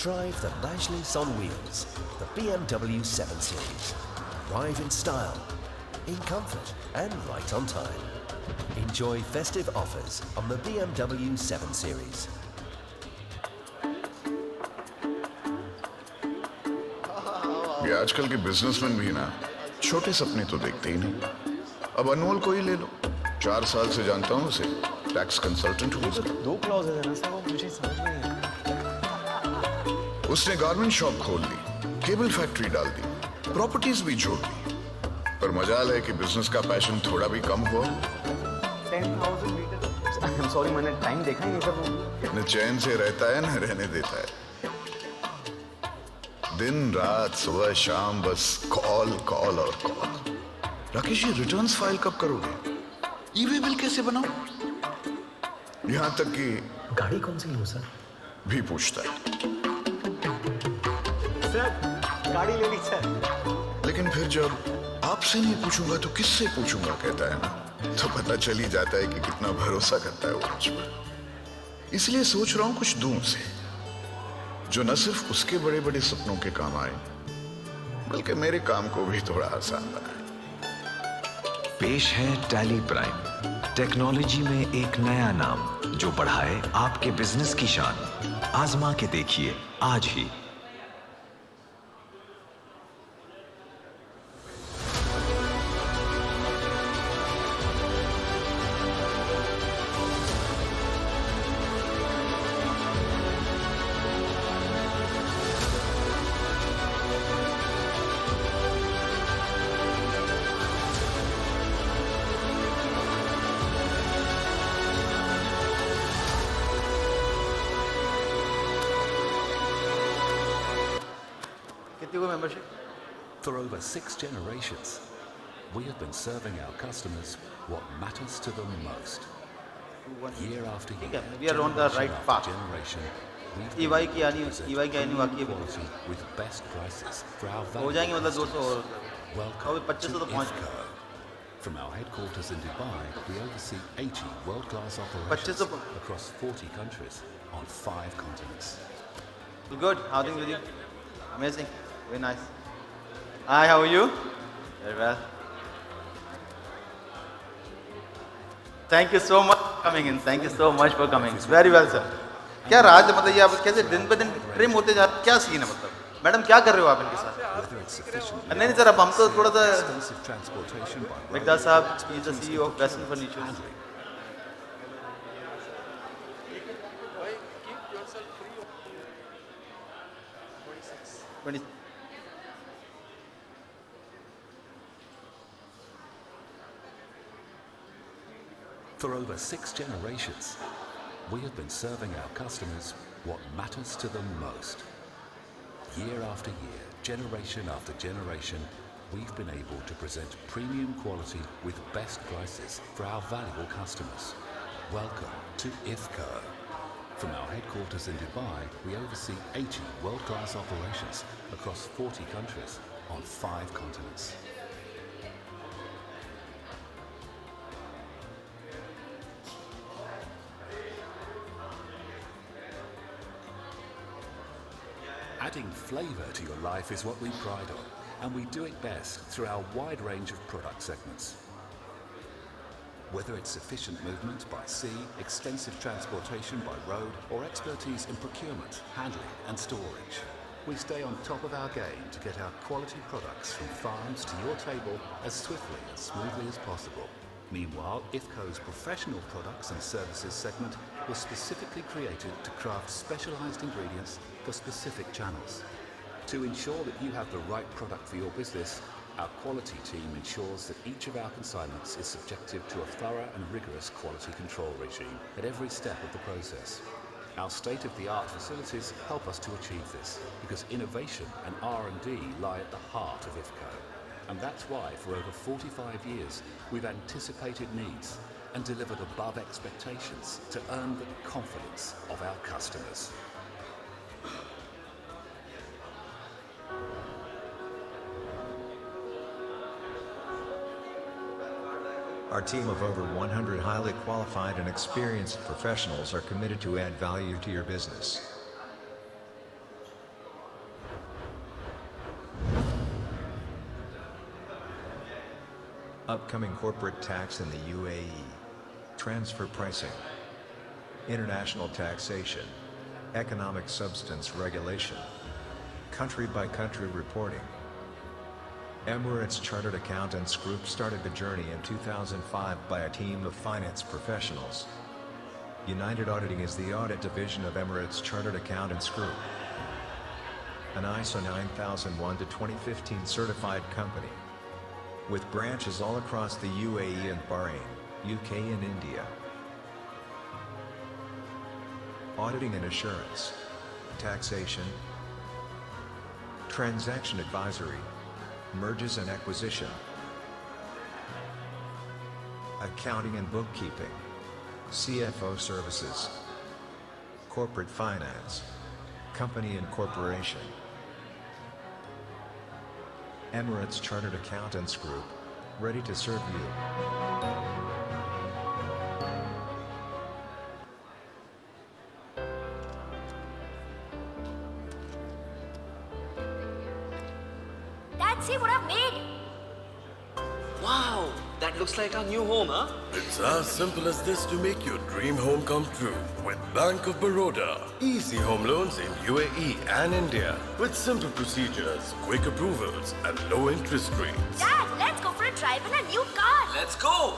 Drive the Majlis on wheels, the BMW 7 Series. Arrive in style, in comfort and right on time. Enjoy festive offers on the BMW 7 Series. ये आजकल के businessman भी ना छोटे सपने तो देखते ही नहीं। अब अनमोल को ही ले लो, 4 साल से जानता हूँ उसे, टैक्स कंसल्टेंट हूँ उसका। 2 क्लॉज है ना सर, वो मुझे समझ नहीं आया। उसने गारमेंट शॉप खोल दी, केबल फैक्ट्री डाल दी, प्रॉपर्टीज भी जोड़ दी, पर मजाल है कि बिजनेस का पैशन थोड़ा भी कम हुआ। 10,000 मीटर। सॉरी, मैंने टाइम देखा ही नहीं सर। न चैन से रहता है न रहने देता है, दिन रात सुबह शाम बस कॉल कॉल और call. Rakesh ji returns file कब करोगे? ईवे बिल कैसे बनाओ? यहाँ तक कि गाड़ी कौन सी लूं सर? भी पूछता है। सर गाड़ी ले ली सर। लेकिन फिर जब आपसे नहीं पूछूंगा तो किससे पूछूंगा कहता है ना, तो पता चल ही जाता है कि कितना भरोसा करता है वो मुझ पर। इसलिए सोच रहा हूं कुछ दूं उसे, जो न सिर्फ उसके बड़े बड़े सपनों के काम आए, बल्कि मेरे काम को भी थोड़ा आसान बनाए। पेश है टैली प्राइम, टेक्नोलॉजी में एक नया नाम जो बढ़ाए आपके बिजनेस की शान। आजमा के देखिए आज ही। For over 6 generations, we have been serving our customers what matters to them most. Year after year, we are on the right path. Generation, EY की आनी बाकी है with best prices for our हो जाएंगे मतलब 200 और Welcome 2500 तो पहुंच गए। From our headquarters in Dubai, we oversee 80 world-class operations 2500 across 40 countries on 5 continents. Good. How things with you? Amazing. Very nice. Hi, how are you? Very well. Thank you so much for coming in. Thank you so much for coming. Very well, sir. क्या राज मतलब ये आप कैसे दिन पे दिन trim होते जा रहे, क्या सीन है मतलब? मैडम क्या कर रहे हो आप इनके साथ? नहीं सर, अब हम तो थोड़ा सा मिकदार साहब, he is the CEO of Western Furniture. For over 6 generations, we have been serving our customers what matters to them most. Year after year, generation after generation, we've been able to present premium quality with best prices for our valuable customers. Welcome to IFCO. From our headquarters in Dubai, we oversee 80 world-class operations across 40 countries on 5 continents. Adding flavour to your life is what we pride on, and we do it best through our wide range of product segments. Whether it's efficient movement by sea, extensive transportation by road, or expertise in procurement, handling and storage, we stay on top of our game to get our quality products from farms to your table as swiftly and smoothly as possible. Meanwhile, IFCO's professional products and services segment was specifically created to craft specialized ingredients for specific channels. To ensure that you have the right product for your business, our quality team ensures that each of our consignments is subjected to a thorough and rigorous quality control regime at every step of the process. Our state-of-the-art facilities help us to achieve this, because innovation and R&D lie at the heart of IFCO. And that's why, for over 45 years, we've anticipated needs and delivered above expectations to earn the confidence of our customers. Our team of over 100 highly qualified and experienced professionals are committed to add value to your business. Upcoming corporate tax in the UAE. Transfer pricing. International taxation. Economic substance regulation. Country by country reporting. Emirates Chartered Accountants Group started the journey in 2005 by a team of finance professionals. United Auditing is the audit division of Emirates Chartered Accountants Group, an ISO 9001 to 2015 certified company, with branches all across the UAE and Bahrain, UK and India. Auditing and assurance, taxation, transaction advisory, mergers and acquisition, accounting and bookkeeping, CFO services, corporate finance, company and corporation. Emirates Chartered Accountants Group, ready to serve you. Dad, see what I've made! Wow, that looks like our new home, huh? It's as simple as this to make your dream home come true with Bank of Baroda. Easy home loans in UAE and India with simple procedures, quick approvals and low interest rates. Dad, let's go for a drive in a new car! Let's go!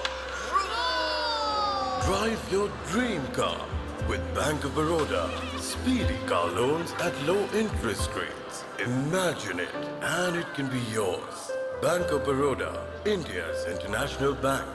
Drive your dream car with Bank of Baroda. Speedy car loans at low interest rates. Imagine it and it can be yours. Bank of Baroda, India's international bank.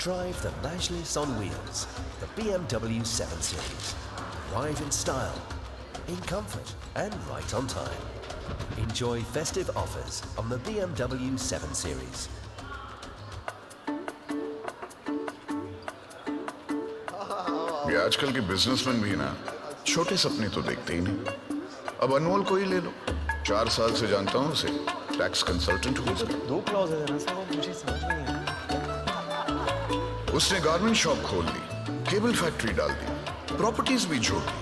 Drive the Majlis on wheels, the BMW 7 Series. Arrive in style, in comfort and right on time. Enjoy festive offers on the BMW 7 Series. ये आजकल के businessman भी ना छोटे सपने तो देखते ही नहीं। अब अनमोल को ही ले लो, 4 साल से जानता हूँ उसे, टैक्स कंसल्टेंट हूँ उसका। 2 क्लॉज है ना सर, वो मुझे समझ में नहीं आया। उसने गारमेंट शॉप खोल दी, केबल फैक्ट्री डाल दी, प्रॉपर्टीज भी जोड़ दी,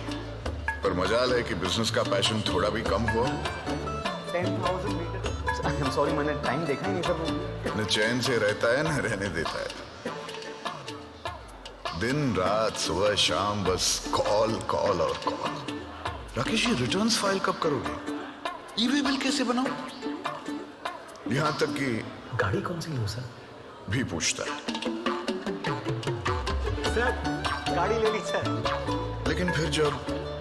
पर मजाल है कि बिजनेस का पैशन थोड़ा भी कम हुआ। 10,000 मीटर। आई एम सॉरी, मैंने टाइम देखा ही नहीं सर। न चैन से रहता है न रहने देता है, दिन रात सुबह शाम बस कॉल कॉल और call. Rakesh ji returns file कब करोगे? ईवे बिल कैसे बनाओ? यहां तक कि गाड़ी कौन सी लूं सर? भी पूछता है। सर गाड़ी ले ली सर। लेकिन फिर जब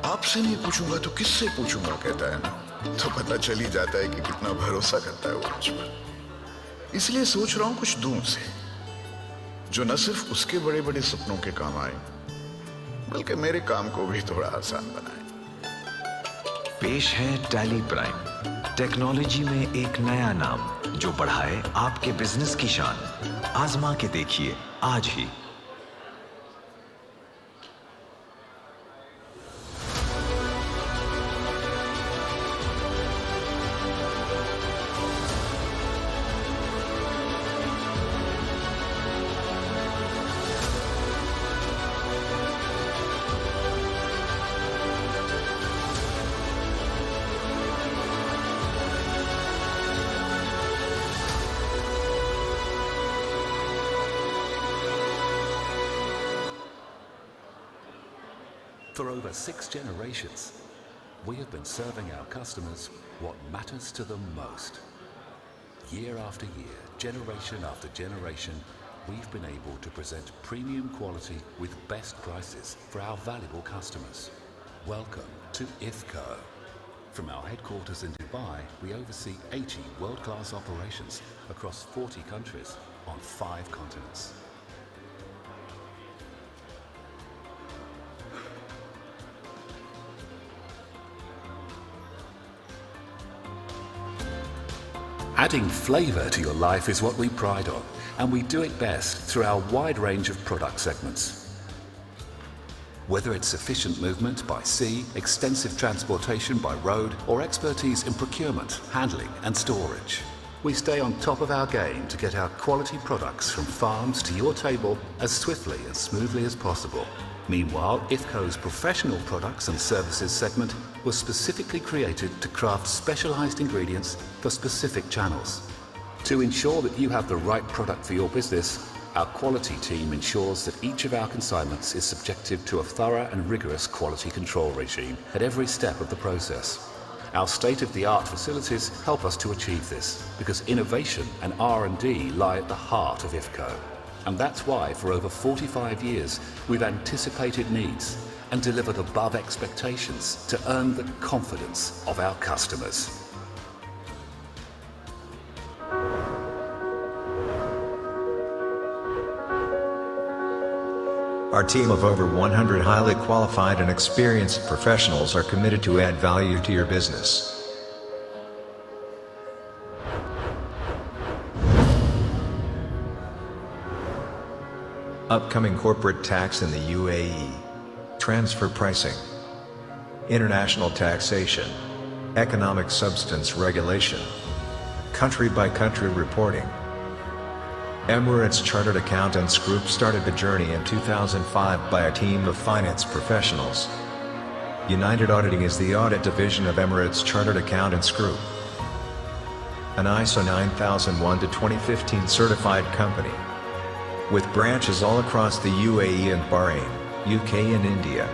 आपसे नहीं पूछूंगा तो किससे पूछूंगा कहता है ना, तो पता चल ही जाता है कि कितना भरोसा करता है वो मुझ पर। इसलिए सोच रहा हूं कुछ दूं उसे, जो न सिर्फ उसके बड़े बड़े सपनों के काम आए, बल्कि मेरे काम को भी थोड़ा आसान बनाए। पेश है टैली प्राइम, टेक्नोलॉजी में एक नया नाम जो बढ़ाए आपके बिजनेस की शान। आजमा के देखिए आज ही। For over 6 generations, we have been serving our customers what matters to them most. Year after year, generation after generation, we've been able to present premium quality with best prices for our valuable customers. Welcome to IFCO. From our headquarters in Dubai, we oversee 80 world-class operations across 40 countries on 5 continents. Adding flavor to your life is what we pride on, and we do it best through our wide range of product segments. Whether it's efficient movement by sea, extensive transportation by road, or expertise in procurement, handling and storage, we stay on top of our game to get our quality products from farms to your table as swiftly and smoothly as possible. Meanwhile, IFCO's professional products and services segment was specifically created to craft specialized ingredients for specific channels. To ensure that you have the right product for your business, our quality team ensures that each of our consignments is subjected to a thorough and rigorous quality control regime at every step of the process. Our state-of-the-art facilities help us to achieve this, because innovation and R&D lie at the heart of IFCO. And that's why, for over 45 years, we've anticipated needs and delivered above expectations to earn the confidence of our customers. Our team of over 100 highly qualified and experienced professionals are committed to add value to your business. Upcoming corporate tax in the UAE, transfer pricing, international taxation, economic substance regulation, country-by-country reporting. Emirates Chartered Accountants Group started the journey in 2005 by a team of finance professionals. United Auditing is the audit division of Emirates Chartered Accountants Group, an ISO 9001-2015 certified company, with branches all across the UAE and Bahrain, UK and India.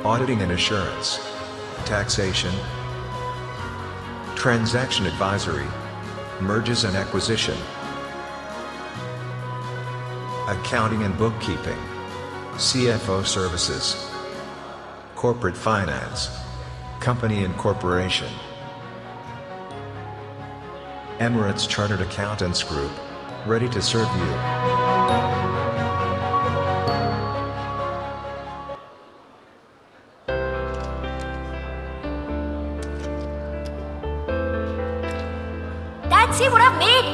Auditing and assurance, taxation, transaction advisory, mergers and acquisition, accounting and bookkeeping, CFO services, corporate finance, company incorporation. Emirates Chartered Accountants Group, ready to serve you. Dad, see what I've made.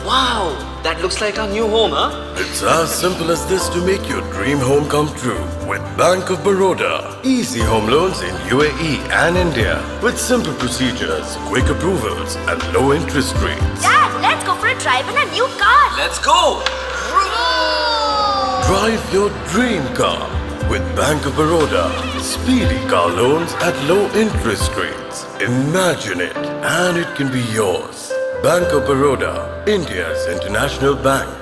Wow, that looks like our new home, huh? It's as simple as this to make your dream home come true with Bank of Baroda. Easy home loans in UAE and India with simple procedures, quick approvals and low interest rates. Dad, let's go for a drive in a new car. Let's go! Drive your dream car with Bank of Baroda. Speedy car loans at low interest rates. Imagine it and it can be yours. Bank of Baroda, India's international bank.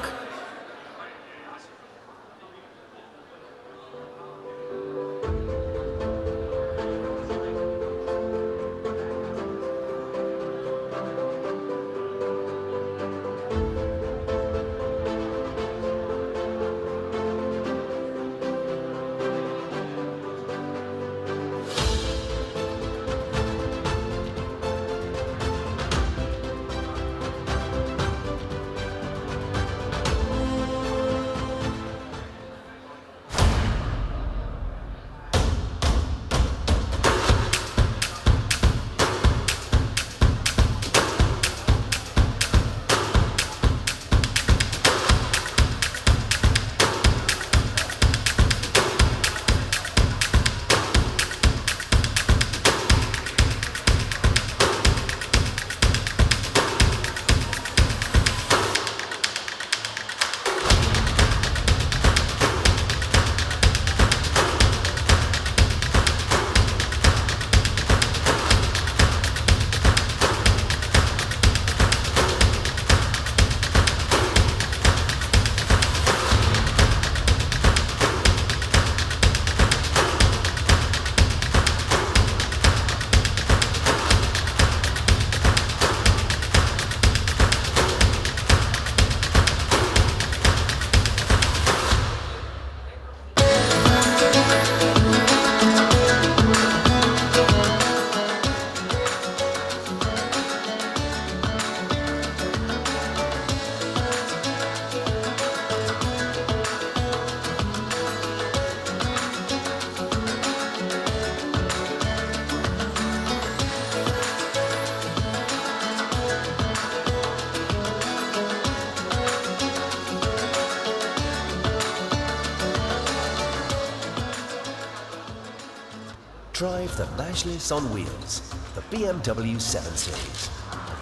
Drive the Majlis on wheels, the BMW 7 Series.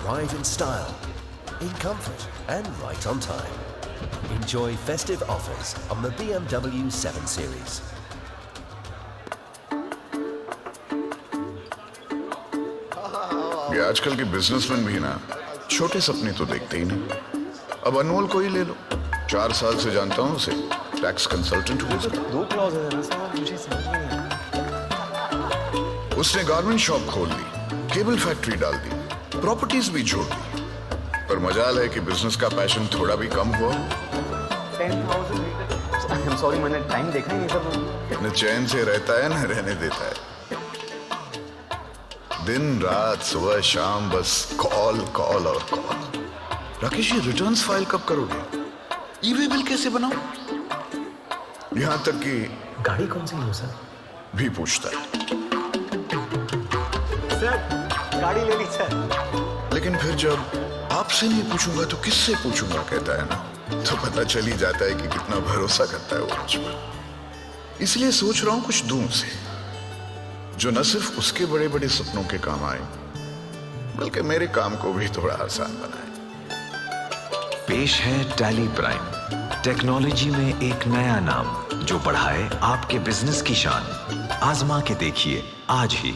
Arrive in style, in comfort, and right on time. Enjoy festive offers on the BMW 7 Series. ये आजकल के businessman भी ना छोटे सपने तो देखते ही नहीं। अब अनमोल को ही ले लो, 4 साल से जानता हूँ उसे, टैक्स कंसल्टेंट हूँ उसका। 2 क्लॉज है ना साहब, मुझे समझ नहीं आया। उसने गारमेंट शॉप खोल दी, केबल फैक्ट्री डाल दी, प्रॉपर्टीज भी जोड़ दी, पर मजाल है कि बिजनेस का पैशन थोड़ा भी कम हुआ। 10,000 लीटर। आई एम सॉरी, मैंने टाइम देखा ही नहीं सब। न चैन से रहता है न रहने देता है, दिन रात सुबह शाम बस कॉल कॉल और कॉल। राकेश, ये रिटर्न्स फाइल कब करोगे? ईवे बिल कैसे बनाओ? यहां तक कि गाड़ी कौन सी लो सर? भी पूछता है। सर गाड़ी ले ली सर। लेकिन फिर जब आपसे नहीं पूछूंगा तो किससे पूछूंगा कहता है ना, तो पता चल ही जाता है कि कितना भरोसा करता है वो मुझ पर। इसलिए सोच रहा हूं कुछ दूं उसे, जो न सिर्फ उसके बड़े बड़े सपनों के काम आए, बल्कि मेरे काम को भी थोड़ा आसान बनाए। पेश है टैली प्राइम, टेक्नोलॉजी में एक नया नाम जो बढ़ाए आपके बिजनेस की शान। आजमा के देखिए आज ही।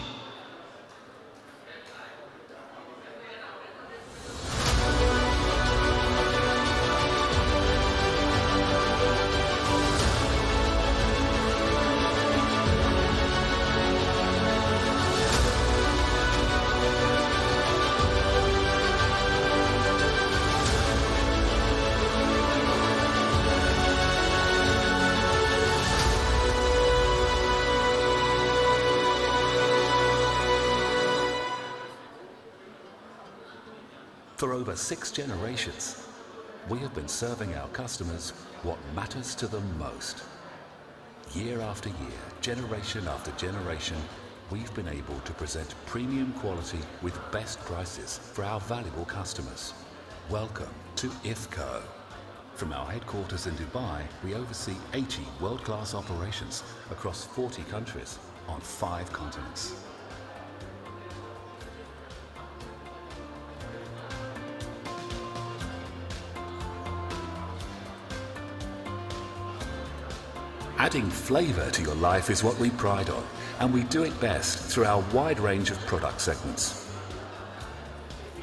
For over 6 generations, we have been serving our customers what matters to them most. Year after year, generation after generation, we've been able to present premium quality with best prices for our valuable customers. Welcome to IFCO. From our headquarters in Dubai, we oversee 80 world-class operations across 40 countries on 5 continents. Adding flavor to your life is what we pride on, and we do it best through our wide range of product segments.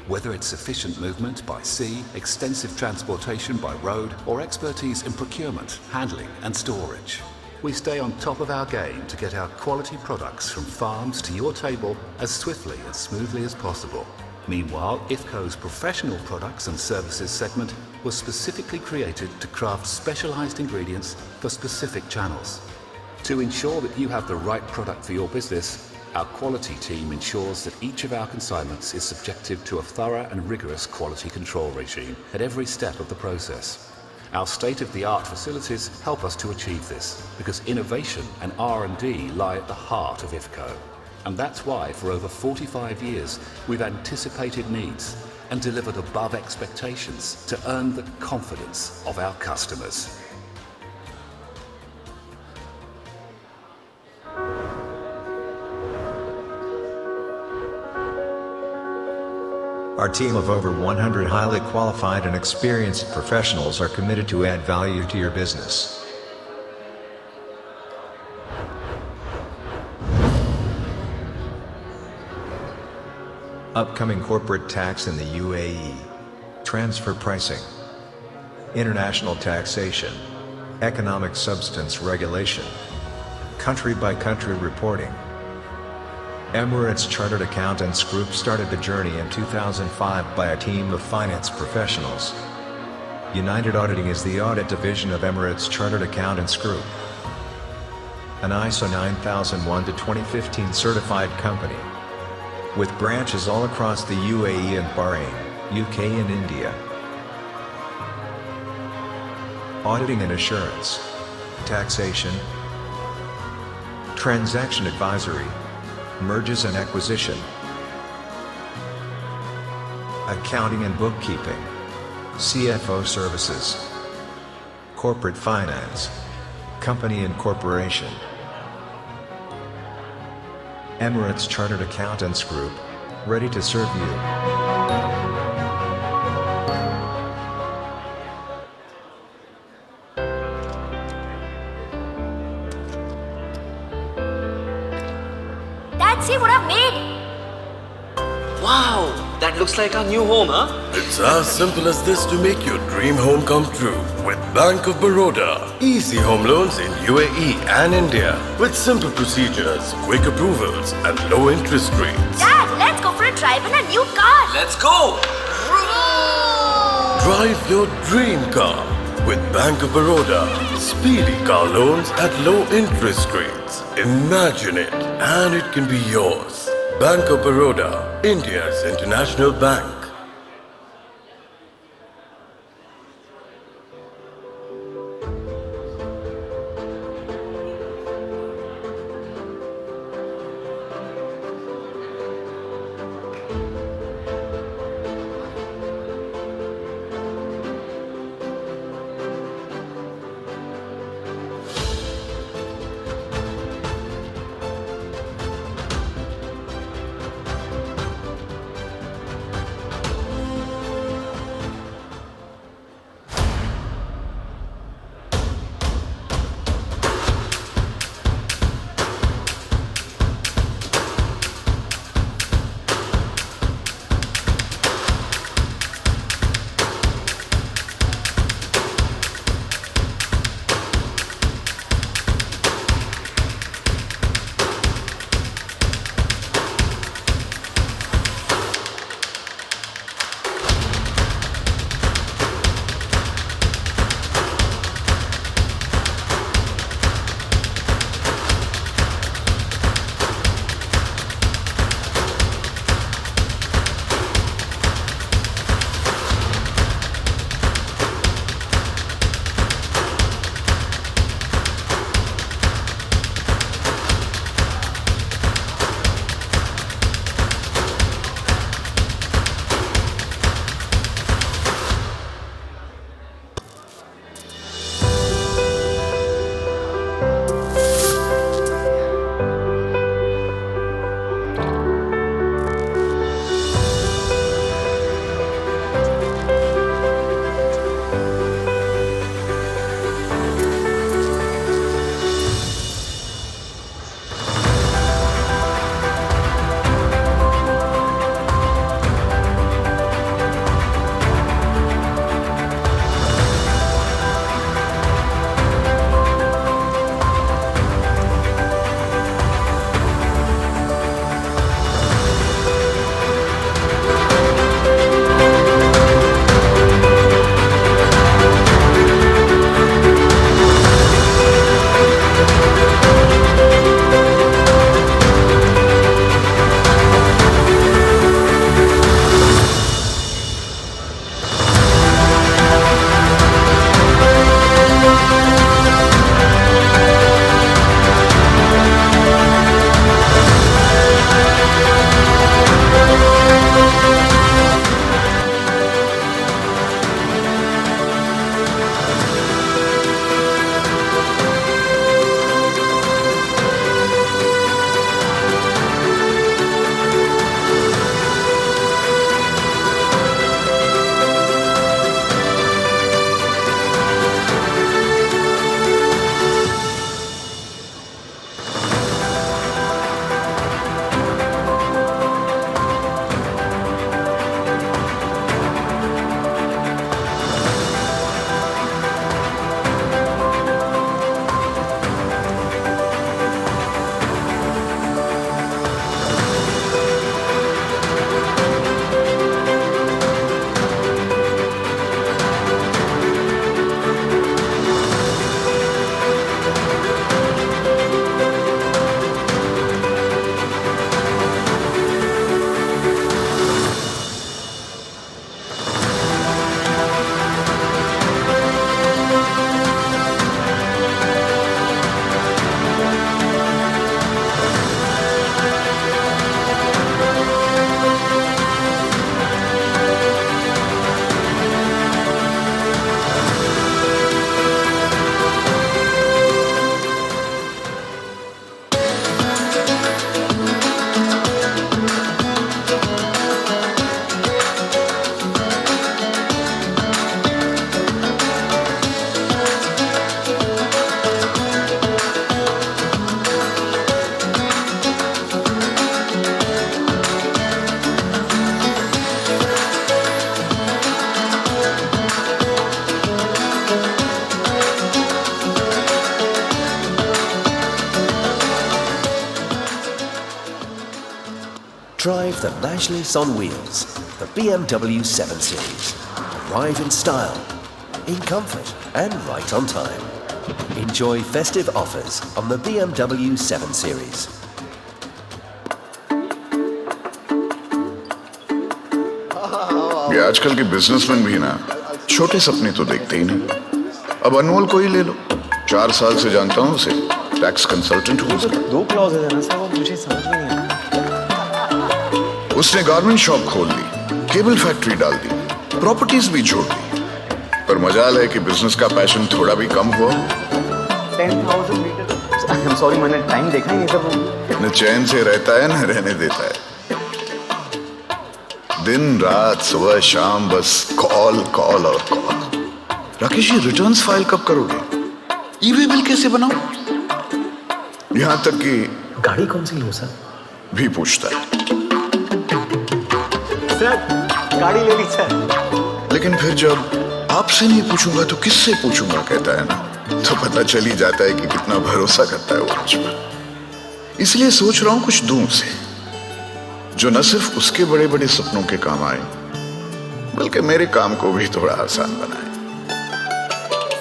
Whether it's sufficient movement by sea, extensive transportation by road, or expertise in procurement, handling and storage, we stay on top of our game to get our quality products from farms to your table as swiftly and smoothly as possible. Meanwhile, IFCO's professional products and services segment was specifically created to craft specialized ingredients for specific channels. To ensure that you have the right product for your business, our quality team ensures that each of our consignments is subjected to a thorough and rigorous quality control regime at every step of the process. Our state-of-the-art facilities help us to achieve this because innovation and R&D lie at the heart of IFCO. And that's why for over 45 years we've anticipated needs and delivered above expectations to earn the confidence of our customers. Our team of over 100 highly qualified and experienced professionals are committed to add value to your business. Upcoming corporate tax in the UAE, transfer pricing, international taxation, economic substance regulation, country-by-country reporting. Emirates Chartered Accountants Group started the journey in 2005 by a team of finance professionals. United Auditing is the audit division of Emirates Chartered Accountants Group, an ISO 9001-2015 certified company, with branches all across the UAE and Bahrain, UK and India. Auditing and assurance, taxation, transaction advisory, mergers and acquisition, accounting and bookkeeping, CFO services, corporate finance, company incorporation. Emirates Chartered Accountants Group, ready to serve you. Dad, see what I've made! Wow, that looks like our new home, huh? It's as simple as this to make your dream home come true with Bank of Baroda. Easy home loans in UAE and India with simple procedures, quick approvals and low interest rates. Dad, let's go for a drive in a new car! Let's go! Drive your dream car with Bank of Baroda. Speedy car loans at low interest rates. Imagine it and it can be yours. Bank of Baroda, India's international bank. Drive the Majlis on wheels, the BMW 7 Series. Arrive in style, in comfort, and right on time. Enjoy festive offers on the BMW 7 Series. ये आजकल के businessman भी ना छोटे सपने तो देखते ही नहीं। अब अनमोल को ही ले लो, 4 साल से जानता हूँ उसे, टैक्स कंसल्टेंट हूँ उसका। 2 क्लॉजेज है ना सर, वो मुझे समझ में नहीं आता। उसने गारमेंट शॉप खोल दी, केबल फैक्ट्री डाल दी, प्रॉपर्टीज भी जोड़ दी, पर मजाल है कि बिजनेस का पैशन थोड़ा भी कम हुआ। 10,000 मीटर। आई एम सॉरी, मैंने टाइम देखा ही नहीं सर। न चैन से रहता है न रहने देता है, दिन रात सुबह शाम बस कॉल कॉल और call. Rakesh ji returns file कब करोगे? ईवे बिल कैसे बनाओ? यहां तक कि गाड़ी कौन सी लूं सर भी पूछता है। सर गाड़ी ले ली सर। लेकिन फिर जब आपसे नहीं पूछूंगा तो किससे पूछूंगा कहता है ना, तो पता चल ही जाता है कि कितना भरोसा करता है वो मुझ पर। इसलिए सोच रहा हूं कुछ दूं उसे, जो न सिर्फ उसके बड़े बड़े सपनों के काम आए, बल्कि मेरे काम को भी थोड़ा आसान बनाए।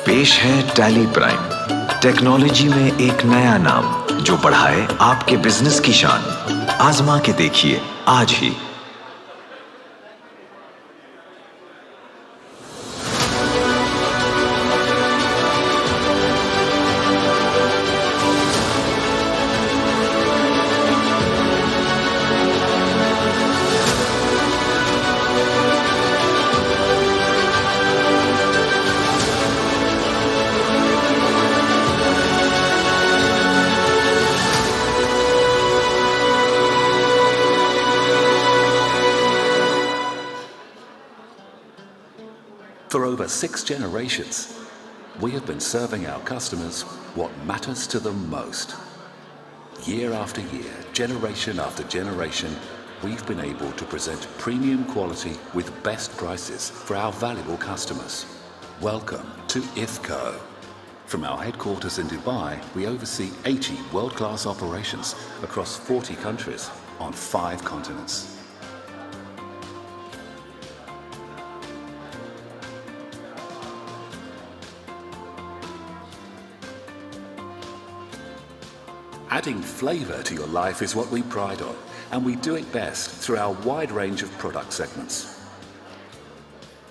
पेश है टैली प्राइम, टेक्नोलॉजी में एक नया नाम जो बढ़ाए आपके बिजनेस की शान। आजमा के देखिए आज ही। For over 6 generations, we have been serving our customers what matters to them most. Year after year, generation after generation, we've been able to present premium quality with best prices for our valuable customers. Welcome to IFCO. From our headquarters in Dubai, we oversee 80 world-class operations across 40 countries on 5 continents. Adding flavor to your life is what we pride on, and we do it best through our wide range of product segments.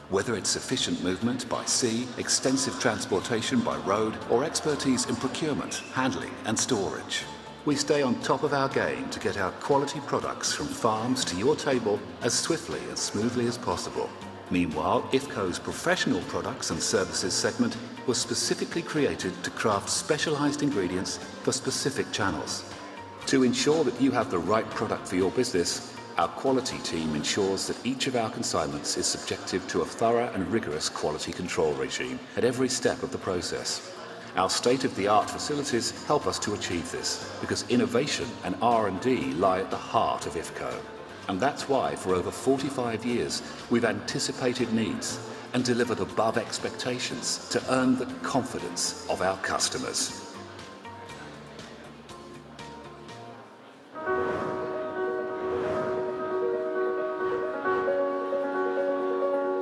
Whether it's efficient movement by sea, extensive transportation by road, or expertise in procurement, handling and storage, we stay on top of our game to get our quality products from farms to your table as swiftly and smoothly as possible. Meanwhile, IFCO's professional products and services segment was specifically created to craft specialized ingredients for specific channels. To ensure that you have the right product for your business, our quality team ensures that each of our consignments is subjected to a thorough and rigorous quality control regime at every step of the process. Our state-of-the-art facilities help us to achieve this, because innovation and R&D lie at the heart of IFCO. And that's why, for over 45 years, we've anticipated needs and delivered above expectations to earn the confidence of our customers.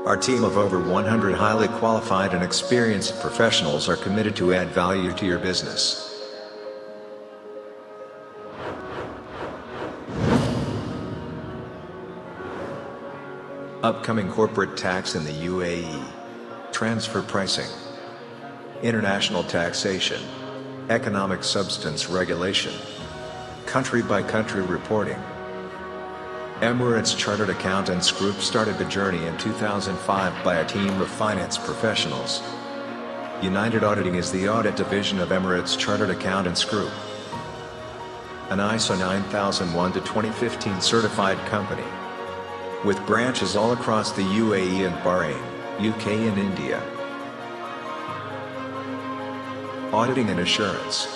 Our team of over 100 highly qualified and experienced professionals are committed to add value to your business. Upcoming corporate tax in the UAE, transfer pricing, international taxation, economic substance regulation, country-by-country reporting. Emirates Chartered Accountants Group started the journey in 2005 by a team of finance professionals. United Auditing is the audit division of Emirates Chartered Accountants Group, an ISO 9001-2015 certified company, with branches all across the UAE and Bahrain, UK and India. Auditing and assurance,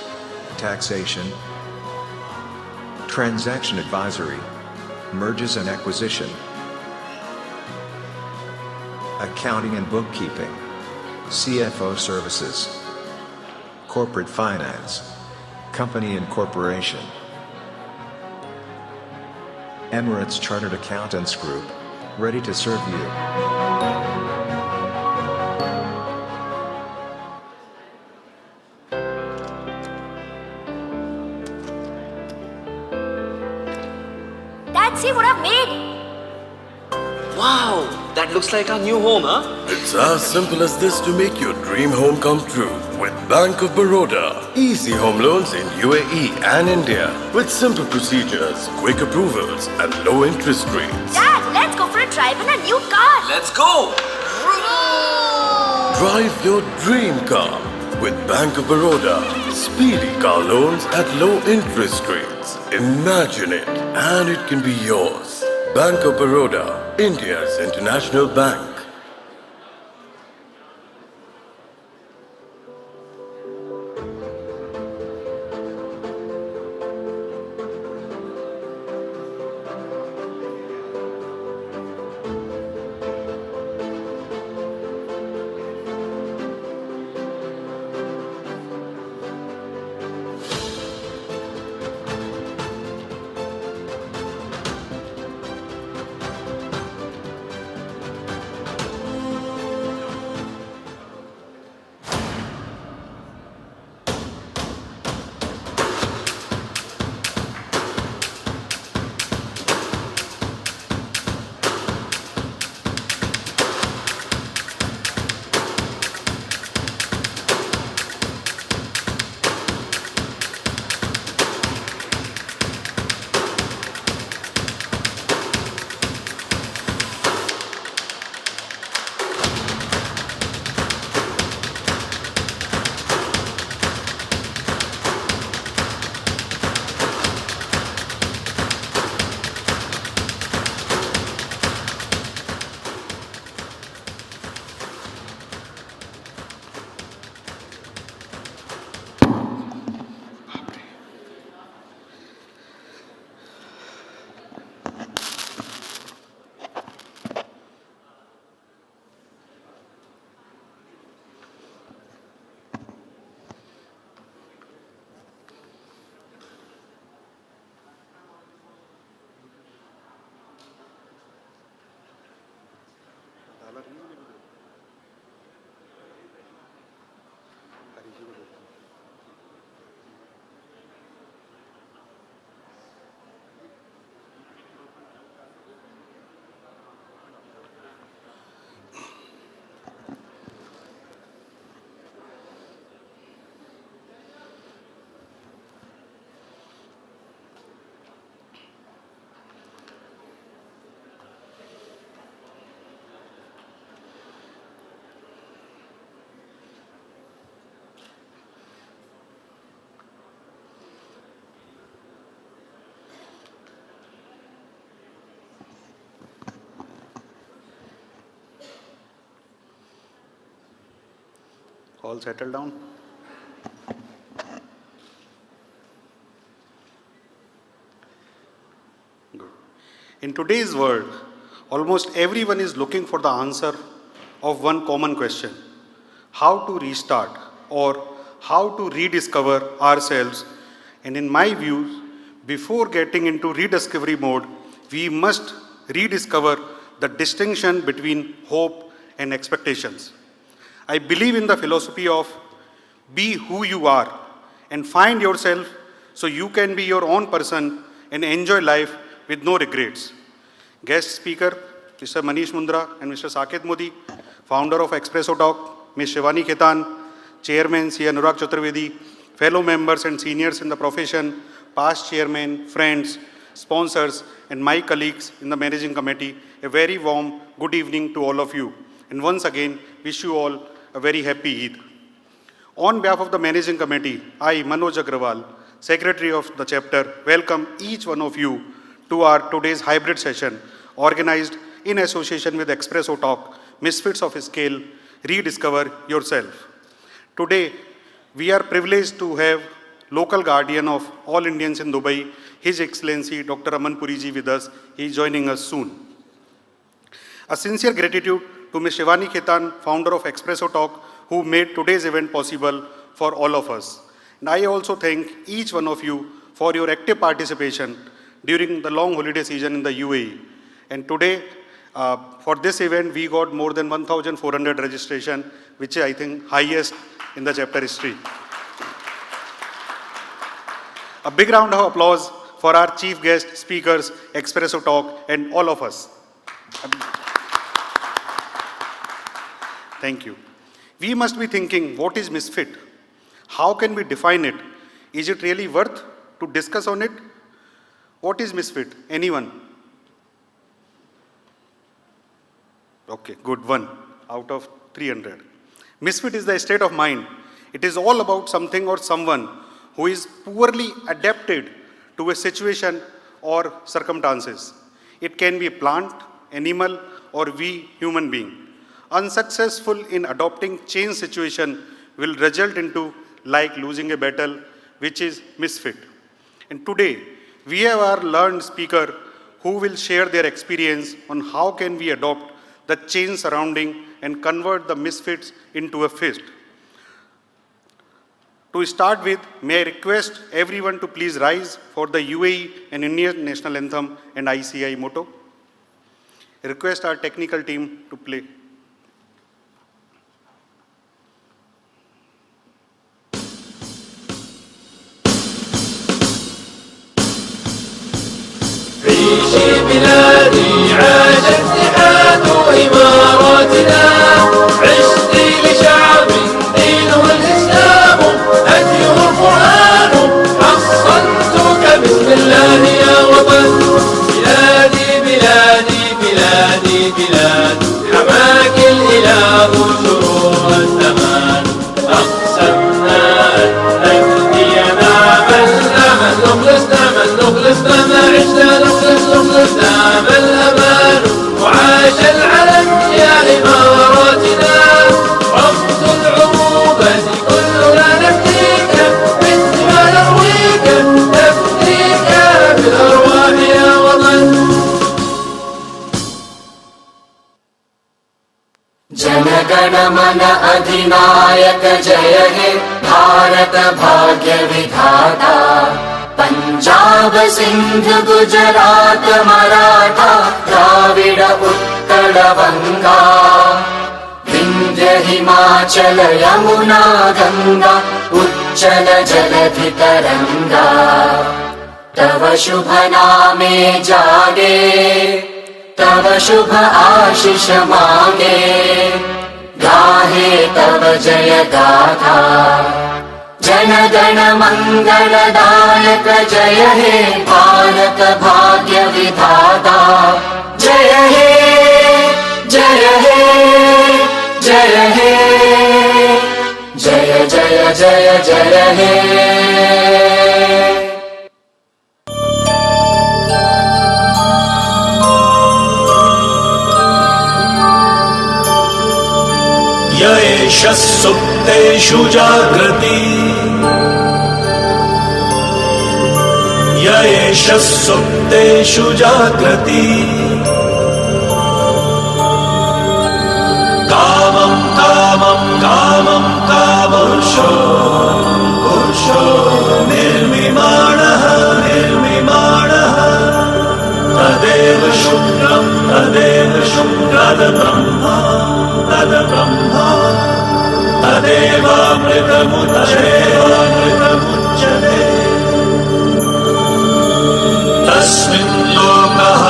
taxation, transaction advisory, mergers and acquisition, accounting and bookkeeping, CFO services, corporate finance, company incorporation, Emirates Chartered Accountants Group, ready to serve you. Dad, see what I've made. Wow, that looks like our new home, huh? It's as simple as this to make your dream home come true with Bank of Baroda. Easy home loans in UAE and India with simple procedures, quick approvals and low interest rates. Dad, let's go for a drive in a new car. Let's go! Drive your dream car with Bank of Baroda. Speedy car loans at low interest rates. Imagine it and it can be yours. Bank of Baroda, India's international bank. All settled down? Good. In today's world, almost everyone is looking for the answer of one common question: how to restart or how to rediscover ourselves. And in my view, before getting into rediscovery mode, we must rediscover the distinction between hope and expectations. I believe in the philosophy of be who you are and find yourself so you can be your own person and enjoy life with no regrets. Guest speaker, Mr. Manish Mundra and Mr. Saket Modi, founder of Espresso Talk, Ms. Shivani Khetan, Chairman C. Anurag Chaturvedi, fellow members and seniors in the profession, past chairmen, friends, sponsors, and my colleagues in the managing committee, a very warm good evening to all of you. And once again, wish you all a very happy Eid. On behalf of the managing committee, I, Manoj Agrawal, secretary of the chapter, welcome each one of you to our today's hybrid session, organized in association with Espresso Talk, Misfits of Scale, Rediscover Yourself. Today, we are privileged to have local guardian of all Indians in Dubai, His Excellency Dr. Aman Puriji with us. He is joining us soon. A sincere gratitude to Ms. Shivani Khetan, founder of Espresso Talk, who made today's event possible for all of us. And I also thank each one of you for your active participation. during the long holiday season in the UAE. And today, for this event, we got more than 1,400 registration, which is, I think, highest in the chapter history. A big round of applause for our chief guest speakers, Espresso Talk, and all of us. Thank you. We must be thinking, what is misfit? How can we define it? Is it really worth to discuss on it? What is misfit? Anyone? Okay, good, 1 out of 300. Misfit is the state of mind. It is all about something or someone who is poorly adapted to a situation or circumstances. It can be a plant, animal, or we human being. Unsuccessful in adopting change situation will result into like losing a battle, which is misfit. And today, we have our learned speaker who will share their experience on how can we adopt the change surrounding and convert the misfits into a fit. To start with, may I request everyone to please rise for the UAE and Indian National Anthem and ICI motto. I request our technical team to play. عيشي بلادي عاش اتحاد إماراتنا عشتي لشعب دينه الإسلام هديه القرآن حصنتك بسم الله يا وطن بلادي بلادي بلادي بلاد حماك الإله شرور الزمان أقسمنا أن نهدينا من نعمل نخلصنا ما عشنا نخلصنا ما الأمان وعاش العلم يا إماراتنا رمز العروبة كلنا نفديك بالدماء نرويك نفديك بالأرواح يا وطن जनगण मन अधिनायक जय हे भारत भाग्य विधाता पंजाब सिंध गुजरात मराठा द्राविड उत्कल बंगा विंध्य हिमाचल यमुना गंगा उच्चल जलधि तरंगा तव शुभ नामे जागे तव शुभ आशीष मांगे गाहे तव जय गाथा जन गण मंगलदायक जय हे भारत भाग्य विधाता जय हे जय हे जय हे जय जय जय जय हे य एष सुप्तेषु जागृति य एष सुप्तेषु जागृति कामं कामं कामं कामपुरुषो पुरुषो निर्मिमाणः निर्मिमाणः तदेव शुक्लं तद्ब्रह्मा तद्ब्रह्मा तदेवामृतमुच्यते तस्मिन् लोकः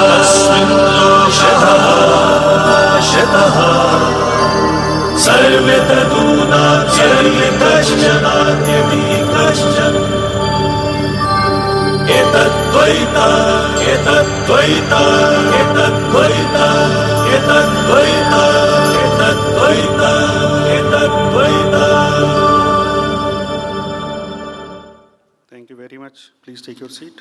शतः सर्वे तदूनात्यकश्चन एतद्वैता एतद्वैता एतद्वैता एतद्वैता एतद्वैता एतद्वैता. Thank you very much. Please take your seat.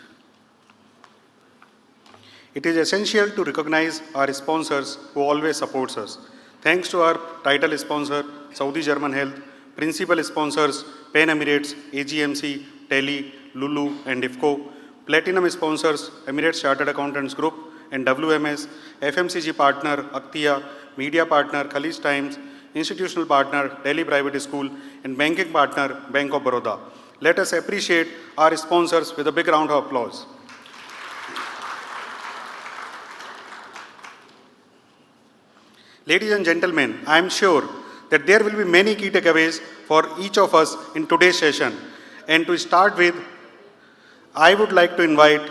It is essential to recognize our sponsors who always supports us. Thanks to our title sponsor, Saudi German Health, principal sponsors, Pan Emirates, AGMC, Tele, Lulu, and IFCO, platinum sponsors, Emirates Chartered Accountants Group and WMS, FMCG partner, Aktia, media partner, Khalij Times, institutional partner, Delhi Private School, and banking partner, Bank of Baroda. Let us appreciate our sponsors with a big round of applause. Ladies and gentlemen, I am sure that there will be many key takeaways for each of us in today's session. And to start with, I would like to invite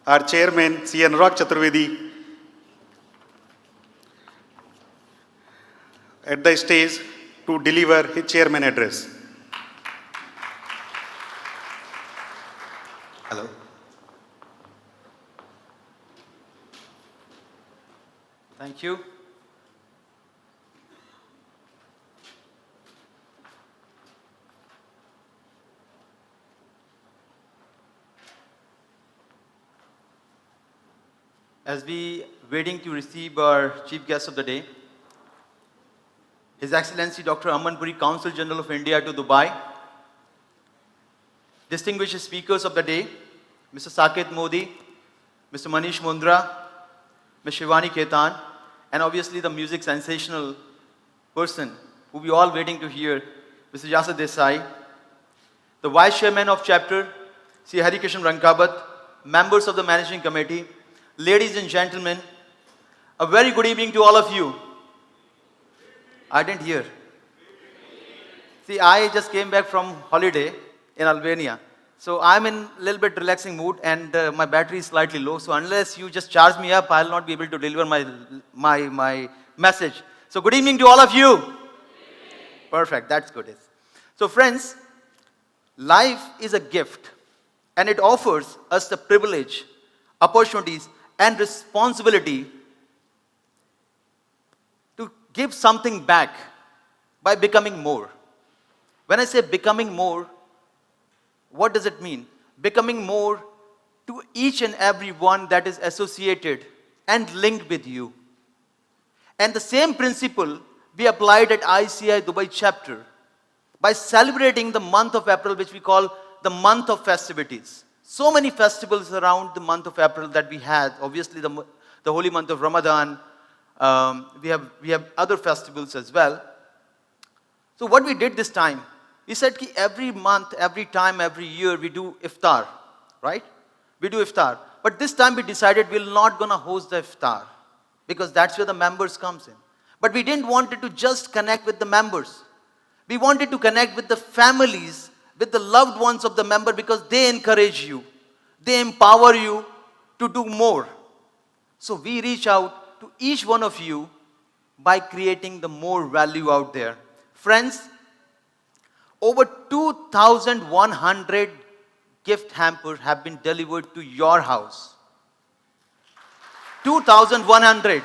our chairman, C. Anurag Chaturvedi, at the stage to deliver his chairman address. Hello. Thank you. As we waiting to receive our chief guest of the day, His Excellency Dr. Aman Puri, Consul General of India to Dubai, distinguished speakers of the day, Mr. Saket Modi, Mr. Manish Mundra, Ms. Shivani Ketan, and obviously the music sensational person who we all waiting to hear, Mr. Yasir Desai, the Vice Chairman of Chapter, Sri Harikishan Rankabat, members of the Managing Committee, ladies and gentlemen, a very good evening to all of you. I didn't hear. See, I just came back from holiday in Albania. So I'm in a little bit relaxing mood and my battery is slightly low. So unless you just charge me up, I'll not be able to deliver my message. So good evening to all of you. Perfect, that's good. So friends, life is a gift and it offers us the privilege, opportunities and responsibility to give something back by becoming more. When I say becoming more, what does it mean? Becoming more to each and every one that is associated and linked with you. And the same principle we applied at ICI Dubai chapter by celebrating the month of April, which we call the month of festivities. So many festivals around the month of April that we had. Obviously the holy month of Ramadan. We have other festivals as well. So what we did this time, we said that every month, every time, every year we do iftar, right? We do iftar. But this time we decided we're not going to host the iftar because that's where the members comes in. But we didn't want it to just connect with the members. We wanted to connect with the families, with the loved ones of the member because they encourage you. They empower you to do more. So we reach out to each one of you by creating the more value out there. Friends, over 2,100 gift hampers have been delivered to your house. 2,100.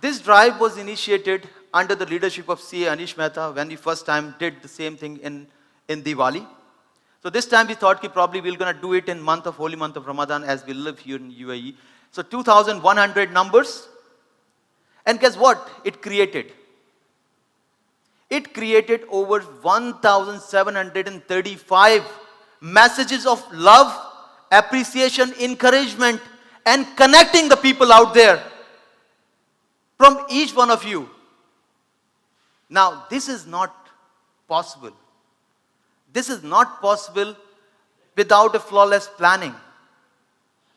This drive was initiated under the leadership of CA Anish Mehta when we first time did the same thing in Diwali. So this time we thought that probably we're going to do it in holy month of Ramadan as we live here in UAE. So 2,100 numbers. And guess what? It created over 1,735 messages of love, appreciation, encouragement, and connecting the people out there from each one of you. Now, this is not possible. This is not possible without a flawless planning,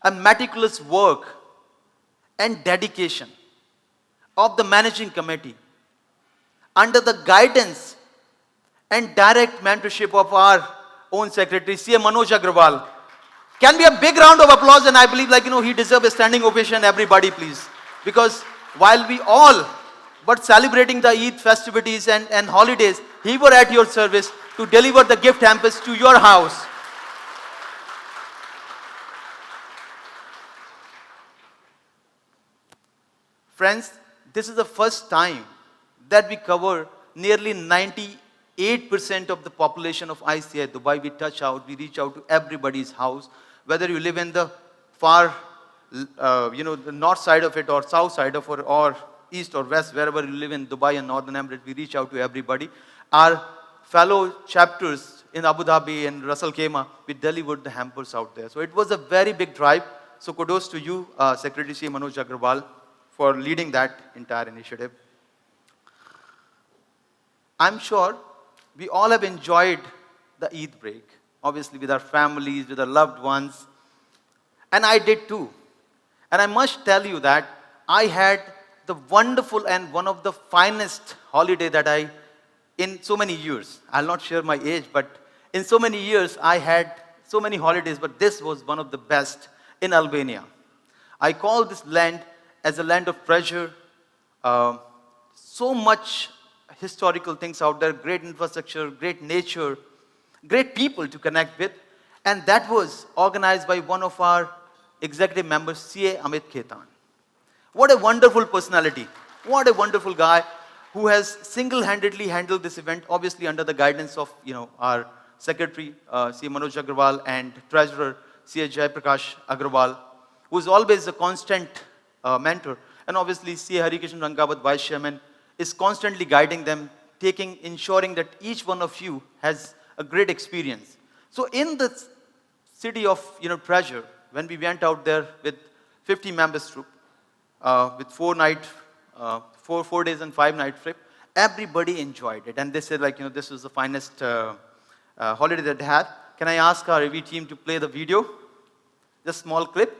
a meticulous work, and dedication of the managing committee under the guidance and direct mentorship of our own secretary, C. Manoj Agrawal. Can be a big round of applause, and I believe he deserves a standing ovation, everybody please. Because while we all were celebrating the Eid festivities and holidays, he were at your service to deliver the gift hampers to your house. Friends, this is the first time that we cover nearly 98% of the population of ICI Dubai. We reach out to everybody's house, whether you live in the far, the north side of it or south side of it or east or west, wherever you live in Dubai and Northern Emirates, we reach out to everybody. Our fellow chapters in Abu Dhabi and Ras Al Khaimah, we delivered the hampers out there. So it was a very big drive. So kudos to you, Secretary C. Manoj Agrawal, for leading that entire initiative. I'm sure we all have enjoyed the Eid break, obviously with our families, with our loved ones. And I did too. And I must tell you that I had the wonderful and one of the finest holiday that in so many years, I'll not share my age, but in so many years, I had so many holidays, but this was one of the best in Albania. I call this land as a land of treasure. So much historical things out there, great infrastructure, great nature, great people to connect with. And that was organized by one of our executive members, CA Amit Khetan. What a wonderful personality. What a wonderful guy who has single-handedly handled this event, obviously under the guidance of our secretary, CA Manoj Agrawal, and treasurer, CA Jaiprakash Agrawal, who is always a constant mentor. And obviously, CA Harikishan Rangawat, vice chairman, is constantly guiding them, ensuring that each one of you has a great experience. So in the city of treasure, when we went out there with 50 members troop, with 4 days and 5 night trip, everybody enjoyed it. And they said this was the finest holiday that they had. Can I ask our AV team to play the video? Just small clip.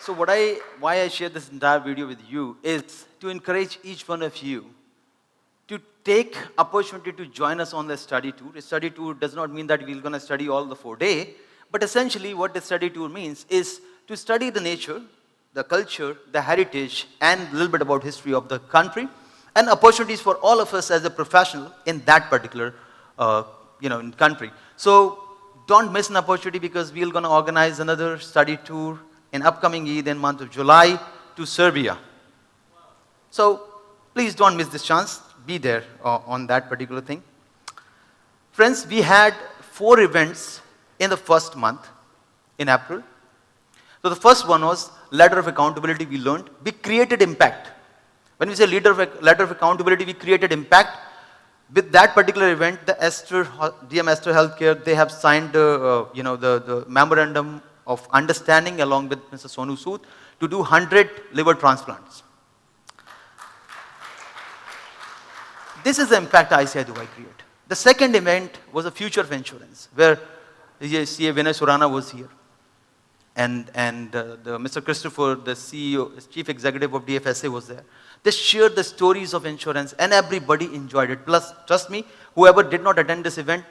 So why I share this entire video with you is to encourage each one of you to take opportunity to join us on the study tour. A study tour does not mean that we're going to study all the 4 days, but essentially what the study tour means is to study the nature, the culture, the heritage, and a little bit about history of the country, and opportunities for all of us as a professional in that particular country. So don't miss an opportunity, because we're going to organize another study tour in upcoming Eid in month of July to Serbia. So please don't miss this chance. Be there on that particular thing. Friends, we had 4 events in the first month in April. So the first one was ladder of accountability. We learned. We created impact. When we say ladder of accountability, we created impact. With that particular event, the DM Esther Healthcare, they have signed the memorandum of understanding along with Mr. Sonu Sood to do 100 liver transplants. This is the impact ICI Dubai created. The second event was a future of insurance, where CA Vinay Surana was here. And Mr. Christopher, the CEO, Chief Executive of DFSA was there. They shared the stories of insurance and everybody enjoyed it. Plus, trust me, whoever did not attend this event,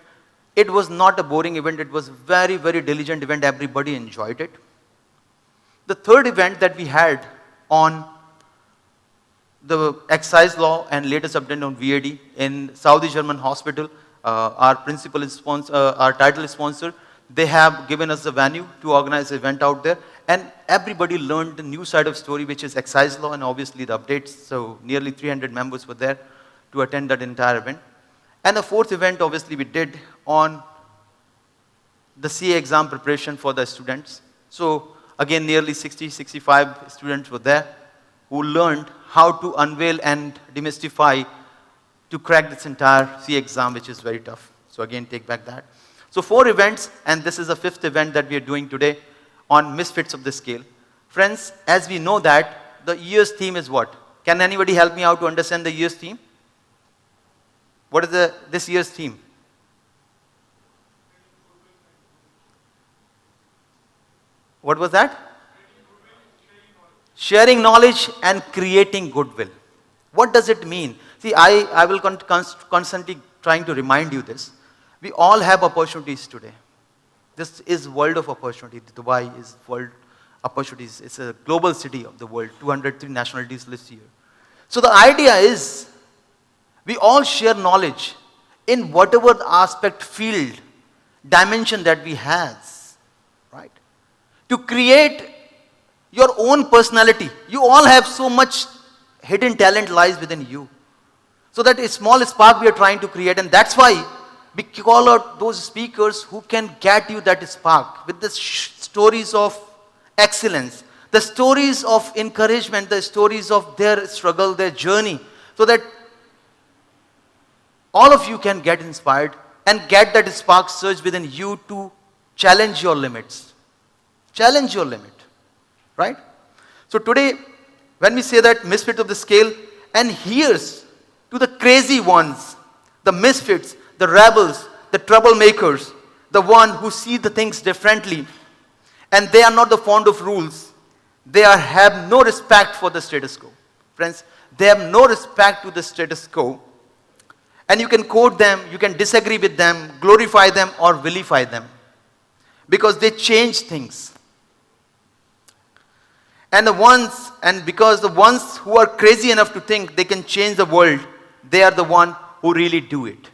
it was not a boring event. It was a very, very diligent event. Everybody enjoyed it. The third event that we had on the excise law and latest update on VAD in Saudi German Hospital, our principal is sponsor, our title is sponsor. They have given us the venue to organize the event out there, and everybody learned the new side of story, which is excise law and obviously the updates. So nearly 300 members were there to attend that entire event. And the fourth event, obviously, we did on the CA exam preparation for the students. So again, nearly 60-65 students were there who learned how to unveil and demystify to crack this entire CA exam, which is very tough. So again, take back that. So 4 events, and this is the 5th event that we are doing today on Misfits of the Scale. Friends, as we know that, the year's theme is what? Can anybody help me out to understand the year's theme? What is this year's theme? What was that? Sharing knowledge and creating goodwill. What does it mean? See, I will constantly trying to remind you this. We all have opportunities today. This is world of opportunity. Dubai is world opportunities. It's a global city of the world. 203 nationalities live here. So the idea is, we all share knowledge in whatever aspect field dimension that we has, right? To create your own personality. You all have so much hidden talent lies within you. So that a small spark we are trying to create, and that's why we call out those speakers who can get you that spark with the stories of excellence, the stories of encouragement, the stories of their struggle, their journey, so that all of you can get inspired and get that spark surge within you to challenge your limits. Challenge your limit, right? So today, when we say that misfit of the scale, and here's to the crazy ones, the misfits, the rebels, the troublemakers, the one who see the things differently, and they are not the fond of rules. They have no respect for the status quo. Friends, they have no respect to the status quo. And you can quote them, you can disagree with them, glorify them or vilify them. Because they change things. And because the ones who are crazy enough to think they can change the world, they are the one who really do it.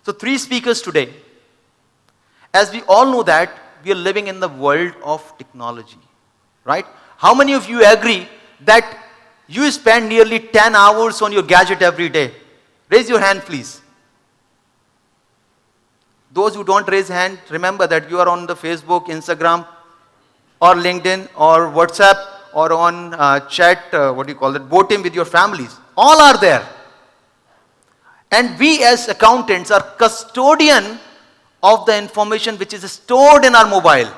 So 3 speakers today. As we all know that we are living in the world of technology, right? How many of you agree that you spend nearly 10 hours on your gadget every day? Raise your hand, please. Those who don't raise hand, remember that you are on the Facebook, Instagram, or LinkedIn, or WhatsApp, or on chat, voting with your families. All are there. And we as accountants are custodian of the information which is stored in our mobile.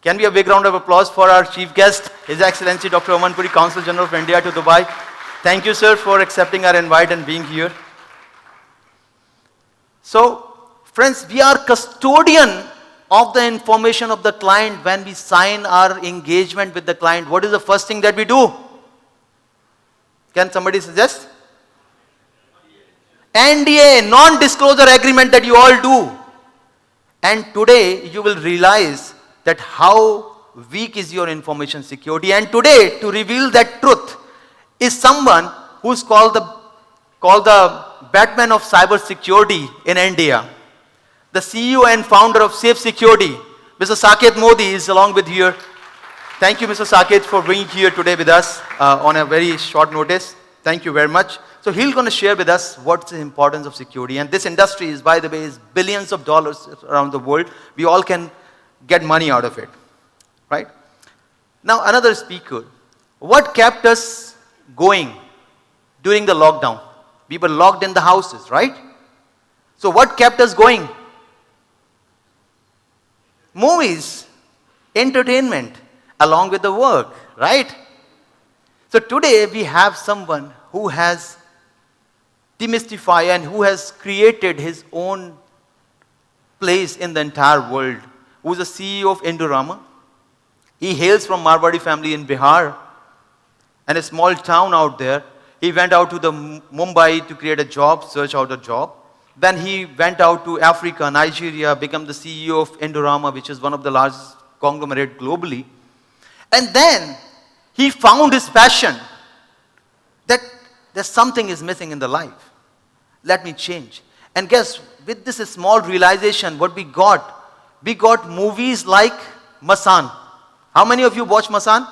Can we have a big round of applause for our chief guest, His Excellency Dr. Aman Puri, Consul General of India to Dubai. Thank you, sir, for accepting our invite and being here. So, friends, we are custodian of the information of the client when we sign our engagement with the client. What is the first thing that we do? Can somebody suggest? NDA, non-disclosure agreement that you all do. And today you will realize that how weak is your information security. And today, to reveal that truth, is someone who's called the Batman of cyber security in India. The CEO and founder of Safe Security, Mr. Saket Modi, is along with here. Thank you, Mr. Saket, for being here today with us on a very short notice. Thank you very much. So he's going to share with us what's the importance of security. And this industry is, by the way, is billions of dollars around the world. We all can get money out of it, right? Now, another speaker. What kept us going during the lockdown? We were locked in the houses, right? So what kept us going? Movies, entertainment, along with the work, right? So today we have someone who has demystified and who has created his own place in the entire world, who is the CEO of Indorama. He hails from Marwadi family in Bihar and a small town out there. He went out to the Mumbai to create a job, search out a job. Then he went out to Africa, Nigeria, become the CEO of Indorama, which is one of the largest conglomerate globally. And then he found his passion that there's something is missing in the life. Let me change. And guess, with this small realization, what we got movies like Masan. How many of you watch Masan?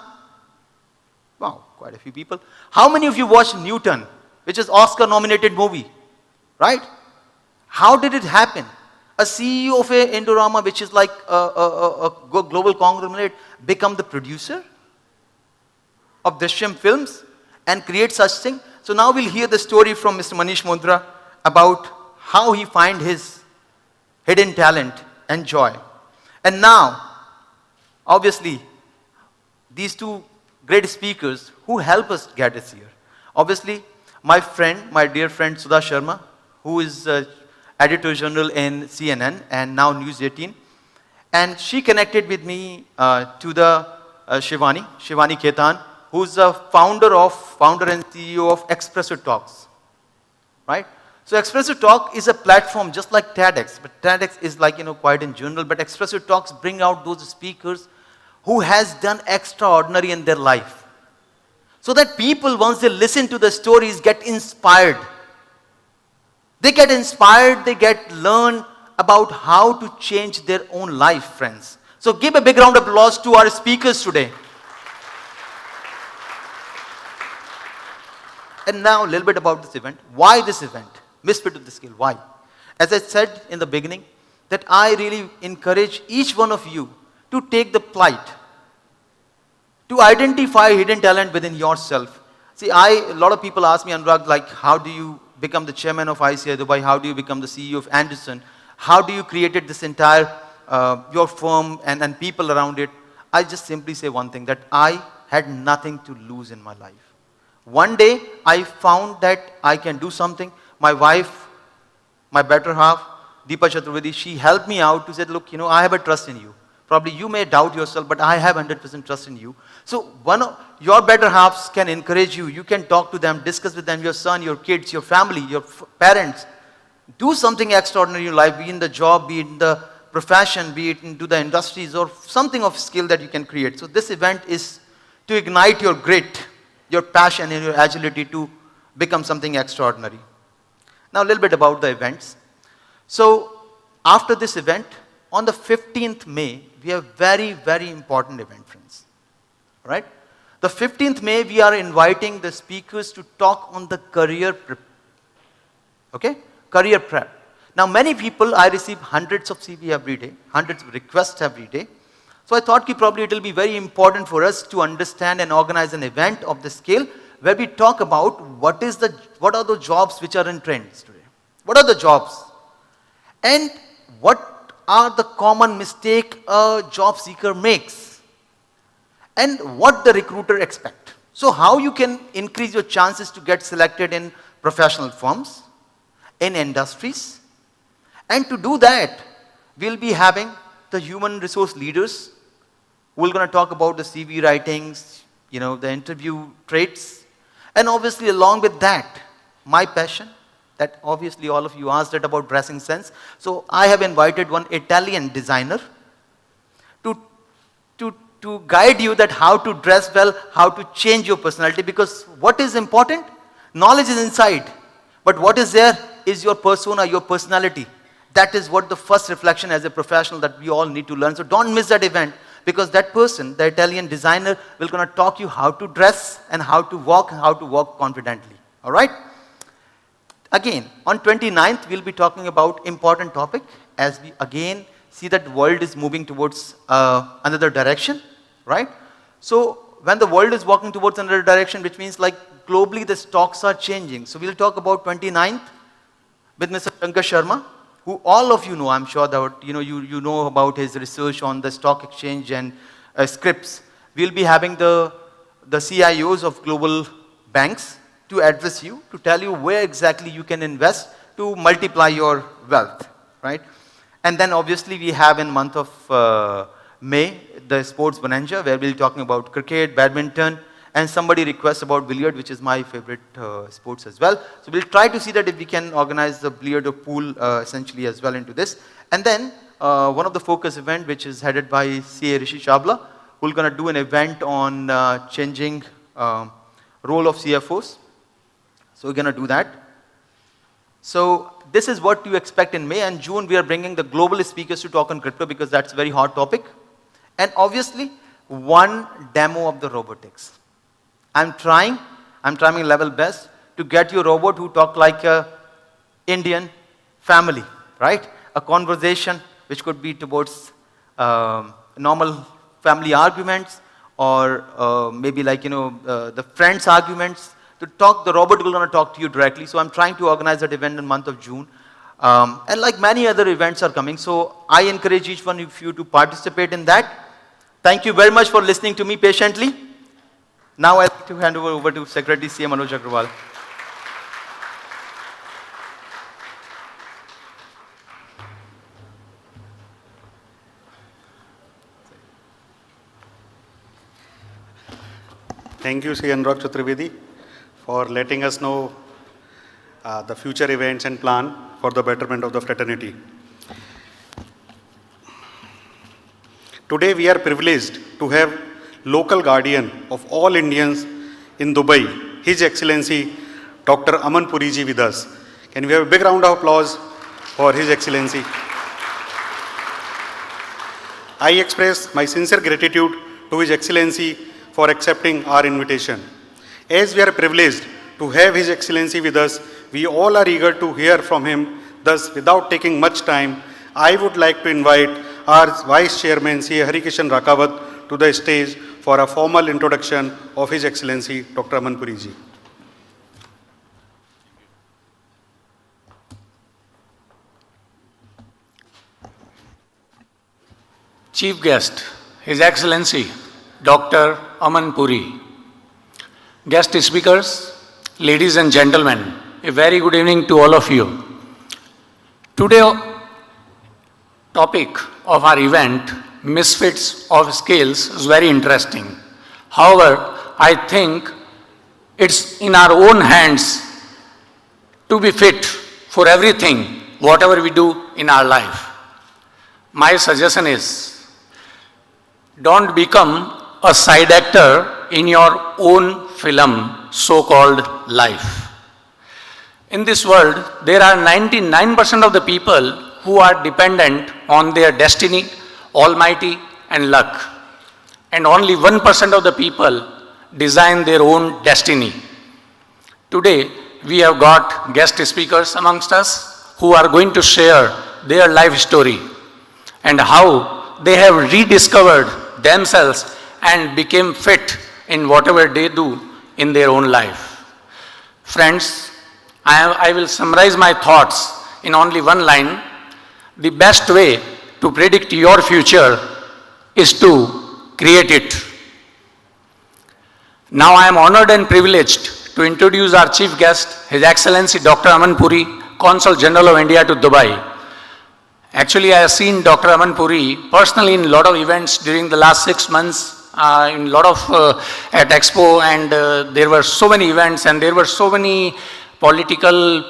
Wow, quite a few people. How many of you watched Newton, which is Oscar-nominated movie, right? How did it happen? A CEO of a Indorama, which is like a global conglomerate, become the producer of Drishyam films and create such thing. So now we'll hear the story from Mr. Manish Mundra about how he find his hidden talent and joy. And now, obviously, these two great speakers who help us get us here. Obviously, my dear friend Sudha Sharma, who is editor general in CNN and now News 18. And she connected with me to the Shivani Ketan, who's the founder and CEO of Espresso Talks, right? So Espresso Talk is a platform just like TEDx, but TEDx is like, quite in general, but Espresso Talks bring out those speakers who has done extraordinary in their life. So that people, once they listen to the stories, get inspired. They get inspired, they get learn about how to change their own life, friends. So give a big round of applause to our speakers today. And now a little bit about this event. Why this event? Misfit of the Scale. Why? As I said in the beginning, that I really encourage each one of you to take the plight, to identify hidden talent within yourself. See, a lot of people ask me, Anurag, like, how do you become the chairman of ICI Dubai? How do you become the CEO of Anderson? How do you created this entire, your firm and people around it? I just simply say one thing, that I had nothing to lose in my life. One day, I found that I can do something. My wife, my better half, Deepa Chaturvedi, she helped me out to say, look, I have a trust in you. Probably you may doubt yourself, but I have 100% trust in you. So one of your better halves can encourage you. You can talk to them, discuss with them, your son, your kids, your family, your parents. Do something extraordinary in your life, be in the job, be in the profession, be it into the industries, or something of skill that you can create. So this event is to ignite your grit, your passion and your agility to become something extraordinary. Now a little bit about the events. So after this event, on the 15th May, we have very, very important event, friends. Right? The 15th May, we are inviting the speakers to talk on the career prep. Okay? Career prep. Now many people, I receive hundreds of CV every day, hundreds of requests every day. So I thought probably it will be very important for us to understand and organize an event of this scale where we talk about what are the jobs which are in trends today. What are the jobs? And what are the common mistake a job seeker makes? And what the recruiter expect. So how you can increase your chances to get selected in professional firms, in industries. And to do that, we'll be having the human resource leaders. We're going to talk about the CV writings, the interview traits. And obviously along with that, my passion, that obviously all of you asked it about dressing sense. So I have invited one Italian designer to guide you that how to dress well, how to change your personality, because what is important? Knowledge is inside. But what is there is your persona, your personality. That is what the first reflection as a professional that we all need to learn. So don't miss that event, because that person, the Italian designer, will gonna talk you how to dress and how to walk confidently. All right? Again, on 29th, we'll be talking about important topic as we again see that the world is moving towards another direction, right? So when the world is walking towards another direction, which means like globally the stocks are changing. So we'll talk about 29th with Mr. Shankar Sharma, who all of you know, I'm sure that you know about his research on the stock exchange and scripts. We'll be having the CIOs of global banks to address you, to tell you where exactly you can invest to multiply your wealth, right? And then obviously we have in month of May, the sports bonanza, where we'll be talking about cricket, badminton, and somebody requests about billiard, which is my favorite sports as well. So we'll try to see that if we can organize the billiard or pool essentially as well into this. And then one of the focus event, which is headed by CA Rishi Chabla, who's going to do an event on changing role of CFOs. So we're going to do that. So this is what you expect in May, and June we are bringing the global speakers to talk on crypto, because that's a very hot topic. And obviously one demo of the robotics. I'm trying my level best to get you a robot who talk like a Indian family, right? A conversation which could be towards normal family arguments, or maybe like the friends arguments. To talk, the robot will going to talk to you directly. So I'm trying to organize that event in the month of June. And like many other events are coming. So I encourage each one of you to participate in that. Thank you very much for listening to me patiently. Now I'd like to hand over to Secretary C. Manoj Agrawal. Thank you, Sri Anurag Chaturvedi, for letting us know the future events and plan for the betterment of the fraternity. Today we are privileged to have local guardian of all Indians in Dubai, His Excellency Dr. Aman Puriji with us. Can we have a big round of applause for His Excellency? I express my sincere gratitude to His Excellency for accepting our invitation. As we are privileged to have His Excellency with us, we all are eager to hear from him. Thus, without taking much time, I would like to invite our Vice Chairman, C. Harikishan Rakawat, to the stage for a formal introduction of His Excellency Dr. Aman Puri ji. Chief Guest, His Excellency Dr. Aman Puri. Guest speakers, ladies and gentlemen, a very good evening to all of you. Today, topic of our event, Misfits of Scales, is very interesting. However, I think it's in our own hands to be fit for everything, whatever we do in our life. My suggestion is, don't become a side actor in your own film, so-called life. In this world, there are 99% of the people who are dependent on their destiny, almighty, and luck. And only 1% of the people design their own destiny. Today, we have got guest speakers amongst us who are going to share their life story and how they have rediscovered themselves and became fit in whatever they do in their own life. Friends, I will summarize my thoughts in only one line. The best way to predict your future is to create it. Now I am honored and privileged to introduce our chief guest, His Excellency Dr. Aman Puri, Consul General of India to Dubai. Actually, I have seen Dr. Aman Puri personally in a lot of events during the last 6 months, in a lot of at Expo, and there were so many events and there were so many political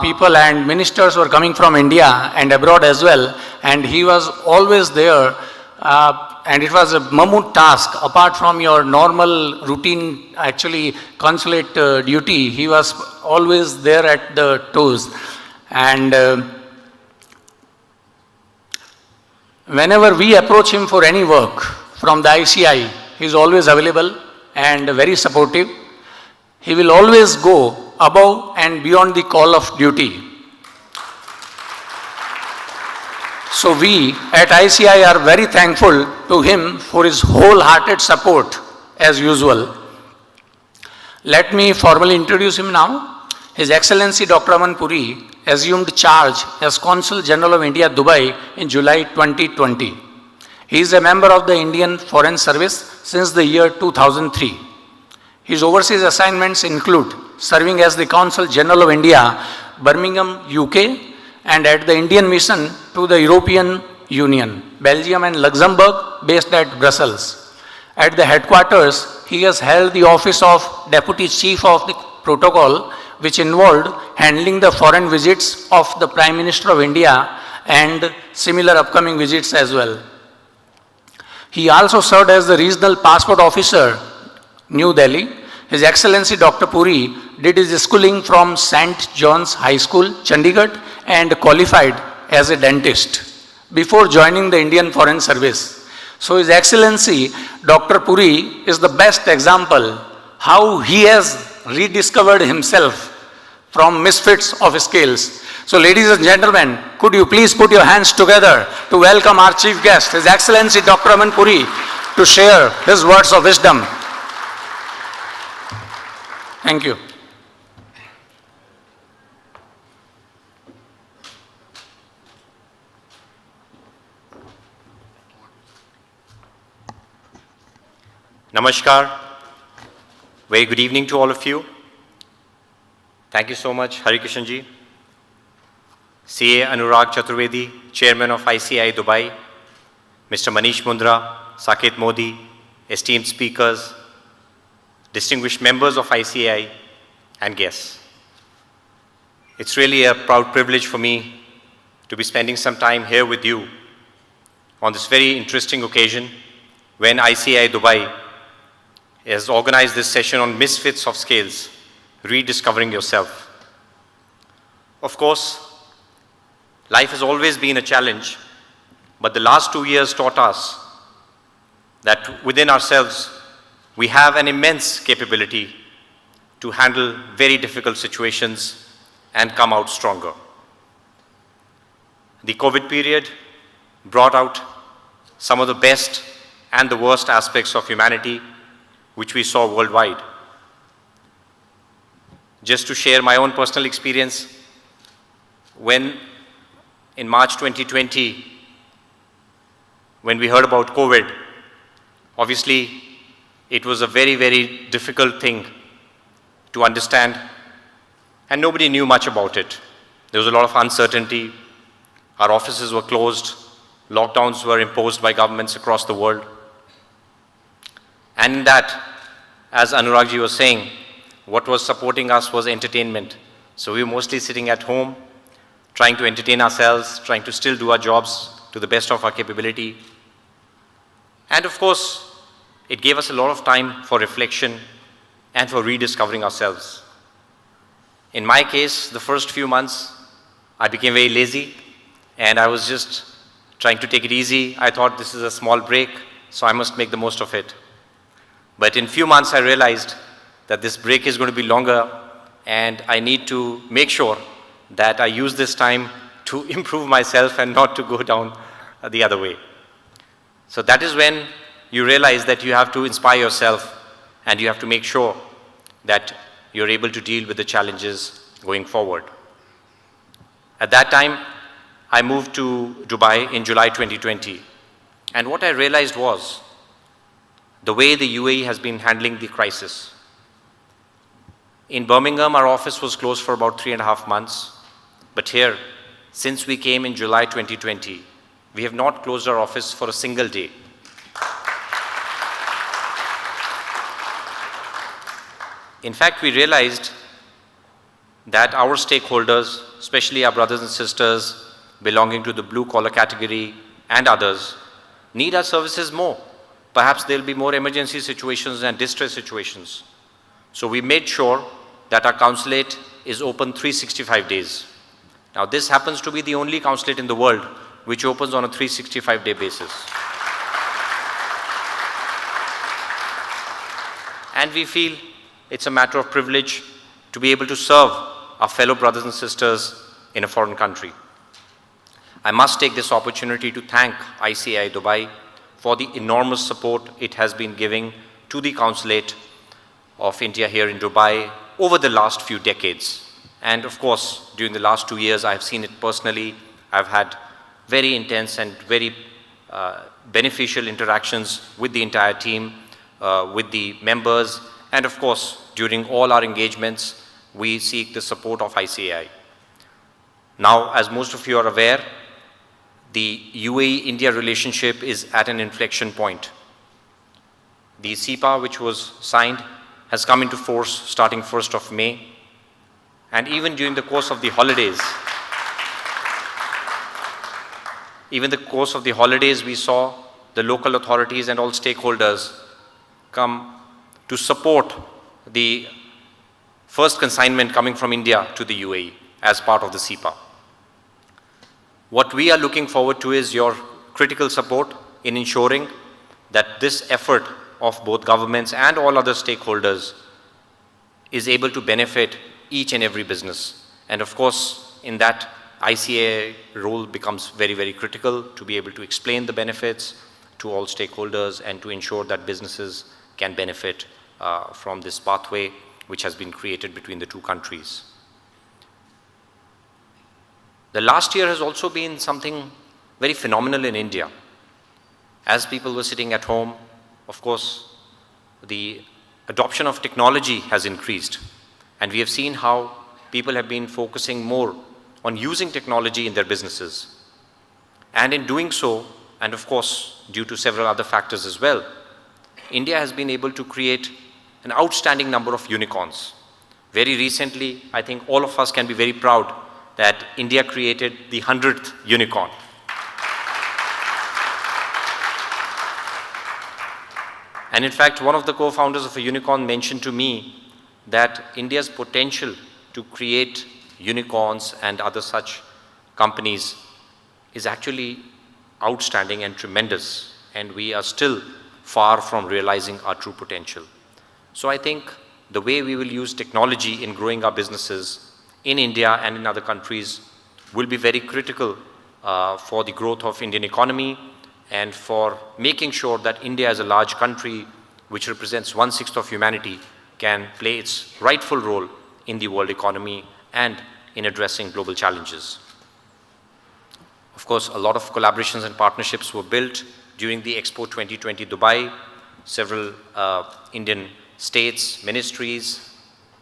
people and ministers were coming from India and abroad as well, and he was always there, and it was a mammoth task. Apart from your normal routine, actually consulate duty, he was always there at the toes. And whenever we approach him for any work from the ICI, he is always available and very supportive. He will always go above and beyond the call of duty. So we at ICI are very thankful to him for his wholehearted support as usual. Let me formally introduce him now. His Excellency Dr. Aman Puri assumed charge as Consul General of India, Dubai in July 2020. He is a member of the Indian Foreign Service since the year 2003. His overseas assignments include serving as the Consul General of India, Birmingham, UK, and at the Indian Mission to the European Union, Belgium and Luxembourg, based at Brussels. At the headquarters, he has held the office of Deputy Chief of the Protocol, which involved handling the foreign visits of the Prime Minister of India and similar upcoming visits as well. He also served as the Regional Passport Officer, New Delhi. His Excellency Dr. Puri did his schooling from St. John's High School, Chandigarh, and qualified as a dentist before joining the Indian Foreign Service. So His Excellency Dr. Puri is the best example how he has rediscovered himself from misfits of scales. So ladies and gentlemen, could you please put your hands together to welcome our chief guest, His Excellency Dr. Aman Puri, to share his words of wisdom. Thank you. Namaskar. Very good evening to all of you. Thank you so much, Harikishan ji, CA Anurag Chaturvedi, Chairman of ICI Dubai, Mr. Manish Mundra, Saket Modi, esteemed speakers, distinguished members of ICI, and guests. It's really a proud privilege for me to be spending some time here with you on this very interesting occasion when ICI Dubai has organized this session on Misfits of Scales, Rediscovering Yourself. Of course, life has always been a challenge, but the last 2 years taught us that within ourselves, we have an immense capability to handle very difficult situations and come out stronger. The COVID period brought out some of the best and the worst aspects of humanity, which we saw worldwide. Just to share my own personal experience, when in March 2020, when we heard about COVID, obviously it was a very, very difficult thing to understand, and nobody knew much about it. There was a lot of uncertainty. Our offices were closed. Lockdowns were imposed by governments across the world. And in that, as Anuragji was saying, what was supporting us was entertainment. So we were mostly sitting at home, trying to entertain ourselves, trying to still do our jobs to the best of our capability. And of course, it gave us a lot of time for reflection and for rediscovering ourselves. In my case, the first few months, I became very lazy, and I was just trying to take it easy. I thought this is a small break, so I must make the most of it. But in few months, I realized that this break is going to be longer, and I need to make sure that I use this time to improve myself and not to go down the other way. So that is when you realize that you have to inspire yourself, and you have to make sure that you're able to deal with the challenges going forward. At that time, I moved to Dubai in July 2020. And what I realized was the way the UAE has been handling the crisis. In Birmingham, our office was closed for about 3.5 months. But here, since we came in July 2020, we have not closed our office for a single day. In fact, we realized that our stakeholders, especially our brothers and sisters belonging to the blue-collar category and others, need our services more. Perhaps there will be more emergency situations and distress situations. So we made sure that our consulate is open 365 days. Now, this happens to be the only consulate in the world which opens on a 365-day basis. And we feel it's a matter of privilege to be able to serve our fellow brothers and sisters in a foreign country. I must take this opportunity to thank ICAI Dubai for the enormous support it has been giving to the Consulate of India here in Dubai over the last few decades. And of course, during the last 2 years, I have seen it personally. I've had very intense and very beneficial interactions with the entire team, with the members, and of course, during all our engagements, we seek the support of ICAI. Now, as most of you are aware, the UAE-India relationship is at an inflection point. The CEPA, which was signed, has come into force starting 1st of May. And even during the course of the holidays, we saw the local authorities and all stakeholders come to support the first consignment coming from India to the UAE as part of the CEPA. What we are looking forward to is your critical support in ensuring that this effort of both governments and all other stakeholders is able to benefit each and every business. And of course, in that, ICAI role becomes very, very critical to be able to explain the benefits to all stakeholders and to ensure that businesses can benefit from this pathway which has been created between the two countries. The last year has also been something very phenomenal in India. As people were sitting at home, of course, the adoption of technology has increased. And we have seen how people have been focusing more on using technology in their businesses. And in doing so, and of course, due to several other factors as well, India has been able to create an outstanding number of unicorns. Very recently, I think all of us can be very proud that India created the 100th unicorn. And in fact, one of the co-founders of a unicorn mentioned to me that India's potential to create unicorns and other such companies is actually outstanding and tremendous, and we are still far from realizing our true potential. So I think the way we will use technology in growing our businesses in India and in other countries will be very critical for the growth of Indian economy and for making sure that India as a large country, which represents 1/6 of humanity, can play its rightful role in the world economy and in addressing global challenges. Of course, a lot of collaborations and partnerships were built during the Expo 2020 Dubai. Several Indian states, ministries,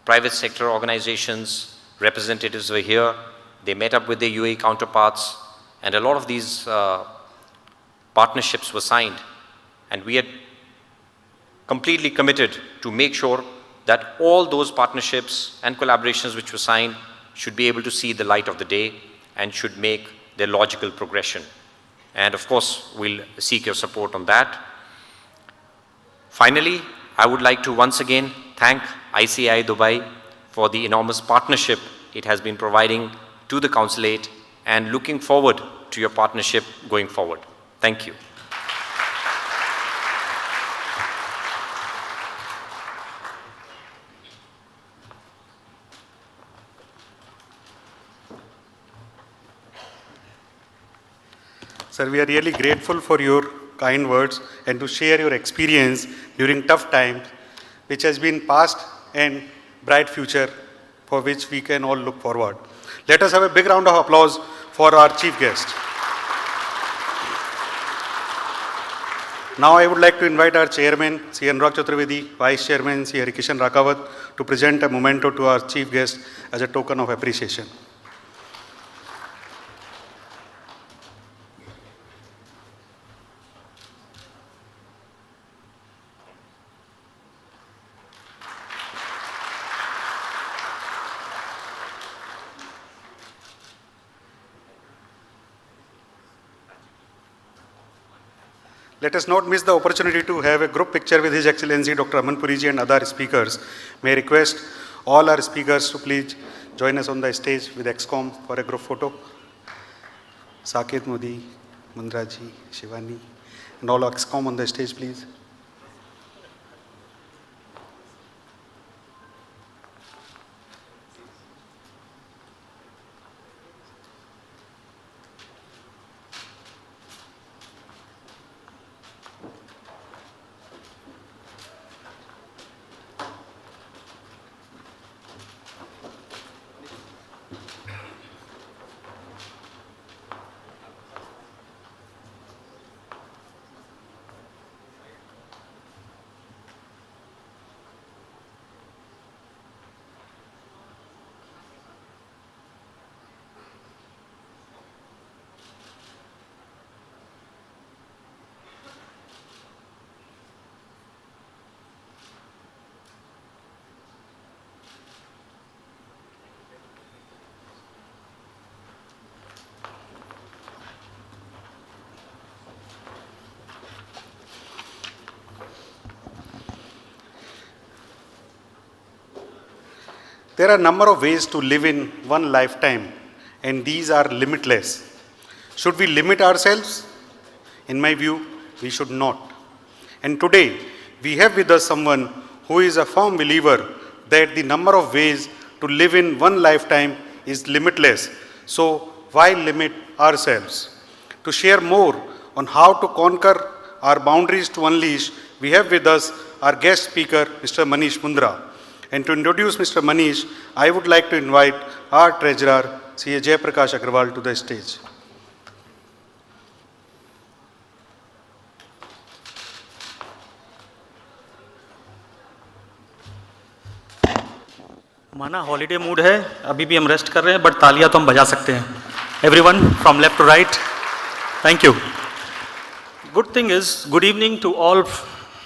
private sector organizations, representatives were here. They met up with their UAE counterparts, and a lot of these partnerships were signed. And we are completely committed to make sure that all those partnerships and collaborations which were signed should be able to see the light of the day and should make their logical progression. And of course, we'll seek your support on that. Finally, I would like to once again thank ICAI Dubai for the enormous partnership it has been providing to the consulate, and looking forward to your partnership going forward. Thank you. Sir, we are really grateful for your kind words and to share your experience during tough times, which has been past and bright future for which we can all look forward. Let us have a big round of applause for our chief guest. Now I would like to invite our chairman, Sri Anurag Chaturvedi, vice chairman, Sri Harikishan Rakawat, to present a memento to our chief guest as a token of appreciation. Let us not miss the opportunity to have a group picture with His Excellency Dr. Aman Puriji and other speakers. May I request all our speakers to please join us on the stage with ExCom for a group photo. Saket Modi, Mundraji, Shivani, and all ExCom on the stage, please. There are a number of ways to live in one lifetime, and these are limitless. Should we limit ourselves? In my view, we should not. And today, we have with us someone who is a firm believer that the number of ways to live in one lifetime is limitless. So, why limit ourselves? To share more on how to conquer our boundaries to unleash, we have with us our guest speaker, Mr. Manish Mundra. And to introduce Mr. Manish, I would like to invite our treasurer, C.A. Jayaprakash Agrawal, to the stage. माना holiday mood है, अभी भी हम rest कर रहे हैं, but तालियां तो हम बजा सकते हैं. Everyone from left to right, thank you. Good thing is, good evening to all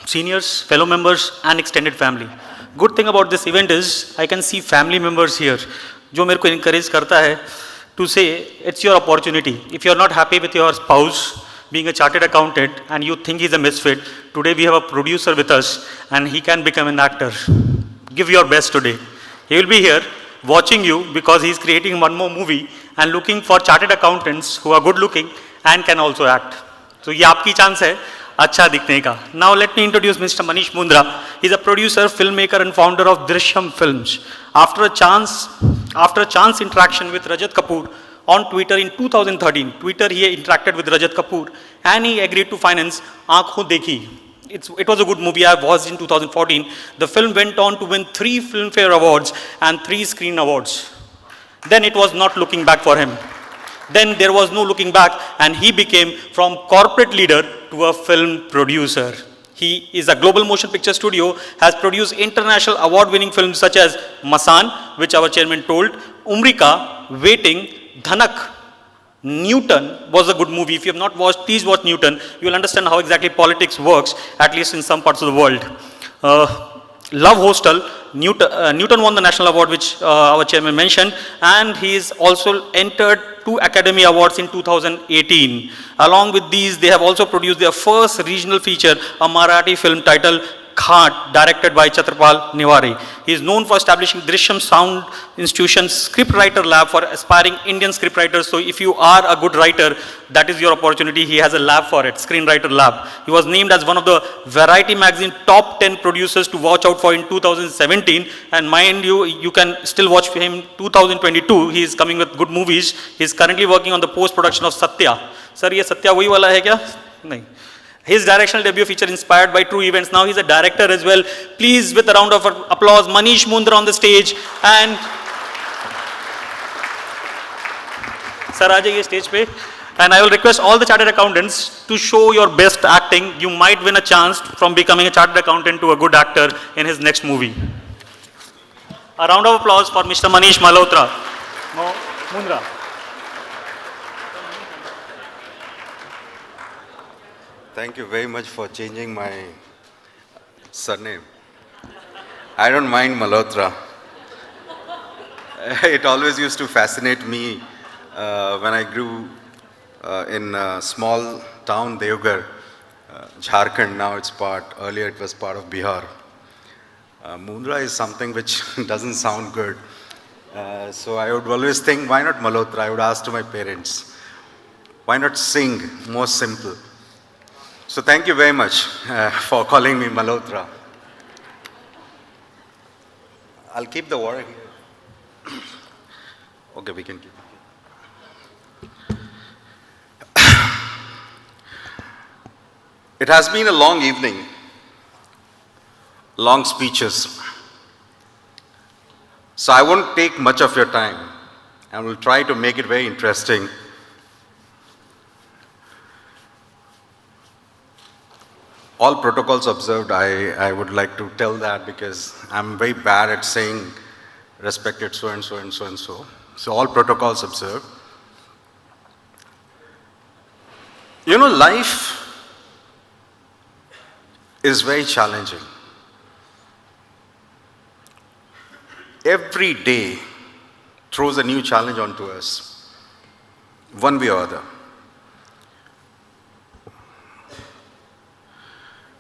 seniors, fellow members and extended family. Good thing about this event is, I can see family members here, जो मेरे को encourage करता है to say, it's your opportunity. If you're not happy with your spouse being a chartered accountant and you think he's a misfit, today we have a producer with us and he can become an actor. Give your best today. He will be here watching you because he's creating one more movie and looking for chartered accountants who are good looking and can also act. So ये आपकी chance है अच्छा दिखने का. Now let me introduce Mr. Manish Mundra. He's a producer, filmmaker and founder of Drishyam Films. After a chance interaction with Rajat Kapoor on Twitter in 2013, he interacted with Rajat Kapoor and he agreed to finance Aankhon Dekhi. It was a good movie. I watched in 2014. The film went on to win 3 Filmfare Awards and 3 Screen Awards. Then it was not looking back for him. Then there was no looking back and he became from corporate leader to a film producer. He is a global motion picture studio, has produced international award-winning films such as Masan, which our chairman told, Umrika, Waiting, Dhanak. Newton was a good movie. If you have not watched, please watch Newton. You will understand how exactly politics works, at least in some parts of the world. Love Hostel, Newton won the national award, which our chairman mentioned, and he is also entered 2 Academy Awards in 2018. Along with these, they have also produced their first regional feature, a Marathi film titled Khat, directed by Chhatrapal Niwari. He is known for establishing Drishyam Sound Institution's scriptwriter lab for aspiring Indian scriptwriters. So if you are a good writer, that is your opportunity. He has a lab for it, screenwriter lab. He was named as one of the Variety magazine top 10 producers to watch out for in 2017. And mind you, you can still watch him 2022. He is coming with good movies. He is currently working on the post-production of Satya. Sir, ये सत्या वही वाला है क्या? नहीं. His directional debut feature inspired by true events. Now he's a director as well. Please, with a round of applause, Manish Mundra on the stage. And Sir, आ जाइए stage पे. And I will request all the chartered accountants to show your best acting. You might win a chance from becoming a chartered accountant to a good actor in his next movie. A round of applause for Mr. Manish Malhotra. Mundra. Thank you very much for changing my surname. I don't mind Malhotra. It always used to fascinate me when I grew in a small town, Devgar, Jharkhand. Now earlier it was part of Bihar. Mundra is something which doesn't sound good. So I would always think, why not Malhotra? I would ask to my parents, why not sing, more simple? So thank you very much for calling me Malhotra. I'll keep the water here. Okay, we can keep it. It has been a long evening, long speeches. So I won't take much of your time. I will try to make it very interesting. All protocols observed, I would like to tell that because I'm very bad at saying respected so and so and so and so. So all protocols observed. You know, life is very challenging. Every day throws a new challenge onto us, one way or other.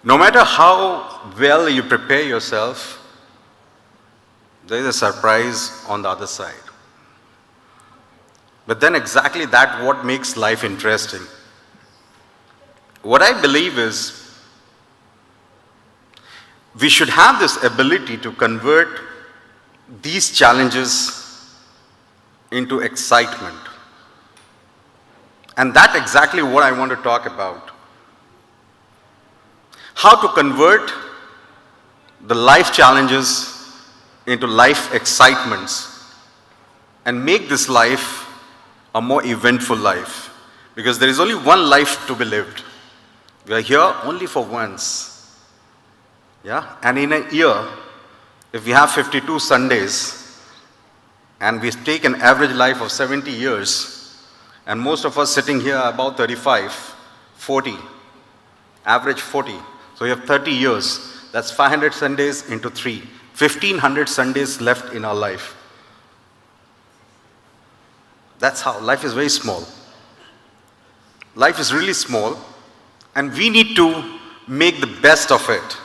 No matter how well you prepare yourself, there is a surprise on the other side. But then exactly that what makes life interesting. What I believe is we should have this ability to convert these challenges into excitement. And that's exactly what I want to talk about. How to convert the life challenges into life excitements and make this life a more eventful life. Because there is only one life to be lived. We are here only for once. Yeah? And in a year, if we have 52 Sundays and we take an average life of 70 years, and most of us sitting here are about 35, 40, average 40. So we have 30 years. That's 500 Sundays into 3. 1,500 Sundays left in our life. That's how life is very small. Life is really small, and we need to make the best of it.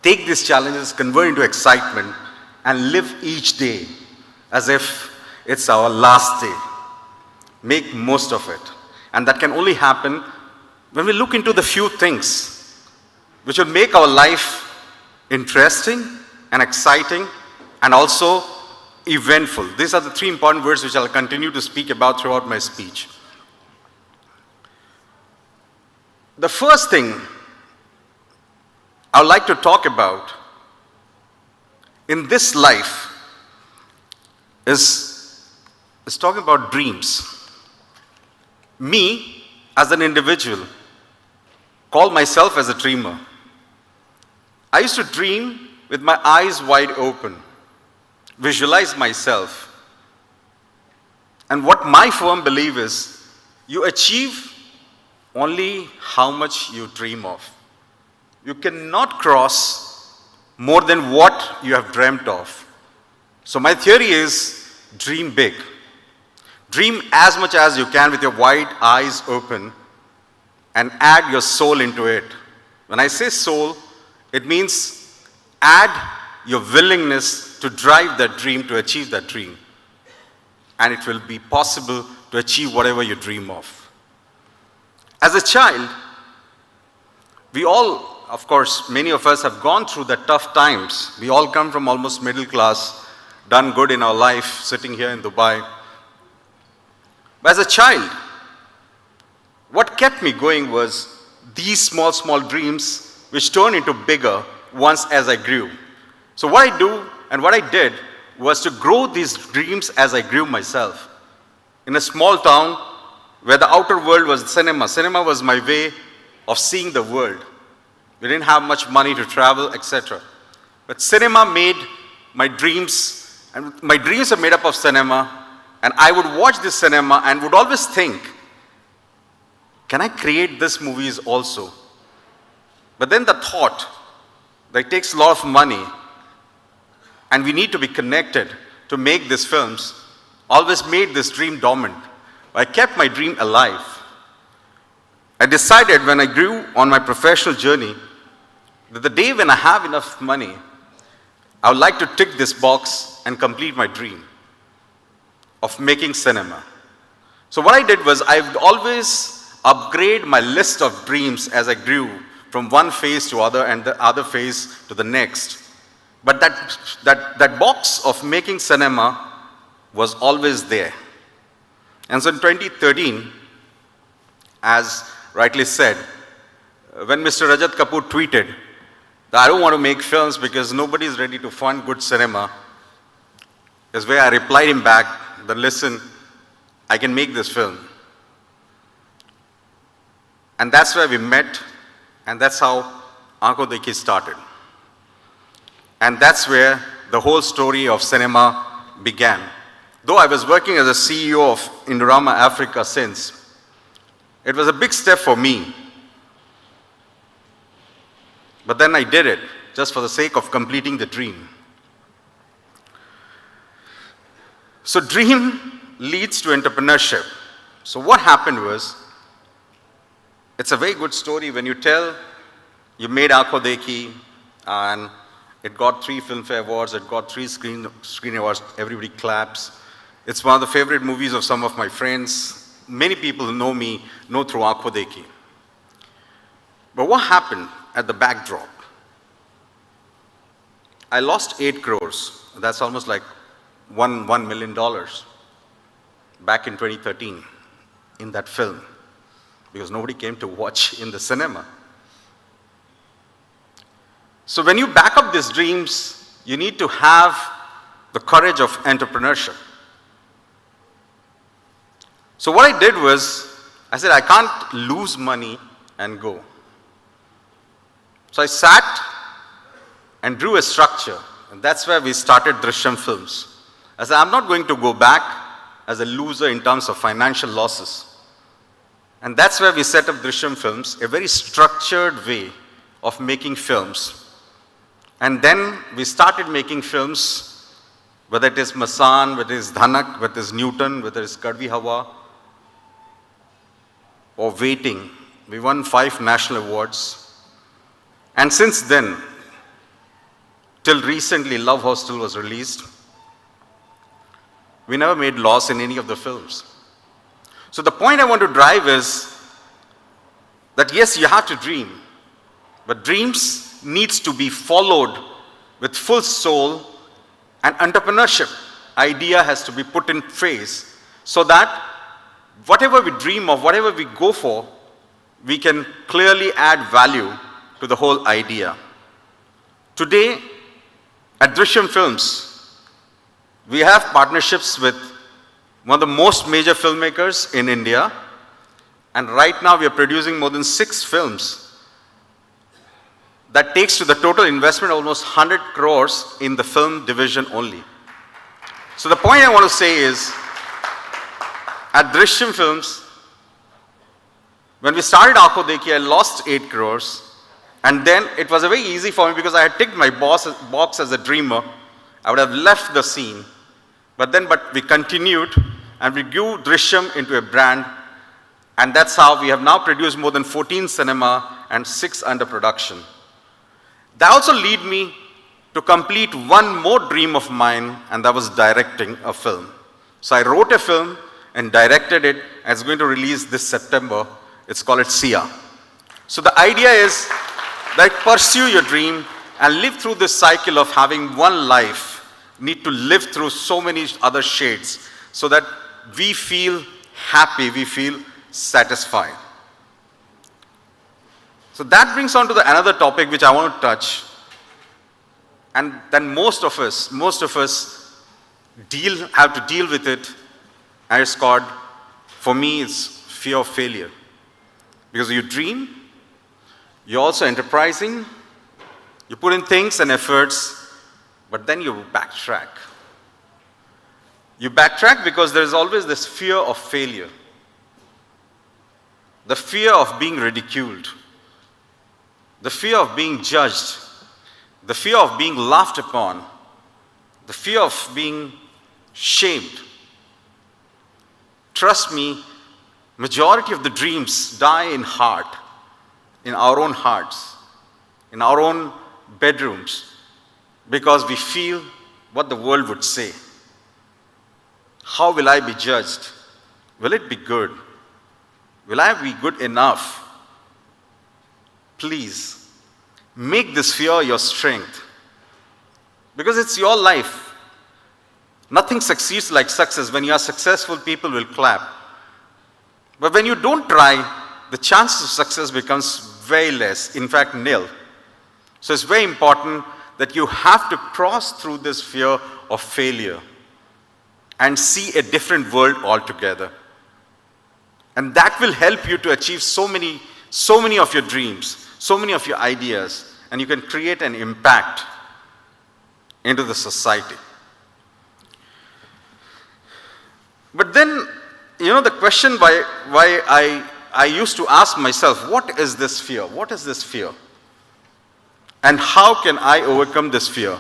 Take these challenges, convert into excitement, and live each day as if it's our last day. Make most of it. And that can only happen when we look into the few things which will make our life interesting and exciting and also eventful. These are the three important words which I'll continue to speak about throughout my speech. The first thing I would like to talk about in this life is talking about dreams. Me, as an individual, call myself as a dreamer. I used to dream with my eyes wide open, visualize myself. And what my firm belief is, you achieve only how much you dream of. You cannot cross more than what you have dreamt of. So my theory is, dream big. Dream as much as you can with your wide eyes open and add your soul into it. When I say soul, it means add your willingness to drive that dream, to achieve that dream. And it will be possible to achieve whatever you dream of. As a child, we all, of course, many of us have gone through the tough times. We all come from almost middle class, done good in our life, sitting here in Dubai. But as a child, what kept me going was these small, small dreams which turned into bigger ones as I grew. So what I do and what I did was to grow these dreams as I grew myself. In a small town where the outer world was cinema. Cinema was my way of seeing the world. We didn't have much money to travel, etc. But cinema made my dreams, and my dreams are made up of cinema. And I would watch this cinema and would always think, can I create these movies also? But then the thought that it takes a lot of money and we need to be connected to make these films always made this dream dormant. I kept my dream alive. I decided when I grew on my professional journey that the day when I have enough money, I would like to tick this box and complete my dream of making cinema. So what I did was I would always upgrade my list of dreams as I grew from one phase to other and the other phase to the next. But that box of making cinema was always there. And so in 2013, as rightly said, when Mr. Rajat Kapoor tweeted that I don't want to make films because nobody is ready to fund good cinema, is where I replied him back that listen, I can make this film. And that's where we met, and that's how Aankho Dekhi started. And that's where the whole story of cinema began. Though I was working as a CEO of Indorama Africa since, it was a big step for me. But then I did it just for the sake of completing the dream. So dream leads to entrepreneurship. So what happened was, it's a very good story when you tell you made Aankho Dekhi and it got 3 Filmfare Awards, it got 3 Screen Awards, everybody claps. It's one of the favorite movies of some of my friends. Many people who know me know through Aankho Dekhi. But what happened at the backdrop? I lost 8 crores. That's almost like $1 million back in 2013 in that film because nobody came to watch in the cinema. So when you back up these dreams, you need to have the courage of entrepreneurship. So what I did was, I said I can't lose money and go. So I sat and drew a structure, and that's where we started Drishyam Films. I said, I'm not going to go back as a loser in terms of financial losses. And that's where we set up Drishyam Films, a very structured way of making films. And then we started making films, whether it is Masan, whether it is Dhanak, whether it is Newton, whether it is Kadvi Hawa, or Waiting. We won 5 national awards. And since then, till recently, Love Hostel was released. We never made loss in any of the films. So the point I want to drive is that yes, you have to dream, but dreams needs to be followed with full soul, and entrepreneurship idea has to be put in place so that whatever we dream of, whatever we go for, we can clearly add value to the whole idea. Today, at Drishyam Films, we have partnerships with one of the most major filmmakers in India, and right now we are producing more than 6 films. That takes to the total investment almost 100 crores in the film division only. So the point I want to say is, at Drishyam Films, when we started Aako Dekhiye, I lost 8 crores. And then it was very easy for me because I had ticked my box as a dreamer. I would have left the scene. But we continued and we grew Drishyam into a brand. And that's how we have now produced more than 14 cinema and 6 under production. That also led me to complete one more dream of mine, and that was directing a film. So I wrote a film and directed it, and it's going to release this September. It's called Sia. So the idea is that pursue your dream and live through this cycle of having one life, need to live through so many other shades so that we feel happy, we feel satisfied. So that brings on to another topic which I want to touch. And then most of us have to deal with it, and it's called, for me, it's fear of failure. Because you dream, you're also enterprising, you put in things and efforts, but then you backtrack. You backtrack because there's always this fear of failure. The fear of being ridiculed. The fear of being judged. The fear of being laughed upon. The fear of being shamed. Trust me, majority of the dreams die in heart, in our own hearts, in our own bedrooms, because we feel what the world would say. How will I be judged? Will it be good? Will I be good enough? Please, make this fear your strength. Because it's your life. Nothing succeeds like success. When you are successful, people will clap. But when you don't try, the chances of success becomes very less, in fact nil. So it's very important that you have to cross through this fear of failure and see a different world altogether. And that will help you to achieve so many of your dreams, so many of your ideas, and you can create an impact into the society. But then, the question why I used to ask myself, what is this fear? What is this fear? And how can I overcome this fear?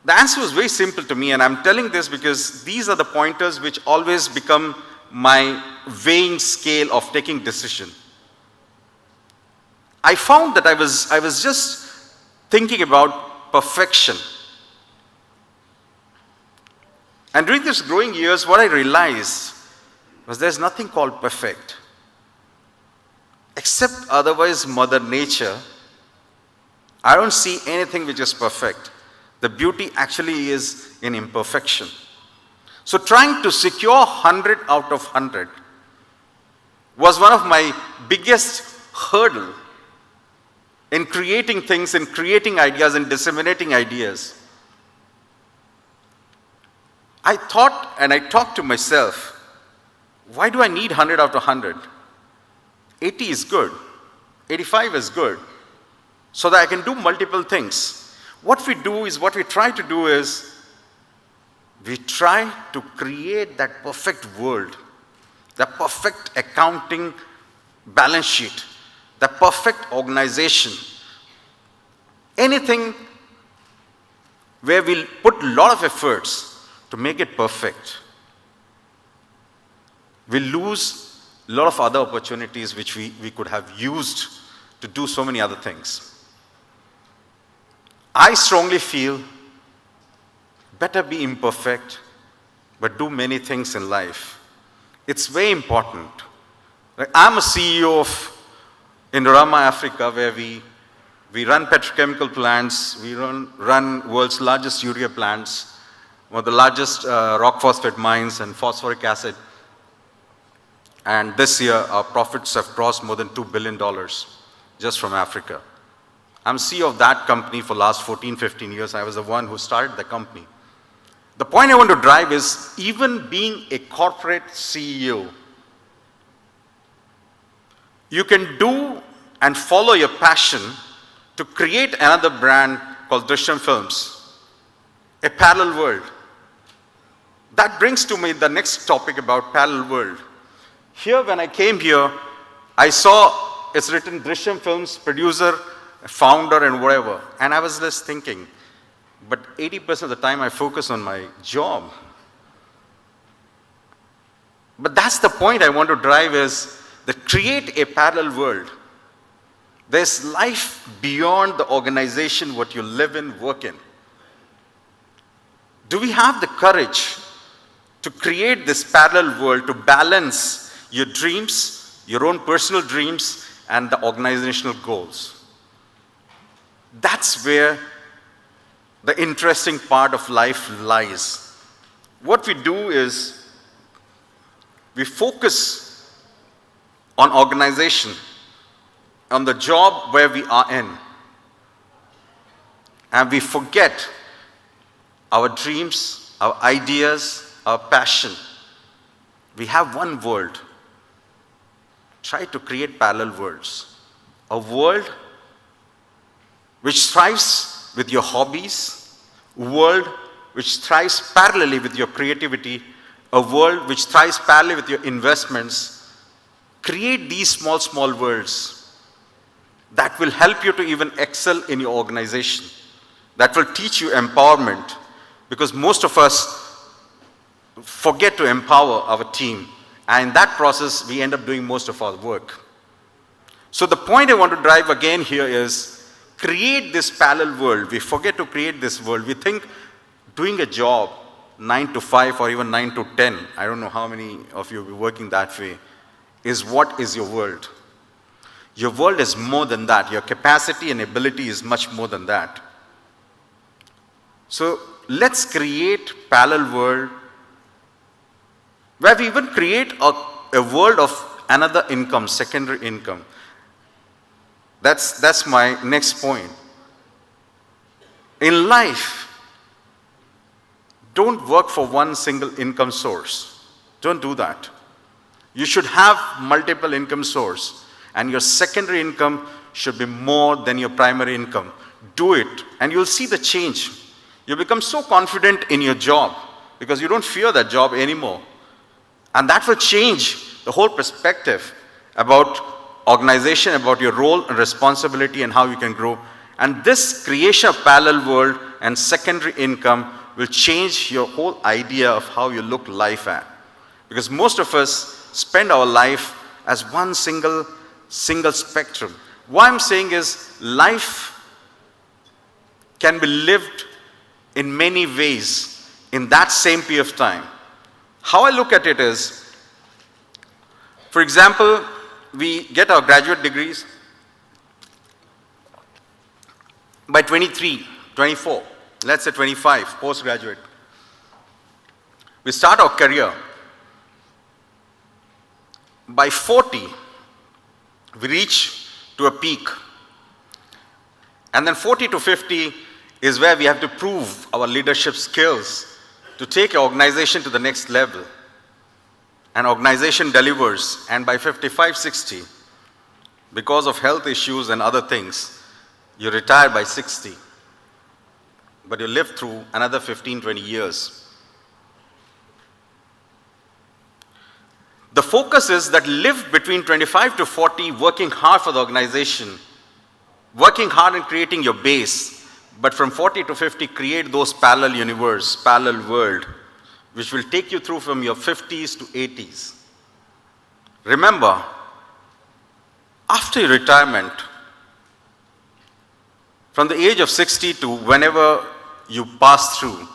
The answer was very simple to me, and I'm telling this because these are the pointers which always become my weighing scale of taking decision. I found that I was just thinking about perfection. And during these growing years, what I realized was there's nothing called perfect. Except otherwise Mother Nature, I don't see anything which is perfect. The beauty actually is in imperfection. So trying to secure 100 out of 100 was one of my biggest hurdle in creating things, in creating ideas, and disseminating ideas. I thought and I talked to myself, why do I need 100 out of 100? 80 is good, 85 is good, so that I can do multiple things. What we try to do is, we try to create that perfect world, the perfect accounting balance sheet, the perfect organization. Anything where we'll put a lot of efforts to make it perfect. We'll lose a lot of other opportunities which we could have used to do so many other things. I strongly feel better be imperfect, but do many things in life. It's very important. Like, I'm a CEO of Indorama Africa, where we run petrochemical plants, we run world's largest urea plants, one of the largest rock phosphate mines and phosphoric acid. And this year, our profits have crossed more than $2 billion just from Africa. I'm CEO of that company for the last 14, 15 years. I was the one who started the company. The point I want to drive is, even being a corporate CEO, you can do and follow your passion to create another brand called Drishyam Films, a parallel world. That brings to me the next topic about parallel world. Here, when I came here, I saw it's written Drishyam Films, producer, founder, and whatever. And I was just thinking, but 80% of the time I focus on my job. But that's the point I want to drive, is that create a parallel world. There's life beyond the organization, what you live in, work in. Do we have the courage to create this parallel world to balance your dreams, your own personal dreams, and the organizational goals? That's where the interesting part of life lies. What we do is we focus on organization, on the job where we are in, and we forget our dreams, our ideas, our passion. We have one world. Try to create parallel worlds. A world which thrives with your hobbies, a world which thrives parallelly with your creativity, a world which thrives parallelly with your investments. Create these small, small worlds that will help you to even excel in your organization, that will teach you empowerment, because most of us forget to empower our team, and in that process we end up doing most of our work. So the point I want to drive again here is, create this parallel world. We forget to create this world. We think doing a job 9 to 5 or even 9 to 10, I don't know how many of you will be working that way, is what is your world. Your world is more than that. Your capacity and ability is much more than that. So let's create parallel world where we even create a world of another income, secondary income. That's my next point. In life, don't work for one single income source. Don't do that. You should have multiple income sources, and your secondary income should be more than your primary income. Do it, and you'll see the change. You become so confident in your job because you don't fear that job anymore. And that will change the whole perspective about organization, about your role and responsibility and how you can grow. And this creation of parallel world and secondary income will change your whole idea of how you look life at. Because most of us spend our life as one single spectrum. What I'm saying is, life can be lived in many ways in that same period of time. How I look at it is, for example, we get our graduate degrees by 23, 24, let's say 25, postgraduate. We start our career. By 40, we reach to a peak. And then 40 to 50 is where we have to prove our leadership skills to take your organization to the next level. An organization delivers, and by 55, 60, because of health issues and other things, you retire by 60. But you live through another 15, 20 years. The focus is that live between 25 to 40, working hard for the organization, working hard in creating your base, but from 40 to 50, create those parallel universe, parallel world, which will take you through from your 50s to 80s. Remember, after your retirement, from the age of 60 to whenever you pass through,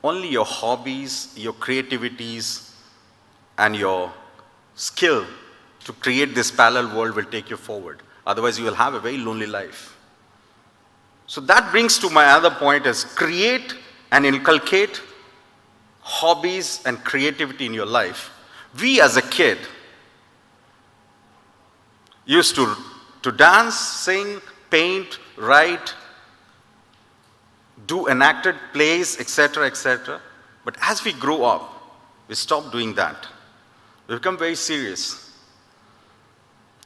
only your hobbies, your creativities, and your skill to create this parallel world will take you forward. Otherwise, you will have a very lonely life. So that brings to my other point is create and inculcate hobbies and creativity in your life. We as a kid used to dance, sing, paint, write, do enacted plays, etc., etc. But as we grow up, we stop doing that. We become very serious.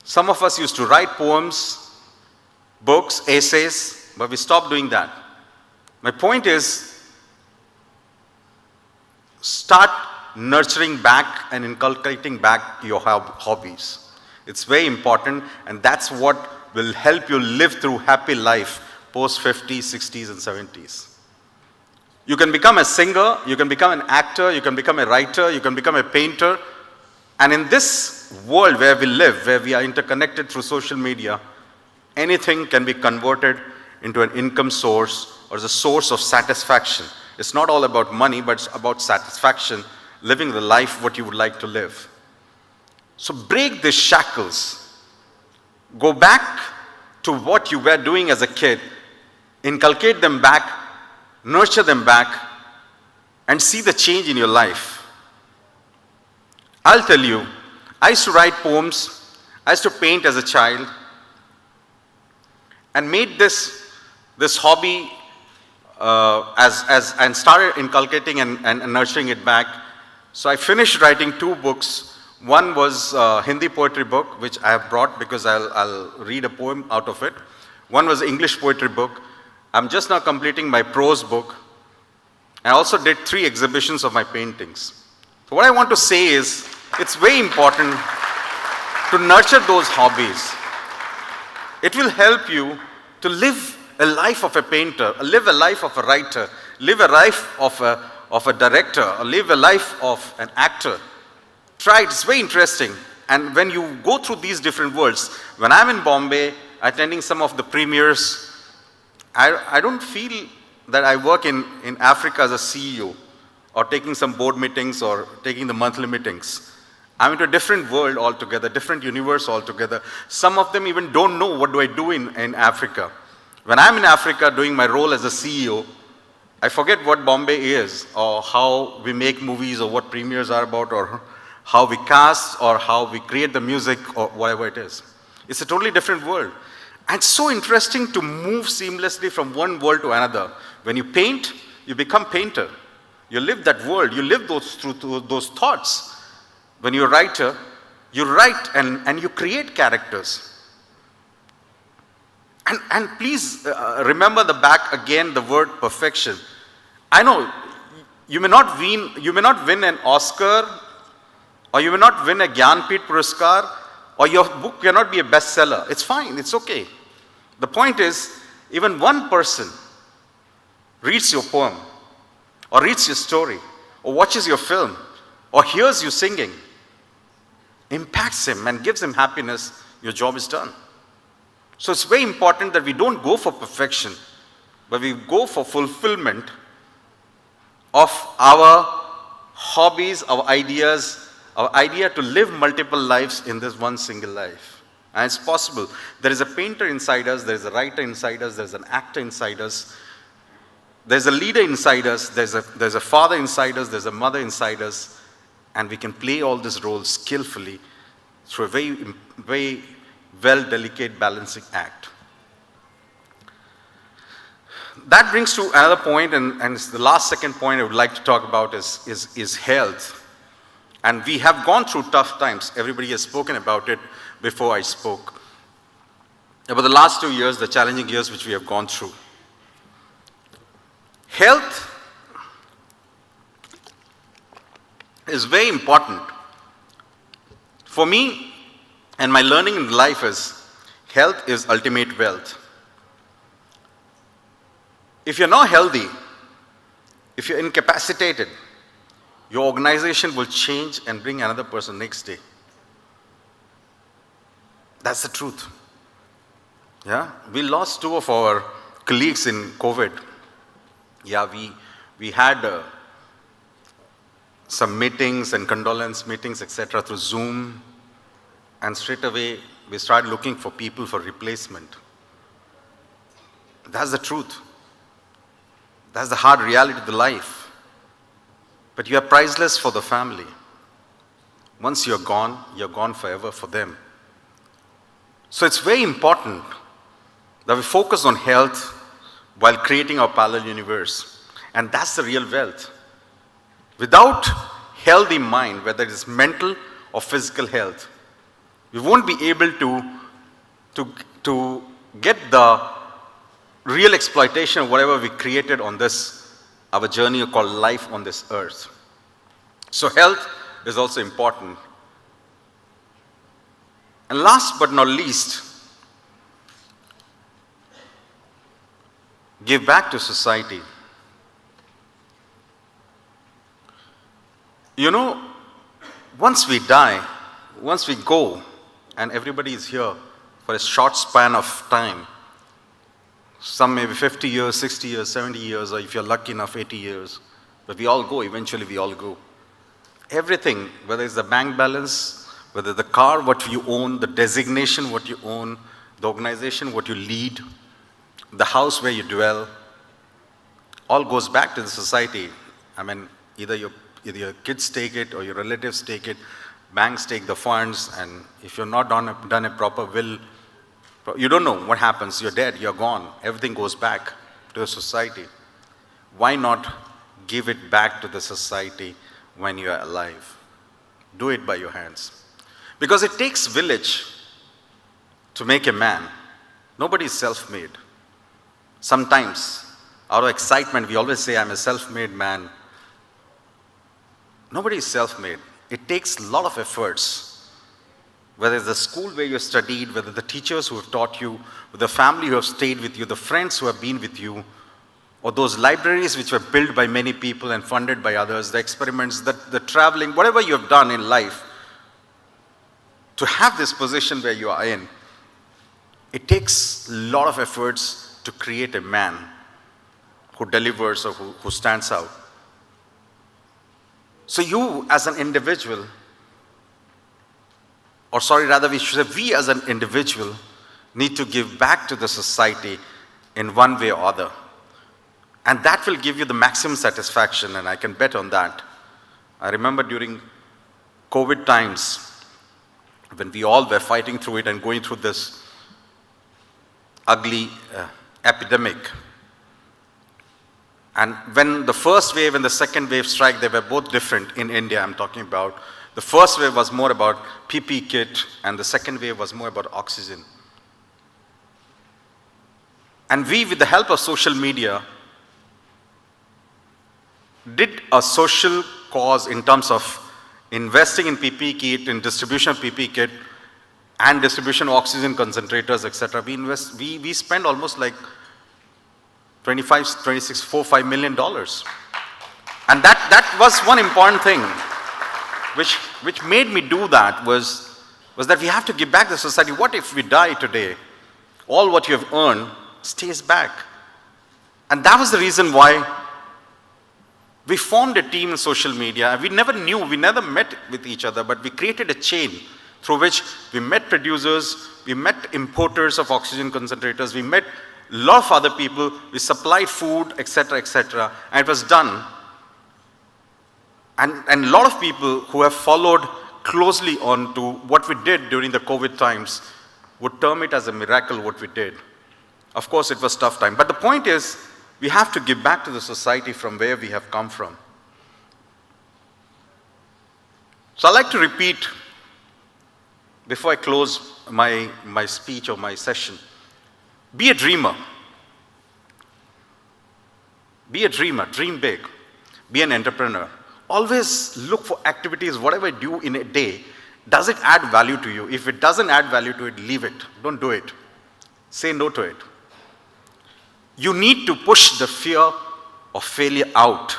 Some of us used to write poems, books, essays, but we stopped doing that. My point is, start nurturing back and inculcating back your hobbies. It's very important, and that's what will help you live through happy life post 50s, 60s, and 70s. You can become a singer, you can become an actor, you can become a writer, you can become a painter. And in this world where we live, where we are interconnected through social media, anything can be converted into an income source or as a source of satisfaction. It's not all about money, but it's about satisfaction, living the life what you would like to live. So break the shackles. Go back to what you were doing as a kid, inculcate them back, nurture them back, and see the change in your life. I'll tell you, I used to write poems, I used to paint as a child, and made this hobby and started inculcating and nurturing it back. So I finished writing 2 books. One was a Hindi poetry book, which I have brought because I'll read a poem out of it. One was an English poetry book. I'm just now completing my prose book. I also did 3 exhibitions of my paintings. So what I want to say is, it's very important to nurture those hobbies. It will help you to live a life of a painter, live a life of a writer, live a life of a director, or live a life of an actor. Try it, it's very interesting. And when you go through these different worlds, when I'm in Bombay, attending some of the premieres, I don't feel that I work in Africa as a CEO, or taking some board meetings, or taking the monthly meetings. I'm into a different world altogether, different universe altogether. Some of them even don't know what do I do in Africa. When I'm in Africa doing my role as a CEO, I forget what Bombay is, or how we make movies, or what premieres are about, or how we cast, or how we create the music, or whatever it is. It's a totally different world. And it's so interesting to move seamlessly from one world to another. When you paint, you become painter. You live that world, you live through those thoughts. When you're a writer, you write and you create characters. And please remember the word perfection. I know you may not win an Oscar, or you may not win a Gyanpith Puraskar, or your book cannot be a bestseller. It's fine, it's okay. The point is, even one person reads your poem, or reads your story, or watches your film, or hears you singing, impacts him and gives him happiness, your job is done. So it's very important that we don't go for perfection, but we go for fulfillment of our hobbies, our ideas, our idea to live multiple lives in this one single life. And it's possible. There is a painter inside us, there is a writer inside us, there's an actor inside us, there's a leader inside us, there's a father inside us, there's a mother inside us, and we can play all these roles skillfully through a very, very well, delicate balancing act. That brings to another point, and it's the last second point I would like to talk about is health. And we have gone through tough times. Everybody has spoken about it before I spoke. About the last 2 years, the challenging years which we have gone through. Health is very important. For me, and my learning in life is, health is ultimate wealth. If you're not healthy, if you're incapacitated, your organization will change and bring another person next day. That's the truth. Yeah, we lost 2 of our colleagues in COVID. Yeah, we had some meetings and condolence meetings, etc., through Zoom, and straight away we started looking for people for replacement. That's the truth. That's the hard reality of the life. But you are priceless for the family. Once you're gone forever for them. So it's very important that we focus on health while creating our parallel universe. And that's the real wealth. Without healthy mind, whether it is mental or physical health, we won't be able to get the real exploitation of whatever we created on this, our journey called life on this earth. So health is also important. And last but not least, give back to society. You know, once we die, once we go, and everybody is here for a short span of time, some maybe 50 years, 60 years, 70 years, or if you're lucky enough, 80 years, but we all go, eventually we all go. Everything, whether it's the bank balance, whether the car, what you own, the designation, what you own, the organization, what you lead, the house where you dwell, all goes back to the society. I mean, either your kids take it or your relatives take it, banks take the funds, and if you're not done a proper will, you don't know what happens. You're dead, you're gone. Everything goes back to the society. Why not give it back to the society when you are alive? Do it by your hands. Because it takes village to make a man. Nobody is self-made. Sometimes, out of excitement, we always say, I'm a self-made man. Nobody is self-made. It takes a lot of efforts. Whether it's the school where you studied, whether the teachers who have taught you, the family who have stayed with you, the friends who have been with you, or those libraries which were built by many people and funded by others, the experiments, the traveling, whatever you have done in life, to have this position where you are in, it takes a lot of efforts to create a man who delivers or who stands out. So you as an individual, or sorry, rather we should say we as an individual need to give back to the society in one way or other. And that will give you the maximum satisfaction, and I can bet on that. I remember during COVID times, when we all were fighting through it and going through this ugly epidemic. And when the first wave and the second wave strike, they were both different in India, I'm talking about. The first wave was more about PPE kit, and the second wave was more about oxygen. And we, with the help of social media, did a social cause in terms of investing in PPE kit, in distribution of PPE kit, and distribution of oxygen concentrators, etc. We spend almost like $25 million. And that was one important thing which made me do that was that we have to give back to society. What if we die today? All what you have earned stays back. And that was the reason why we formed a team in social media. We never met with each other, but we created a chain through which we met producers, we met importers of oxygen concentrators, we met a lot of other people, we supplied food, etc., and it was done. And a lot of people who have followed closely on to what we did during the COVID times would term it as a miracle what we did. Of course, it was tough time. But the point is, we have to give back to the society from where we have come from. So I'd like to repeat, before I close my speech or my session, be a dreamer. Be a dreamer, dream big. Be an entrepreneur. Always look for activities, whatever you do in a day, does it add value to you? If it doesn't add value to it, leave it. Don't do it. Say no to it. You need to push the fear of failure out.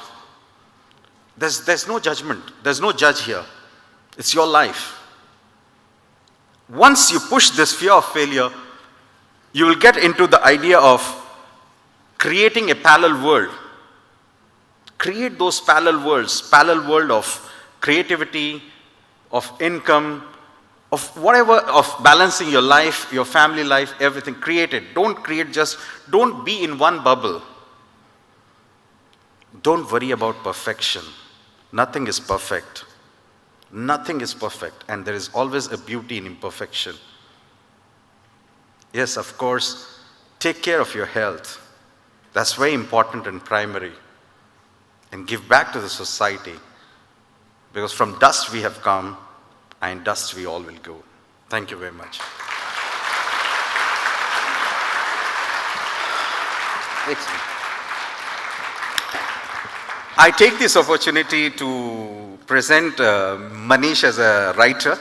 There's no judgment. There's no judge here. It's your life. Once you push this fear of failure, you will get into the idea of creating a parallel world. Create those parallel world of creativity, of income, of whatever, of balancing your life, your family life, everything. Create it. Don't be in one bubble. Don't worry about perfection. Nothing is perfect. Nothing is perfect, and there is always a beauty in imperfection. Yes, of course, take care of your health. That's very important and primary. And give back to the society. Because from dust we have come, and dust we all will go. Thank you very much. Excellent. I take this opportunity to present Manish as a writer,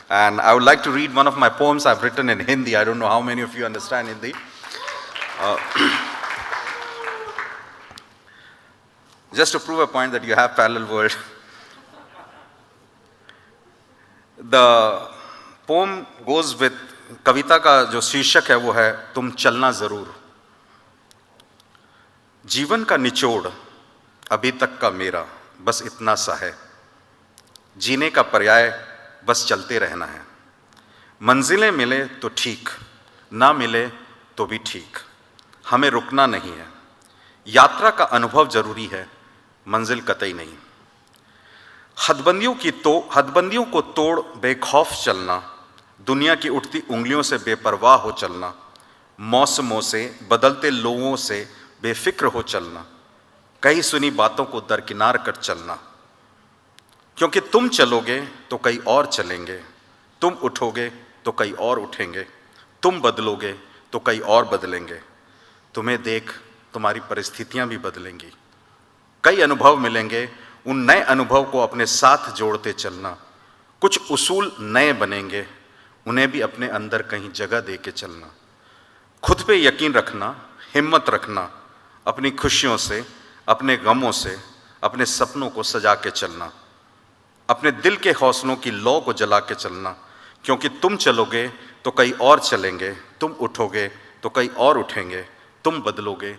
and I would like to read one of my poems I've written in Hindi. I don't know how many of you understand Hindi. Just to prove a point that you have parallel world. The poem goes with, कविता का जो शीर्षक है वो है तुम चलना जरूर। जीवन का निचोड़ अभी तक का मेरा बस इतना सा है, जीने का पर्याय बस चलते रहना है। मंजिलें मिले तो ठीक, ना मिले तो भी ठीक, हमें रुकना नहीं है। यात्रा का अनुभव जरूरी है, मंजिल कतई नहीं। हदबंदियों को तोड़ बेखौफ चलना, दुनिया की उठती उंगलियों से बेपरवाह हो चलना, मौसमों से बदलते लोगों से बेफिक्र हो चलना, कई सुनी बातों को दरकिनार कर चलना। क्योंकि तुम चलोगे तो कई और चलेंगे, तुम उठोगे तो कई और उठेंगे, तुम बदलोगे तो कई और बदलेंगे, तुम्हें देख तुम्हारी परिस्थितियां भी बदलेंगी। कई अनुभव मिलेंगे, उन नए अनुभव को अपने साथ जोड़ते चलना। कुछ उसूल नए बनेंगे, उन्हें भी अपने अंदर कहीं जगह दे के चलना। खुद पे यकीन रखना, हिम्मत रखना, अपनी खुशियों से, अपने गमों से, अपने सपनों को सजा के चलना। अपने दिल के हौसलों की लौ को जला के चलना। क्योंकि तुम चलोगे तो कई और चलेंगे, तुम उठोगे तो कई और उठेंगे, तुम बदलोगे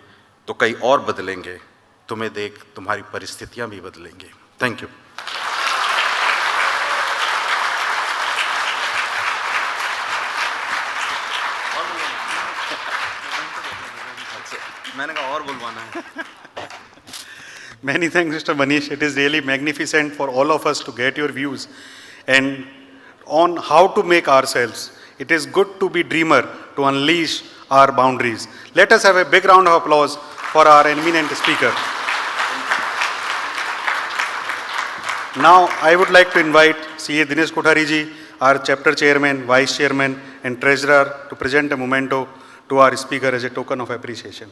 तो कई और बदलेंगे, तुम्हें देख तुम्हारी परिस्थितियां भी बदलेंगी। Thank you. मैंने कहा और बुलवाना है। Many thanks, Mr. Manish. It is really magnificent for all of us to get your views and on how to make ourselves. It is good to be dreamer, to unleash our boundaries. Let us have a big round of applause for our eminent speaker. Now, I would like to invite CA Dinesh Kothari ji, our chapter chairman, vice chairman and treasurer, to present a memento to our speaker as a token of appreciation.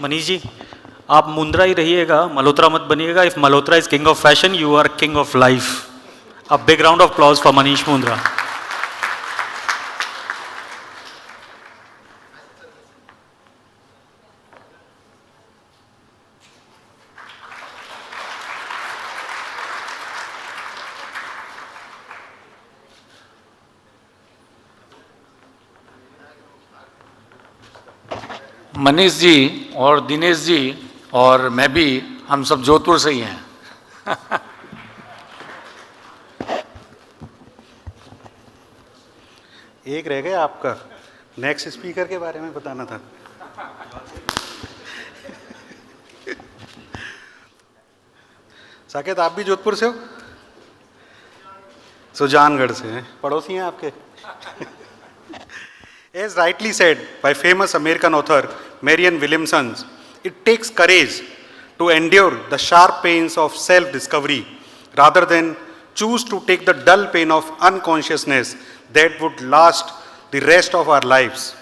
Manish ji, आप मुंद्रा ही रहिएगा, मल्होत्रा मत बनिएगा। If Malhotra is king of fashion, you are king of life. A big round of applause for Manish Mundra. Manish ji और दिनेश जी और मैं भी, हम सब जोधपुर से ही हैं। एक रह गया आपका, नेक्स्ट स्पीकर के बारे में बताना था। साकेत, आप भी जोधपुर से हो? सुजानगढ़ से हैं, पड़ोसी हैं आपके। As rightly said by famous American author Marianne Williamson, it takes courage to endure the sharp pains of self-discovery rather than choose to take the dull pain of unconsciousness that would last the rest of our lives.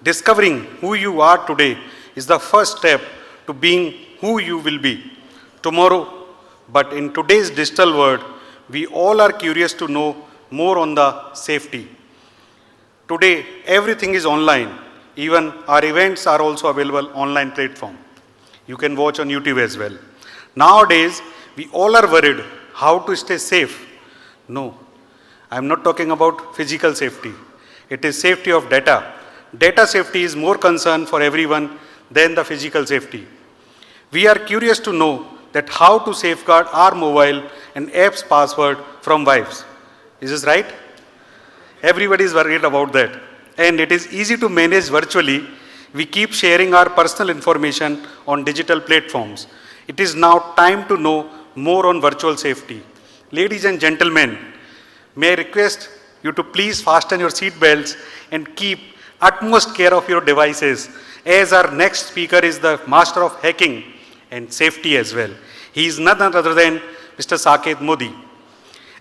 Discovering who you are today is the first step to being who you will be tomorrow. But in today's digital world, we all are curious to know more on the safety. Today, everything is online. Even our events are also available online platform. You can watch on YouTube as well. Nowadays, we all are worried how to stay safe. No, I'm not talking about physical safety. It is safety of data. Data safety is more concern for everyone than the physical safety. We are curious to know that how to safeguard our mobile and apps password from wives. Is this right? Everybody is worried about that. And it is easy to manage virtually. We keep sharing our personal information on digital platforms. It is now time to know more on virtual safety. Ladies and gentlemen, may I request you to please fasten your seat belts and keep utmost care of your devices, as our next speaker is the master of hacking and safety as well. He is none other than Mr. Saket Modi.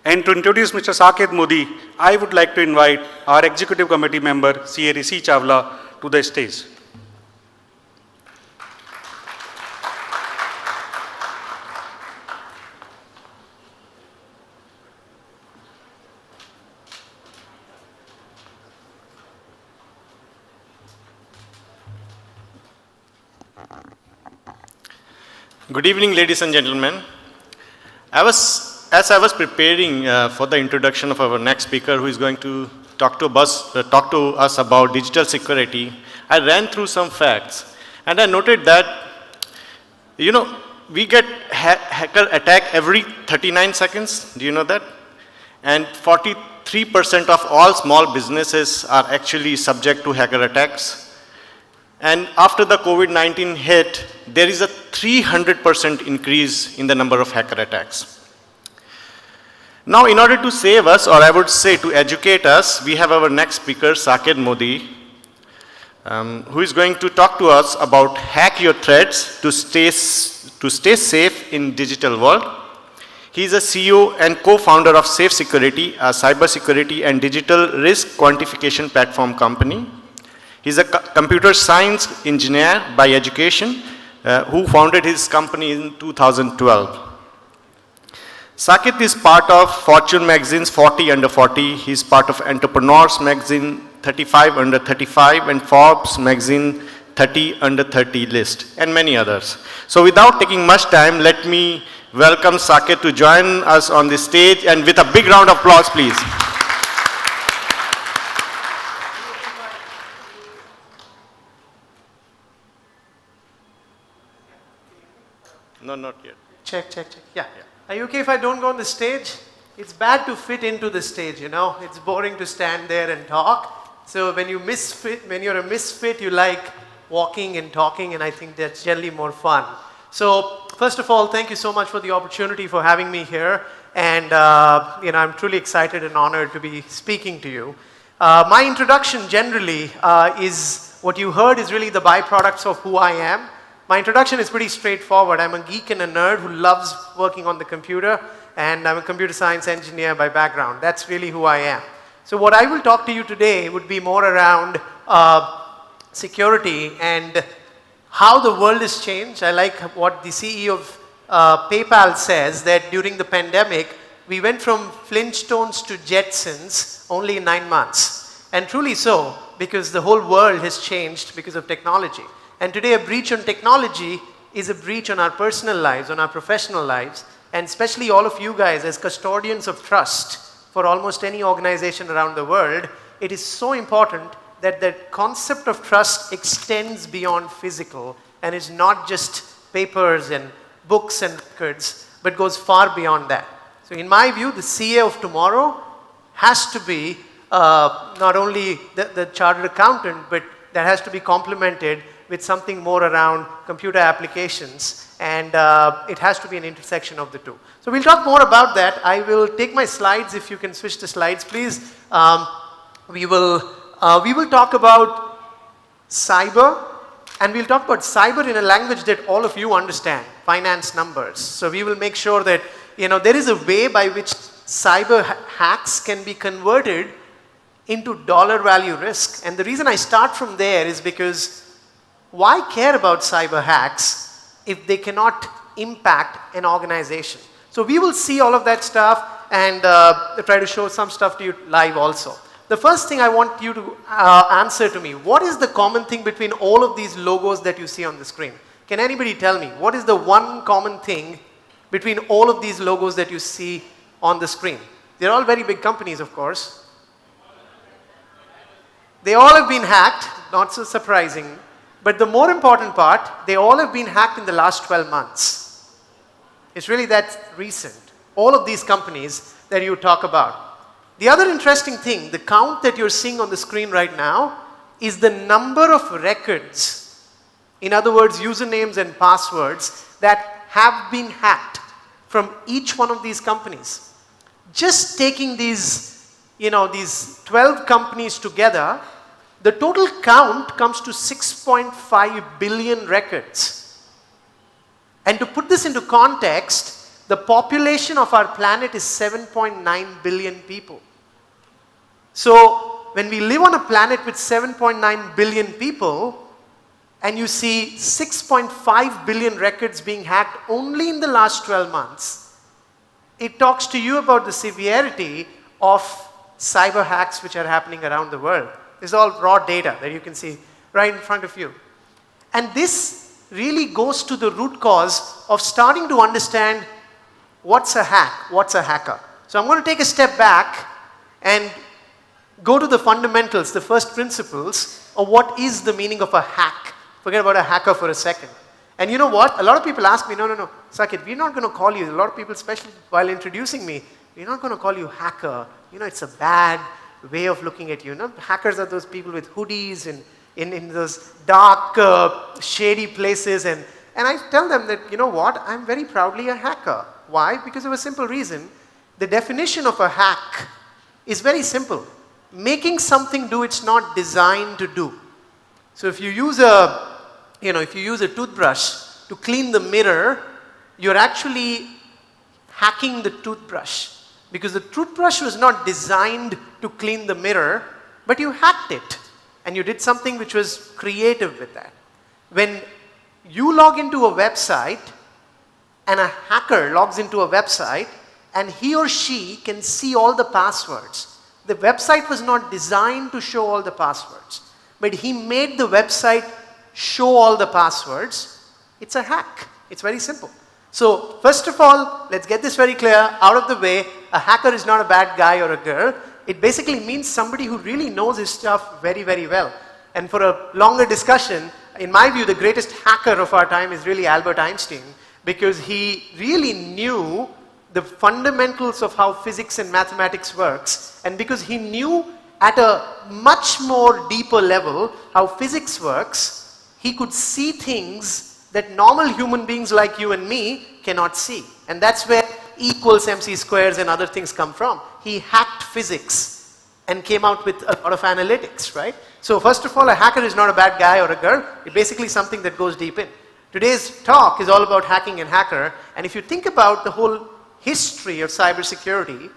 And to introduce Mr. Saket Modi, I would like to invite our executive committee member, CA Rishi Chawla, to the stage. Good evening, ladies and gentlemen. As I was preparing for the introduction of our next speaker, who is going to talk to us about digital security, I ran through some facts, and I noted that, we get hacker attack every 39 seconds. Do you know that? And 43% of all small businesses are actually subject to hacker attacks. And after the COVID-19 hit, there is a 300% increase in the number of hacker attacks. Now, in order to save us, or I would say to educate us, we have our next speaker, Saket Modi, who is going to talk to us about hack your threats to stay safe in digital world. He is a CEO and co-founder of Safe Security, a cybersecurity and digital risk quantification platform company. He's a computer science engineer by education who founded his company in 2012. Saket is part of Fortune magazine's 40 Under 40. He's part of Entrepreneurs magazine 35 Under 35 and Forbes magazine 30 Under 30 list, and many others. So without taking much time, let me welcome Saket to join us on the stage, and with a big round of applause, please. No, not yet. Check. Yeah. Are you okay if I don't go on the stage? It's bad to fit into the stage, It's boring to stand there and talk. So when you're a misfit, you like walking and talking, and I think that's generally more fun. So first of all, thank you so much for the opportunity for having me here. And, I'm truly excited and honored to be speaking to you. My introduction generally is what you heard is really the byproducts of who I am. My introduction is pretty straightforward. I'm a geek and a nerd who loves working on the computer, and I'm a computer science engineer by background. That's really who I am. So what I will talk to you today would be more around security and how the world has changed. I like what the CEO of PayPal says, that during the pandemic, we went from Flintstones to Jetsons only in 9 months. And truly so, because the whole world has changed because of technology. And today a breach on technology is a breach on our personal lives, on our professional lives, and especially all of you guys as custodians of trust for almost any organization around the world. It is so important that the concept of trust extends beyond physical and is not just papers and books and records, but goes far beyond that. So in my view, the CA of tomorrow has to be not only the chartered accountant, but that has to be complemented with something more around computer applications, and it has to be an intersection of the two. So we'll talk more about that. I will take my slides, if you can switch the slides, please. We will talk about cyber, and we'll talk about cyber in a language that all of you understand, finance numbers. So we will make sure that there is a way by which cyber hacks can be converted into dollar value risk. And the reason I start from there is because why care about cyber hacks if they cannot impact an organization? So we will see all of that stuff. and try to show some stuff to you live also. The first thing I want you to answer to me, what is the common thing between all of these logos that you see on the screen? Can anybody tell me, what is the one common thing between all of these logos that you see on the screen? They're all very big companies, of course. They all have been hacked, not so surprising. But the more important part, they all have been hacked in the last 12 months. It's really that recent. All of these companies that you talk about. The other interesting thing, the count that you're seeing on the screen right now is the number of records, in other words, usernames and passwords that have been hacked from each one of these companies. Just taking these, these 12 companies together, the total count comes to 6.5 billion records. And to put this into context, the population of our planet is 7.9 billion people. So when we live on a planet with 7.9 billion people, and you see 6.5 billion records being hacked only in the last 12 months, it talks to you about the severity of cyber hacks which are happening around the world. This is all raw data that you can see right in front of you. And this really goes to the root cause of starting to understand what's a hack, what's a hacker. So I'm going to take a step back and go to the fundamentals, the first principles of what is the meaning of a hack. Forget about a hacker for a second. And you know what? A lot of people ask me, no, Saket, we're not going to call you, a lot of people, especially while introducing me, we're not going to call you hacker. It's a bad way of looking at you. Hackers are those people with hoodies and in those dark, shady places. And I tell them that, you know what? I'm very proudly a hacker. Why? Because of a simple reason. The definition of a hack is very simple. Making something do it's not designed to do. So if you use a toothbrush to clean the mirror, you're actually hacking the toothbrush. Because the toothbrush was not designed to clean the mirror, but you hacked it. And you did something which was creative with that. When you log into a website, and a hacker logs into a website, and he or she can see all the passwords. The website was not designed to show all the passwords, but he made the website show all the passwords. It's a hack. It's very simple. So first of all, let's get this very clear, out of the way. A hacker is not a bad guy or a girl. It basically means somebody who really knows his stuff very, very well. And for a longer discussion, in my view, the greatest hacker of our time is really Albert Einstein, because he really knew the fundamentals of how physics and mathematics works, and because he knew at a much more deeper level how physics works, he could see things that normal human beings like you and me cannot see. And that's where E equals MC squares and other things come from. He hacked physics and came out with a lot of analytics, right? So first of all, a hacker is not a bad guy or a girl. It's basically something that goes deep in. Today's talk is all about hacking and hacker. And if you think about the whole history of cybersecurity,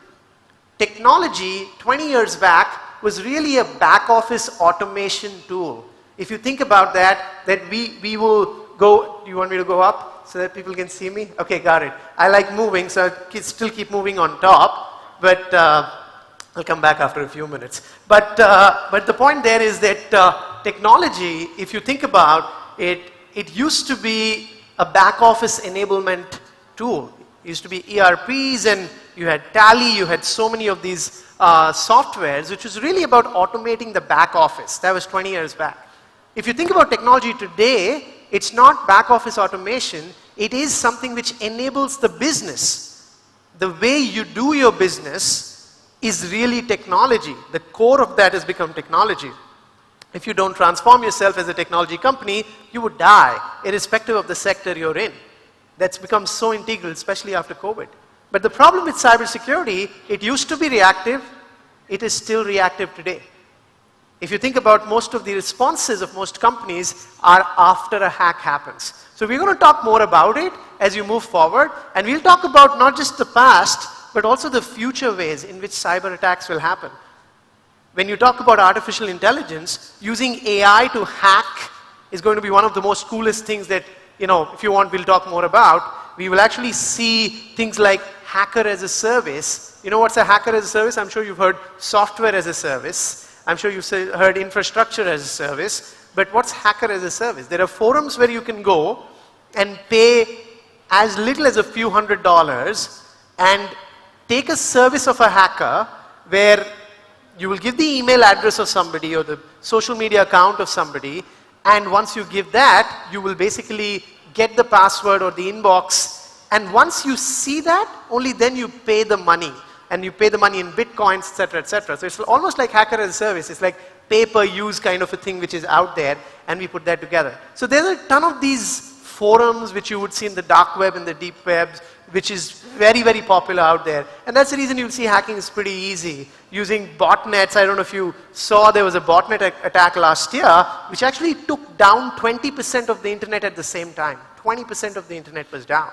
technology 20 years back was really a back office automation tool. If you think about that we will go, do you want me to go up so that people can see me? Okay, got it. I like moving, so I still keep moving on top, but I'll come back after a few minutes. But the point there is that technology, if you think about it, it used to be a back office enablement tool. It used to be ERPs, and you had Tally, you had so many of these softwares, which was really about automating the back office. That was 20 years back. If you think about technology today, it's not back office automation, it is something which enables the business. The way you do your business is really technology. The core of that has become technology. If you don't transform yourself as a technology company, you would die, irrespective of the sector you're in. That's become so integral, especially after COVID. But the problem with cybersecurity, it used to be reactive, it is still reactive today. If you think about most of the responses of most companies are after a hack happens. So we're going to talk more about it as you move forward, and we'll talk about not just the past, but also the future ways in which cyber attacks will happen. When you talk about artificial intelligence, using AI to hack is going to be one of the most coolest things that, if you want, we'll talk more about. We will actually see things like hacker as a service. You know what's a hacker as a service? I'm sure you've heard software as a service. I'm sure you've heard infrastructure as a service. But what's hacker as a service? There are forums where you can go and pay as little as a few $100s and take a service of a hacker where you will give the email address of somebody or the social media account of somebody, and once you give that, you will basically get the password or the inbox, and once you see that, only then you pay the money, and you pay the money in bitcoins, etc., etc. So it's almost like hacker as a service. It's like pay-per-use kind of a thing which is out there, and we put that together. So there's a ton of these forums which you would see in the dark web and the deep webs, which is very, very popular out there. And that's the reason you'll see hacking is pretty easy. Using botnets, I don't know if you saw there was a botnet attack last year, which actually took down 20% of the internet at the same time. 20% of the internet was down.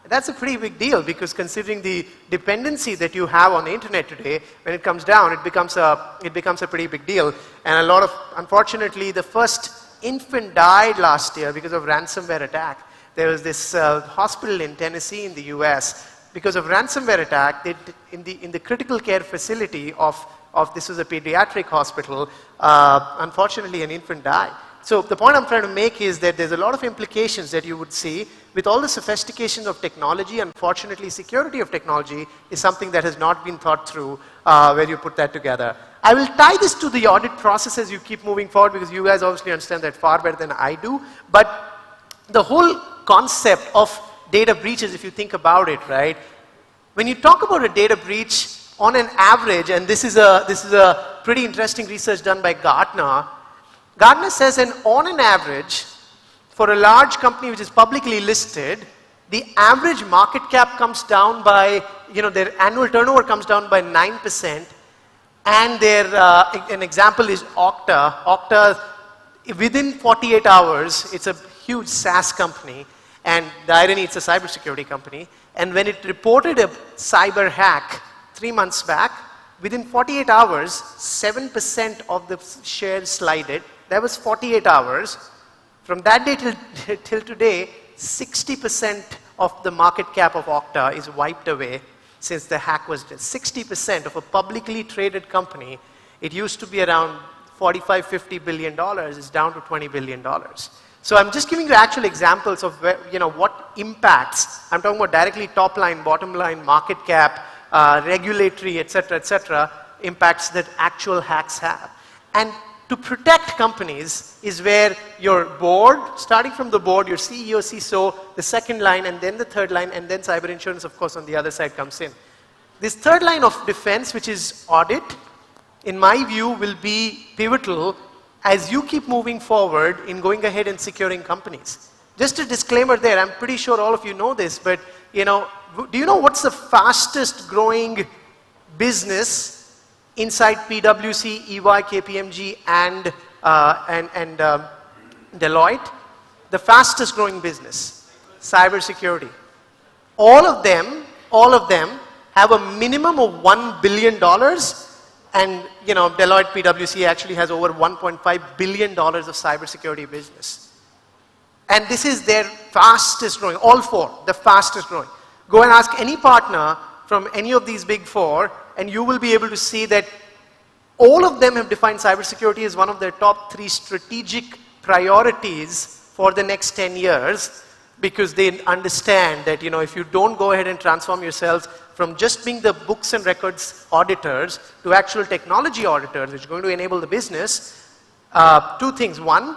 And that's a pretty big deal, because considering the dependency that you have on the internet today, when it comes down, it becomes a pretty big deal. And a lot of, unfortunately, the first infant died last year because of ransomware attack. There was this hospital in Tennessee in the US. Because of ransomware attack, in the critical care facility of this was a pediatric hospital, unfortunately an infant died. So the point I'm trying to make is that there's a lot of implications that you would see with all the sophistication of technology. Unfortunately, security of technology is something that has not been thought through where you put that together. I will tie this to the audit process as you keep moving forward, because you guys obviously understand that far better than I do. But the whole concept of data breaches, if you think about it, right? When you talk about a data breach, on an average, and this is a pretty interesting research done by Gartner. Gartner says on an average, for a large company which is publicly listed, the average market cap comes down by, their annual turnover comes down by 9%. And an example is Okta. Okta, within 48 hours, it's a huge SaaS company. And the irony, it's a cybersecurity company. And when it reported a cyber hack 3 months back, within 48 hours, 7% of the shares slided. That was 48 hours. From that day till today, 60% of the market cap of Okta is wiped away since the hack was done. 60% of a publicly traded company, it used to be around $45–50 billion, is down to $20 billion. So I'm just giving you actual examples of where, what impacts. I'm talking about directly top line, bottom line, market cap, regulatory, etc., impacts that actual hacks have. And to protect companies is where your board, starting from the board, your CEO, CISO, the second line, and then the third line, and then cyber insurance, of course, on the other side comes in. This third line of defense, which is audit, in my view, will be pivotal as you keep moving forward in going ahead and securing companies. Just a disclaimer there, I'm pretty sure all of you know this, but do you know what's the fastest growing business inside PwC, EY, KPMG, and Deloitte? The fastest growing business, cybersecurity. All of them have a minimum of $1 billion, and Deloitte, PwC actually has over $1.5 billion of cybersecurity business. And this is their fastest growing, all four, the fastest growing. Go and ask any partner from any of these big four, and you will be able to see that all of them have defined cybersecurity as one of their top 3 strategic priorities for the next 10 years, because they understand that if you don't go ahead and transform yourselves from just being the books and records auditors to actual technology auditors, which is going to enable the business, 2 things. One,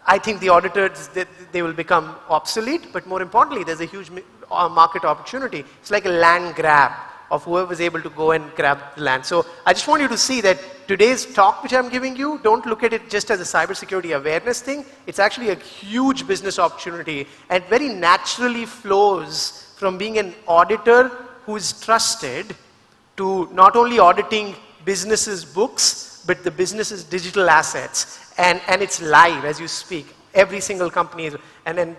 I think the auditors, they will become obsolete, but more importantly, there's a huge market opportunity. It's like a land grab of whoever is able to go and grab the land. So I just want you to see that today's talk which I'm giving you, don't look at it just as a cybersecurity awareness thing. It's actually a huge business opportunity, and very naturally flows from being an auditor who is trusted to not only auditing businesses' books, but the business's digital assets. And it's live as you speak. Every single company is, and then,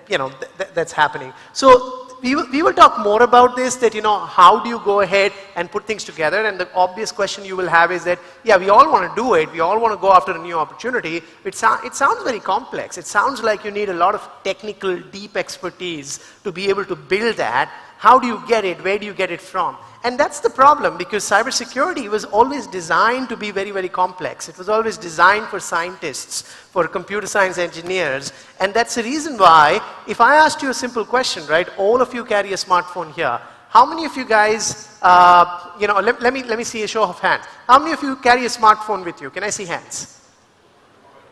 that's happening. So we will talk more about this, that, how do you go ahead and put things together? And the obvious question you will have is that, yeah, we all want to do it. We all want to go after a new opportunity. It sounds very complex. It sounds like you need a lot of technical, deep expertise to be able to build that. How do you get it? Where do you get it from? And that's the problem, because cybersecurity was always designed to be very, very complex. It was always designed for scientists, for computer science engineers. And that's the reason why, if I asked you a simple question, right, all of you carry a smartphone here. How many of you guys, let me see a show of hands. How many of you carry a smartphone with you? Can I see hands?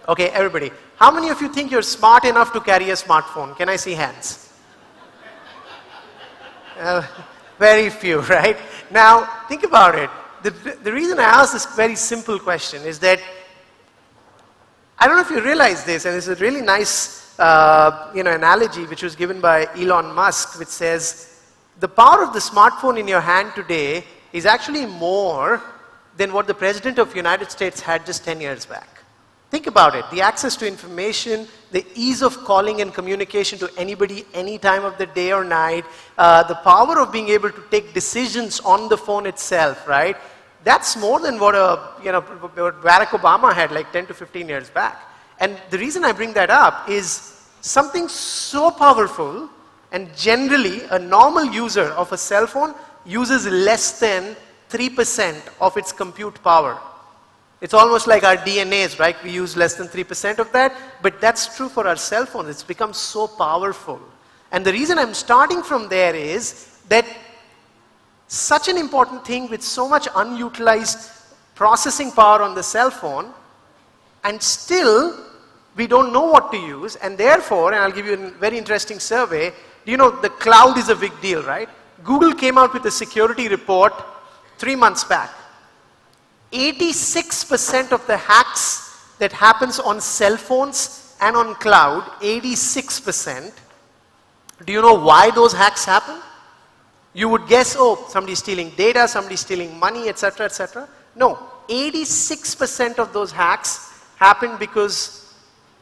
Okay, everybody. How many of you think you're smart enough to carry a smartphone? Can I see hands? Very few, right? Now, think about it. The reason I ask this very simple question is that, I don't know if you realize this, and it's a really nice analogy which was given by Elon Musk, which says, the power of the smartphone in your hand today is actually more than what the President of the United States had just 10 years back. Think about it. The access to information, the ease of calling and communication to anybody any time of the day or night, the power of being able to take decisions on the phone itself, right? That's more than what what Barack Obama had like 10 to 15 years back. And the reason I bring that up is something so powerful, and generally a normal user of a cell phone uses less than 3% of its compute power. It's almost like our DNAs, right? We use less than 3% of that, but that's true for our cell phones. It's become so powerful. And the reason I'm starting from there is that such an important thing with so much unutilized processing power on the cell phone, and still we don't know what to use, and therefore, and I'll give you a very interesting survey, the cloud is a big deal, right? Google came out with a security report 3 months back. 86% of the hacks that happens on cell phones and on cloud, 86%. Do you know why those hacks happen? You would guess, oh, somebody's stealing data, somebody's stealing money, etc., etc. No, 86% of those hacks happen because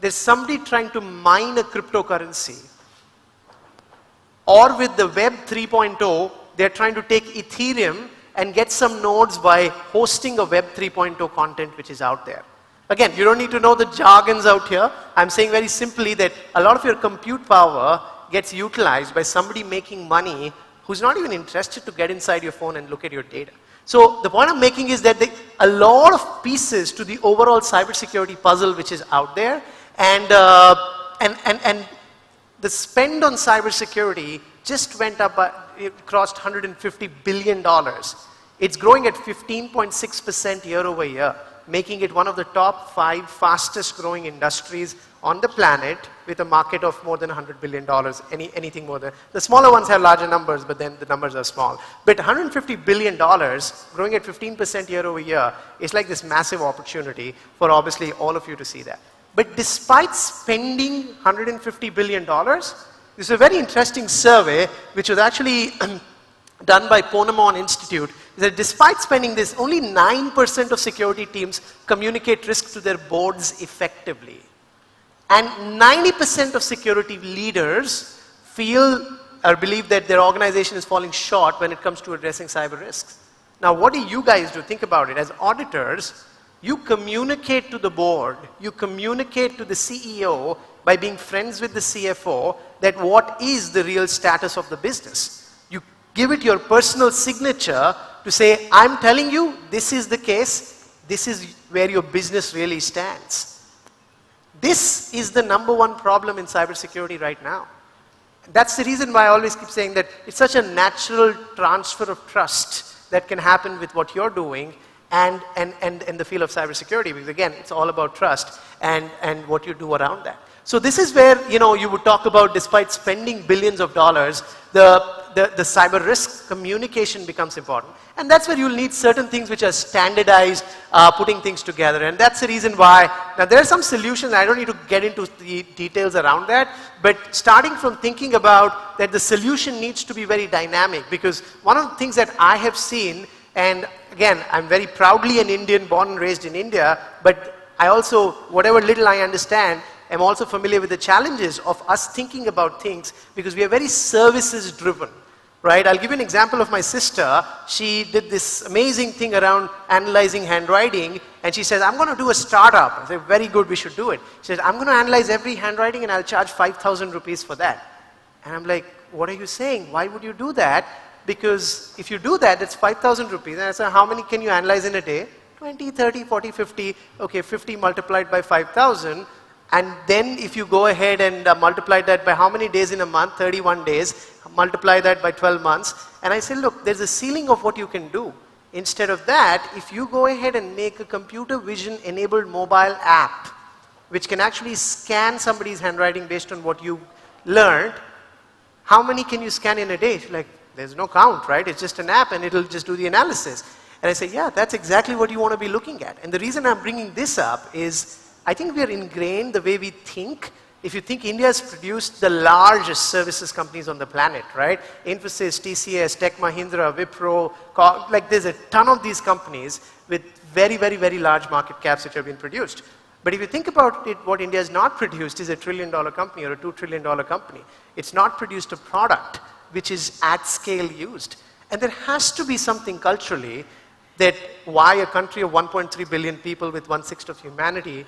there's somebody trying to mine a cryptocurrency. Or with the Web 3.0, they're trying to take Ethereum and get some nodes by hosting a Web 3.0 content which is out there. Again, you don't need to know the jargons out here. I'm saying very simply that a lot of your compute power gets utilized by somebody making money who's not even interested to get inside your phone and look at your data. So the point I'm making is that a lot of pieces to the overall cybersecurity puzzle which is out there, and the spend on cybersecurity just went up by, it crossed $150 billion. It's growing at 15.6% year over year, making it one of the top 5 fastest growing industries on the planet with a market of more than $100 billion, anything more than. The smaller ones have larger numbers, but then the numbers are small. But $150 billion growing at 15% year over year is like this massive opportunity for obviously all of you to see that. But despite spending $150 billion, this is a very interesting survey which was actually done by Ponemon Institute, that despite spending this, only 9% of security teams communicate risk to their boards effectively. And 90% of security leaders feel or believe that their organization is falling short when it comes to addressing cyber risks. Now, what do you guys do? Think about it. As auditors, you communicate to the board, you communicate to the CEO by being friends with the CFO that what is the real status of the business. You give it your personal signature to say, I'm telling you, this is the case, this is where your business really stands. This is the #1 problem in cybersecurity right now. That's the reason why I always keep saying that it's such a natural transfer of trust that can happen with what you're doing and the field of cybersecurity, because again, it's all about trust and what you do around that. So this is where, you would talk about, despite spending billions of dollars, the cyber risk communication becomes important. And that's where you'll need certain things which are standardized, putting things together. And that's the reason why, now there are some solutions, I don't need to get into the details around that, but starting from thinking about that the solution needs to be very dynamic, because one of the things that I have seen, and again, I'm very proudly an Indian, born and raised in India, but I also, whatever little I understand, I'm also familiar with the challenges of us thinking about things, because we are very services driven, right? I'll give you an example of my sister. She did this amazing thing around analyzing handwriting, and she says, I'm going to do a startup. I said, very good, we should do it. She says, I'm going to analyze every handwriting and I'll charge 5,000 rupees for that. And I'm like, what are you saying? Why would you do that? Because if you do that, it's 5,000 rupees. And I said, how many can you analyze in a day? 20, 30, 40, 50. Okay, 50 multiplied by 5,000. And then if you go ahead and multiply that by how many days in a month? 31 days. Multiply that by 12 months. And I said, look, there's a ceiling of what you can do. Instead of that, if you go ahead and make a computer vision enabled mobile app, which can actually scan somebody's handwriting based on what you learned, how many can you scan in a day? Like, there's no count, right? It's just an app and it'll just do the analysis. And I say, yeah, that's exactly what you want to be looking at. And the reason I'm bringing this up is, I think we are ingrained the way we think. If you think India has produced the largest services companies on the planet, right? Infosys, TCS, Tech Mahindra, Wipro, like there's a ton of these companies with very, very, very large market caps which have been produced. But if you think about it, what India has not produced is a $1 trillion company or a $2 trillion company. It's not produced a product which is at scale used. And there has to be something culturally that why a country of 1.3 billion people with 1/6 of humanity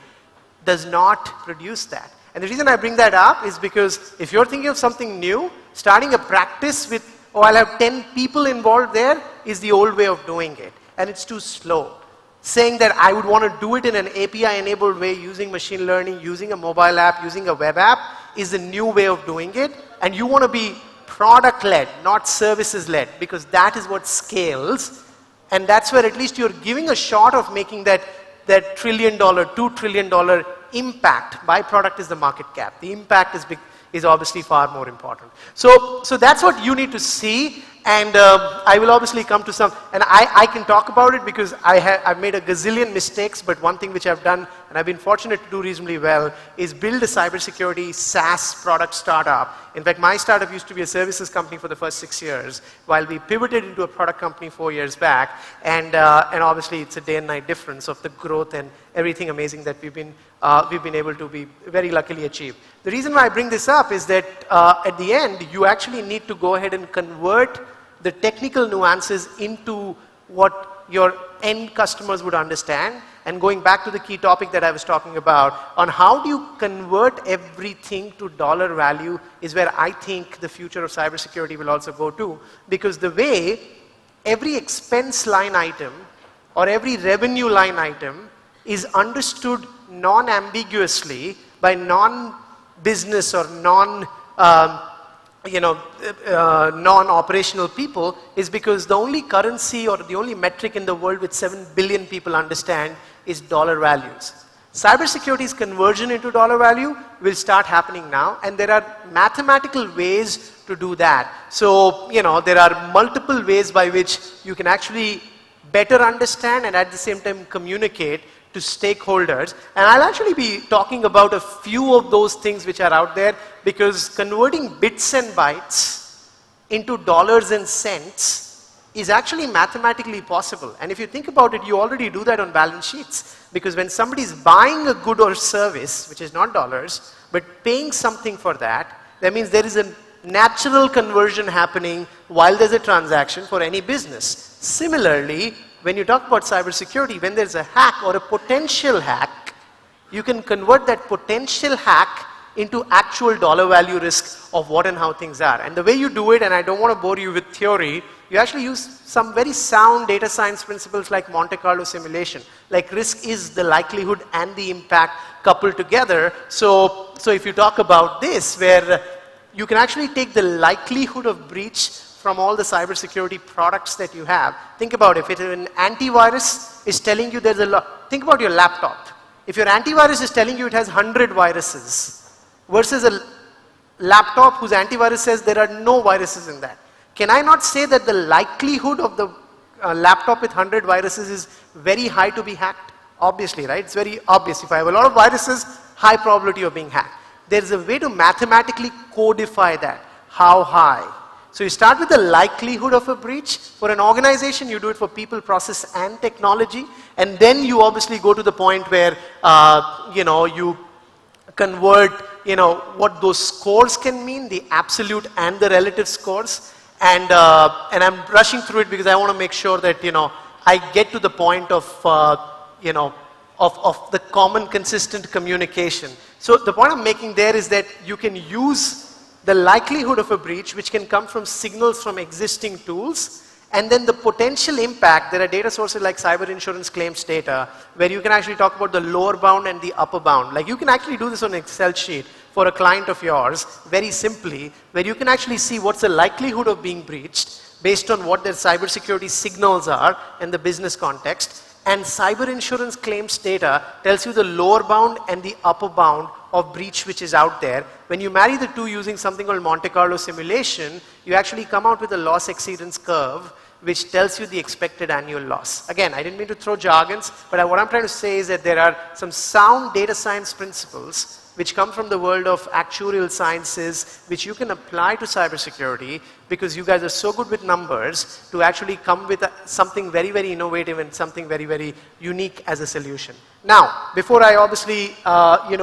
does not produce that. And the reason I bring that up is because if you're thinking of something new, starting a practice with, oh, I'll have 10 people involved there is the old way of doing it. And it's too slow. Saying that I would want to do it in an API-enabled way using machine learning, using a mobile app, using a web app is the new way of doing it. And you want to be product-led, not services-led, because that is what scales. And that's where at least you're giving a shot of making that $1 trillion, $2 trillion impact. Byproduct is the market cap. The impact is big, is obviously far more important. So that's what you need to see. And I will obviously come to some, and I can talk about it because I've made a gazillion mistakes, but one thing which I've done, and I've been fortunate to do reasonably well, is build a cybersecurity SaaS product startup. In fact, my startup used to be a services company for the first 6 years, while we pivoted into a product company 4 years back, and obviously it's a day and night difference of the growth and everything amazing that we've been able to be very luckily achieve. The reason why I bring this up is that at the end, you actually need to go ahead and convert the technical nuances into what your end customers would understand. And going back to the key topic that I was talking about, on how do you convert everything to dollar value is where I think the future of cybersecurity will also go to. Because the way every expense line item or every revenue line item is understood non-ambiguously by non-business or non-operational people is because the only currency or the only metric in the world which 7 billion people understand is dollar values. Cybersecurity's conversion into dollar value will start happening now, and there are mathematical ways to do that. So, there are multiple ways by which you can actually better understand and at the same time communicate to stakeholders. And I'll actually be talking about a few of those things which are out there, because converting bits and bytes into dollars and cents is actually mathematically possible. And if you think about it, you already do that on balance sheets. Because when somebody is buying a good or service, which is not dollars, but paying something for that, that means there is a natural conversion happening while there's a transaction for any business. Similarly, when you talk about cybersecurity, when there's a hack or a potential hack, you can convert that potential hack into actual dollar value risk of what and how things are. And the way you do it, and I don't want to bore you with theory, you actually use some very sound data science principles like Monte Carlo simulation. Like risk is the likelihood and the impact coupled together. So if you talk about this, where you can actually take the likelihood of breach from all the cybersecurity products that you have. Think about it. If an antivirus is telling you there's a lot, think about your laptop. If your antivirus is telling you it has 100 viruses versus a laptop whose antivirus says there are no viruses in that, can I not say that the likelihood of the laptop with 100 viruses is very high to be hacked? Obviously, right? It's very obvious. If I have a lot of viruses, high probability of being hacked. There's a way to mathematically codify that. How high? So you start with the likelihood of a breach. For an organization, you do it for people, process, and technology. And then you obviously go to the point where, you convert, what those scores can mean, the absolute and the relative scores. And I'm rushing through it because I want to make sure that, I get to the point of, of the common consistent communication. So the point I'm making there is that you can use the likelihood of a breach, which can come from signals from existing tools, and then the potential impact. There are data sources like cyber insurance claims data, where you can actually talk about the lower bound and the upper bound. Like you can actually do this on an Excel sheet for a client of yours, very simply, where you can actually see what's the likelihood of being breached based on what their cybersecurity signals are and the business context. And cyber insurance claims data tells you the lower bound and the upper bound of breach which is out there. When you marry the two using something called Monte Carlo simulation, you actually come out with a loss exceedance curve which tells you the expected annual loss. Again, I didn't mean to throw jargons, but what I'm trying to say is that there are some sound data science principles which come from the world of actuarial sciences, which you can apply to cybersecurity, because you guys are so good with numbers to actually come with something very, very innovative and something very, very unique as a solution. Now, before I obviously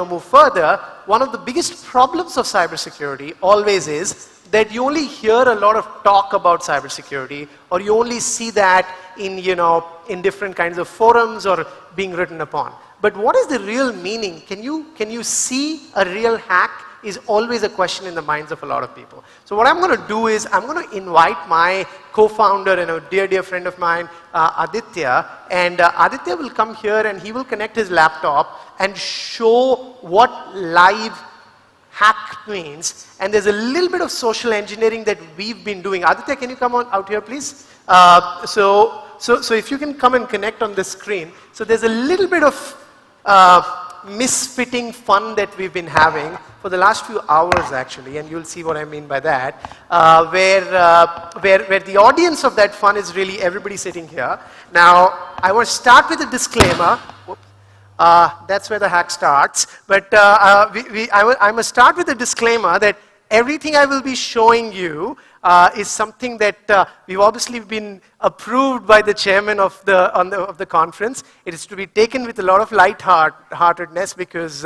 move further, one of the biggest problems of cybersecurity always is that you only hear a lot of talk about cybersecurity, or you only see that in different kinds of forums or being written upon. But what is the real meaning? Can you see a real hack is always a question in the minds of a lot of people. So what I'm going to do is I'm going to invite my co-founder and a dear, dear friend of mine, Aditya, and Aditya will come here and he will connect his laptop and show what live hack means. And there's a little bit of social engineering that we've been doing. Aditya, can you come on out here, please? So if you can come and connect on the screen. So there's a little bit of misfitting fun that we've been having for the last few hours actually, and you'll see what I mean by that, where the audience of that fun is really everybody sitting here. Now, I want to start with a disclaimer. That's where the hack starts, but I must start with a disclaimer that everything I will be showing you is something that we've obviously been approved by the chairman of the conference. It is to be taken with a lot of light-heartedness, because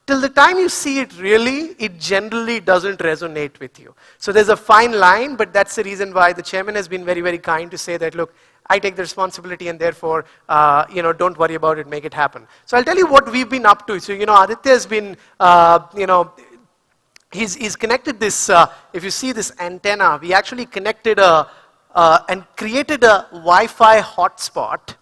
till the time you see it really, it generally doesn't resonate with you. So there's a fine line, but that's the reason why the chairman has been very, very kind to say that, look, I take the responsibility and therefore, don't worry about it, make it happen. So I'll tell you what we've been up to. So, Aditya has been, he's connected this, if you see this antenna, we actually connected and created a Wi-Fi hotspot,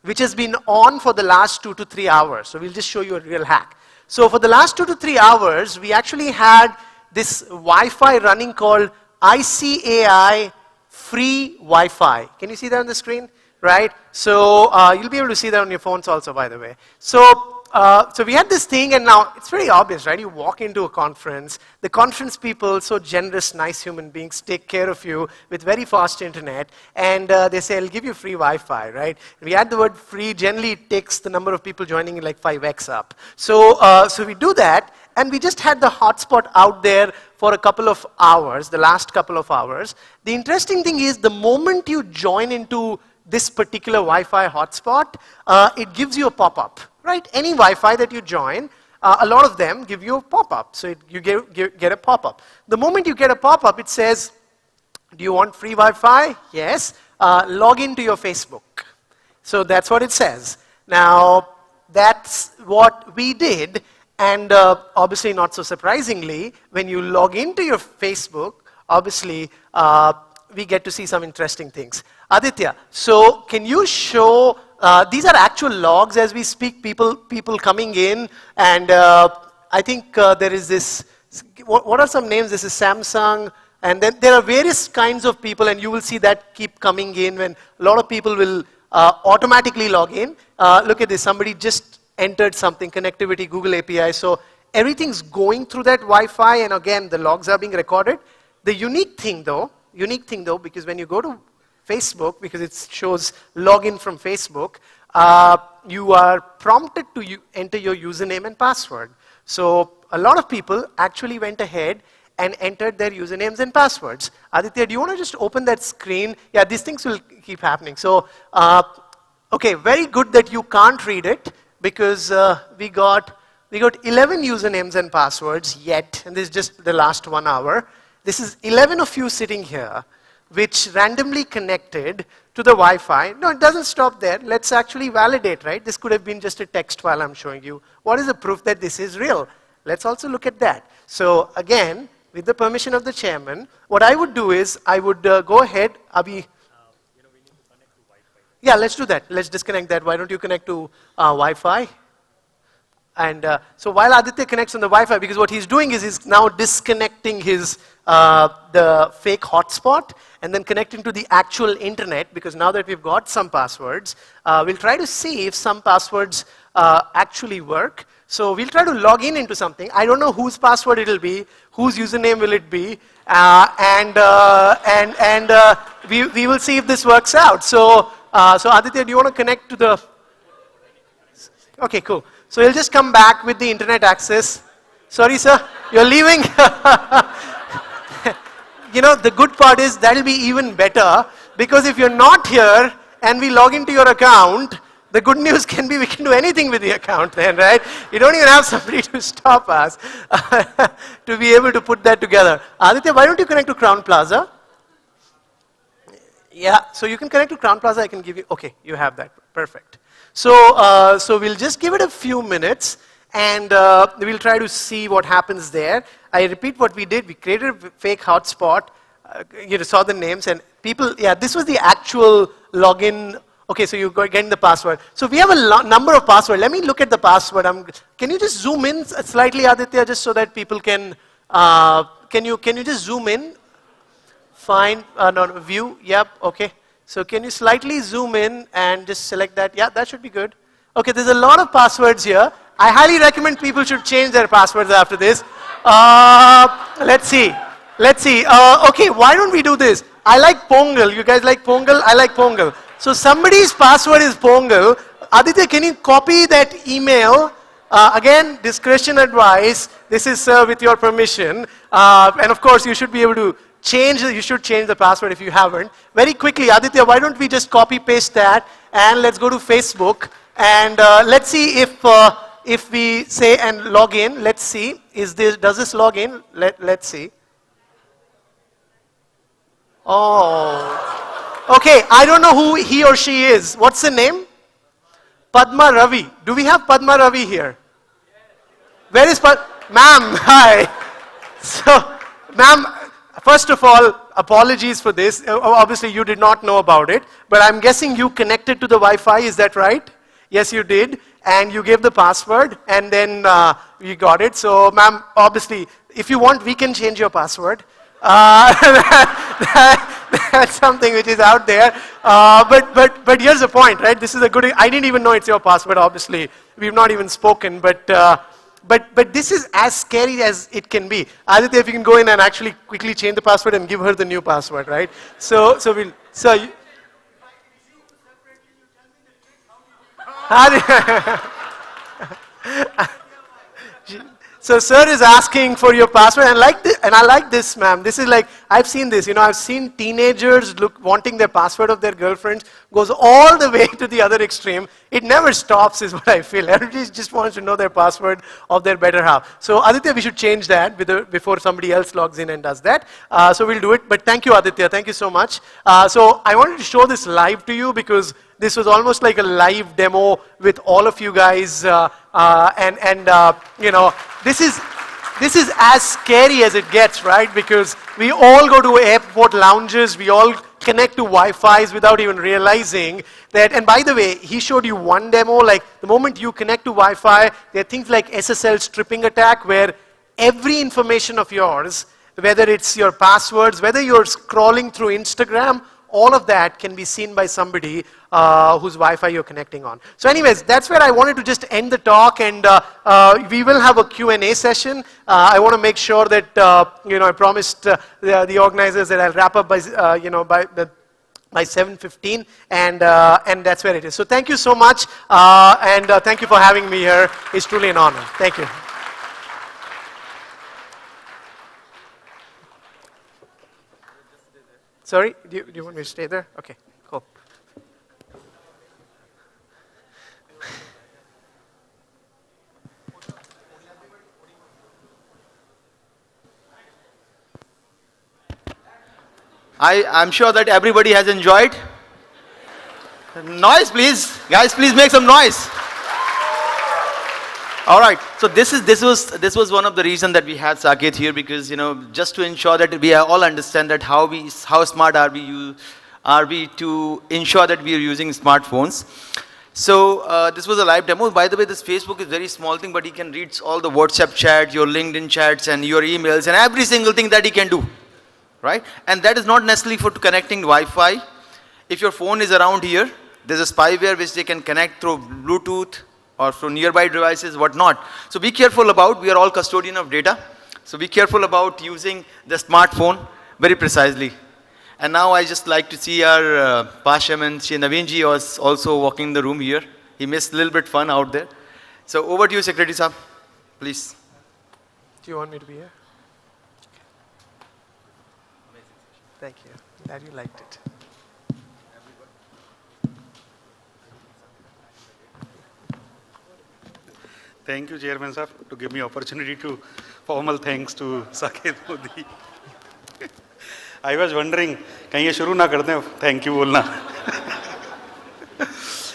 which has been on for the last 2 to 3 hours. So we'll just show you a real hack. So for the last 2 to 3 hours, we actually had this Wi-Fi running called ICAI free Wi-Fi. Can you see that on the screen? Right? So you'll be able to see that on your phones also, by the way. So we had this thing, and now it's very obvious, right? You walk into a conference, the conference people, so generous, nice human beings, take care of you with very fast internet, and they say, I'll give you free Wi-Fi, right? We add the word free, generally it takes the number of people joining like 5x up. So we do that, and we just had the hotspot out there for a couple of hours, the last couple of hours. The interesting thing is, the moment you join into this particular Wi-Fi hotspot, it gives you a pop-up. Right? Any Wi-Fi that you join, a lot of them give you a pop-up. So you get a pop-up. The moment you get a pop-up, it says, do you want free Wi-Fi? Yes. Log into your Facebook. So that's what it says. Now, that's what we did. And obviously, not so surprisingly, when you log into your Facebook, obviously, we get to see some interesting things. Aditya, so can you show, these are actual logs as we speak, people coming in, and I think there is this, what are some names? This is Samsung, and then there are various kinds of people, and you will see that keep coming in when a lot of people will automatically log in. Look at this, somebody just entered something, connectivity, Google API, so everything's going through that Wi-Fi, and again, the logs are being recorded. The unique thing though, because when you go to Facebook, because it shows login from Facebook, you are prompted to enter your username and password. So a lot of people actually went ahead and entered their usernames and passwords. Aditya, do you want to just open that screen? Yeah, these things will keep happening. So, okay, very good that you can't read it, because we got 11 usernames and passwords yet, and this is just the last 1 hour. This is 11 of you sitting here, which randomly connected to the Wi-Fi. No, it doesn't stop there. Let's actually validate, right? This could have been just a text file I'm showing you. What is the proof that this is real? Let's also look at that. So again, with the permission of the chairman, what I would do is I would go ahead, Abhi. Yeah, let's do that. Let's disconnect that. Why don't you connect to Wi-Fi? And so while Aditya connects on the Wi-Fi, because what he's doing is he's now disconnecting his the fake hotspot and then connecting to the actual internet, because now that we've got some passwords, we'll try to see if some passwords actually work. So we'll try to log in into something. I don't know whose password it'll be, whose username will it be, and we will see if this works out. So Aditya, do you want to connect to the? Okay, cool. So you'll just come back with the internet access. Sorry, sir, you're leaving. You know, the good part is that'll be even better, because if you're not here and we log into your account, the good news can be we can do anything with the account then, right? You don't even have somebody to stop us to be able to put that together. Aditya, why don't you connect to Crown Plaza? Yeah, so you can connect to Crown Plaza. I can give you, okay, you have that, perfect. So, so we'll just give it a few minutes and we'll try to see what happens there. I repeat what we did. We created a fake hotspot. You saw the names and people, yeah, this was the actual login. Okay, so you're getting the password. So we have a number of passwords. Let me look at the password. Can you just zoom in slightly, Aditya, just so that people can you just zoom in? Fine, no, view, yep, okay. So can you slightly zoom in and just select that? Yeah, that should be good. Okay, there's a lot of passwords here. I highly recommend people should change their passwords after this. Let's see. Okay, why don't we do this? I like Pongal. You guys like Pongal? I like Pongal. So somebody's password is Pongal. Aditya, can you copy that email? Again, discretion advice. This is with your permission. And of course, you should be able to you should change the password if you haven't. Very quickly, Aditya, why don't we just copy paste that and let's go to Facebook and let's see if we say and log in. Let's see, does this log in? Let's see. Oh, okay. I don't know who he or she is. What's the name? Padma Ravi. Do we have Padma Ravi here? Where is Ma'am? Hi. So, ma'am. First of all, apologies for this. Obviously, you did not know about it, but I'm guessing you connected to the Wi-Fi, is that right? Yes, you did, and you gave the password, and then you got it. So, ma'am, obviously, if you want, we can change your password. That's something which is out there. But here's the point, right? This is a good, I didn't even know it's your password, obviously. We've not even spoken, but this is as scary as it can be. Aditya, if you can go in and actually quickly change the password and give her the new password, right? So So sir is asking for your password, and I like this, ma'am. This is like, I've seen this, I've seen teenagers wanting their password of their girlfriends, goes all the way to the other extreme. It never stops is what I feel. Everybody just wants to know their password of their better half. So Aditya, we should change that before somebody else logs in and does that. So we'll do it, but thank you, Aditya, thank you so much. So I wanted to show this live to you because this was almost like a live demo with all of you guys, this is as scary as it gets, right? Because we all go to airport lounges, we all connect to Wi-Fi's without even realizing that. And by the way, he showed you one demo, like the moment you connect to Wi-Fi, there are things like SSL stripping attack, where every information of yours, whether it's your passwords, whether you're scrolling through Instagram, all of that can be seen by somebody whose Wi-Fi you're connecting on. So anyways, that's where I wanted to just end the talk, and we will have a Q&A session. I want to make sure that, I promised the organizers that I'll wrap up by, by 7:15, and that's where it is. So thank you so much, and thank you for having me here. It's truly an honor. Thank you. Sorry, do you want me to stay there? Okay, cool. I'm sure that everybody has enjoyed. Noise, please. Guys, please make some noise. All right. So this was one of the reason that we had Saket here, because just to ensure that we all understand that how smart are we to ensure that we are using smartphones. So this was a live demo. By the way, this Facebook is very small thing, but he can read all the WhatsApp chats, your LinkedIn chats, and your emails, and every single thing that he can do, right? And that is not necessarily for connecting Wi-Fi. If your phone is around here, there's a spyware which they can connect through Bluetooth or through nearby devices, whatnot. So be careful about, we are all custodian of data. So be careful about using the smartphone very precisely. And now I just like to see our Pasham and Navinji was also walking the room here. He missed a little bit fun out there. So over to you, Secretary Saab, please. Do you want me to be here? Thank you. Glad you liked it. Thank you, Chairman sir, to give me opportunity to formal thanks to Saket Modi. I was wondering, कहीं ये शुरू ना करते हैं thank you बोलना.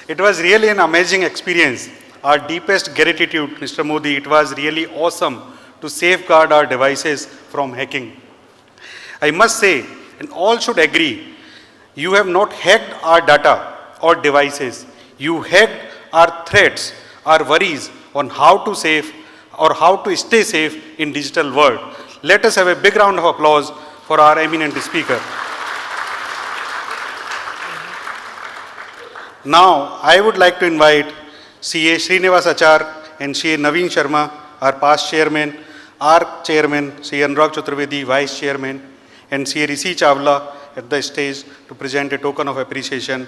It was really an amazing experience. Our deepest gratitude, Mr. Modi. It was really awesome to safeguard our devices from hacking. I must say, and all should agree, you have not hacked our data or devices. You hacked our threats, our worries on how to save or how to stay safe in digital world. Let us have a big round of applause for our eminent speaker. Now, I would like to invite CA Srinivas Achar and CA Naveen Sharma, our past chairman, our chairman, CA Anurag Chaturvedi, vice chairman, and CA Rishi Chawla at the stage to present a token of appreciation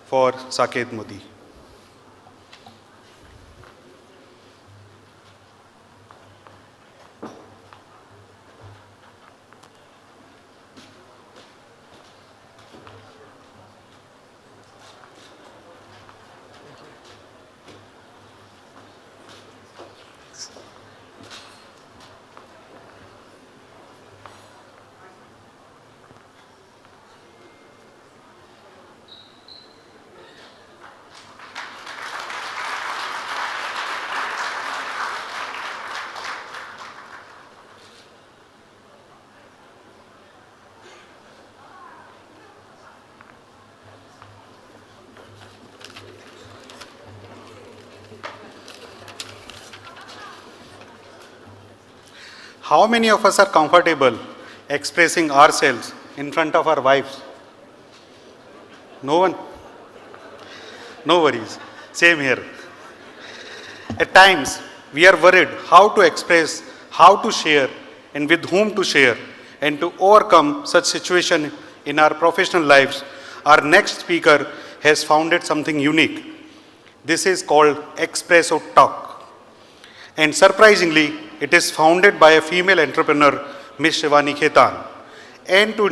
for Saket Modi. How many of us are comfortable expressing ourselves in front of our wives? No one? No worries. Same here. At times, we are worried how to express, how to share, and with whom to share. And to overcome such situation in our professional lives, our next speaker has founded something unique. This is called Espresso Talk. And surprisingly, it is founded by a female entrepreneur, Ms. Shivani Khetan. And to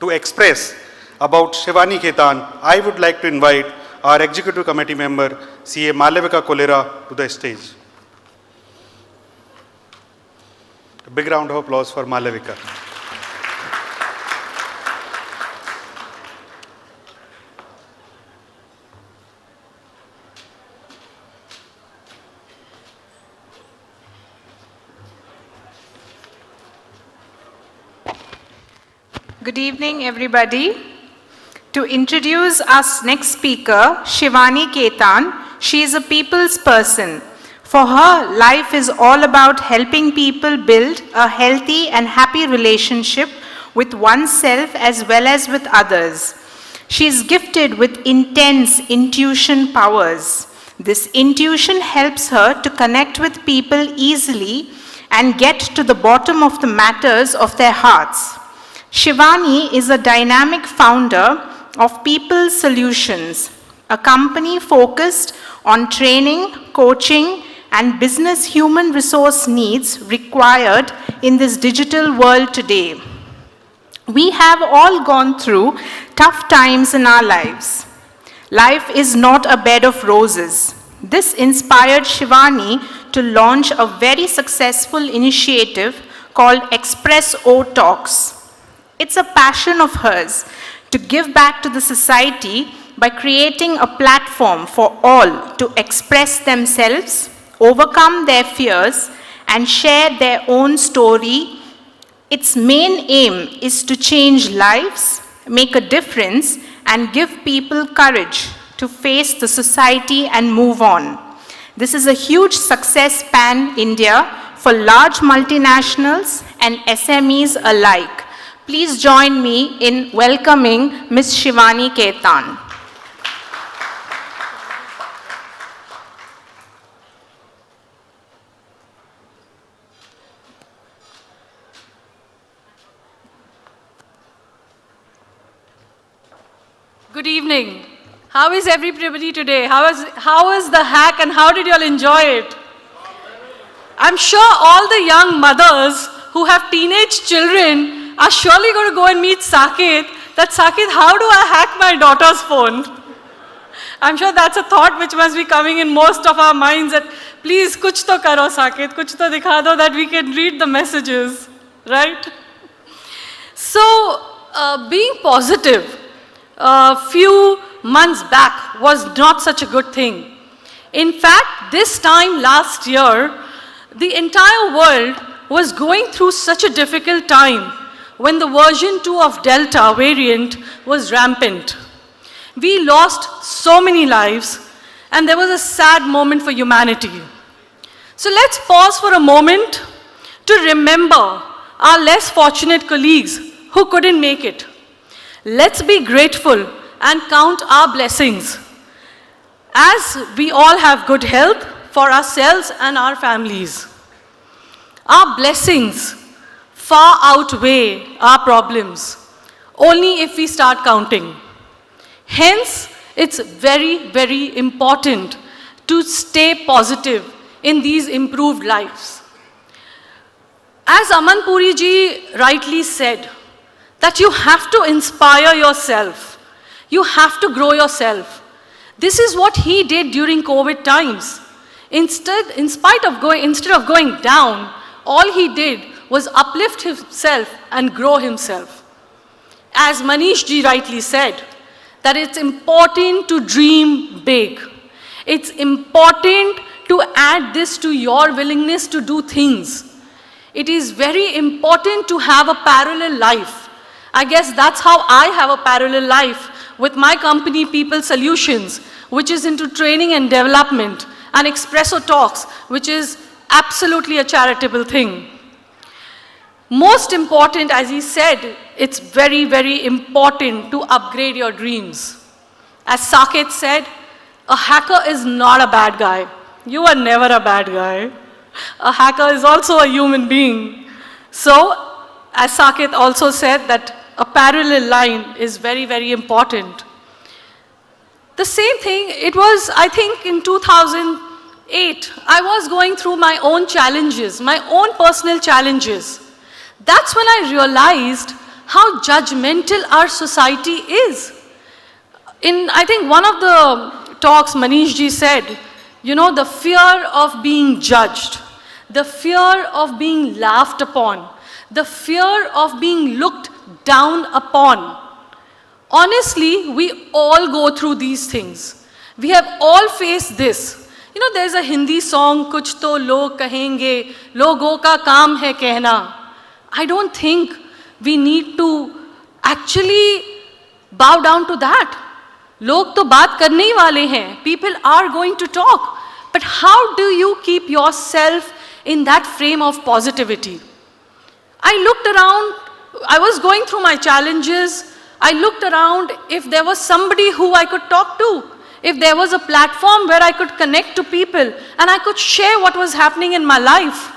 express about Shivani Khetan, I would like to invite our executive committee member, CA Malavika Kolera, to the stage. A big round of applause for Malavika. Good evening, everybody. To introduce our next speaker, Shivani Khetan, she is a people's person. For her, life is all about helping people build a healthy and happy relationship with oneself as well as with others. She is gifted with intense intuition powers. This intuition helps her to connect with people easily and get to the bottom of the matters of their hearts. Shivani is a dynamic founder of People Solutions, a company focused on training, coaching, and business human resource needs required in this digital world today. We have all gone through tough times in our lives. Life is not a bed of roses. This inspired Shivani to launch a very successful initiative called Espresso Talks. It's a passion of hers to give back to the society by creating a platform for all to express themselves, overcome their fears, and share their own story. Its main aim is to change lives, make a difference, and give people courage to face the society and move on. This is a huge success pan-India for large multinationals and SMEs alike. Please join me in welcoming Ms. Shivani Ketan. Good evening. How is everybody today? How is the hack and how did you all enjoy it? I'm sure all the young mothers who have teenage children are surely going to go and meet Saket. That Saket, how do I hack my daughter's phone? I'm sure that's a thought which must be coming in most of our minds that please kuch to karo Saket, kuch to dikha do that we can read the messages, right? So being positive a few months back was not such a good thing. In fact, this time last year, the entire world was going through such a difficult time when the version 2 of Delta variant was rampant. We lost so many lives and there was a sad moment for humanity. So let's pause for a moment to remember our less fortunate colleagues who couldn't make it. Let's be grateful and count our blessings as we all have good health for ourselves and our families. Our blessings far outweigh our problems, only if we start counting. Hence, it's very, very important to stay positive in these improved lives. As Aman Puri ji rightly said, that you have to inspire yourself. You have to grow yourself. This is what he did during COVID times. Instead of going down, all he did was uplift himself and grow himself. As Manish ji rightly said, that it's important to dream big. It's important to add this to your willingness to do things. It is very important to have a parallel life. I guess that's how I have a parallel life with my company People Solutions, which is into training and development, and Espresso Talks, which is absolutely a charitable thing. Most important, as he said, it's very, very important to upgrade your dreams. As Saket said, a hacker is not a bad guy. You are never a bad guy. A hacker is also a human being. So, as Saket also said, that a parallel line is very, very important. The same thing, it was, I think, in 2008, I was going through my own challenges, my own personal challenges. That's when I realized how judgmental our society is. In, I think, one of the talks, Manish ji said, you know, the fear of being judged, the fear of being laughed upon, the fear of being looked down upon. Honestly, we all go through these things. We have all faced this. You know, there's a Hindi song, Kuch to log kahenge, logo ka kaam hai kehna. I don't think we need to actually bow down to that. Log to baat karne hi wale hain. People are going to talk. But how do you keep yourself in that frame of positivity? I looked around, I was going through my challenges. I looked around if there was somebody who I could talk to, if there was a platform where I could connect to people and I could share what was happening in my life.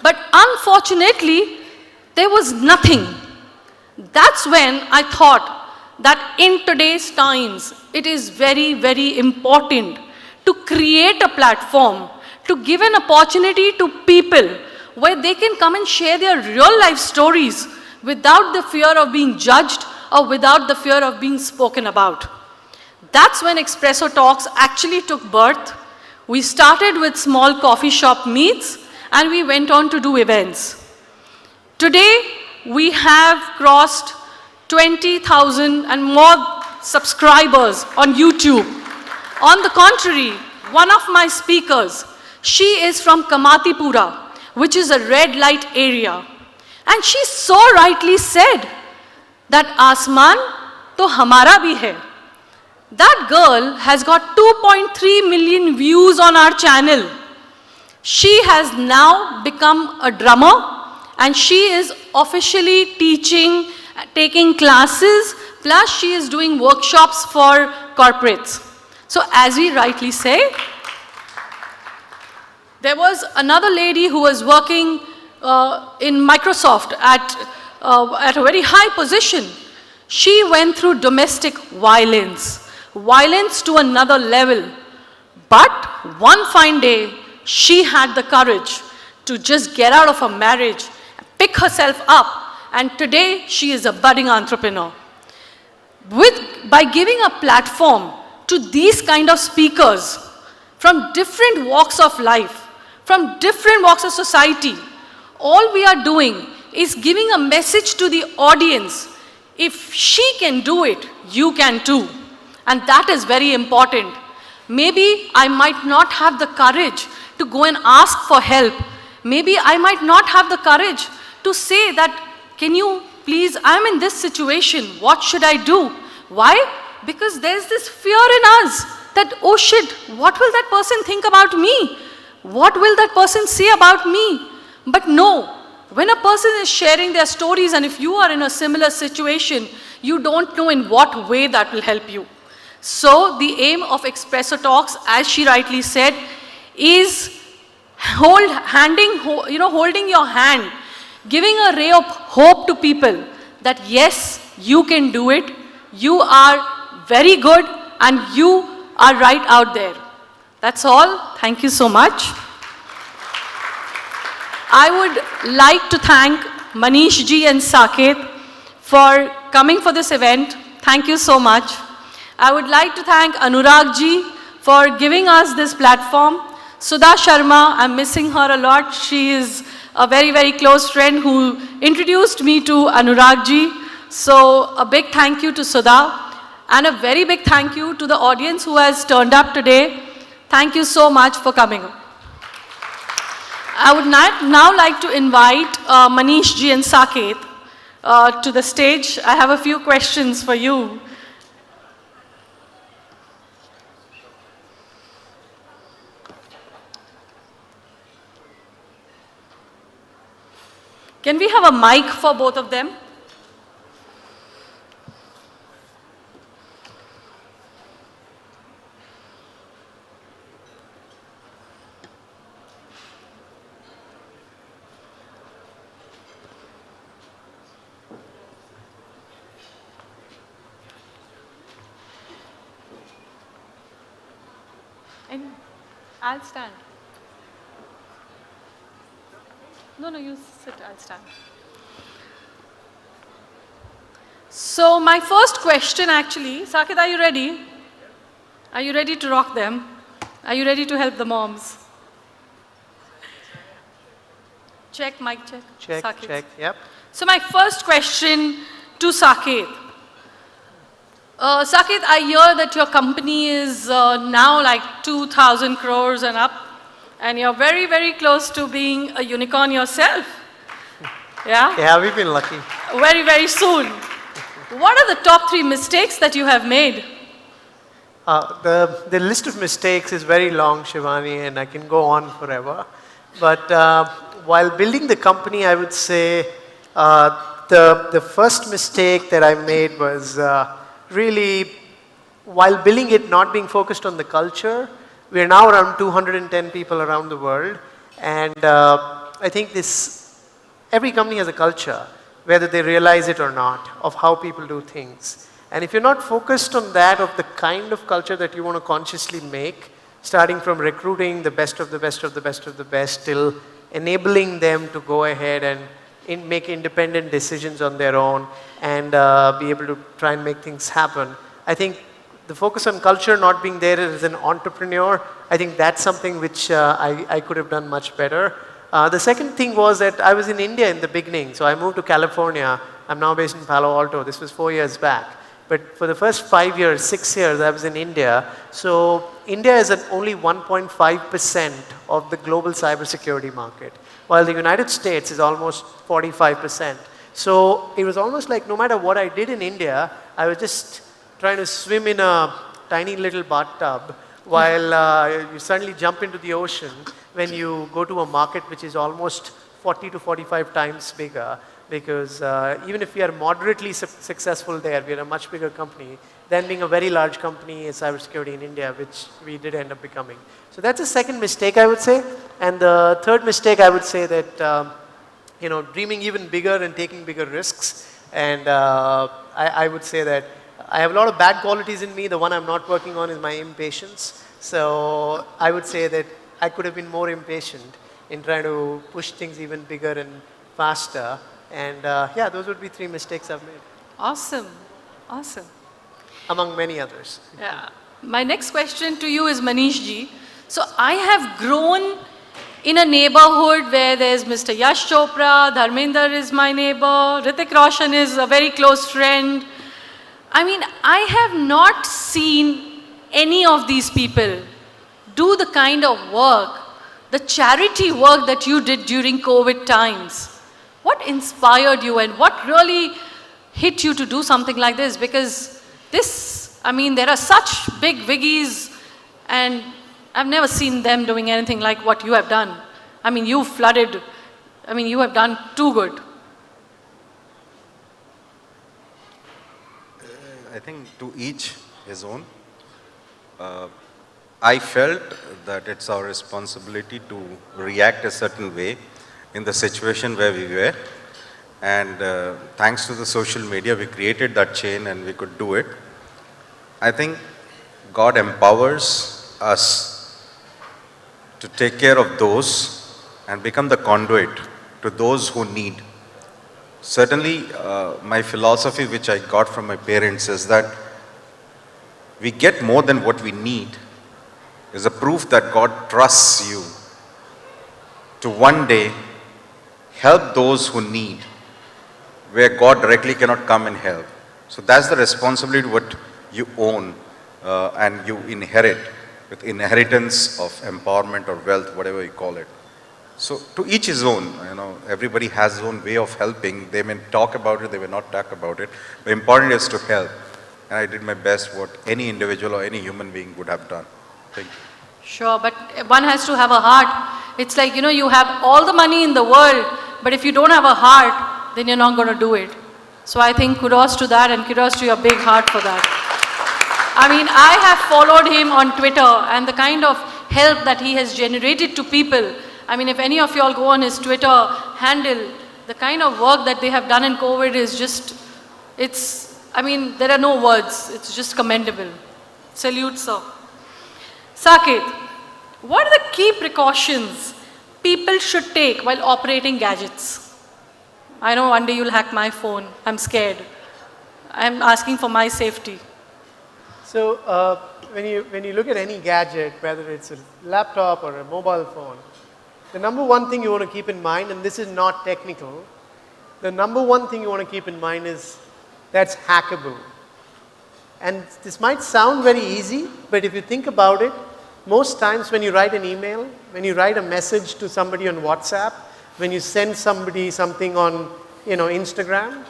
But unfortunately, there was nothing. That's when I thought that in today's times, it is very, very important to create a platform, to give an opportunity to people where they can come and share their real life stories without the fear of being judged or without the fear of being spoken about. That's when Espresso Talks actually took birth. We started with small coffee shop meets and we went on to do events. Today, we have crossed 20,000 and more subscribers on YouTube. On the contrary, one of my speakers, she is from Kamatipura, which is a red light area. And she so rightly said that Asman to hamara bhi hai. That girl has got 2.3 million views on our channel. She has now become a drummer and she is officially teaching, taking classes, plus she is doing workshops for corporates. So as we rightly say, there was another lady who was working in Microsoft at a very high position. She went through domestic violence to another level. But one fine day, she had the courage to just get out of her marriage, pick herself up, and today she is a budding entrepreneur. By giving a platform to these kind of speakers from different walks of life, from different walks of society, all we are doing is giving a message to the audience. If she can do it, you can too. And that is very important. Maybe I might not have the courage to go and ask for help. Maybe I might not have the courage to say that, can you please, I'm in this situation, what should I do? Why? Because there's this fear in us that, oh shit, what will that person think about me? What will that person say about me? But no, when a person is sharing their stories and if you are in a similar situation, you don't know in what way that will help you. So the aim of Espresso Talks, as she rightly said, is holding your hand, giving a ray of hope to people that yes, you can do it, you are very good and you are right out there. That's all. Thank you so much. I would like to thank Manish ji and Saket for coming for this event. Thank you so much. I would like to thank Anurag ji for giving us this platform. Sudha Sharma, I'm missing her a lot. She is a very, very close friend who introduced me to Anurag ji. So a big thank you to Sudha and a very big thank you to the audience who has turned up today. Thank you so much for coming. I would now like to invite Manish ji and Saket to the stage. I have a few questions for you. Can we have a mic for both of them? And I'll stand. No, you sit, I'll stand. So my first question actually, Saket, are you ready? Are you ready to rock them? Are you ready to help the moms? Check, mic check. Check, Saket. check, yep. So my first question to Saket. Saket, I hear that your company is now like 2,000 crores and up. And you're very, very close to being a unicorn yourself. Yeah? Yeah, we've been lucky. Very, very soon. What are the top 3 mistakes that you have made? The list of mistakes is very long, Shivani, and I can go on forever. But while building the company, I would say the first mistake that I made was really, while building it, not being focused on the culture. We are now around 210 people around the world, and I think every company has a culture, whether they realize it or not, of how people do things. And if you're not focused on that, of the kind of culture that you want to consciously make, starting from recruiting the best of the best of the best of the best, till enabling them to go ahead and make independent decisions on their own and be able to try and make things happen, I think the focus on culture not being there as an entrepreneur, I think that's something which I could have done much better. The second thing was that I was in India in the beginning, so I moved to California. I'm now based in Palo Alto. This was 4 years back. But for the first 5 years, 6 years, I was in India. So India is at only 1.5% of the global cybersecurity market, while the United States is almost 45%. So it was almost like no matter what I did in India, I was just trying to swim in a tiny little bathtub while you suddenly jump into the ocean when you go to a market which is almost 40 to 45 times bigger. Because even if we are moderately successful there, we are a much bigger company than being a very large company in cybersecurity in India, which we did end up becoming. So that's a second mistake, I would say. And the third mistake, I would say that dreaming even bigger and taking bigger risks. And I would say that I have a lot of bad qualities in me. The one I'm not working on is my impatience. So I would say that I could have been more impatient in trying to push things even bigger and faster. And yeah, those would be 3 mistakes I've made. Awesome. Awesome. Among many others. Yeah. My next question to you is Manish ji. So I have grown in a neighborhood where there's Mr. Yash Chopra, Dharmender is my neighbor, Hrithik Roshan is a very close friend. I mean, I have not seen any of these people do the kind of work, the charity work that you did during COVID times. What inspired you and what really hit you to do something like this? Because this, I mean, there are such big wiggies and I've never seen them doing anything like what you have done. I mean, you flooded, I mean, you have done too good. I think to each his own. I felt that it's our responsibility to react a certain way in the situation where we were, and thanks to the social media we created that chain and we could do it. I think God empowers us to take care of those and become the conduit to those who need. Certainly my philosophy which I got from my parents is that we get more than what we need is a proof that God trusts you to one day help those who need, where God directly cannot come and help. So that's the responsibility what you own and you inherit with inheritance of empowerment or wealth, whatever you call it. So to each his own, everybody has his own way of helping. They may talk about it, they may not talk about it. The important is to help. And I did my best what any individual or any human being would have done. Thank you. Sure, but one has to have a heart. It's like, you have all the money in the world, but if you don't have a heart, then you're not going to do it. So I think kudos to that and kudos to your big heart for that. I mean, I have followed him on Twitter and the kind of help that he has generated to people. I mean, if any of you all go on his Twitter handle, the kind of work that they have done in COVID is just, I mean, there are no words. It's just commendable. Salute, sir. Saket, what are the key precautions people should take while operating gadgets? I know one day you'll hack my phone. I'm scared. I'm asking for my safety. So when you look at any gadget, whether it's a laptop or a mobile phone, the number one thing you want to keep in mind, and this is not technical, the number one thing you want to keep in mind is that's hackable. And this might sound very easy, but if you think about it, most times when you write an email, when you write a message to somebody on WhatsApp, when you send somebody something on Instagram,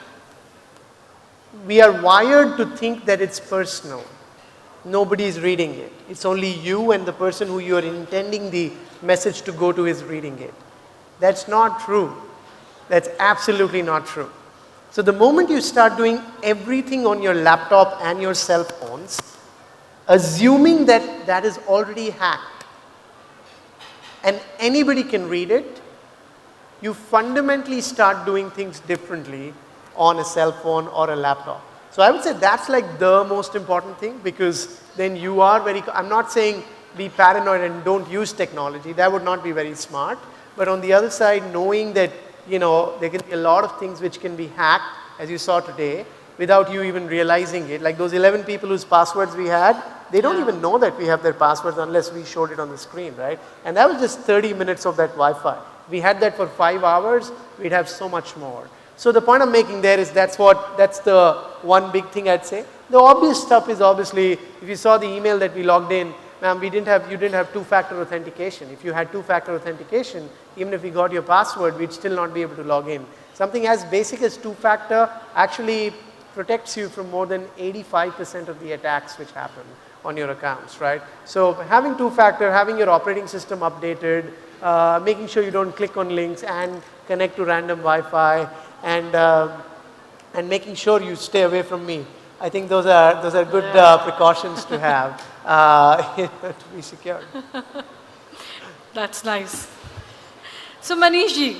we are wired to think that it's personal. Nobody is reading it. It's only you and the person who you are intending the message to go to is reading it. That's not true. That's absolutely not true. So the moment you start doing everything on your laptop and your cell phones, assuming that that is already hacked and anybody can read it, you fundamentally start doing things differently on a cell phone or a laptop. So I would say that's like the most important thing, because then you are I'm not saying be paranoid and don't use technology. That would not be very smart. But on the other side, knowing that, there can be a lot of things which can be hacked, as you saw today, without you even realizing it. Like those 11 people whose passwords we had, they don't even know that we have their passwords unless we showed it on the screen, right? And that was just 30 minutes of that Wi-Fi. We had that for 5 hours, we'd have so much more. So the point I'm making there is that's the one big thing I'd say. The obvious stuff is obviously, if you saw the email that we logged in, ma'am, you didn't have two-factor authentication. If you had two-factor authentication, even if we got your password, we'd still not be able to log in. Something as basic as two-factor actually protects you from more than 85% of the attacks which happen on your accounts, right? So having two-factor, having your operating system updated, making sure you don't click on links and connect to random Wi-Fi, and making sure you stay away from me. I think those are good precautions to have to be secured. That's nice. So Manish ji,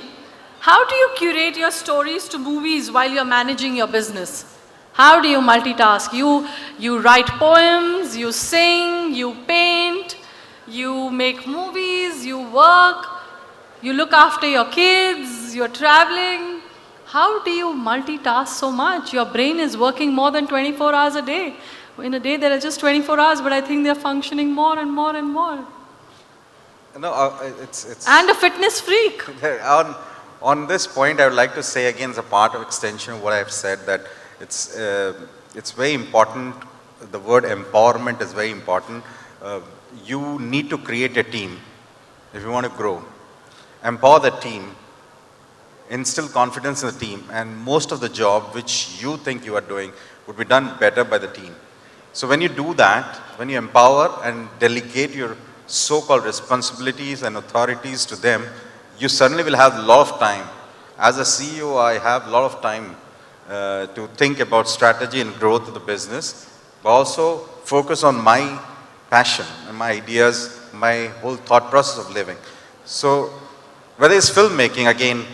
how do you curate your stories to movies while you're managing your business? How do you multitask? You write poems, you sing, you paint, you make movies, you work, you look after your kids, you're traveling. How do you multitask so much? Your brain is working more than 24 hours a day. In a day there are just 24 hours, but I think they're functioning more and more and more. No, it's And a fitness freak. On this point, I would like to say again, as a part of extension of what I've said, that it's very important. The word empowerment is very important. You need to create a team if you want to grow. Empower the team, instill confidence in the team, and most of the job which you think you are doing would be done better by the team. So when you do that, when you empower and delegate your so-called responsibilities and authorities to them, you certainly will have a lot of time. As a CEO, I have a lot of time to think about strategy and growth of the business, but also focus on my passion and my ideas, my whole thought process of living. So whether it's filmmaking, again,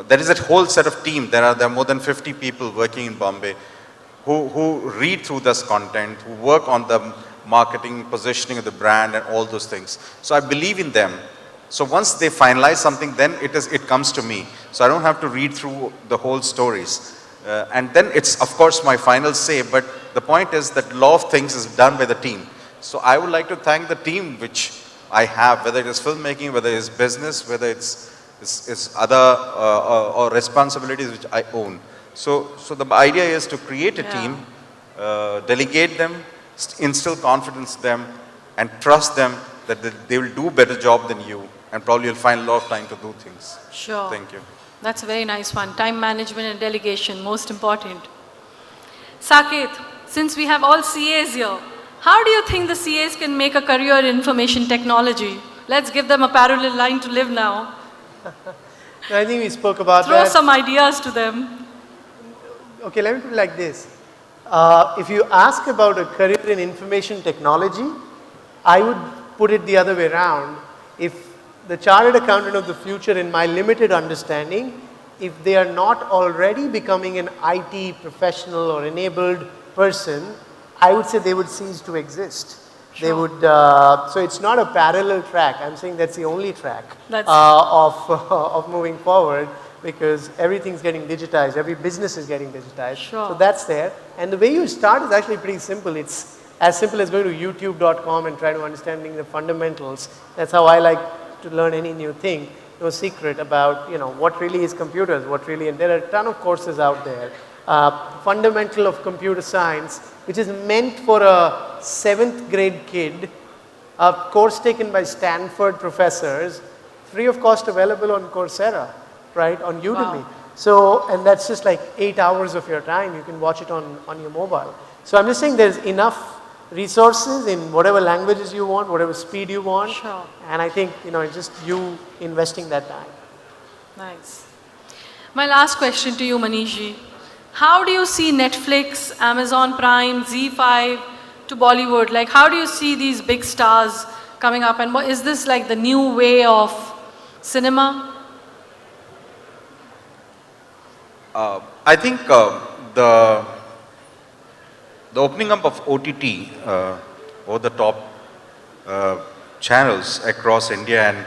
there is a whole set of team. There are more than 50 people working in Bombay who read through this content, who work on the marketing, positioning of the brand and all those things. So I believe in them. So once they finalize something, then it comes to me. So I don't have to read through the whole stories. And then it's of course my final say, but the point is that a lot of things is done by the team. So I would like to thank the team which I have, whether it is filmmaking, whether it is business, whether it's other or responsibilities which I own. So the idea is to create a team, delegate them, instill confidence in them, and trust them that they will do a better job than you, and probably you'll find a lot of time to do things. Sure. Thank you. That's a very nice one. Time management and delegation, most important. Saket, since we have all CAs here, how do you think the CAs can make a career in information technology? Let's give them a parallel line to live now. I think we spoke about Throw that. some ideas to them. Okay, let me put it like this. If you ask about a career in information technology, I would put it the other way around. If the chartered accountant of the future, in my limited understanding, if they are not already becoming an IT professional or enabled person, I would say they would cease to exist. They would, so it's not a parallel track. I'm saying that's the only track of moving forward, because everything's getting digitized, every business is getting digitized. Sure. So that's there. And the way you start is actually pretty simple. It's as simple as going to youtube.com and try to understanding the fundamentals. That's how I like to learn any new thing. No secret about, what really is computers, and there are a ton of courses out there. Fundamental of computer science, which is meant for a 7th grade kid, a course taken by Stanford professors, free of cost, available on Coursera, right, on Udemy. Wow. So, and that's just like 8 hours of your time. You can watch it on your mobile. So I'm just saying there's enough resources in whatever languages you want, whatever speed you want. Sure. And I think, it's just you investing that time. Nice. My last question to you, Manishji. How do you see Netflix, Amazon Prime, Z5 to Bollywood? Like, how do you see these big stars coming up? And is this like the new way of cinema? I think the opening up of OTT over the top channels across India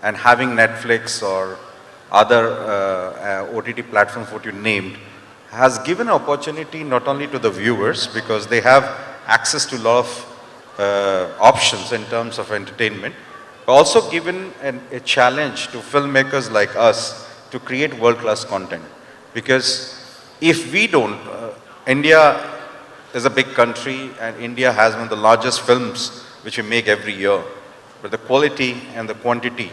and having Netflix or other OTT platforms, what you named, has given an opportunity not only to the viewers, because they have access to a lot of options in terms of entertainment, but also given a challenge to filmmakers like us to create world-class content. Because if we don't, India is a big country and India has one of the largest films which we make every year. But the quality and the quantity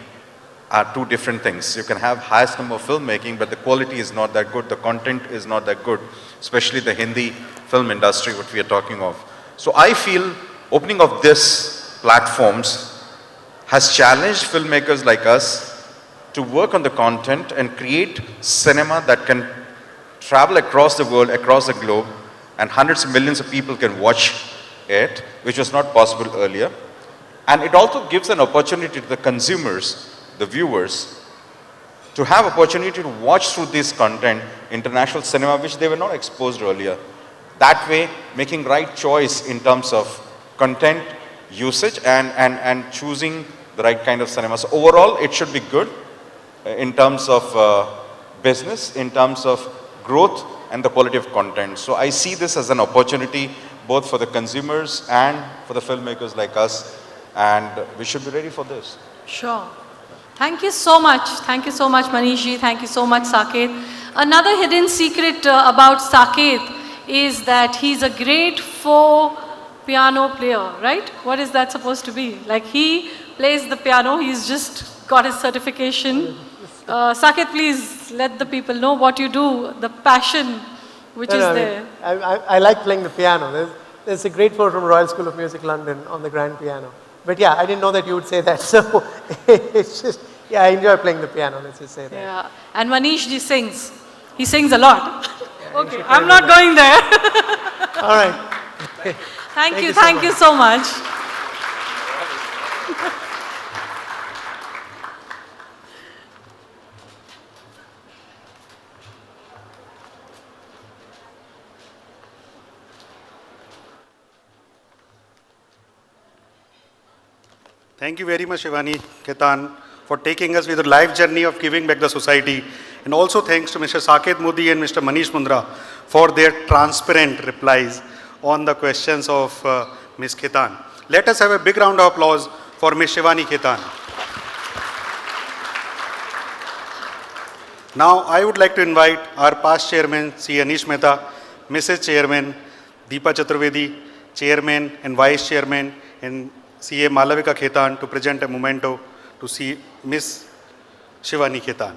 are two different things. You can have highest number of filmmaking, but the quality is not that good. The content is not that good, especially the Hindi film industry, what we are talking of. So I feel opening of this platforms has challenged filmmakers like us to work on the content and create cinema that can travel across the world, across the globe, and hundreds of millions of people can watch it, which was not possible earlier. And it also gives an opportunity to the consumers, the viewers, to have opportunity to watch through this content, international cinema, which they were not exposed earlier. That way, making right choice in terms of content usage and choosing the right kind of cinema. So overall, it should be good in terms of business, in terms of growth and the quality of content. So I see this as an opportunity both for the consumers and for the filmmakers like us, and we should be ready for this. Sure. Thank you so much. Thank you so much, Manishji. Thank you so much, Saket. Another hidden secret about Saket is that he's a great piano player, right? What is that supposed to be? Like, he plays the piano, he's just got his certification. Saket, please let the people know what you do, the passion which is there. I like playing the piano. There's a great quote from Royal School of Music, London, on the grand piano. But yeah, I didn't know that you would say that. So it's just, yeah, I enjoy playing the piano, let's just say that. Yeah, and Manishji sings. He sings a lot. Okay, I'm not going there. All right. Thank you so much. Thank you very much, Shivani Ketan, for taking us with the life journey of giving back the society. And also thanks to Mr. Saket Modi and Mr. Manish Mundra for their transparent replies on the questions of Ms. Ketan. Let us have a big round of applause for Ms. Shivani Ketan. Now, I would like to invite our past chairman, C. Anish Mehta, Mrs. Chairman, Deepa Chaturvedi, Chairman and Vice Chairman, and C. A. Malavika Ketan to present a memento to see Ms. Shivani Ketan.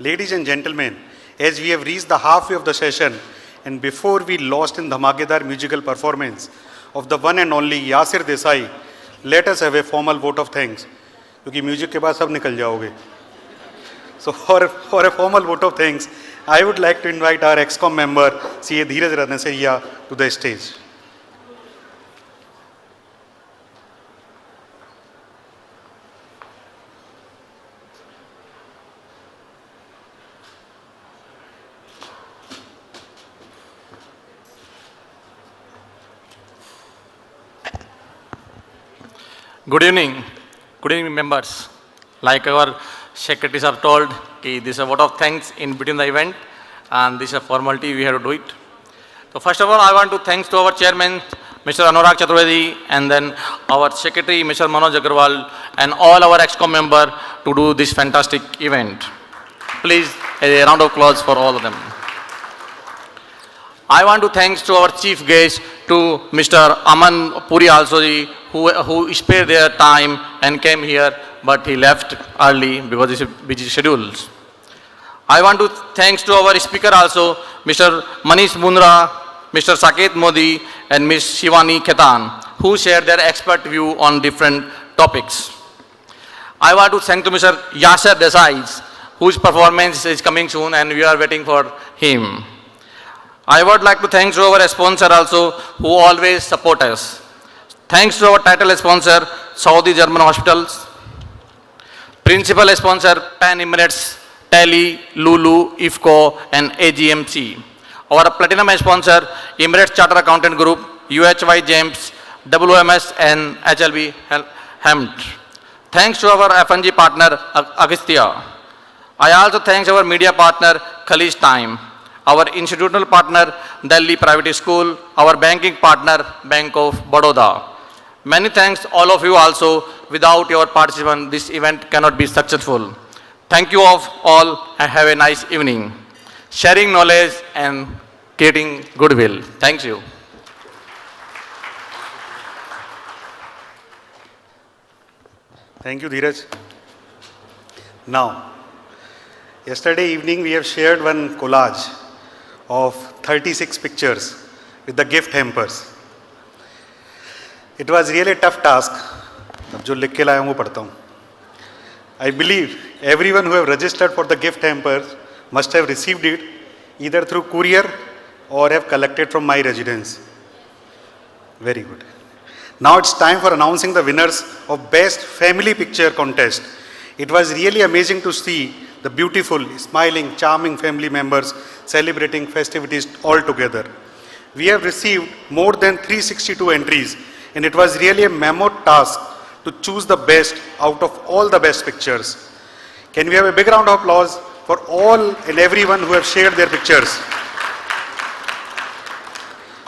Ladies and gentlemen, as we have reached the halfway of the session, and before we lost in Dhamakedar musical performance of the one and only Yasir Desai, let us have a formal vote of thanks. क्योंकि music के बाद सब निकल जाओगे. So for a formal vote of thanks, I would like to invite our ExCom member, C.A. Dheeraj Ranaseriya, to the stage. Good evening members. Like our secretaries have told, this is a vote of thanks in between the event, and this is a formality, we have to do it. So first of all, I want to thanks to our chairman, Mr. Anurag Chaturvedi, and then our secretary, Mr. Manoj Agarwal, and all our ExCom member to do this fantastic event. Please, a round of applause for all of them. I want to thanks to our chief guest, to Mr. Aman Puri also, who spared their time and came here, but he left early because of his busy schedules. I want to thanks to our speaker also, Mr. Manish Mundra, Mr. Saket Modi, and Ms. Shivani Ketan, who shared their expert view on different topics. I want to thank to Mr. Yasser Desai, whose performance is coming soon and we are waiting for him. I would like to thank to our sponsor also, who always support us. Thanks to our title sponsor, Saudi German Hospitals. Principal sponsor, Pan Emirates, Tele, Lulu, IFCO and AGMC. Our platinum sponsor, Emirates Charter Accountant Group, UHY James, WMS and HLB Hemd. Thanks to our FNG partner, Agastya. I also thank our media partner, Khaleej Time. Our institutional partner, Delhi Private School. Our banking partner, Bank of Baroda. Many thanks all of you also. Without your participation, this event cannot be successful. Thank you all and have a nice evening. Sharing knowledge and creating goodwill. Thank you. Thank you, Dheeraj. Now, yesterday evening we have shared one collage of 36 pictures with the gift hampers. It was really a tough task. अब जो लिख के लाया हूँ वो पढ़ता हूँ. I believe everyone who have registered for the gift hampers must have received it either through courier or have collected from my residence. Very good. Now it's time for announcing the winners of Best Family Picture Contest. It was really amazing to see the beautiful, smiling, charming family members celebrating festivities all together. We have received more than 362 entries, and it was really a mammoth task to choose the best out of all the best pictures. Can we have a big round of applause for all and everyone who have shared their pictures?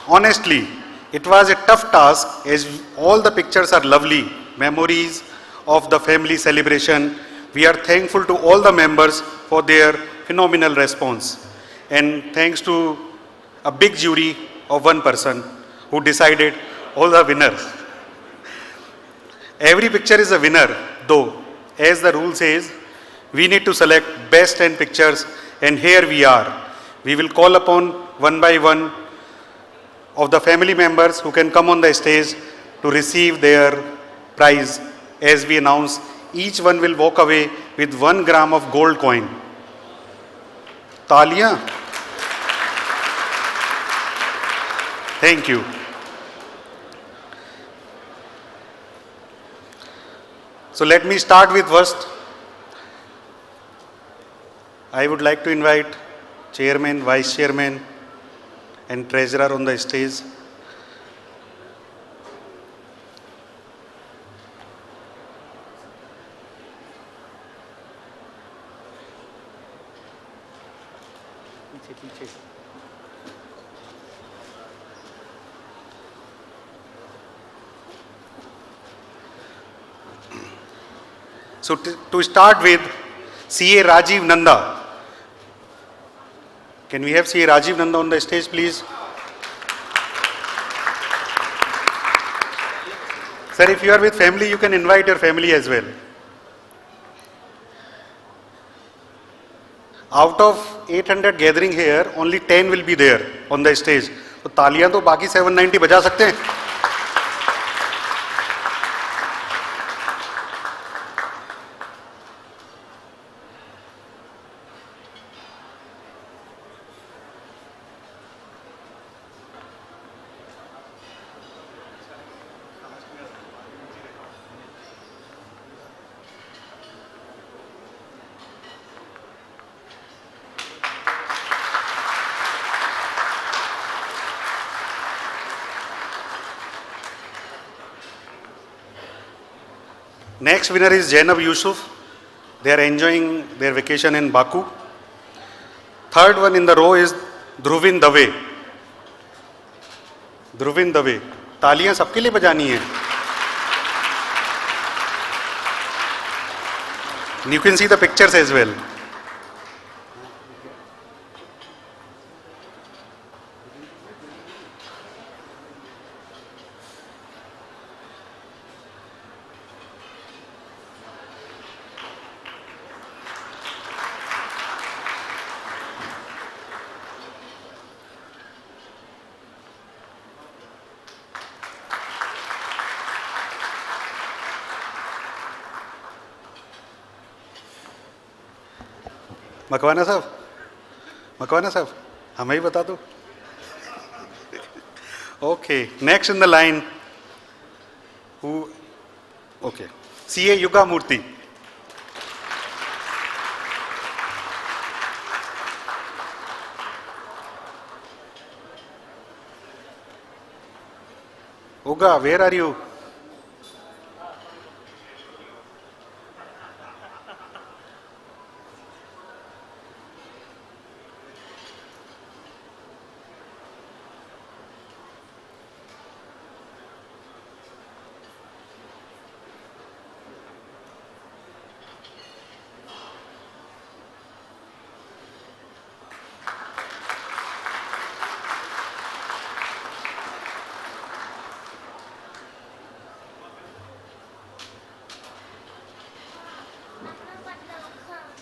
Honestly, it was a tough task as all the pictures are lovely memories of the family celebration. We are thankful to all the members for their phenomenal response. And thanks to a big jury of one person who decided all the winners. Every picture is a winner, though, as the rule says, we need to select best 10 pictures, and here we are. We will call upon one by one of the family members who can come on the stage to receive their prize. As we announce, each one will walk away with 1 gram of gold coin. Taaliyan. Thank you. So let me start with first. I would like to invite Chairman, Vice Chairman and Treasurer on the stage. So to start with, CA Rajiv Nanda. Can we have CA Rajiv Nanda on the stage, please? Sir, if you are with family, you can invite your family as well. Out of 800 gathering here, only 10 will be there on the stage. तो तालियां तो बाकी 790 बजा सकते हैं. Next winner is Zainab Yusuf. They are enjoying their vacation in Baku. Third one in the row is Dhruvin Dave. Dhruvin Dave. तालियां सबके लिए बजानी है. And you can see the pictures as well. Makwana साहब हमें ही बता दो. Okay, next in the line. Who? Okay, CA Yuga Murthy. Uga, where are you?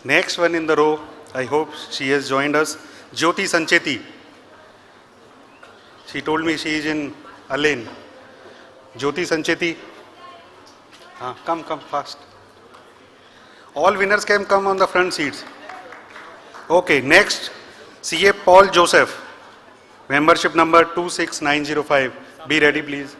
Next one in the row, I hope she has joined us, Jyoti Sancheti. She told me she is in Alain. Jyoti Sancheti, come fast. All winners can come on the front seats. Okay, next, CA Paul Joseph, membership number 26905. Be ready, please.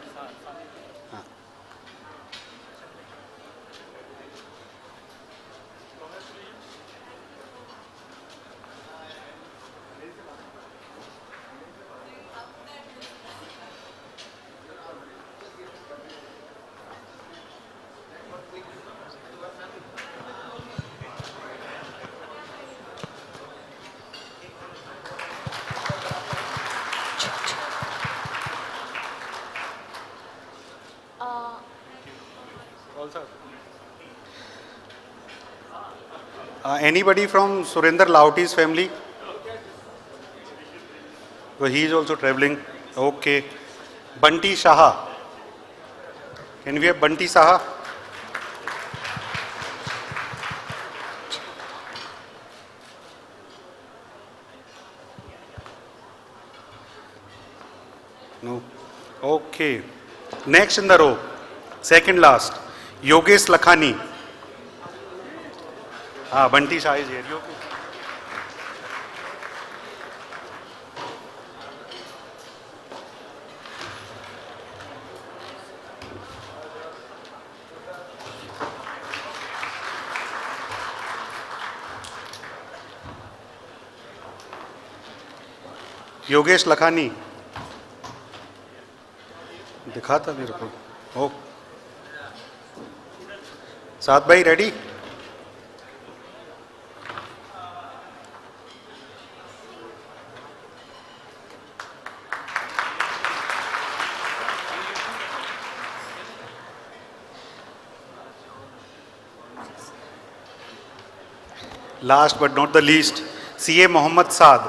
Anybody from Surinder Lauti's family? Well, he is also traveling. Okay. Bunty Saha. Can we have Bunty Saha? No. Okay. Next in the row, second last, Yogesh Lakhani. Bunty Shah is here. Yogesh Lakhani दिखा था मेरे को. ओ साथ भाई ready? Last but not the least, CA Mohammad Saad.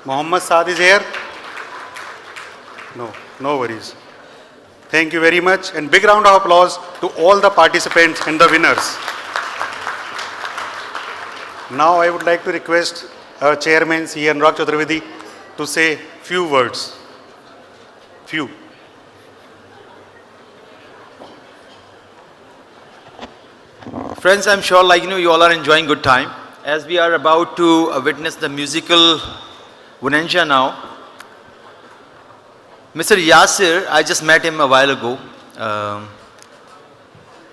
Mohammad Saad is here? No, no worries. Thank you very much, and big round of applause to all the participants and the winners. Now I would like to request our chairman, CA Anurag Chaturvedi, to say few words. Few. Friends, I'm sure you all are enjoying good time. As we are about to witness the musical bonanza now, Mr. Yasir, I just met him a while ago.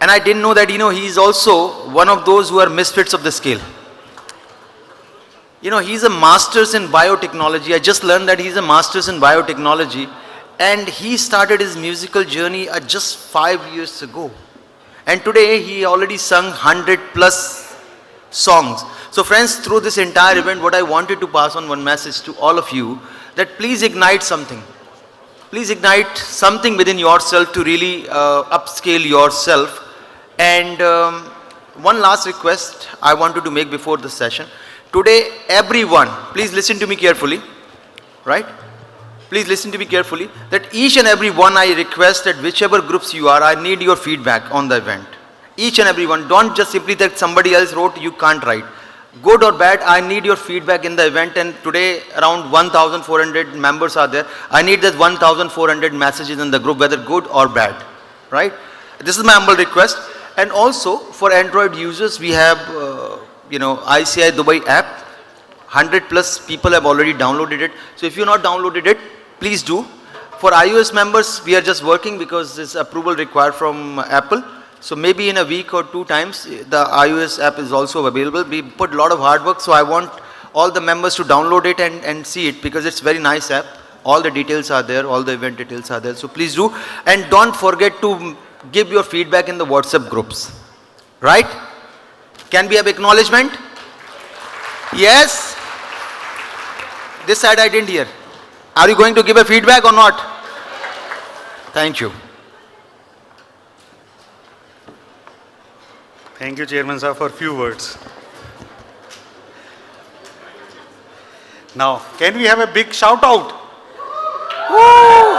And I didn't know that, he is also one of those who are misfits of the scale. He's a master's in biotechnology. I just learned that he's a master's in biotechnology. And he started his musical journey just 5 years ago. And today he already sung 100+ songs. So friends, through this entire event, what I wanted to pass on one message to all of you, that please ignite something. Please ignite something within yourself to really upscale yourself. And one last request I wanted to make before the session. Today, everyone, please listen to me carefully, right? Please listen to me carefully, that each and every one I request that whichever groups you are, I need your feedback on the event. Each and every one, don't just simply that somebody else wrote, you can't write. Good or bad, I need your feedback in the event, and today around 1,400 members are there. I need that 1,400 messages in the group, whether good or bad, right? This is my humble request. And also for Android users, we have, ICI Dubai app. 100 plus people have already downloaded it. So if you've not downloaded it, please do. For iOS members, we are just working because this approval required from Apple. So maybe in a week or 2 times, the iOS app is also available. We put a lot of hard work, so I want all the members to download it and see it because it's very nice app. All the details are there, all the event details are there. So please do. And don't forget to give your feedback in the WhatsApp groups. Right? Can we have acknowledgement? Yes? This side I didn't hear. Are you going to give a feedback or not? Thank you. Thank you, Chairman sir, for a few words. Now, can we have a big shout out? Woo!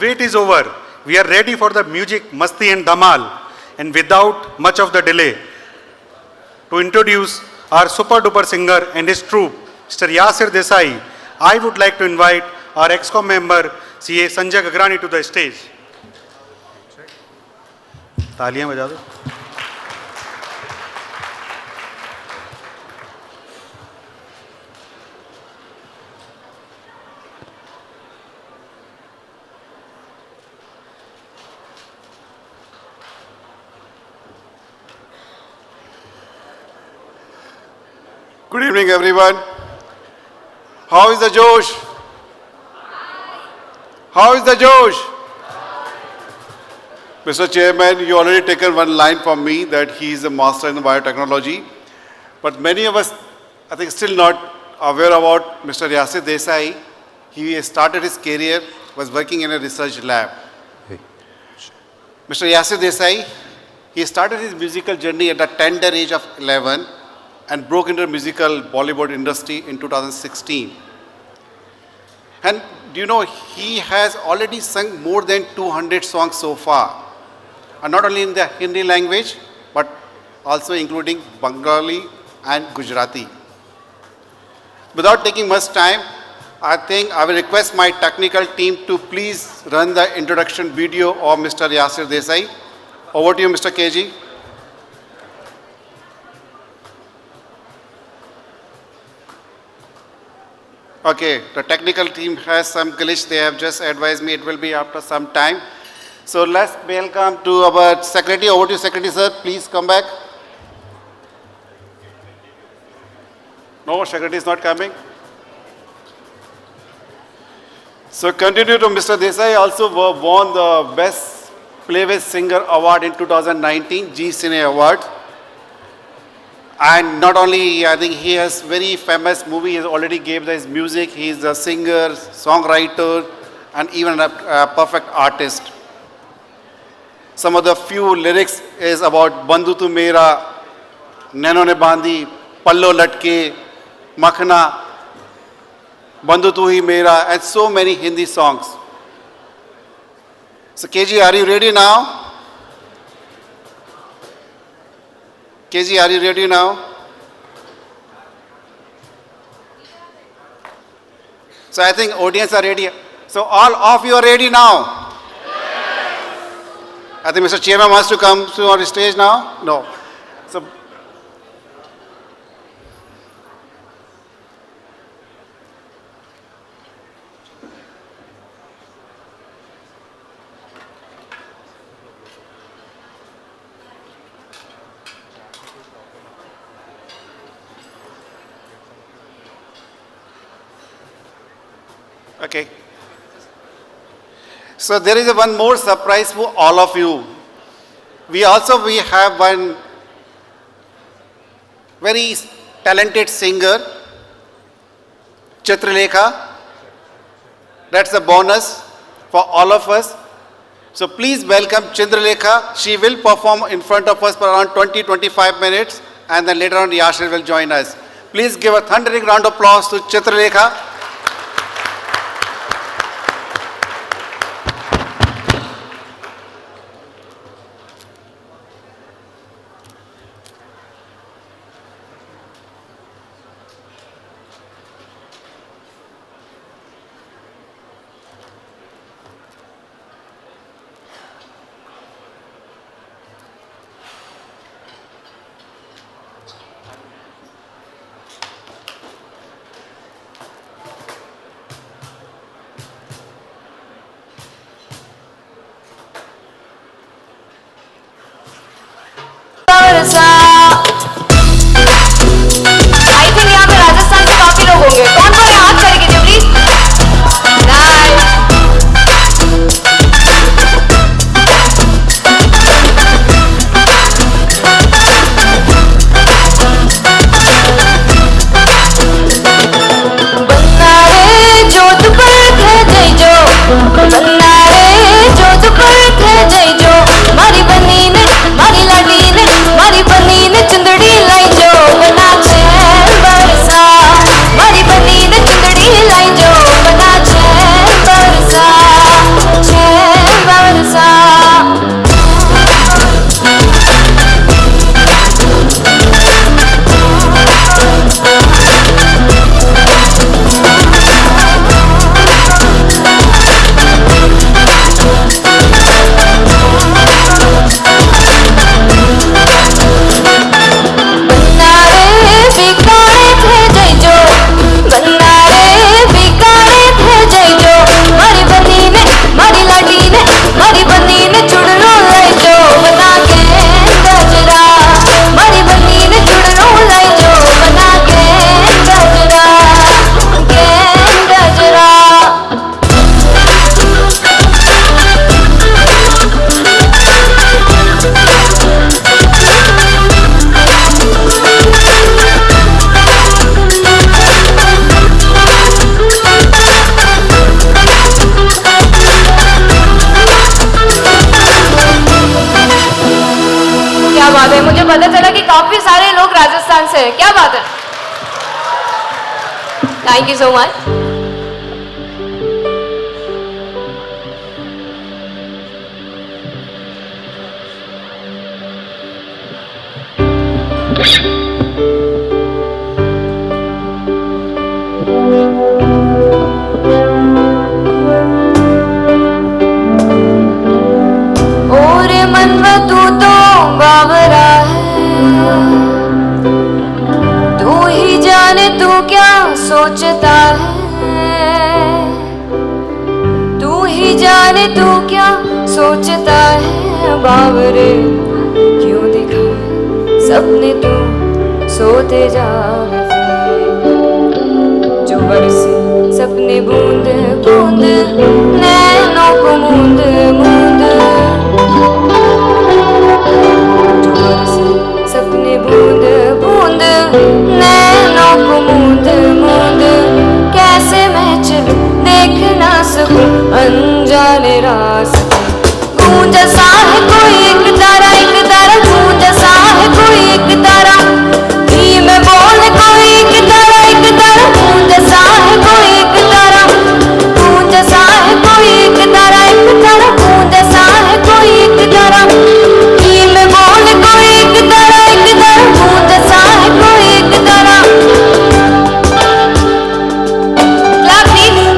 Wait is over. We are ready for the music, Masti and Dhamal. And without much of the delay, to introduce our super duper singer and his troupe, Mr. Yasir Desai, I would like to invite our ExCom member, CA Sanjay Gagrani, to the stage. तालियां बजा दो. Good evening, everyone. How is the Josh? How is the Josh? Mr. Chairman, you already taken one line from me that he is a master in biotechnology. But many of us, I think, still not aware about Mr. Yasir Desai. He started his career, was working in a research lab. Mr. Yasir Desai, he started his musical journey at the tender age of 11 and broke into the musical Bollywood industry in 2016. And do you know, he has already sung more than 200 songs so far. And not only in the Hindi language, but also including Bengali and Gujarati. Without taking much time, I think I will request my technical team to please run the introduction video of Mr. Yasir Desai. Over to you, Mr. KG. Okay, the technical team has some glitch. They have just advised me it will be after some time. So let's welcome to our secretary. Over to you, secretary, sir. Please come back. No, secretary is not coming. So continue to Mr. Desai also won the Best Playlist Singer Award in 2019, G Cine Award. And not only, I think he has very famous movie, he already gave his music, he is a singer, songwriter, and even a perfect artist. Some of the few lyrics is about Bandhu Tu Mera, Naino Ne Bandi, Pallo Latke, Makhna, Bandhu Tu Hi Mera, and so many Hindi songs. So KG, are you ready now? KG, are you ready now? So I think audience are ready. So all of you are ready now? Yes. I think Mr. Chairman wants to come to our stage now. No. So okay. So there is one more surprise for all of you. We have one very talented singer, Chitralekha. That's a bonus for all of us. So please welcome Chitralekha. She will perform in front of us for around 20-25 minutes, and then later on Yasir will join us. Please give a thundering round of applause to Chitralekha. Thank you so much. और मनवा तू तो बावरा है, तू ही जाने तू क्या सोचता है, तू ही जाने तू क्या सोचता है। बावरे क्यों दिखाए सपने तू सोते जावे, जो बरसे सपने बूंद बूंद नैनों को मूंद मूंद, जो बरसे सपने बूंद बूंद नैनों को मूंद मूंद। कैसे मैं चलूं देख ना सकूं अनजाने रास्ते, गूंजा सा है कोई एक तारा गूंजा सा है कोई एक तारा, धीमे बोल कोई एक तारा गूंजा सा है कोई एक तारा, गूंजा सा है कोई एक तारा गूंजा सा है कोई एक तारा, धीमे बोल कोई एक तारा गूंजा सा है कोई एक तारा। Clap please.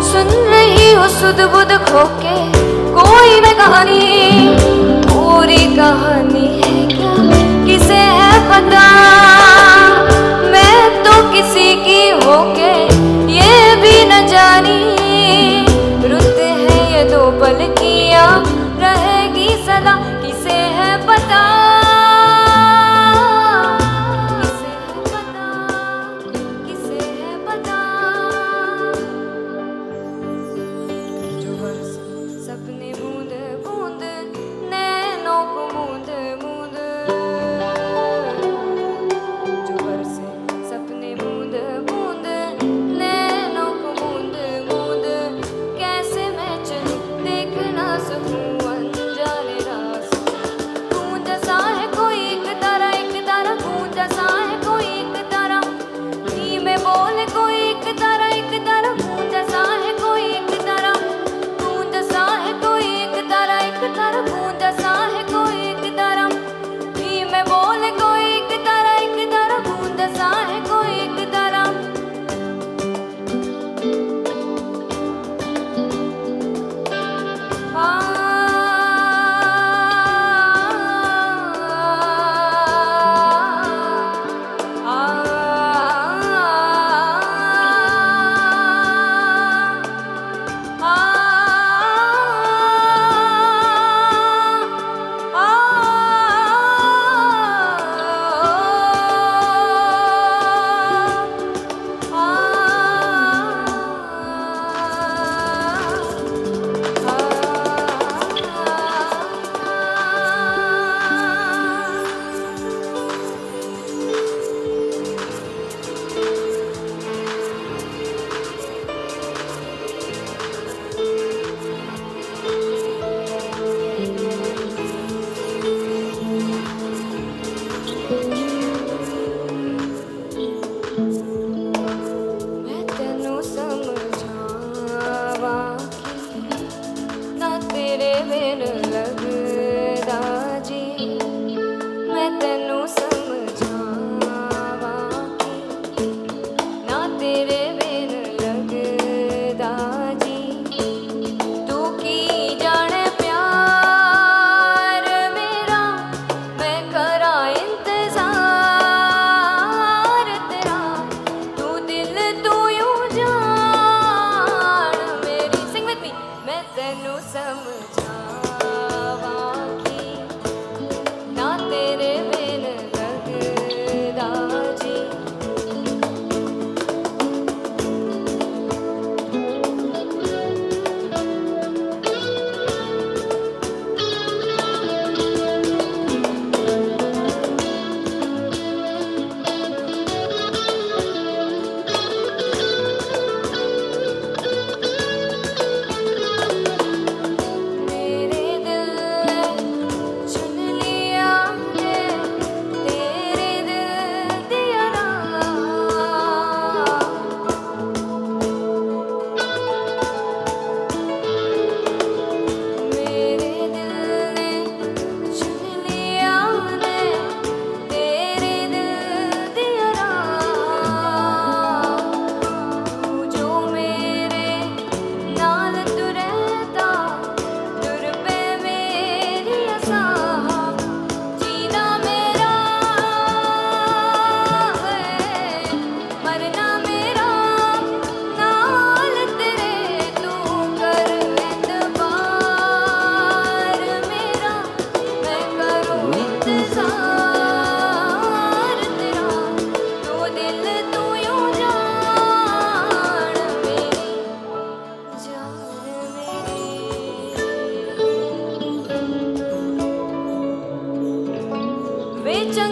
सुन रही हो सुध बुध खोके कोई मैं कहानी, पूरी कहानी है क्या किसे है पता। मैं तो किसी की होके ये भी न जानी, रुत है ये दो पल किया रहेगी सदा किसे है पता। किसे है पता, किसे है पता, जो बरसे सपने बूंद बूंद नैनों को मूंद मूंद, जो बरसे सपने बूंद बूंद नैनों को मूंद मूंद। कैसे मैं चलूं देख ना सकूं अनजाने रास्ते, गूंजा सा है कोई एक तारा गूंजा सा है कोई एक तारा, धीमे बोल कोई एक तारा गूंजा सा है कोई एक तारा, गूंजा सा है कोई एक तारा गूंजा सा है कोई एक तारा, धीमे बोल कोई एक तारा गूंजा सा है कोई एक तारा।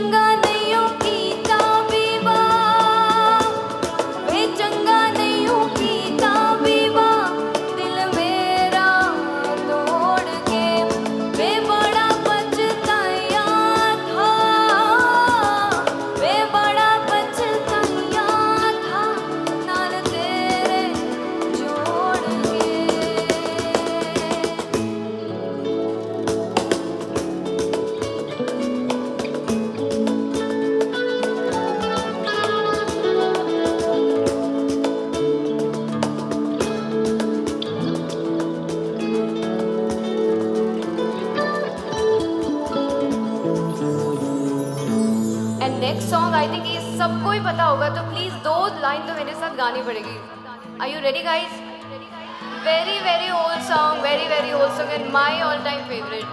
चंगा नहीं हूँ कीता बीवा, वे चंगा नहीं हूँ कीता बीवा, दिल मेरा तोड़ के वे बड़ा पछताया था, वे बड़ा पछताया था, नाल तेरे जोड़ के। And next song I think ये सबको ही पता होगा, तो प्लीज 2 लाइन तो मेरे साथ गानी पड़ेगी। Are you ready guys? Very very old song, very very old song and my all time favourite.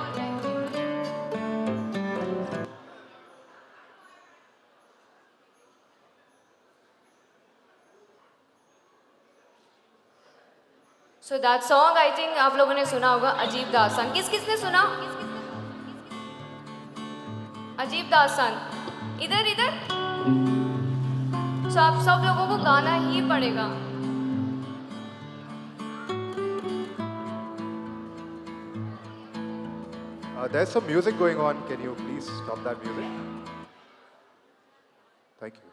So that song I think आप लोगों ने सुना होगा, अजीब दास्तान। किस किसने सुना? अजीब दास्तान, इधर इधर। सो आप सब लोगों को गाना ही पड़ेगा। There's some music going on. Can you please stop that music? Thank you.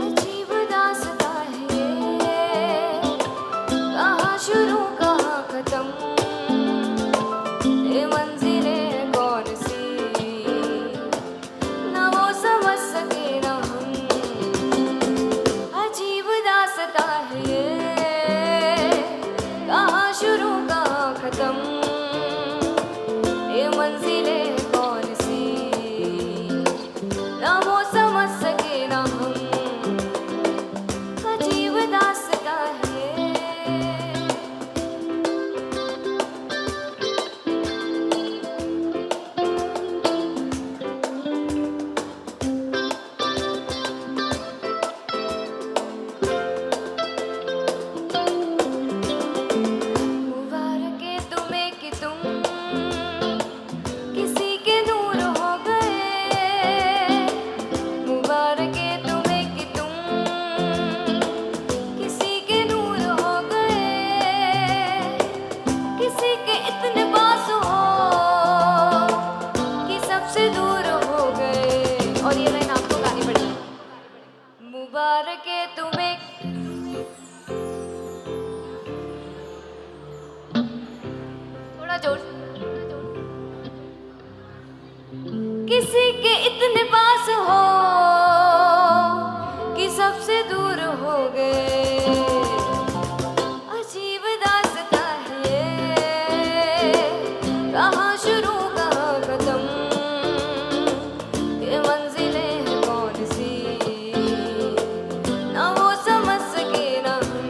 अजीब दास्तां है ये, कहाँ शुरू कहाँ खत्म, ये मंजिलें कौन सी, ना वो समझ सके ना हम। अजीब दास्तां है ये, कहाँ शुरू कहाँ खत्म, ये मंजिलें कौन सी, ना वो समझ सके ना हम। अजीब दास्तां है ये। मुबारक है तुम्हें कि तुम किसी के नूर हो गए, मुबारक है तुम्हें कि तुम किसी के नूर हो गए, किसी के इतने पास हो कि सबसे दूर हो गए। और ये लाइन आपको गानी पड़ेगी। मुबारक है तुम्हें, थोड़ा जोर से। किसी के इतने पास हो कि सबसे दूर हो गए। अजीब दास्तां है ये, कहाँ शुरू कहाँ खत्म, ये मंजिलें हैं कौन सी, ना वो समझ सके ना हम।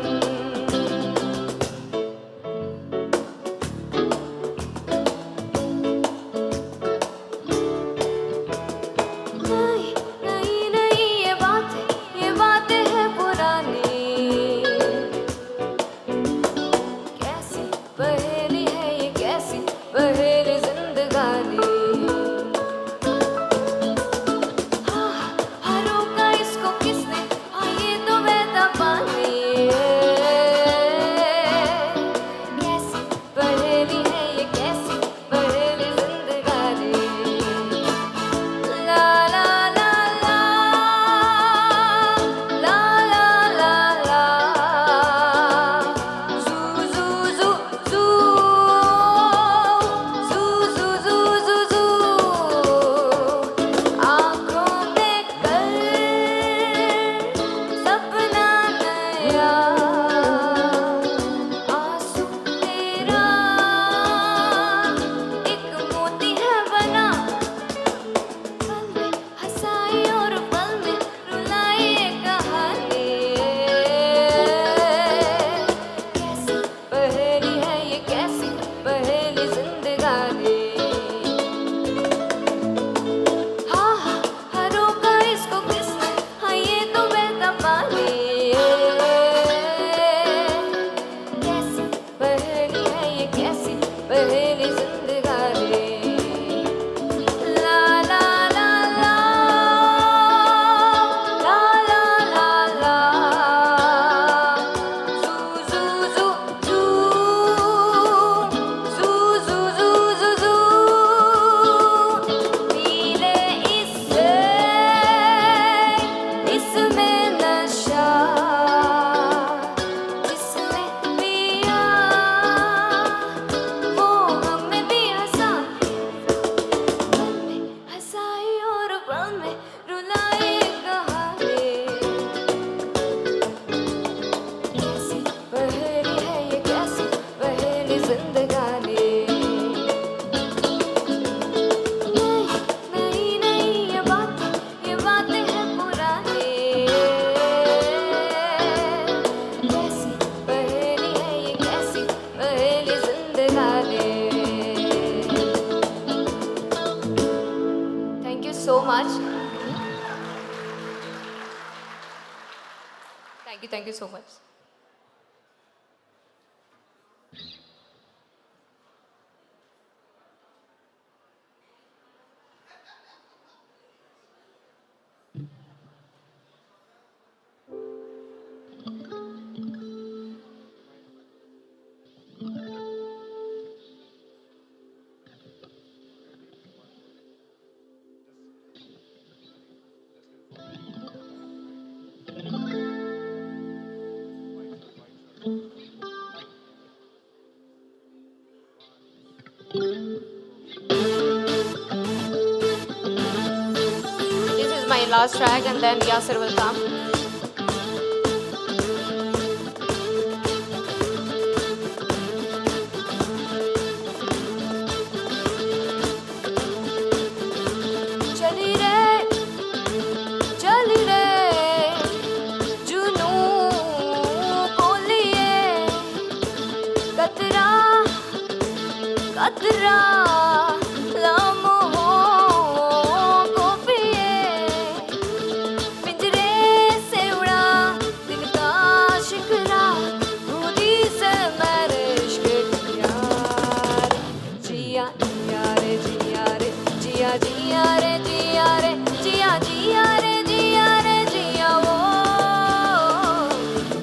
नहीं नहीं नहीं, ये बातें हैं पुरानी, कैसी पहेली है ये, कैसी पहेली जिंदगानी। हाँ रोका इसको किसने, हाँ ये तो बहता पानी, कैसी पहेली है ये, कैसी पहेली जिंदगानी। ला ला ला ला, ला ला ला ला, जू जू जू जू, Thank you so much. This is my last track and then Yasir will come. चली रे जुनू को लिए कतरा कतरा लम्हों को पिए पिंजरे से उड़ा दिल का शिकरा खुदी से मेरे इश्क जिया जिया रे जिया रे जिया जिया रे जिया रे जिया जिया रे जिया रे जिया वो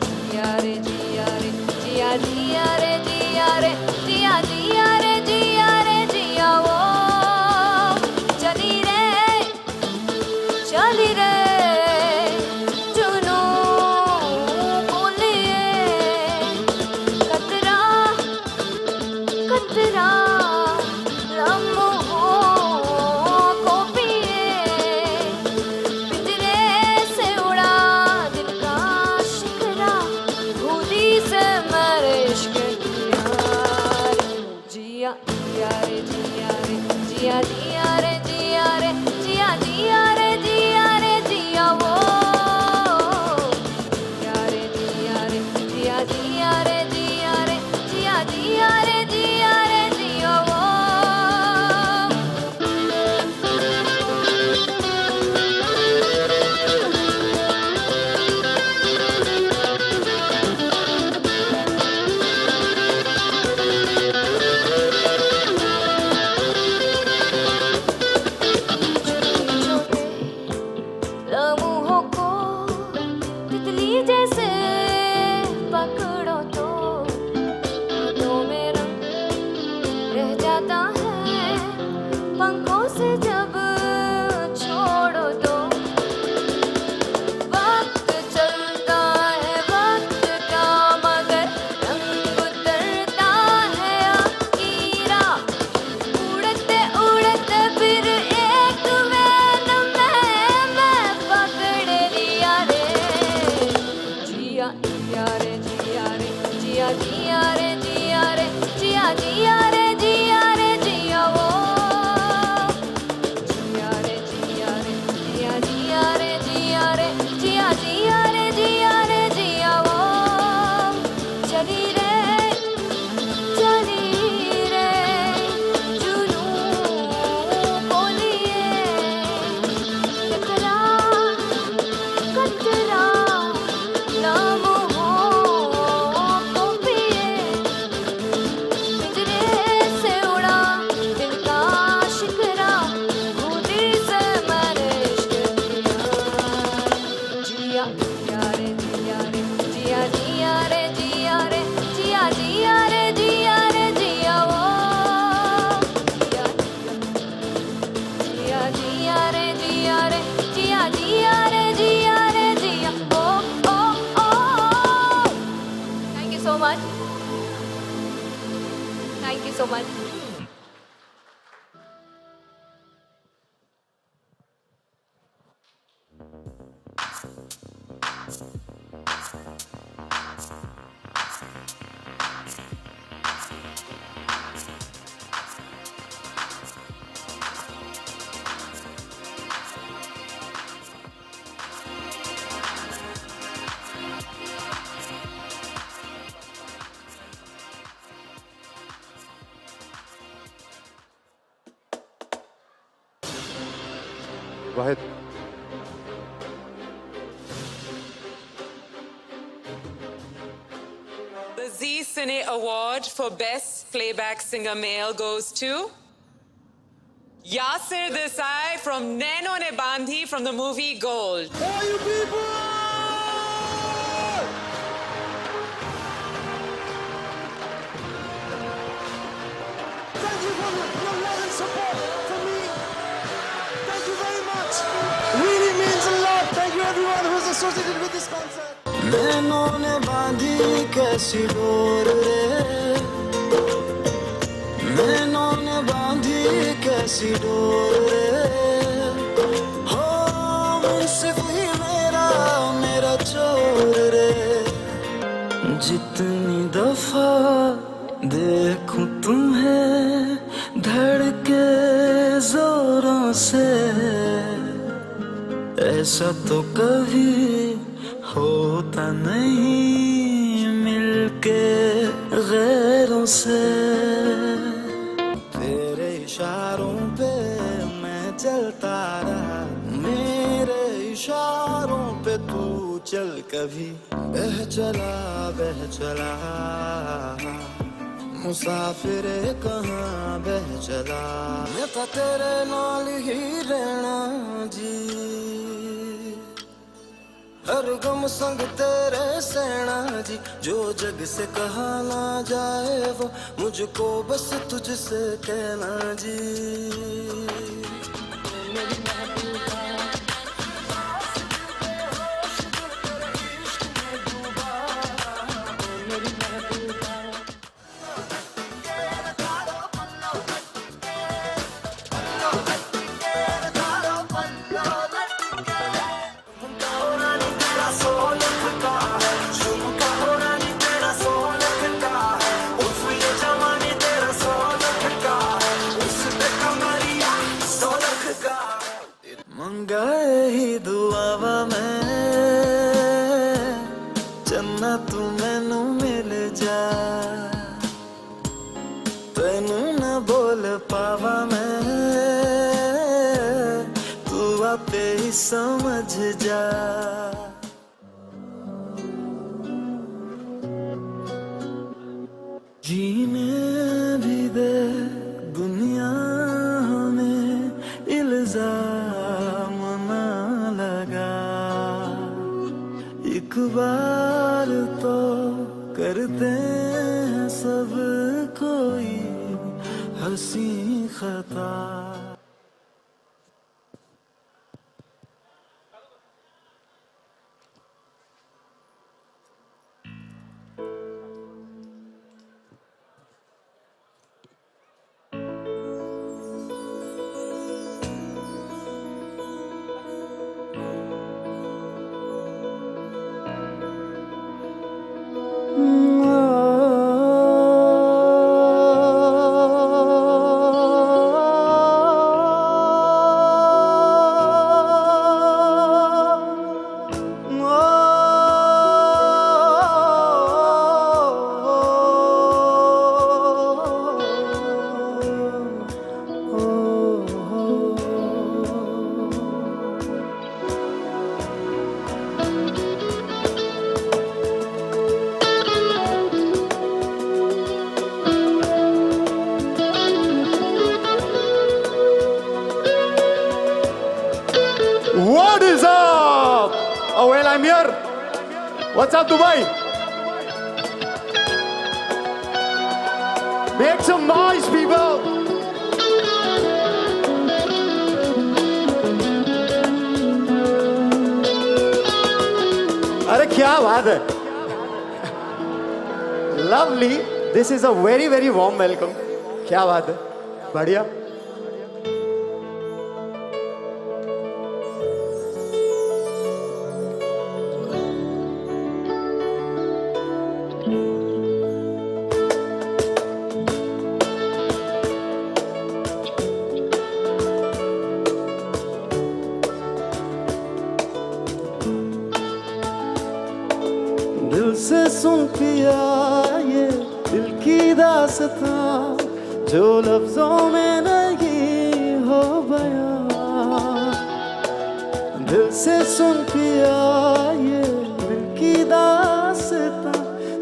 जिया रे जिया रे जिया जिया रे जिया रे जिया जिया रे जिया रे जिया वो चली रे जुनू को लिए कतरा कतरा लम्हों को पिए पिंजरे से उड़ा दिल का शिकरा खुदी से मेरे इश्क जिया जिया रे जिया रे जिया जिया रे जिया रे जिया जिया रे जिया रे जिया वो जिया रे जिया रे जिया जिया रे जिया रे जिया जिया रे जिया रे जिया वो लम्हों को तितली जैसे पकड़ो तो हाथों में रंग रह जाता है पंखों से जब छोड़ो तो वक्त चलता है वक्त का मगर रंग उतरता है आखिरा उड़ते उड़ते फिर एक वैन मैं पकड़ लिया रे जिया जिया रे जिया रे जिया जिया रे जिया रे जिया जिया रे जिया रे जिया वो जिया रे जिया रे जिया जिया रे जिया रे जिया जिया रे जिया रे जिया वो चली रे जुनू को लिए कतरा कतरा लम्हों को पिए पिंजरे से उड़ा दिल का शिकरा खुदी से मैंने इश्क जिया जिया रे जिया रे जिया जिया रे जिया रे जिया जिया रे जिया रे जिया वो जिया जिया रे जिया रे जिया जिया रे जिया रे जिया ओ ओ ओ thank you so much thank you so much Wahid Cine Award for Best Playback Singer Male goes to Yasir Desai from Naino Ne Bandhi from the movie Gold. All you people! Thank you for your love and support for me. Thank you very much. Really means a lot. Thank you everyone who's associated with this concert. नैनों ने बांधी कैसी door रे, नैनों ने बांधी कैसी door रे, हो मुंसिफ ही मेरा चोर रे। जितनी दफा देखूं तुम्हें धड़के जोरों से, ऐसा तो कभी होता नहीं मिलके गैरों से। तेरे इशारों पे मैं चलता रहा, मेरे इशारों पे तू चल कभी। बह चला मुसाफिर कहाँ बह चला, मैं तो तेरे नाल ही रहना जी। हर गम संग तेरे सहना जी, जो जग से कहा ना जाए वो मुझको बस तुझसे कहना जी। मंगाए ही दुआवा मैं चन्ना तू मैनू मिल जा, तेनू न बोल पावा मैं तू आपे ही समझ जा। जीने भी दे दुनिया हमें इल्जाम ना लगा, एक बार तो करते हैं सब कोई हंसी खता। What is up? Oh, well, I'm here. What's up, Dubai? Make some noise, people. अरे क्या बात है? Lovely. This is a very, very warm welcome. क्या बात है? बढ़िया. दिल से सुन पिया ये दिल की दास्तां, जो लफ्जों में नहीं हो बयां। दिल से सुन पिया ये दिल की दास्तां,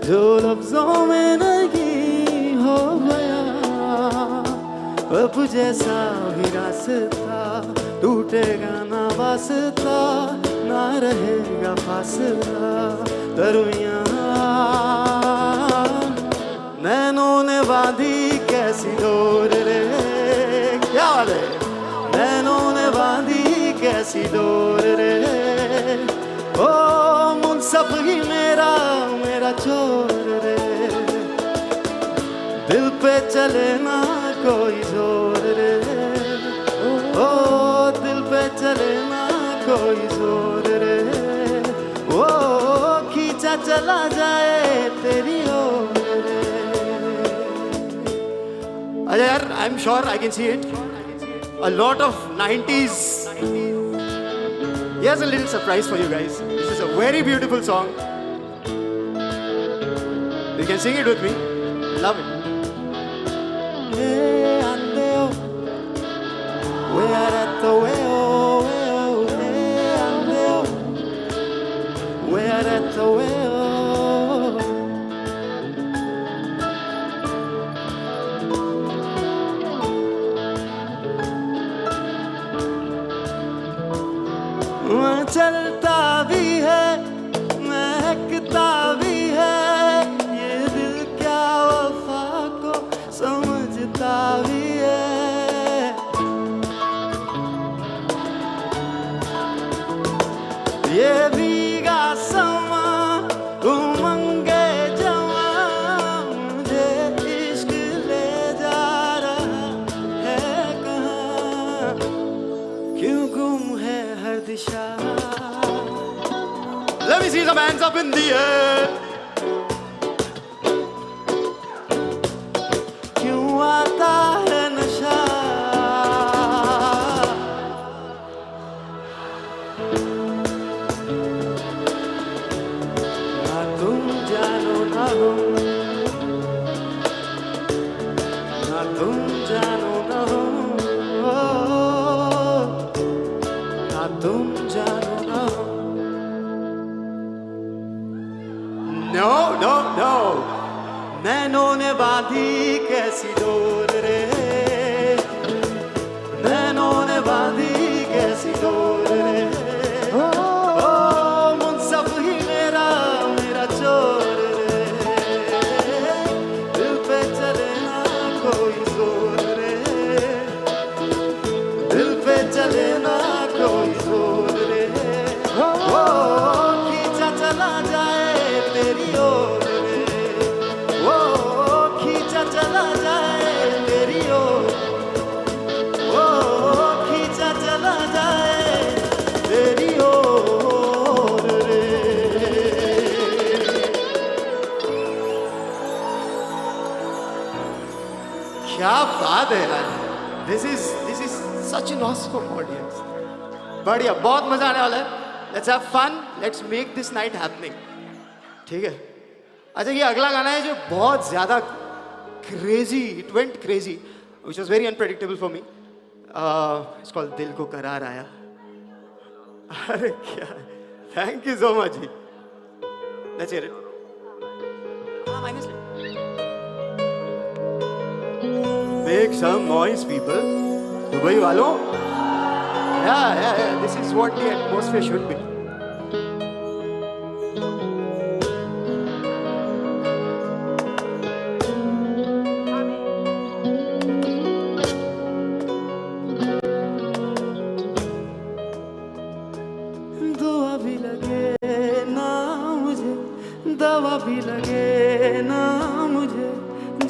जो लफ्जों में नहीं जैसा भी रास्ता, टूटेगा ना वास्ता, ना रहेगा फासला दरमियां। नैनों ने बांधी कैसी डोर रे, क्या बात है, नैनों ने बांधी कैसी डोर रे, ओ मुनसफ ही मेरा मेरा चोर रे, दिल पे चले ना कोई जोर रे, ओ दिल पे चले ना कोई जोर रे, ओ खींचा चला जाए तेरी ओर रे। अरे यार, I am sure I can see it, a lot of 90s. Here's a little surprise for you guys. This is a very beautiful song. You can sing it with me. Love it. Hey, andeo, where at the way, oh, hey, andeo, where at the way, oh. चलता भी है, महकता भी है, ये दिल क्या वफा को समझता भी है। ये भीगा समा उमंगे जमा, मुझे इश्क ले जा रहा है कहाँ, क्यों गुम है हर दिशा। Let me see some hands up in the air. क्यों आता है नशा, ना तुम जानो ना हम, ना तुम जानो ना हम, ना तुम जानो ना हम। No, no, no. नैनों ने बांधी कैसी डोर रे, नैनों ने बांधी कैसी डोर रे, ओ मुनसफ ही मेरा मेरा चोर रे, दिल पे चले ना कोई जोर रे, दिल पे चले ना कोई जोर रे, ओ खींचा चला जाए तेरी ओर रे, वो खींचा चला जाए तेरी ओर, वो खींचा चला जाए तेरी ओर रे। क्या बात है यार, this is such an awesome audience. बढ़िया, बहुत मजा आने वाला है। Let's have fun, let's make this night happening. ठीक है, अच्छा ये अगला गाना है जो बहुत ज्यादा crazy, it went crazy, which was very unpredictable for me. It's called दिल को करार आया। अरे क्या, थैंक यू सो मच जी। Let's hear it. Make some noise people, Dubai वालों। Yeah, this is what the atmosphere should be. दुआ भी लगे ना मुझे, दवा भी लगे ना मुझे,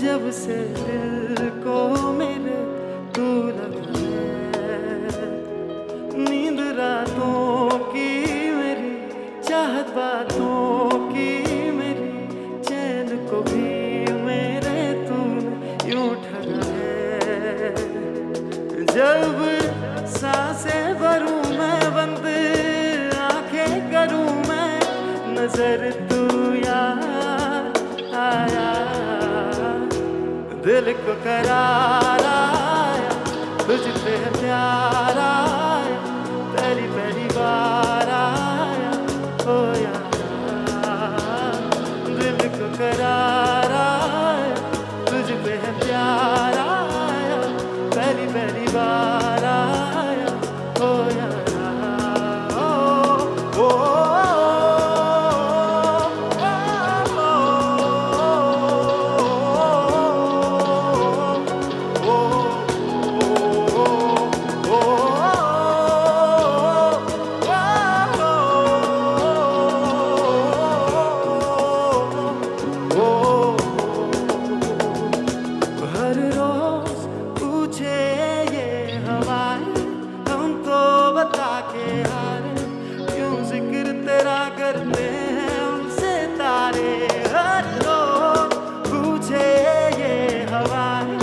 जब से दिल को मेरे तू लगा है। नींद रातों की मेरी, चाहत बातों की मेरी, चैन को भी मेरे तूने यूं ठगा है। जब सांसें भरूं मैं बंद, आंखें करूं मैं नजर, तू यार आया, दिल को करार आया, तुझ पे प्यार आया, पहली पहली बार आया, ओ यार, दिल को करार आया, तुझ पे प्यार आया, पहली बार आया ओ यारा ओ, हर रोज पूछे ये हवाएं हमको बता के हारे क्यों जिक्र तेरा करते हैं उनसे तारे हर रोज पूछे ये हवाएं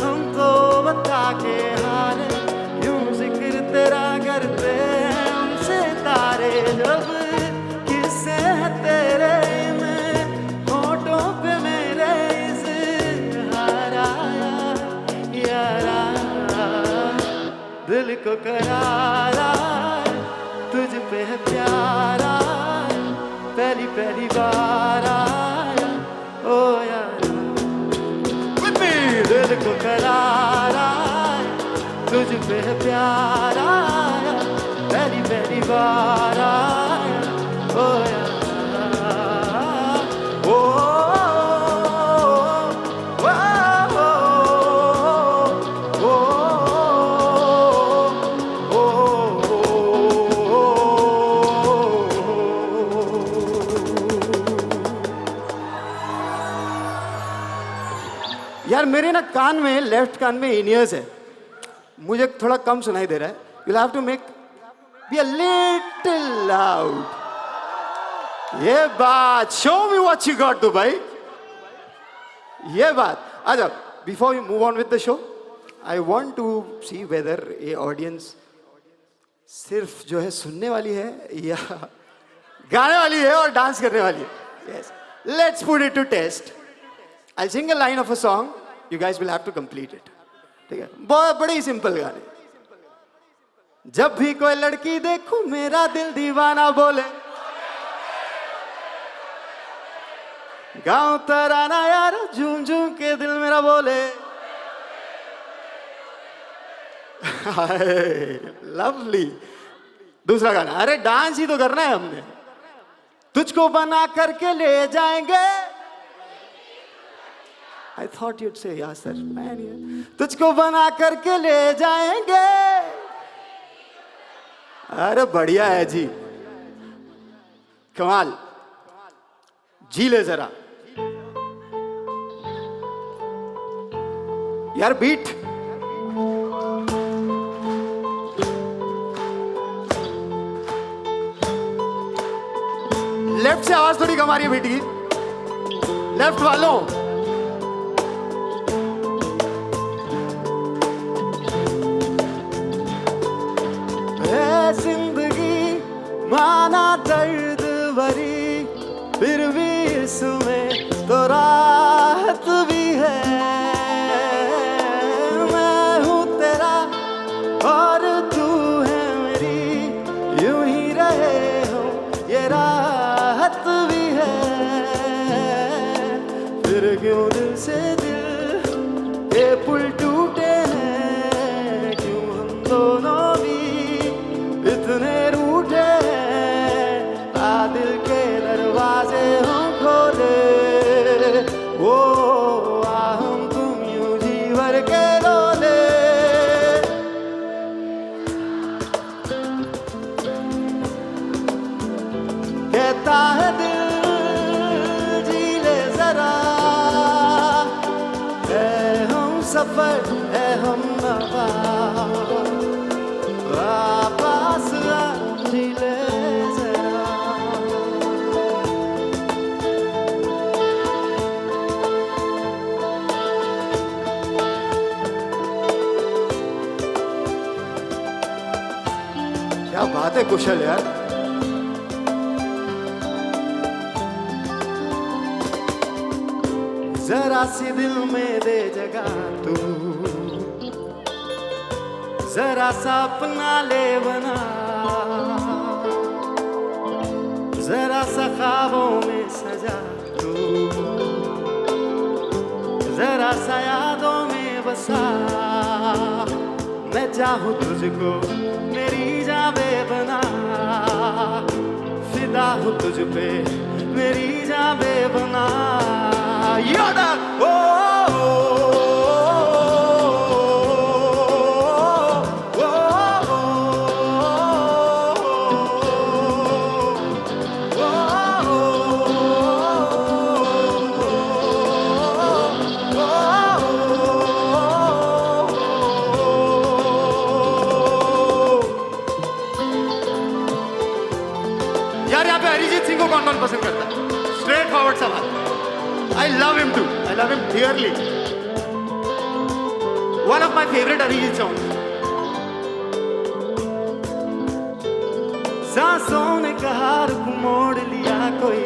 हमको बता के हारे क्यों जिक्र तेरा करते हैं उनसे तारे जब किस्से हैं तेरे में होठों पे मेरे इज़हार आया यारा दिल को करार आया तुझ पे है प्यार आया पहली पहली बार आया ओ यारा With me! दिल को करार आया तुझ पे है प्यार आया पहली पहली बार आया ओ यारा ओ यार मेरे ना कान में लेफ्ट कान में इनियर्स है मुझे थोड़ा कम सुनाई दे रहा है you have to make be a little loud ये बात show me what you got to भाई ये बात अच्छा before you move on with the show I want to see whether ये ऑडियंस सिर्फ जो है सुनने वाली है या गाने वाली है और डांस करने वाली है yes let's put it to test I'll sing a line of a song. You guys will have to complete it. ठीक है बहुत बड़े ही सिंपल गाने जब भी कोई लड़की देखूं मेरा दिल दीवाना बोले गाँव तराना यार झूम झूम के दिल मेरा बोले लवली दूसरा गाना अरे डांस ही तो करना है हमने तुझको बना करके ले जाएंगे I thought you'd say yeah sir man तुझको बना करके ले जाएंगे अरे बढ़िया है जी कमाल जी ले जरा यार बीट लेफ्ट से आवाज थोड़ी कम आ रही है बीट की लेफ्ट वालों जिंदगी माना दर्द भरी फिर भी इसमें तो राहत भी है मैं हूँ तेरा और तू है मेरी यूं ही रहे हो ये राहत भी है फिर क्यों दिल से दिल ये पुल टूटे हैं क्यों हम दोनों इतने रूठे हैं आ दिल के दरवाजे हम खोले वो आ हम तुम यूं जी भर के रोले कहता है दिल जी ले जरा है हम सफर है हम नवा वापस आ जी ले जरा क्या बात है कुशल यार जरा सी दिल में दे जगह तू जरा सा अपना ले बना जरा सा ख्वाबों में सजा तू जरा सा यादों में बसा मैं चाहूँ तुझको मेरी जावे बना, फिदा हूँ तुझ पे मेरी जावे बना। योदा ओ यार यहाँ पे अरिजीत सिंह को कौन कौन पसंद करता है? स्ट्रेट फॉरवर्ड सवाल। I love him too, I love him dearly. One of my favourite Arijit song. सांसों ने कहा रुख मोड़ लिया कोई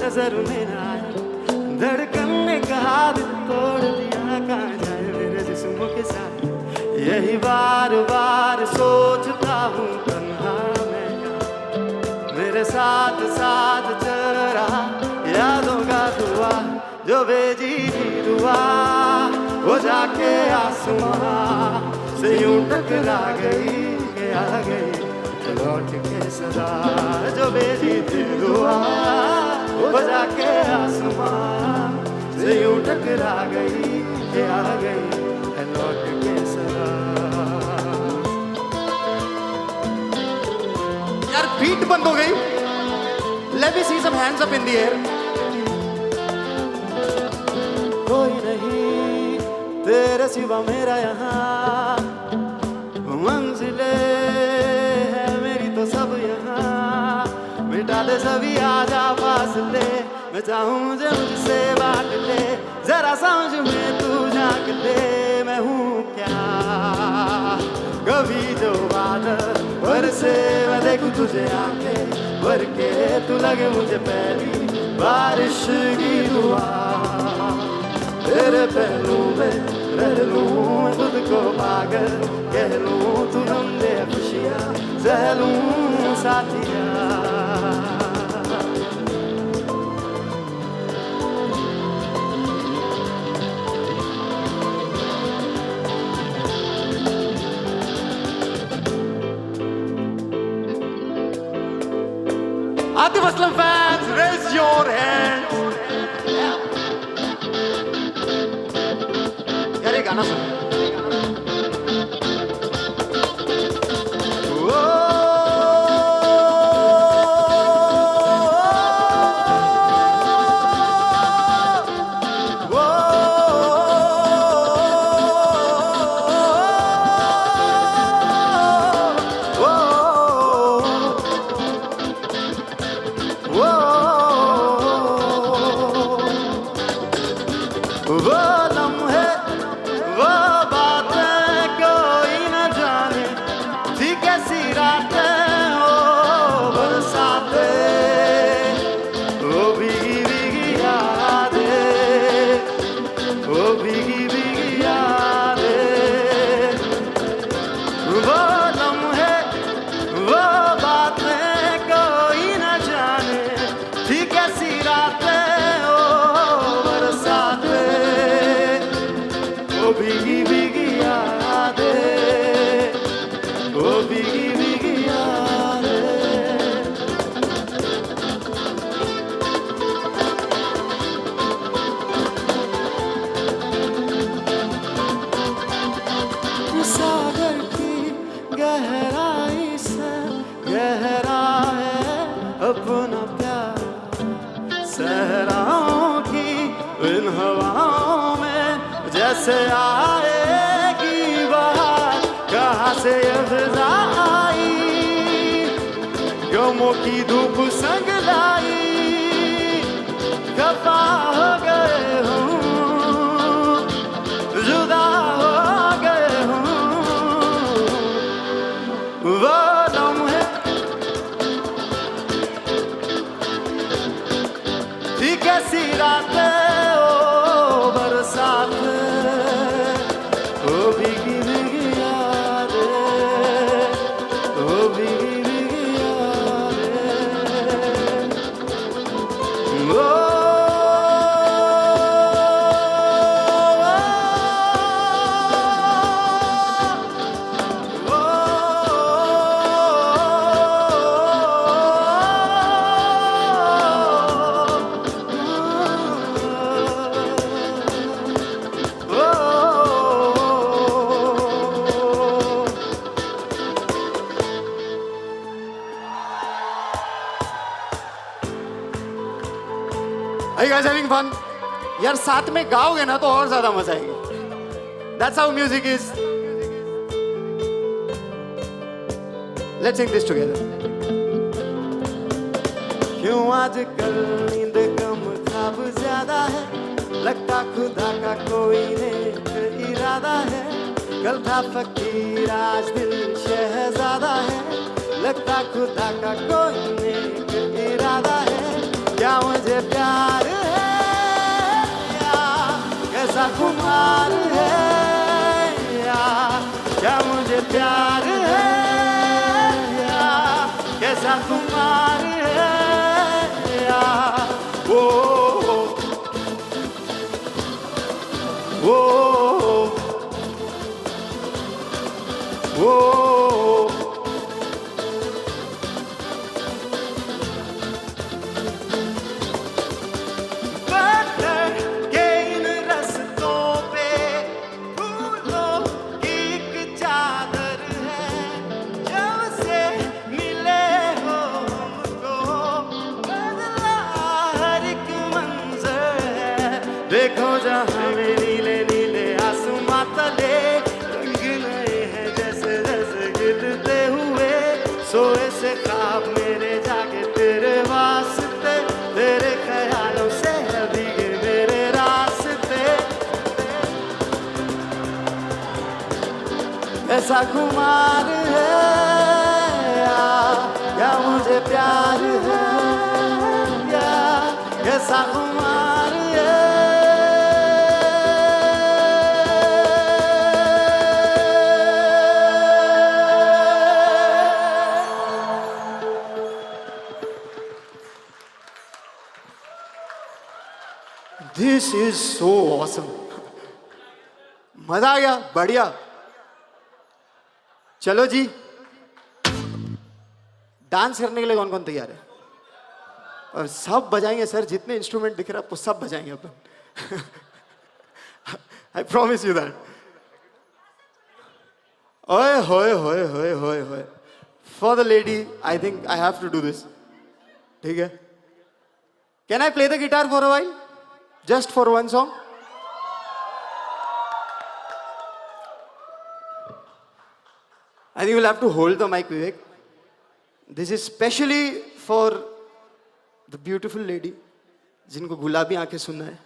नजर में ना आया, धड़कन ने कहा दिल तोड़ दिया कहाँ जाए मेरे जिस्म के साथ। यही बार बार सोचता हूँ तन्हा मैं मेरे साथ साथ चल रहा, यादों का दुआ जो भेजी थी दुआ वो जाके आसमां से यूं टकरा गई कि आ गई लौट के सदा। जो भेजी थी दुआ वो जाके आसमां से यूं टकरा गई कि आ गई लौट के सदा। यार बीट बंद हो गई। Let me see some hands up in the air. कोई नहीं तेरे सिवा मेरा यहाँ, मंजिले है मेरी तो सब यहाँ। मिटा दे सभी आजा फासले, मैं चाहूँ मुझे मुझसे बांट ले, जरा समझ में तू झांक ले। मैं हूँ क्या कभी जो बादल बरसे मैं देखूं तुझे आंखें भर के, तू लगे मुझे पहली बारिश की दुआ। तेरे पहलू में रह लूं मैं खुद को पागल कह लूं, तू गम दे खुशियाँ सह लूं साथिया। Atif Aslam fans, raise your hands. यार ये गाना सुन। वो लम्हे वो बातें कोई न जाने थी कैसी रातें हो बरसातें, वो भीगी भीगी यादें, वो भीगी भीगी यादें। वो लम्हे वो बातें कोई न जाने थी कैसी रातें हो बरसातें, वो भीगी भीगी यादें, वो भीगी भीगी यादें। सागर की गहराई से गहरा है अपना प्यार, सहराओं की इन हवाओं में जैसे आएगी बहार। कहाँ से ये फिजा आई गमों की धूप संग लाई, खफा हो गए हूँ जुदा हो गए हूँ। वो लम्हे थी कैसी रातें ओ बरसात, ओ भीगी भीगी यादें, ओ भीगी भीगी यादें। ओ Are you guys having fun? यार साथ में गाओगे ना तो और ज्यादा मजा आएगी. That's how music is. Let's sing this together. क्यों आजकल नींद कम ख्वाब ज्यादा है, लगता खुदा का कोई नेक इरादा है. कल था फकीर आज दिल शहजादा है, लगता खुदा का कोई नेक इरादा है. क्या मुझे प्यार है या कैसा खुमार है, या क्या मुझे प्यार है या कैसा खुमार है, या वो वो वो देखो जहाँ में नीले नीले आसमां तले रंग नए हैं जैसे जैसे गिरते हुए. सोए से ख्वाब मेरे जागे तेरे वास्ते, तेरे ख्यालों से भीगे मेरे रास्ते. ऐसा खुमार है या मुझे प्यार है, या ऐसा खुमार है. This is so awesome. मजा आ गया, बढ़िया. चलो जी, डांस करने के लिए कौन कौन तैयार है? और सब बजाएंगे सर, जितने इंस्ट्रूमेंट दिख रहा है आपको सब बजाएंगे अपन. I promise you that. ओए होए होए होए होए होए. For the lady, I think I have to do this. ठीक है? Can I play the guitar for a while? Just for one song? I think we'll have to hold the mic, Vivek. This is specially for the beautiful lady जिनको गुलाबी आंखें सुनना है.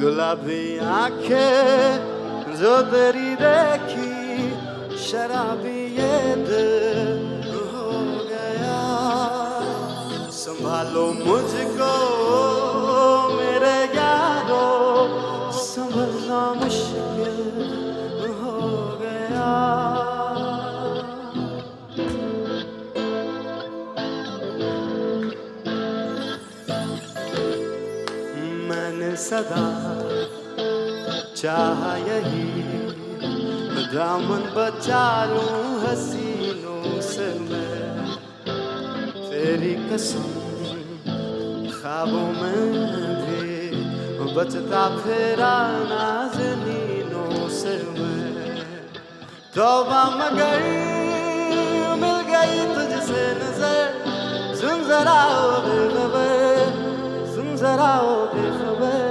गुलाबी आंखें जो तेरी देखी, शराबी ये दिल हो गया. संभालो मुझको मेरे यारो, संभलना मुश्किल हो गया. मैंने सदा चाहा यही, दामन बचा लूं हसीनों से मैं. तेरी कसम ख्वाबों में भी बचता फिरा नाज़नीनों से मैं. तौबा मगर मिल गई तुझसे नजर, सुन जरा ओ बेखबर, सुन जरा ओ बेखबर.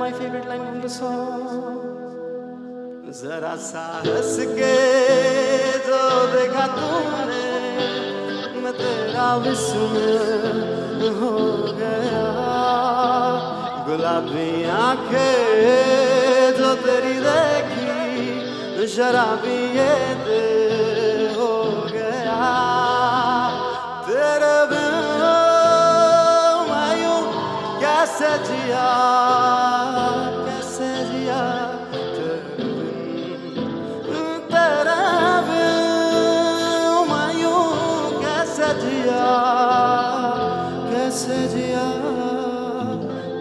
My favorite line from the song. जरा सा हंस के जो देखा तूने, मैं तेरा विस्मय हो गया. गुलाबी आंखें जो तेरी देखी, शराबी ये दिल हो गया. तेरे बिन मैं यूं कैसे जिया, कैसे जिया. कैसे जिया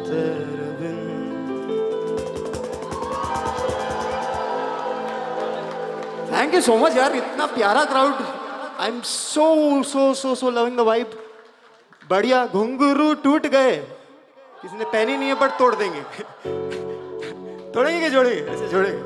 तेरे बिन. थैंक यू सो मच यार, इतना प्यारा crowd. I am so loving the vibe. बढ़िया. घुंघरू टूट गए, किसी ने पहनी नहीं है बट तोड़ देंगे. तोड़ेंगे कि जोड़ेंगे? ऐसे जोड़ेंगे।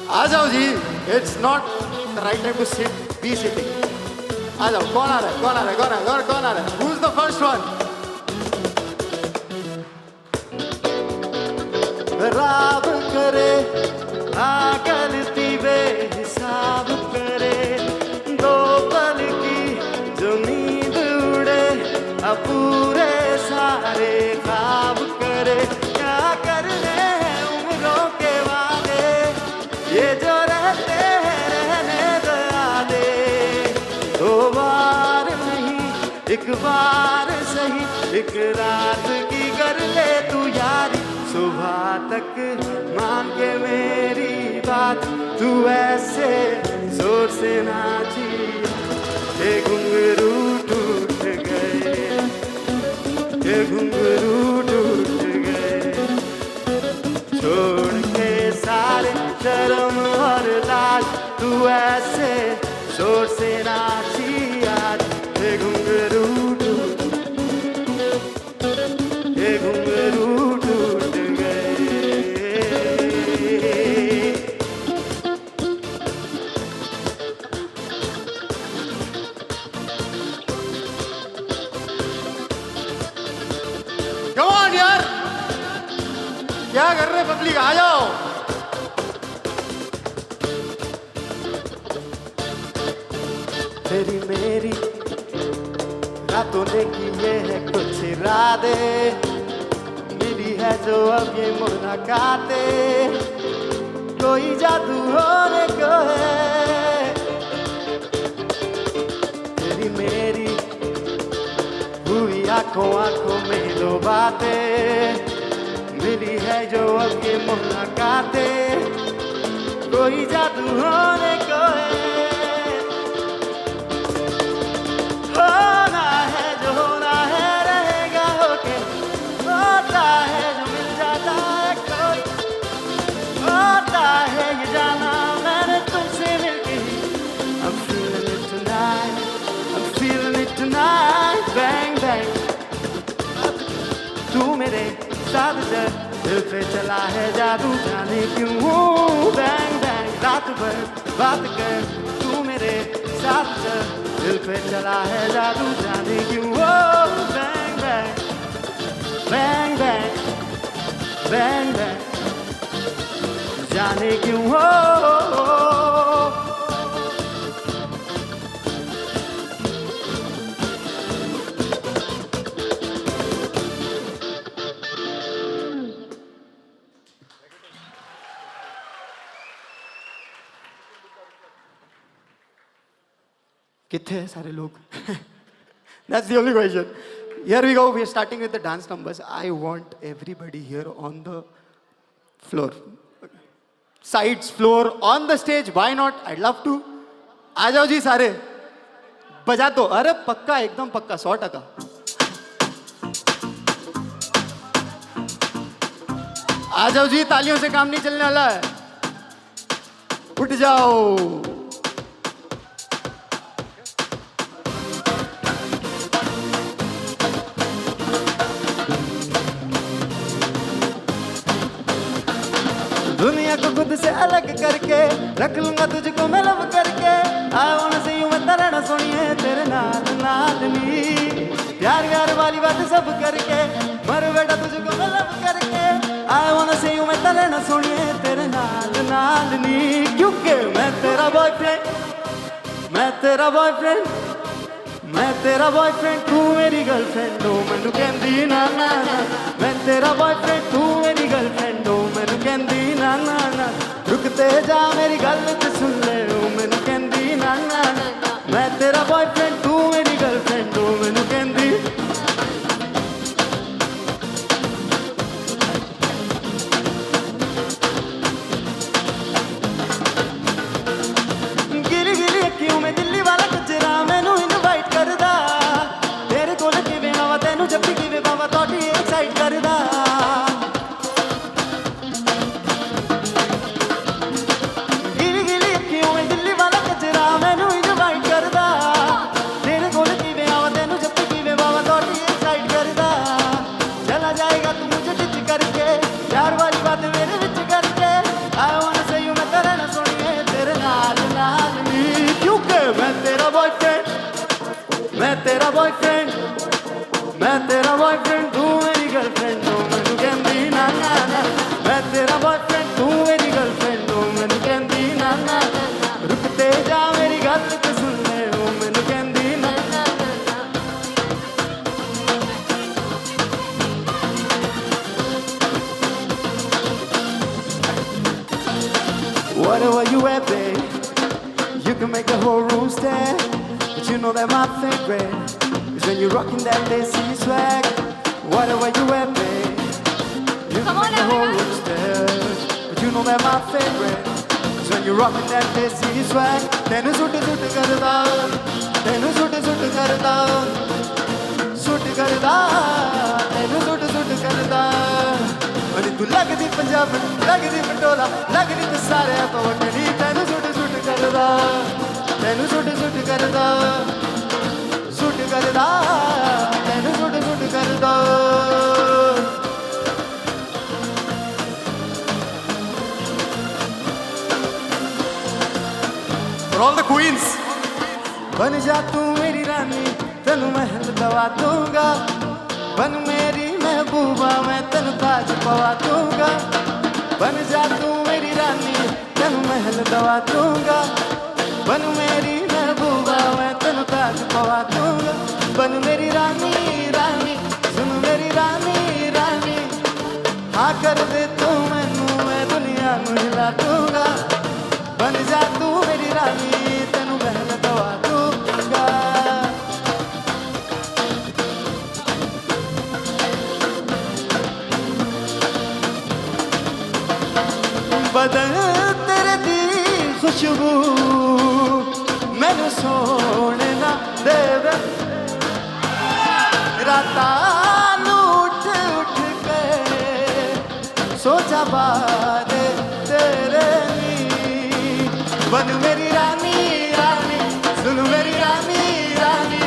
आ जाओ जी, it's not the right time to sit, be sitting. आ जाओ, कौन आ रहा है, कौन आ रहा है, कौन आ रहा है, कौन आ रहा है? Who is the first one? राब करे गलती बेहिसाब करे, दो पल की जो नींद उड़े, पूरे सारे ख्वाब करे। क्या करने हैं उम्रों के वादे, ये जो रहते हैं रहने दया दे। दो बार नहीं एक बार सही, एक रात की कर ले तू यारी। सुबह तक मान के मेरी बात, तू ऐसे जोर से नाची, ये घुंघरू टूट गए, ये घुंघरू टूट गए। छोड़ के सारे शर्म और लाज, तू ऐसे जोर से नाची आज, ये घुंघरू ये घुंघरू टूट गए। Come on यार, क्या कर रहे पब्लिक, आ जाओ। तेरी मेरी रातों ने किए है कुछ इरादे, मिली है जो अब ये मुलाकाते, कोई जादू होने को है। तेरी मेरी हुई आंखों आंखों में दो बातें, मिली है जो अब ये मुलाकाते, कोई जादू होने को है। होना है जो होना है रहेगा होके, होता है जो मिल जाता है कोई, होता है ये जाना मैंने तुमसे मिलके ही। I'm feeling it tonight, I'm feeling it tonight, bang bang। तू मेरे साथ चल, दिल पे चला है जादू जाने क्यों, bang bang। रात भर बात कर, तू मेरे साथ चल, दिल पे चला है जादू जाने क्यों, bang bang bang bang bang bang, जाने क्यों कितने हैं सारे लोग? That's the only question. Here we go. We are starting with the dance numbers. I want everybody here on the floor. Sides, floor, on the stage. Why not? I'd love to. आ जाओ जी सारे, बजा दो। अरे पक्का, एकदम पक्का, 100%। आ जाओ जी, तालियों से काम नहीं चलने वाला है। उठ जाओ। दुनिया को खुद से अलग करके रख लूंगा तुझको मैं लब करके। I wanna see you मैं तेरा ना सोनिए तेरे नाल नाल नी, प्यार प्यार वाली बात सब करके मर बेटा तुझको मैं लब करके। I wanna see you मैं तेरा ना सोनिए तेरे नाल नाल नी, क्योंकि मैं तेरा बॉयफ्रेंड, मैं तेरा बॉयफ्रेंड, मैं तेरा बॉयफ्रेंड, तू मेरी गर्लफ्रेंड हो मैनू कहंदी ना ना ना। मैं तेरा बॉयफ्रेंड, तू मेरी गर्लफ्रेंड हो मैनू कहंदी ना ना ना। रुकते जा मेरी गल ते सुन ले ओ मैनू कहंदी ना ना ना। मैं तेरा बॉयफ्रेंड, तू मेरी गर्लफ्रेंड हो मैनू कहंदी। गिली गिली अखियों में दिल्ली वाला कचरा मैनू इनवाइट करदा, तेरे कोल किवें आवा तैनू जब भी किवें पावा तोड़ी एक्साइट करदा। तेरा बॉयफ्रेंड, मैं तेरा बॉयफ्रेंड, मैं तेरा बॉयफ्रेंड, तू मेरी गर्लफ्रेंड, तू मैनू कहंदी ना ना ना। मैं तेरा बॉयफ्रेंड, तू मेरी गर्लफ्रेंड, तू मैनू कहंदी ना ना ना। रुकते जा मेरी गल ते सुन ले, तू मैनू कहंदी ना ना ना। Whatever you at, babe, you can make the whole room stare. But you know that my favorite is when you're rocking that lacy swag. Whatever you at, babe, you can make the whole room stare. But you know that my favorite is when you're rocking that lacy swag. Tenu suit karda, tenu suit karda, suit karda, tenu suit karda. अरे तू लगदी पंजाबन, लगदी पटोला, लगदी ते सारे तो वखरी। तैनू suit करदा, तैनू सुट करदा, सुट करदा, तैनू सुट करदा। For all the queens, बन जा तू मेरी रानी, तैनू महल दवा दूंगा। बन मेरी महबूबा, मैं तेनू ताज पवा दूंगा। बन जा तू मेरी रानी, तेनू महल दवा दूंगा। बन मेरी महबूबा, मैं तेनू ताज पवा दूंगा। बन मेरी रानी रानी, सुन मेरी रानी रानी, हाँ कर दे तू मैनू, मैं दुनिया नू हिला दूंगा। बन जा तू मेरी रानी, तेनू महल दवा दूंगा। बदन तेरे दी खुशबू मैनू सोने ना देवे। रातां नू उठ उठ के सोचा बारे तेरे नी। बन मेरी रानी रानी, सुन मेरी रानी रानी,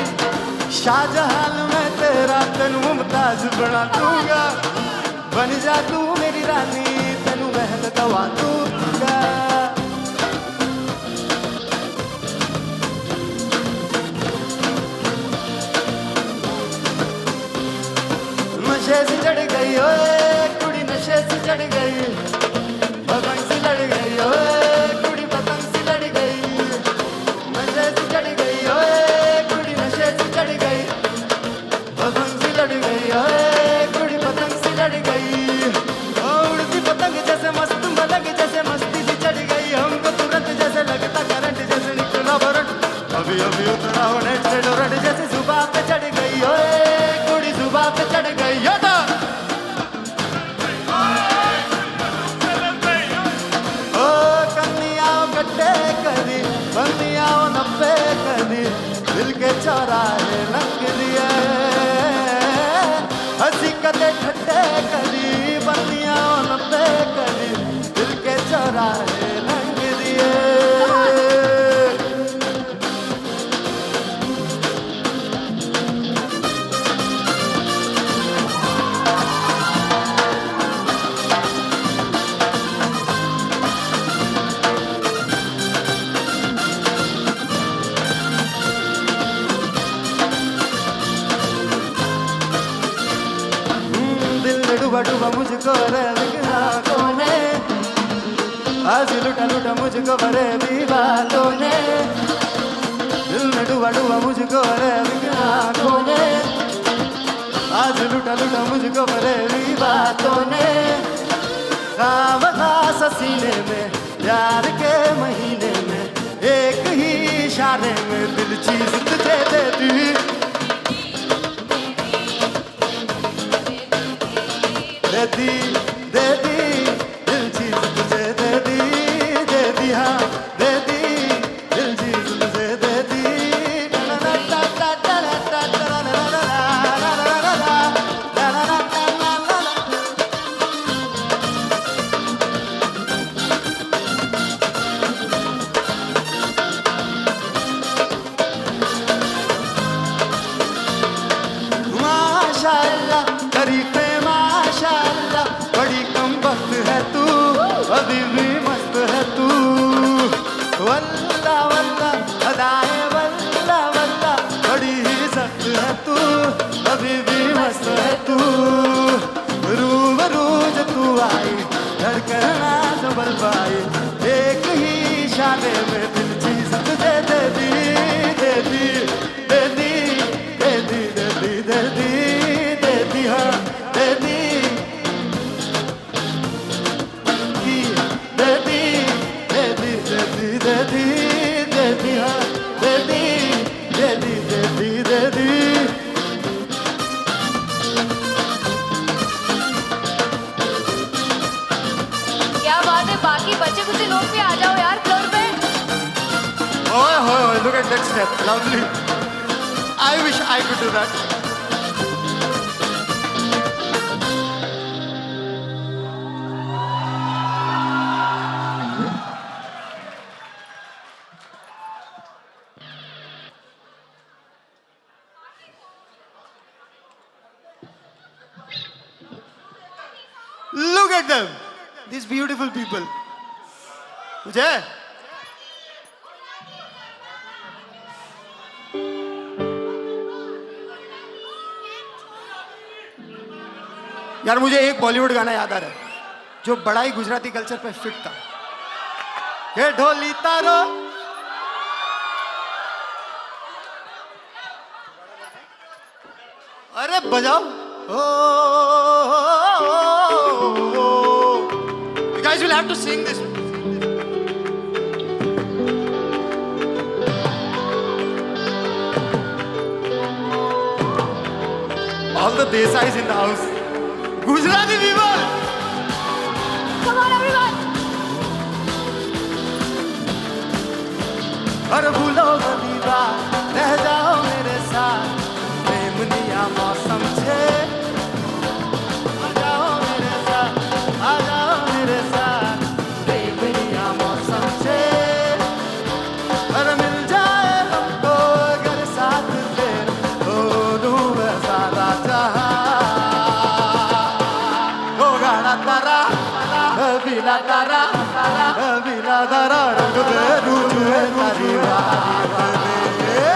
शाहजहां मैं तेरा, तेनू मुमताज बना दूंगा। बन जा तू मेरी रानी, तेनू महल दवा दूंगा। नशे से चढ़ गई ओए कुड़ी, नशे से चढ़ गई, पतंग से लड़ गई ओए कुड़ी, पतंग से लड़ गई। नशे से चढ़ गई ओए कुड़ी, नशे से चढ़ गई, पतंग से लड़ गई ओए कुड़ी, पतंग से लड़ गई। उड़ती पतंग जैसे मस्त मलंग, जैसे मस्ती सी चढ़ गई हमको तुरंत, जैसे लगता करंट, जैसे निकला बरट। अभी अभी उतरा हो नेट से डोरट, जैसे जुबान पे चढ़ गई ओए कुड़ी, जुबान पे चढ़ गई। यो तो ओ कन्निया गड्ढे कदी, बंदिया नब्बे कदी, दिल के चौराहे लंघ दिए। हंसी कदे ठट्ठे कदी, बंदिया नब्बे कदी, दिल के चौराहे लंघ दिए। डूबा डूबा मुझको रे बिगड़ा कोने, आज लुटा लुटा मुझको भरे भी बातों ने। दिल में डूबा डूबा मुझको रे बिगड़ा कोने, आज लुटा लुटा मुझको भरे भी बातों ने। खाम खास सीने में प्यार के महीने में, एक ही इशारे में दिल चीज तुझे दे दी। दे दी दे दी दिल चीज तुझे दे दी, दे दी हाँ दे दी दिल चीज तुझे दे दी। वल्ला वल्ला अदाए वल्ला वल्ला बड़ी ही सख्त है तू अभी भी मस्त है तू रूबरू जब तू आई धड़कना संभल पाई एक ही इशारे में दिल चीज तुझे दे दी दे दी दे दी दे दी दे दी दे दी दे दी हाँ दे दी दे दी दे दी दे दी दे दी दे दी हाँ दे दी दे दी दे दी दे दी क्या बात है, बाकी बचे कुछ लोग भी आ जाओ यार फ्लोर पे। ओए होए होए, look at that step, lovely. I wish I could do that. Look at them, these beautiful people. Jay. यार मुझे एक बॉलीवुड गाना याद आ रहा है जो बड़ा ही गुजराती कल्चर पे फिट था। हे ढोली तारो अरे बजाओ You guys will have to sing this. All the Desais in the house. Gujarati people. Come on everyone. अरे भूलो बदीवा रह जाओ मेरे साथ प्रेम दिया मौसम छे आ जाओ मेरे साथ आ जाओ मेरे साथ प्रेम दिया मौसम छे अरे मिल जाए हमको अगर साथ दे तो दूँ सारा जहां हो गाना तारा बिना तारा बिना तारा रंग दे रूज है तारी बात दे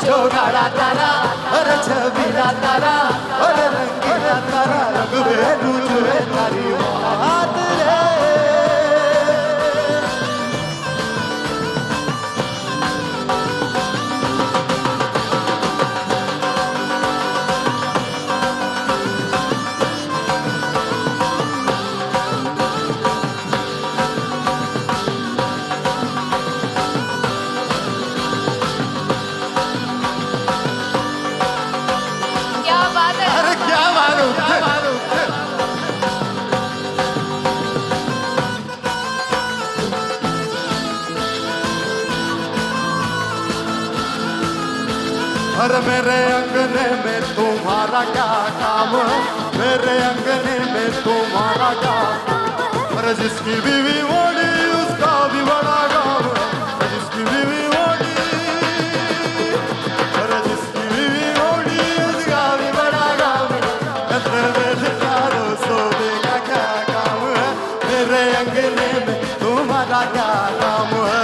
जो गाना तारा अरे छबीला तारा अरे रंगीला तारा रंग दे रूज है तारी बात दे क्या बात है। अरे क्या बात है अरे मेरे अंगने में तुम्हारा क्या काम है मेरे अंगने में तुम्हारा क्या अरे जिसकी बीवी मोड़ी उसका भी बड़ा काम है जिसकी बीवी मोड़ी अरे जिसकी बीवी मोड़ी उसका भी बड़ा काम है मेरे चारों सोबे का क्या काम है मेरे अंगने में तुम्हारा क्या काम है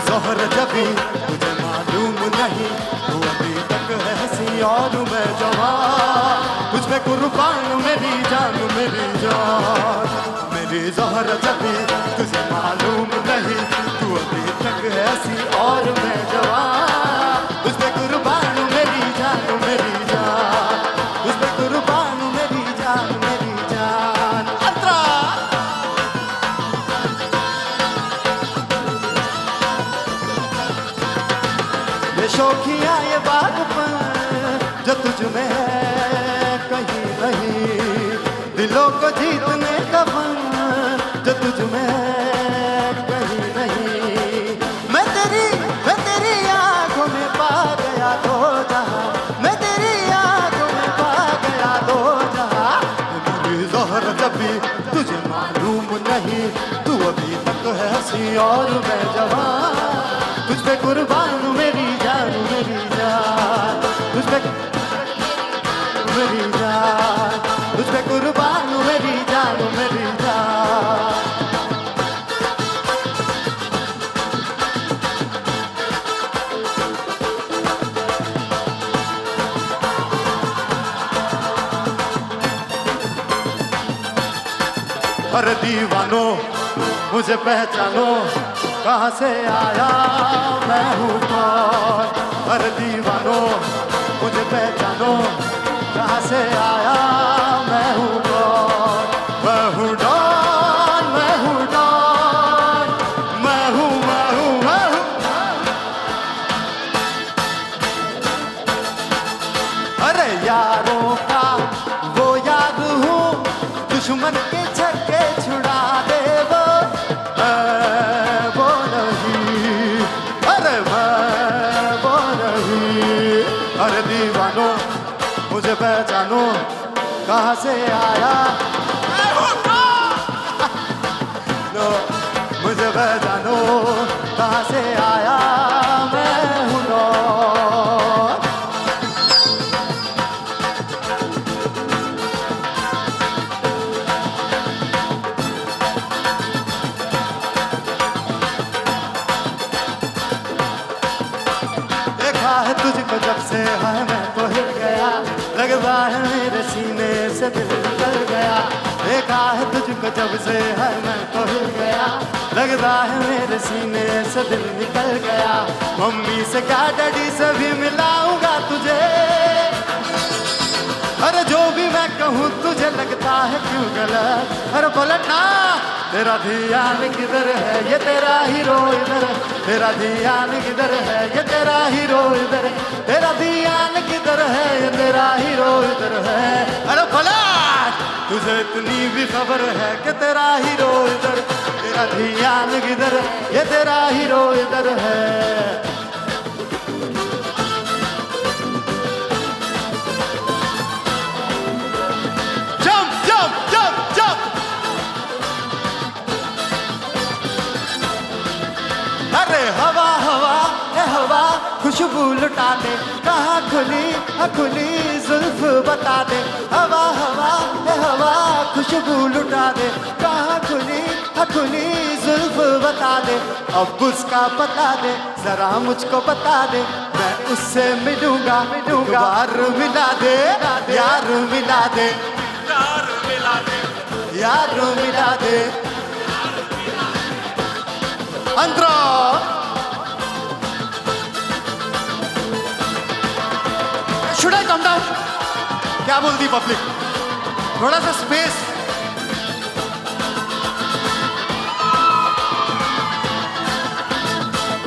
जोहर जबी तुझे मालूम नहीं तू अभी तक है हंसी और मैं जवान तुझ पे कुर्बान मेरी जान मेरी जोहर जबी तुझे मालूम नहीं तू अभी तक है हंसी और मैं जवान तुझ पे कुर्बान मेरी जान तुझ पे कुर्बान मेरी जान अंतरा ये शौकिया ये बागपन जो तुझ में है कहीं नहीं दिलों को जीतने का फन जो तुझ में है कहीं नहीं मैं तेरी आंखों में पा गया दो जहां मैं तेरी आंखों में पा गया दो जहां मेरी जोहर जबी तुझे मालूम नहीं तू अभी तक है हंसी और मैं जवान तुझ पे कुर्बान मेरी जान तुझ पे मेरी जान, तुझ पे कुर्बान हूँ मेरी जान मेरी जान। अरे दीवानो मुझे पहचानो, कहाँ से आया मैं हूँ कौन। अरे दीवानो मुझे पहचानो, कहाँ से आया मैं हूँ कौन। मैं हूँ डॉन, मैं हूँ डॉन, मैं हूँ मैं हूँ मैं हूँ। अरे यारों का वो याद हूँ, दुश्मन के छक्के छुड़ा दे वो नहीं। अरे वो नहीं। अरे दीवानो मुझे पहचानो, कहाँ से आया नो, मुझे पहचानो, कहाँ से आया मैं हूँ डॉन। है तुझको जब से है मैं तो हिल गया, लगता है मेरे सीने से दिल निकल गया। देखा है तुझको जब से है मैं तो हिल गया, लगता है मेरे सीने से दिल निकल गया। मम्मी से क्या डैडी से भी मिलाऊंगा तुझे, अरे जो भी मैं कहूँ तुझे लगता है क्यों गलत। अरे पलटना तेरा ध्यान किधर है, ये तेरा हीरो इधर है। तेरा ध्यान किधर है, ये तेरा हीरो इधर है। तेरा ध्यान किधर है, ये तेरा हीरो इधर है। अरे पलट, तुझे इतनी भी खबर है कि तेरा हीरो इधर। तेरा ध्यान किधर है, ये तेरा हीरो इधर है। अरे हवा हवा ए हवा खुशबू लुटा दे, कहाँ खुली जुल्फ बता दे। हवा हवा ए हवा खुशबू लुटा दे, कहाँ खुली जुल्फ बता दे। अब उसका पता दे, जरा मुझको बता दे, मैं उससे मिलूंगा यार मिला दे, यार मिला दे, यार मिला दे। अंतरा शुड आई कम डाउन? क्या बोलती पब्लिक? थोड़ा सा स्पेस।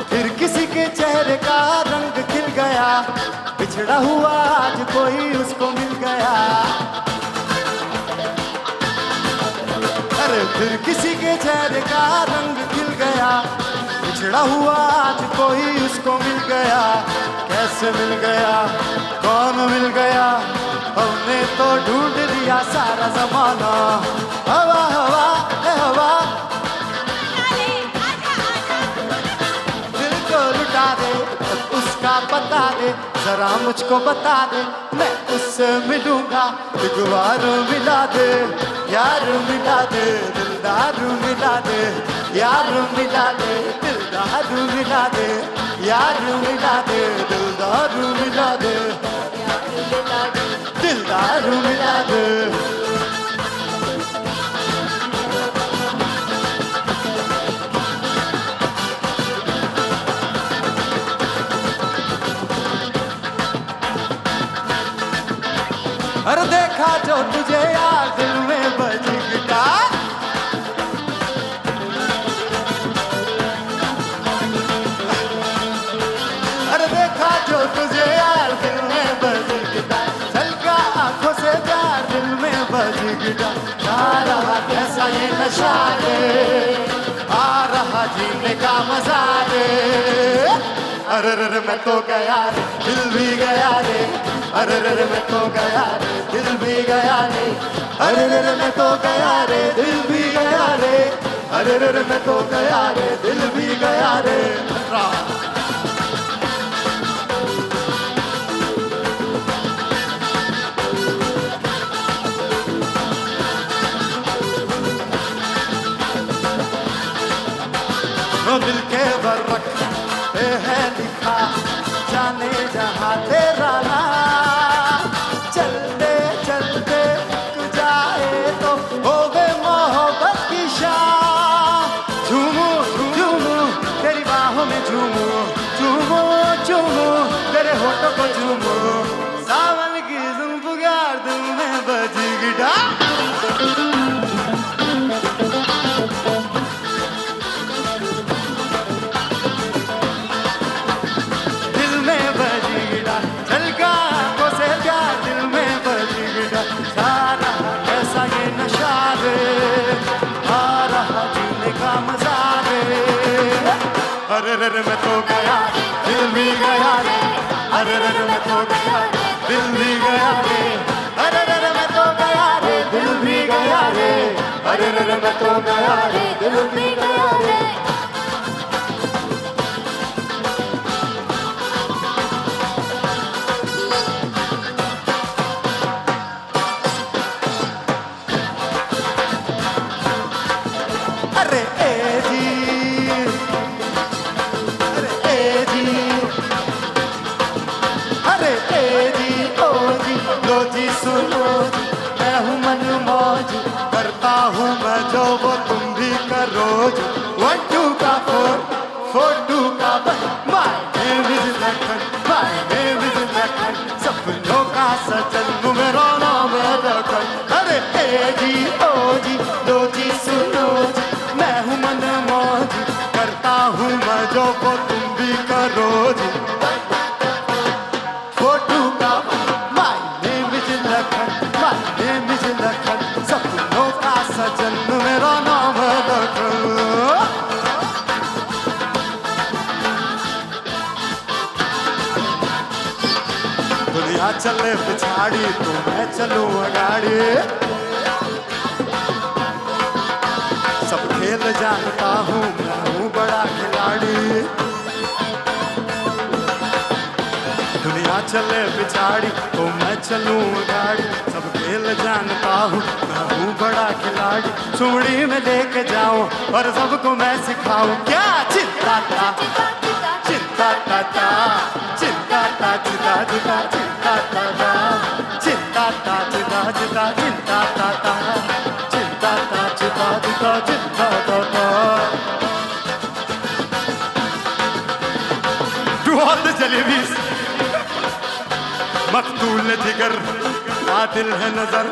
फिर किसी के चेहरे का रंग खिल गया, बिछड़ा हुआ आज कोई उसको मिल गया। अरे फिर किसी के चेहरे का रंग खिल गया, बिछड़ा हुआ आज कोई उसको मिल गया। कैसे मिल गया, कौन मिल गया, हमने तो ढूंढ लिया सारा जमाना। हवा हवा ए हवा दिल को लुटा दे, उसका बता दे, जरा मुझको बता दे, मैं उससे मिलूंगा एक बार मिला दे, यार मिला दे, दिलदार मिला दे, यार मिला दे, दिलदार मिला दे, यार मिला दे, दिलदार मिला दे, दिलदार मिला दे। अरे देखा जो तुझे यार दिल में बज गिटार, अरे देखा जो तुझे यार दिल में बज गिटार, झलका आंखों से प्यार दिल में बज गिटार। आ रहा कैसा ये नशा रे, आ रहा जीने का मजा रे। अरे रे मैं तो गया रे, दिल भी गया रे। अरे रे मैं तो गया रे, दिल भी गया रे। अरे रे मैं तो गया रे, दिल भी गया रे। अरे रे मैं तो गया रे, दिल भी गया रे। रे मैं तो गया रे, दिल भी गया रे, अरे रे रे मैं तो गया रे, दिल भी गया रे, अरे रे रे मैं तो गया रे, दिल भी गया रे, अरे रे रे मैं तो गया रे, दिल भी गया रे। अरे ए जी, अरे ए जी, अरे ए जी ओ जी, लो जी सुनो जी, मैं हूँ मन मौज, करता हूँ मैं जो वो तुम भी करो जी। 1 2 का 4 4 2 का 1, my name is Lakhan, my name is Lakhan, सपनों का सजन मेरा नाम है लखन। अरे ए जी ओ जी, लो जी सुनो जी, मैं हूँ मन मौज, करता हूँ मैं जो वो तुम भी करो जी। 4 2 का 1, my name is Lakhan, my name is Lakhan, सपनों का सजन मेरा नाम है लखन। दुनिया चले पिछाड़ी तो मैं चलूं अगाड़ी, सब खेल जानता हूँ मैं हूँ बड़ा खिलाड़ी। दुनिया चले पिछाड़ी तो मैं चलूं गाड़ी, सब खेल जानता हूँ मैं हूँ बड़ा खिलाड़ी। चूड़ी में लेके जाऊं और सबको मैं सिखाऊं, क्या चिंता था चिंता था चिंता था चिंता चिंता चिंता था चिंता था चिंता चिंता चिंता था चिंता था चिंता चिंता चिंता था। To all the jalebis, मकतूल जिगर, कातिल है नजर,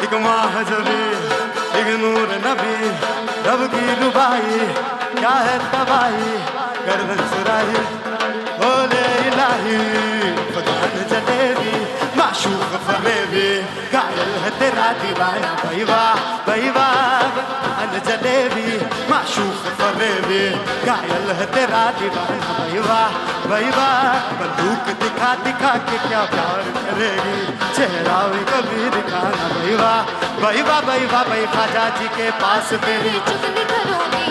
एक माह जबी, एक नूर नबी, रब की रुबाई, क्या है तबाही, गर्दन सुराही, बोले इलाही, फगान जलेबी, माशूक फरेबी, घायल है तेरा दीवाना, भाई वाह फगान जलेबी, माशूक फरेबी, घायल है तेरा दीवाना, भाई वाह बंदूक दिखा दिखा के क्या प्यार करेगी, चेहरा भी कभी दिखाना, भाई वाह भाई ख्वाजा जी के पास मेरी चुगली करूंगी,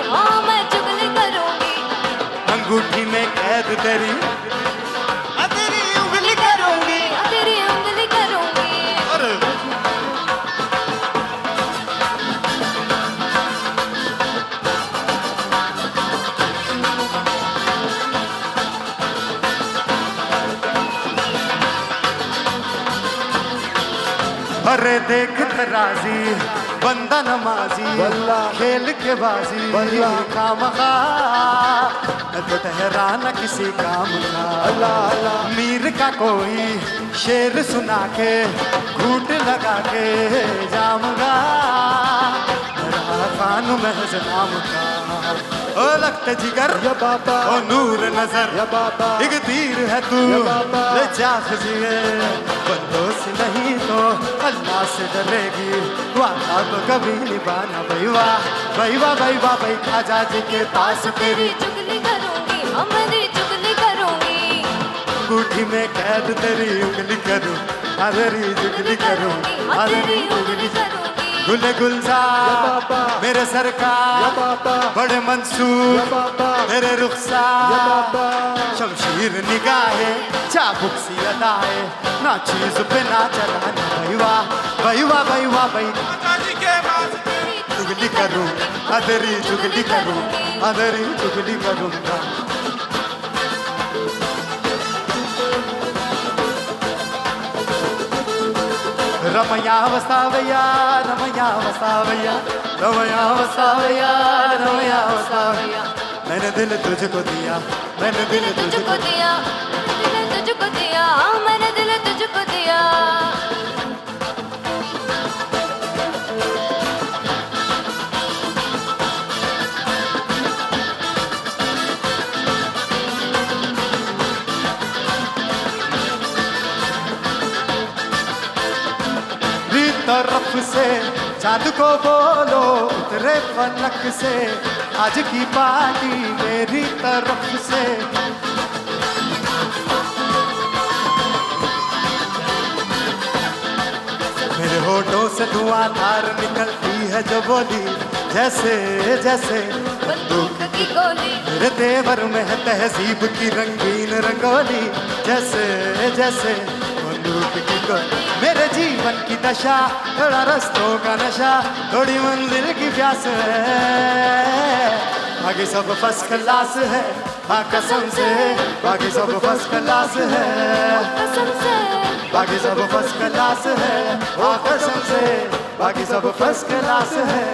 हाँ मैं चुगली करूंगी, अंगूठी में कैद तेरी, तेरी उंगली करूंगी, तेरी उंगली करूंगी। अरे देख तराजी बंदा नमाजी, खेल के बाजी खामखा, तो ठहरा न किसी काम का। मीर का कोई शेर सुना के घूट लगा के जामगा, खान महज नाम का। ओ लगते जिगर या बाबा, ओ नूर नजर या बाबा, एक तीर है तू ले जा खजिए, बंदों से नहीं तो अल्लाह से डरेगी, वादा तो कभी निभाना, भाई वाह भाई ख्वाजा जी के पास तेरी चुगली करूंगी, हाँ मैं तेरी चुगली करूंगी, अंगूठी में कैद तेरी उंगली करूं, तेरी चुगली करूं, तेरी उंगली करूं। गुले गुलजार मेरे सरकार, बड़े मंसूर मेरे रुखसार, शमशीर निगाहे चाबुक सी अदाए, ना चीज पे ना चलाना, भाई वाह चुगली करूं, तेरी चुगली करूं, तेरी चुगली करूंगा। रमैया वसावैया, रमैया वसावैया, रमैया वसावैया, रमैया वसावैया, मैंने दिल तुझको दिया, मैंने दिल तुझको दिया, दिल तुझको दिया, मैंने दिल तुझको दिया। तरफ से चांद को बोलो उतरे फलक से, आज की पार्टी मेरी तरफ से। मेरे होठों से धुआंधार निकलती है जो बोली, जैसे जैसे बंदूक की गोली। मेरे तेवर में है तहजीब की रंगीन रंगोली, जैसे जैसे बंदूक की गोली। मेरे जीवन की दशा, थोड़ा रस्तों का नशा, थोड़ी मंजिल की प्यास है। बाकी सब फर्स्ट क्लास है, हाँ कसम से, बाकी सब फर्स्ट क्लास है, कसम से। बाकी सब फर्स्ट क्लास है, हाँ कसम से, बाकी सब फर्स्ट क्लास है।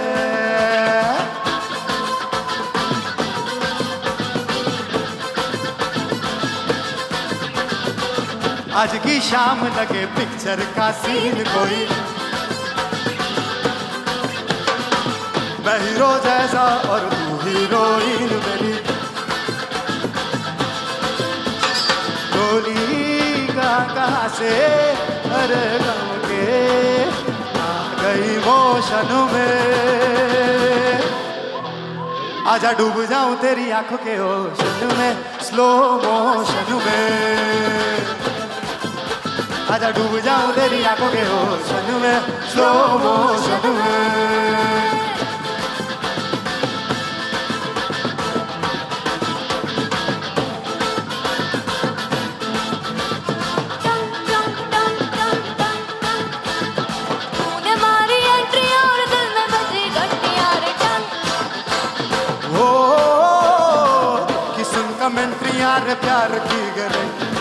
आज की शाम लगे पिक्चर का सीन कोई, मैं हीरो जैसा और तू हीरोइन मेरी। गोली कहाँ से अरे गम के आ गई मोशन में। आजा डूब जाऊं तेरी आंखों के ओशन में, स्लो मोशन में। आजा डूब जाऊं तेरी आंखों के ओशन में, स्लो मोशन में। तूने मारी एंट्री और दिल में बजी घंटियां रे टन। ओ किस्म कमेंट्रियां रे प्यार की गारंटी।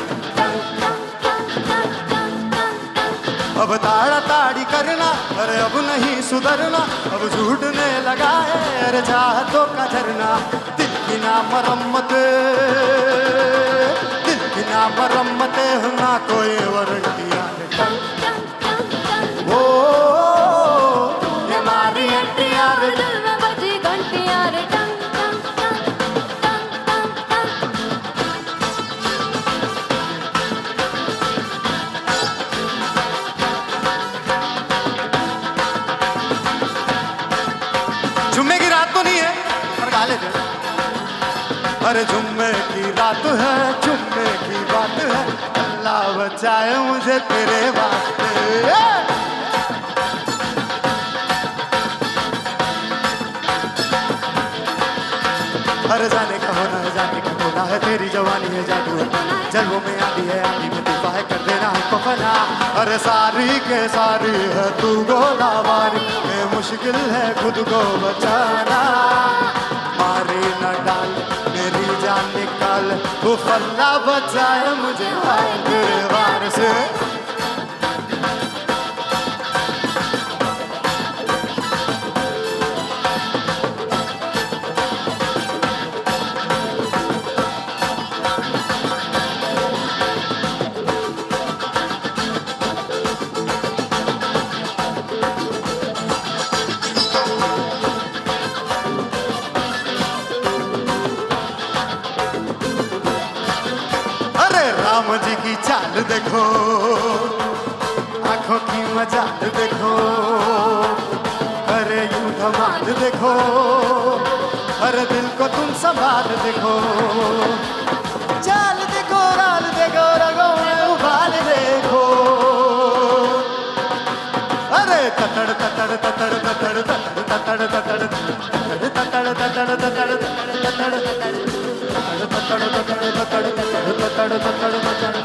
अब ताड़ा ताड़ी करना, अरे अब नहीं सुधरना, अब झूठने लगा है अरे चाहतों का झरना। दिल की ना मरम्मत, दिल की ना मरम्मत ना कोई वारंटियां रे टन। ओ ये मारी एंट्रियां रे दिल में बजी घंटियां रे टन। जुम्मे की रात तो नहीं है पर गा लेते हैं। अरे जुम्मे की रात है, जुम्मे की बात है, अल्लाह बचाए मुझे तेरे वास्ते। अरे जाने का होना है, जाने का होना है, तेरी जवानी है जादू है, जलवों में आती है, आती में तूफा है, कर देना हमको फना। अरे सारी के सारी है तू गोलाबारी, ये मुश्किल है खुद को बचाना। मारी न डाल मेरी जान निकाल, वो फल्ला बचाए मुझे हाय तेरे वार से। राम जी की चाल देखो, आंखों की मजाल देखो, अरे यूं धमाल देखो, अरे दिल को तुम संभाल देखो। चाल देखो, राल देखो, रगों में उबाल देखो, अरे ततड़ ततड़ ततड़ ततड़ ततड़ ततड़ ततड़ ततड़ ततड़ ततड़ ततड़ ततड़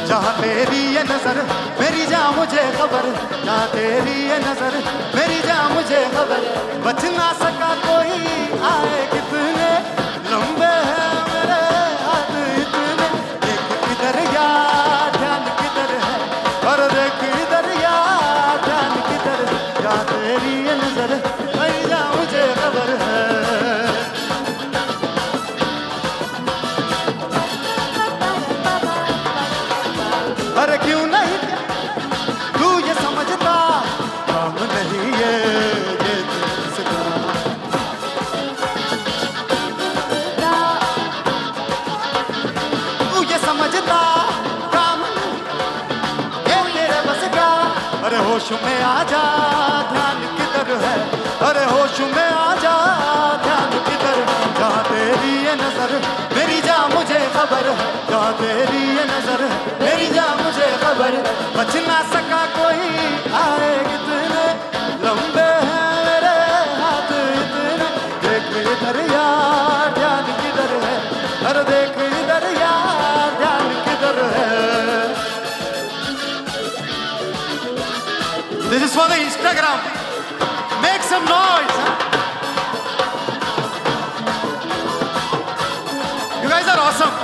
जहाँ तेरी ये नजर मेरी जा मुझे खबर, जहाँ तेरी ये नजर मेरी जा मुझे खबर। बच ना सका कोई आए कितने लंबे हैं मेरे हाथ इतने। देख किधर या ध्यान किधर है, और देख इधर या ध्यान किधर। जहाँ तेरी ये नजर मेरी जा मुझे खबर है। अरे क्यों नहीं तू ये समझता, काम नहीं ये होश में आ जा, ध्यान किधर है, अरे होश में आ जा, ध्यान किधर है, जहाँ तेरी ये नजर मेरी जा मुझे खबर है, जहाँ तेरी ये नजर मेरी जा मुझे खबर है, बच ना सका कोई आए कितने लंबे हैं मेरे हाथ इतने, देख इधर यार ध्यान किधर है, अरे देख इधर यार ध्यान किधर है. This is for the Instagram. Make some noise. Huh? You guys are awesome.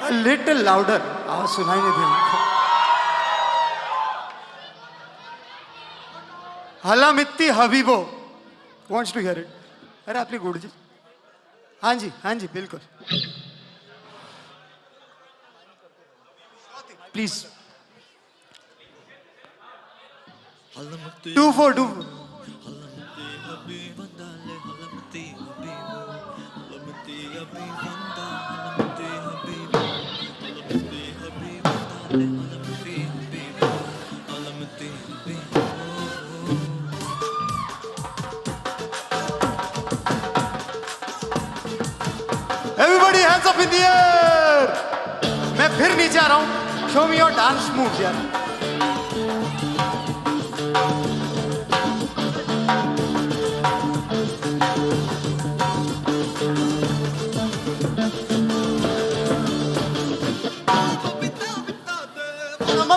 A little louder. आवाज सुनाई नहीं दी हमको. हलामित्ती हबीबो wants to hear it. अरे आपली गुड़जी. हाँ जी बिल्कुल. Please. 2-4. Everybody hands up in the air. मैं फिर नीचे आ रहा हूँ. Show me your dance moves यार.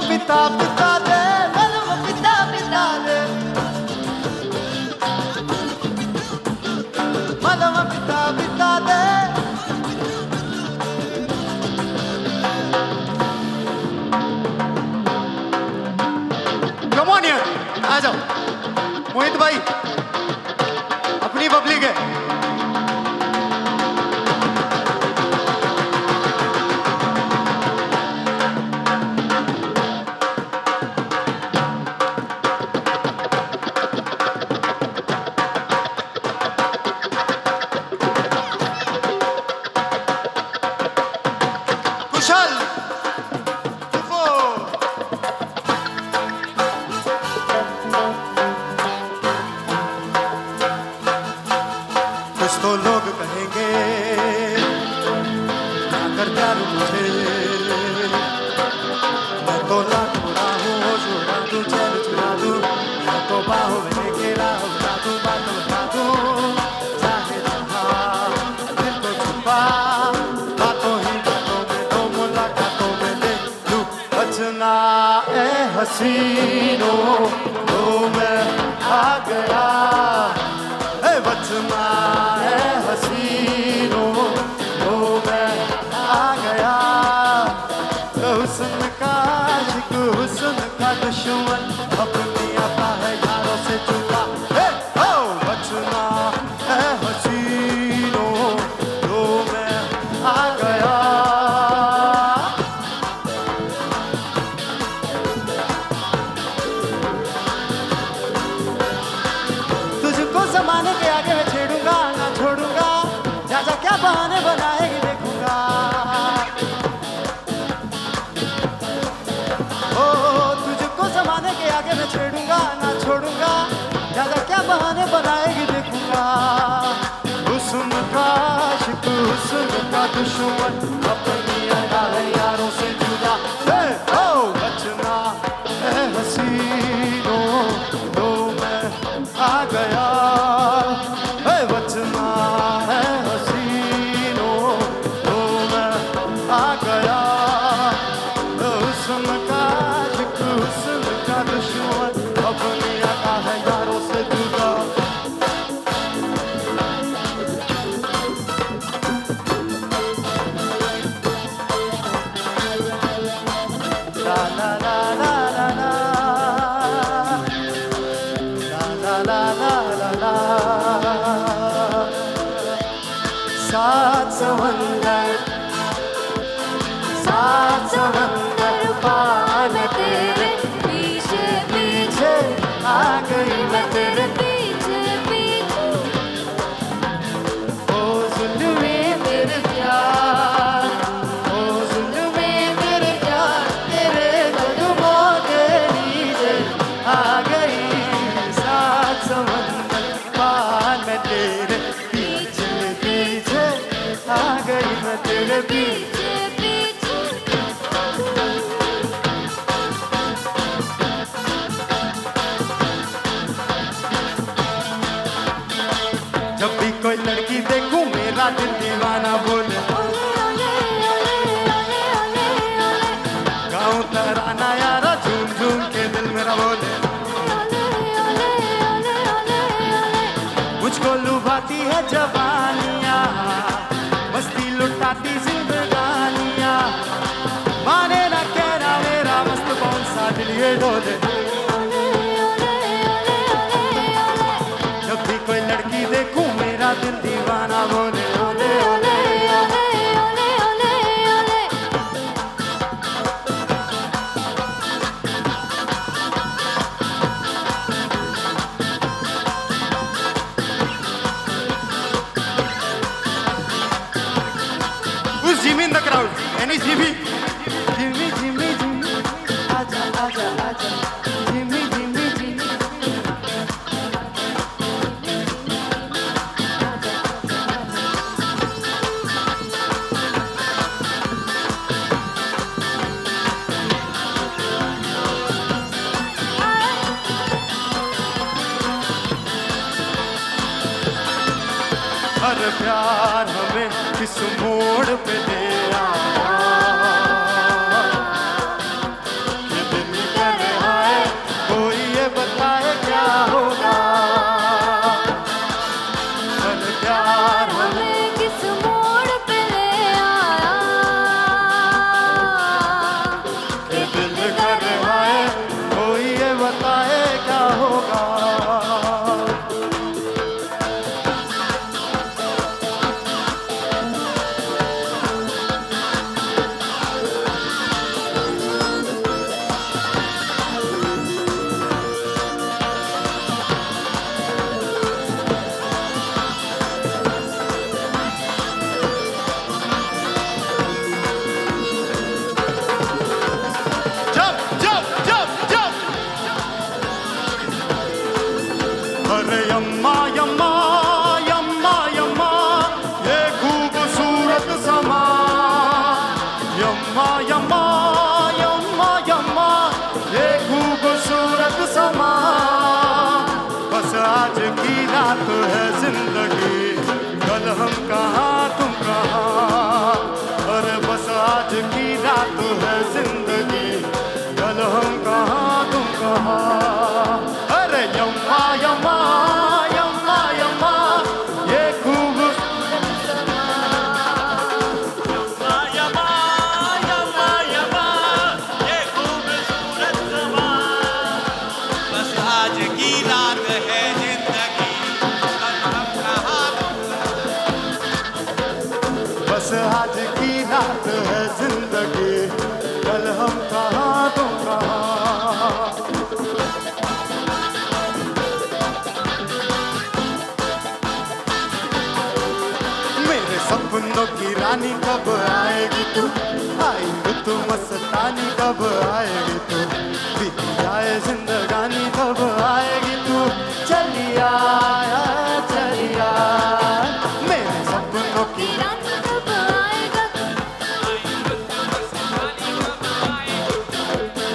पिता पिता दे, पिता पिता दे, पिता पिता दे. Come on here, आ जाओ. मोहित भाई, अपनी पब्लिक है. कुछ तो लोग कहेंगे ना कर प्यार मुझे, मैं तो लाख बुरा हूँ, छुड़ा दूँ चैन चुरा दूँ, मैं तो बाहों में लेके राह बता दूँ, बात बता दूँ, चाहे जहाँ दिल को छुपा, बातों ही बातों में दो मुलाकातों में ले लूँ. बचना ए हसीनों तो मैं आ गया, बचना है हसीनों तो मैं आ गया. हुस्न का आशिक, हुस्न का दुश्मन, अपनी आता है यारों से जुदा. बचना है हसीनों तो मैं आ गया. तुझको जमाने के आगे मैं छेड़ूंगा ना छोड़ूंगा, जा जा क्या बहाने बनाएगी देखूंगा. ओ तुझको जमाने के आगे मैं छेड़ूंगा ना छोड़ूंगा, जा जा क्या बहाने बनाएगी देखूंगा. हुस्न का आशिक, हुस्न का दुश्मन, अपनी अदा है यारों से जुदा. बचना है हसीनों तो मैं आ गया. बचना है हसीनों तो मैं आ गया. हुस्न का आशिक, हुस्न का दुश्मन, अपनी अदा है यारों से जुदा. सात समंदर पार मैं तेरे पीछे पीछे आ गई मैं तेरे पीछे पीछे ओ जुल्मे मेरे प्यार ओ जुल्मे मेरे प्यार तेरे कदमों के नीचे आ गई सात समंदर पार मैं तेरे पीछे पीछे आ गई मैं तेरे पीछे जब भी कोई लड़की देखूं मेरा दिल दीवाना बोले गाऊं तराना यारा झूम झूम के दिल मेरा बोले मुझको लुभाती है जवानियाँ मस्ती लुटाती जिंदगानियाँ माने ना कहना मेरा मस्त कौन सा दिल ये डोले जब भी कोई लड़की देखूं मेरा दिल दीवाना बोले ओले ओले ओले ओले ओले ओले Who's Jimmy in the crowd? Any Jimmy? Jimmy, Jimmy, Jimmy. Aja, aja, aja. Jimmy, Jimmy, Jimmy. हर प्यार हमें किस मोड़ पे ले आया ये दिल कर आए कोई ये बताए क्या होगा हर प्यार हमें किस मोड़ पे ले आया ये दिल कर आए कोई ये बताए क्या होगा अरे यम्मा यम्मा यम्मा यम्मा ये खूबसूरत समा यम्मा यम्मा यम्मा यम्मा ये खूबसूरत समा बस आज की रात है जिंदगी कल हम कहाँ तुम कहाँ अरे बस आज की रात है जिंदगी कल हम कहाँ तुम कहाँ अरे यम्मा यम्मा यम्मा यम्मा ये खूबसूरत समा यम्मा यम्मा यम्मा ये खूबसूरत समा बस आज की रात है जिंदगी कल हम कहाँ बस आज की रात है जिंदगी कल हम कहाँ तुम कहाँ सपनों की रानी कब आएगी तू आएगी तू मस्तानी कब आएगी तू बीत जाए जिंदगानी कब आएगी तू चलिया चलिया मेरे सपनों की रानी कब आएगा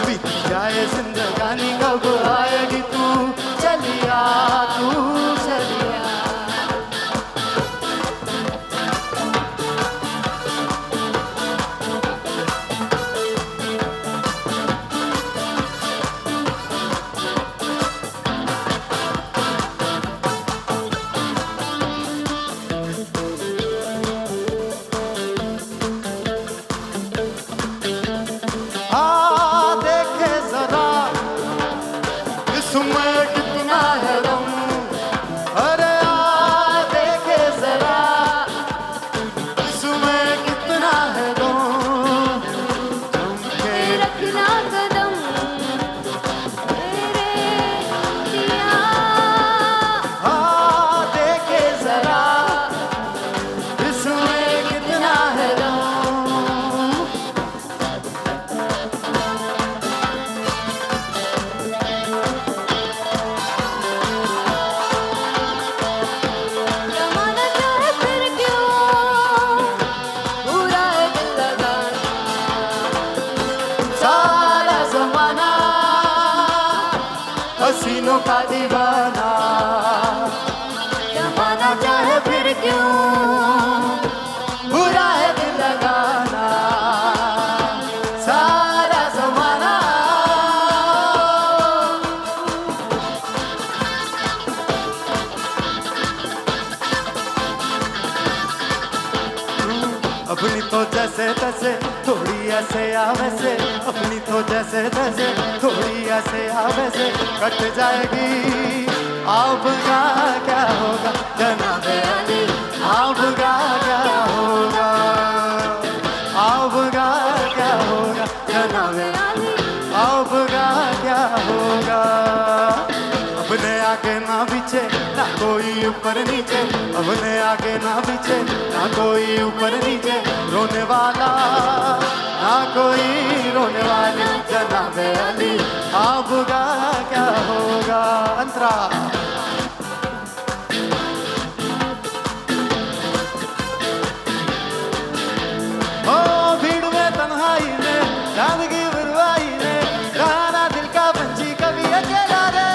बीत जाए जिंदगानी कब आएगी तू चलिया तू चलिया हसीनों का दीवाना, जमाना चाहे फिर क्यों बुरा है दिल लगाना, सारा जमाना। अपनी तो जैसे तैसे थोड़ी ऐसे या वैसे, अपनी तो जैसे तैसे थोड़ी ऐसे या वैसे कट जाएगी। आपका क्या होगा जनाबे अली, आपका क्या होगा, आपका क्या होगा जनाबे अली, आपका क्या होगा। अपने आगे ना पीछे ना कोई ऊपर नीचे, अपने आगे ना पीछे ना कोई ऊपर नीचे, रोने वाला ना कोई रोने वाली, जनाबे अली आपका क्या होगा। अंतरा ओ भीड़ में तन्हाई में चांद की बुरवाई में, गाना दिल का पंछी कभी अकेला रे,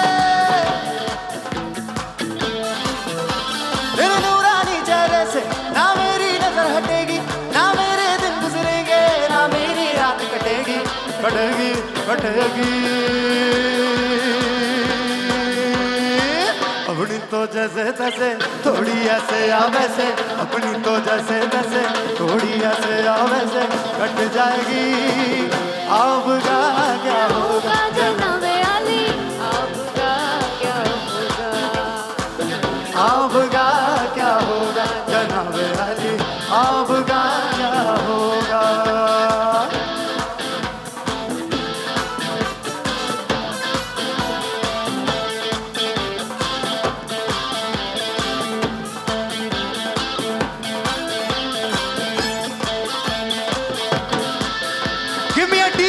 तेरे नूरानी चेहरे से ना मेरी नजर हटेगी, ना मेरे दिन गुजरेंगे, ना मेरी रात कटेगी, कटेगी कटेगी। अपनी तो जैसे तैसे थोड़ी ऐसे या वैसे, अपनी तो जैसे तैसे थोड़ी ऐसे या वैसे कट जाएगी। आपका क्या होगा जनाबे अली, आपका क्या होगा, आपका क्या होगा जनाबे अली, आपका क्या होगा। Give me a D.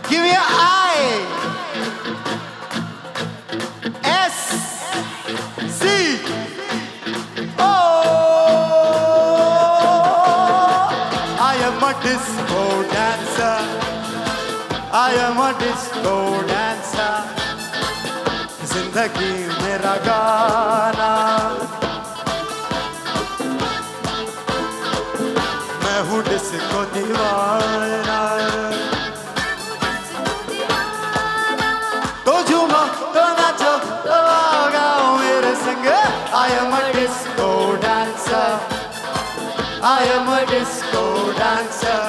Give me a I. S. C. O. I am a disco dancer. I am a disco dancer. जिंदगी मेरा गाना, मैं हूँ डिस्को दीवाना। तो झूमो तो नाचो तो गाओ मेरे संग। I am a disco dancer, I am a disco dancer.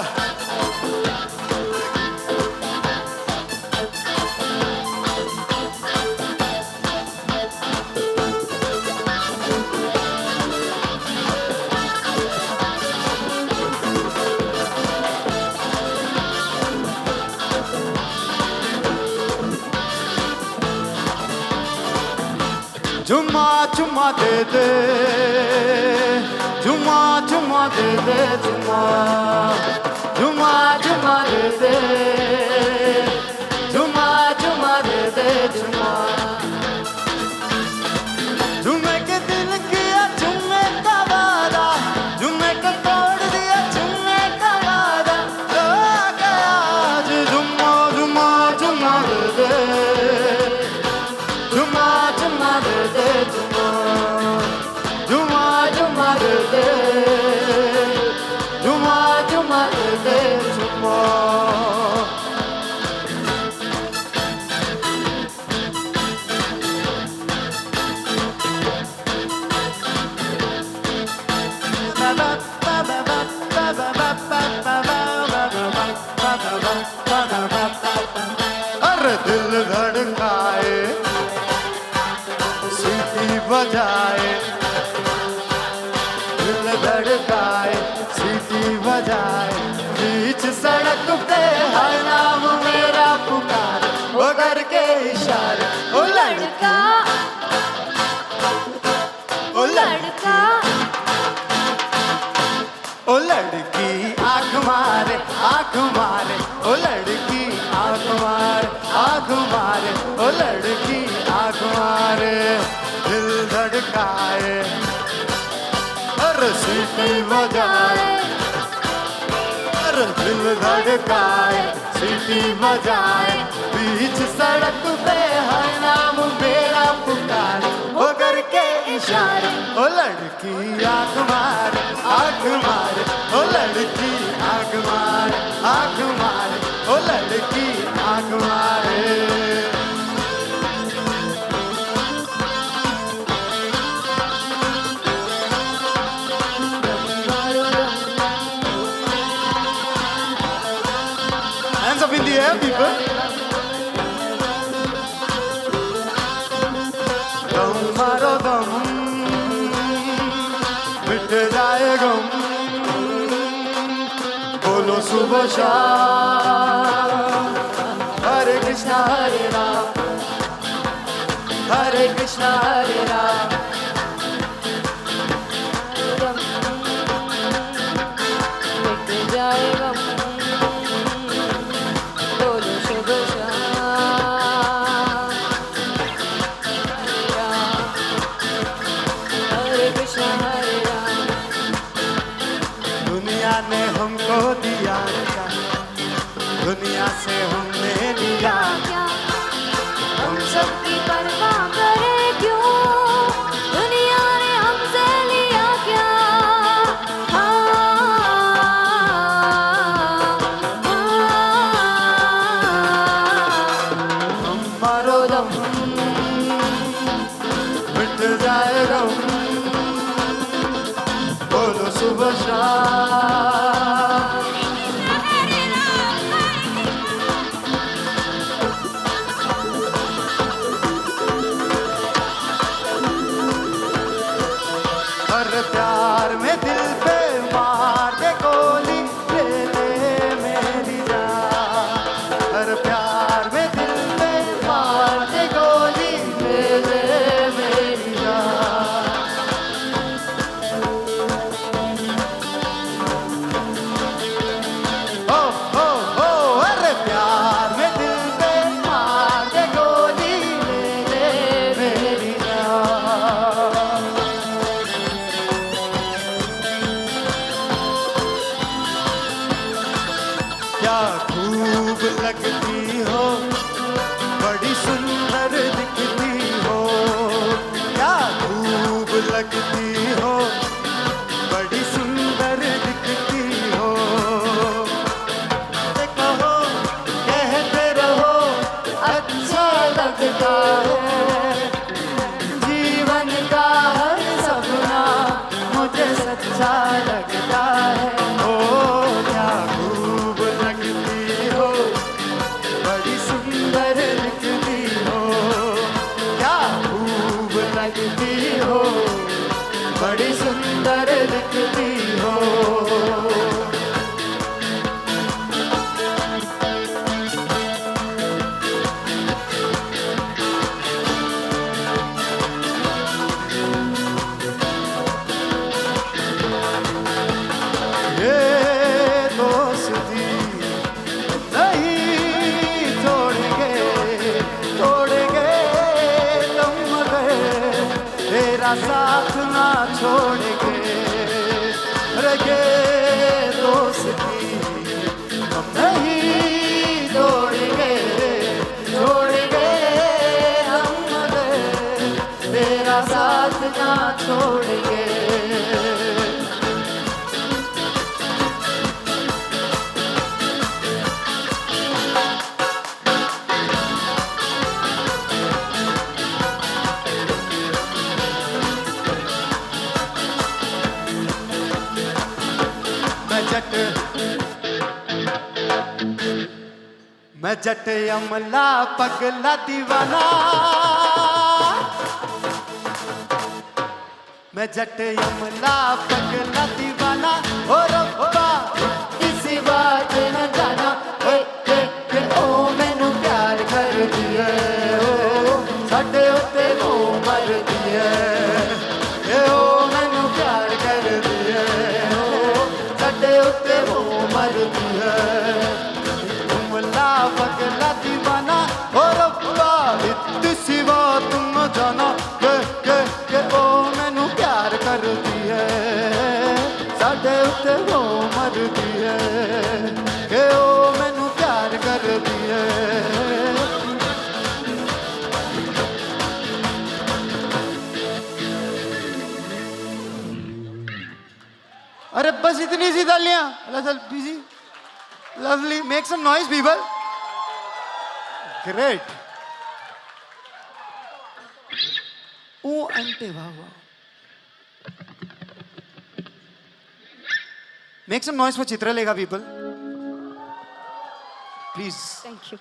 चुम्मा चुम्मा दे दे, चुम्मा चुम्मा दे दे, चुम्मा चुम्मा चुम्मा दे दे, चुम्मा चुम्मा दे दे, चुम्मा चुम्मे के दिल किया चुम्मे का वादा, चुम्मे को तोड़ दिया चुम्मे का वादा, तो गया आज चुम्मा चुम्मा चुम्मा दे दे, चुम्मा चुम्मा दे दे, चुम्मा चुम्मा चुम्मा दे दे, चुम्मा चुम्मा दे दे, चुम्मा। अरे दिल धड़काए सीटी बजाए, दिल धड़काए सीटी बजाए, बीच सड़क पे हर नाम मेरा पुकार, वो करके इशारे, ओ लड़का ओ लड़का, ओ लड़की आँख मारे आँख मारे, ओ लड़की आँख मारे आँख मारे, ओ लड़की आँख मारे, दिल धड़काए और सीटी बजाए, और दिल धड़काए सीटी बजाए, बीच सड़क पे हर नाम मेरा पुकार, वो करके इशारे, ओ लड़की आँख मार, आँख मार, ओ लड़की आँख मार, आँख मार, ओ लड़की आँख मारे। Hands up in the air, people. दम मारो दम, मिट जाए गम, बोलो सुबह शाम, हरे कृष्णा हरे राम, हरे कृष्णा हरे राम। मिट जाएगा बोलो शुभ शाम, हरे कृष्णा हरे राम। दुनिया ने हमको दिया क्या, दुनिया से हमने लिया क्या हम सबकी परवाह करें क्यों, दुनिया ने हमसे लिया क्या। मारो दम, मिट जाए गम, बोलो सुबह शाम। हर प्यार में दिल पे मार दे गोली, ले ले मेरी जान। हर प्यार में दिल पे मार दे गोली, ले ले मेरी जान। ओ ओ ओ हर प्यार में दिल पे मार दे गोली, ले ले मेरी जान। क्या खूब लगती हो, बड़ी सुंदर दिखती हो, क्या खूब लगती हो, बड़ी सुंदर दिखती हो। ये कहो कहते रहो अच्छा लगता है, जीवन का हर सपना मुझे सच्चा लगता है। ओ क्या खूब लगती हो, बड़ी सुंदर दिखती हो, क्या खूब लगती हो, बड़ी सुंदर दिखती हो। ये दोस्ती नहीं तोड़ेंगे, तोड़ेंगे तुम मगर तेरा साथ ना छोड़ेंगे। अरे ये दोस्ती हम नहीं तोड़ेंगे, छोड़ेंगे हम मगर तेरा साथ ना छोड़ेंगे। मैं जट अमला पगला दीवाना, मैं जट अमला पगला दीवाना, ओ रब्बा किसी बात न जाना, ओ मैनू प्यार कर दिए, ओ साडे उत्ते मोह मर दिए, ओ मैनू प्यार कर दिए, ओ साडे उत्ते मोह मर दिए। पगला दीवाना, और रब्बा इत सिवा तुम न जाना, के ओ मैनू प्यार कर दिए, साडे उत्ते वो मर दिए, के ओ मैनू प्यार कर दिए, अरे बस इतनी सी तालियां. Let's busy. Lovely. Make some noise, people. Great. Oh, ante, wow, wow. Make some noise for Chitralega, people. Please. Thank you.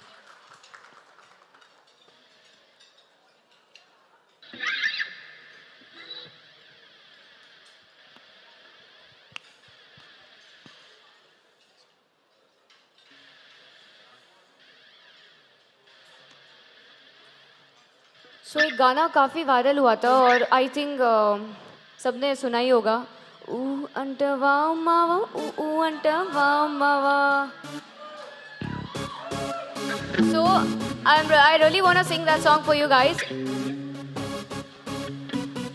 सो एक गाना काफ़ी वायरल हुआ था और आई थिंक सबने सुना ही होगा. ऊ अंटवा मावा ऊ अंटवा मावा. So I really want to sing that song for you guys.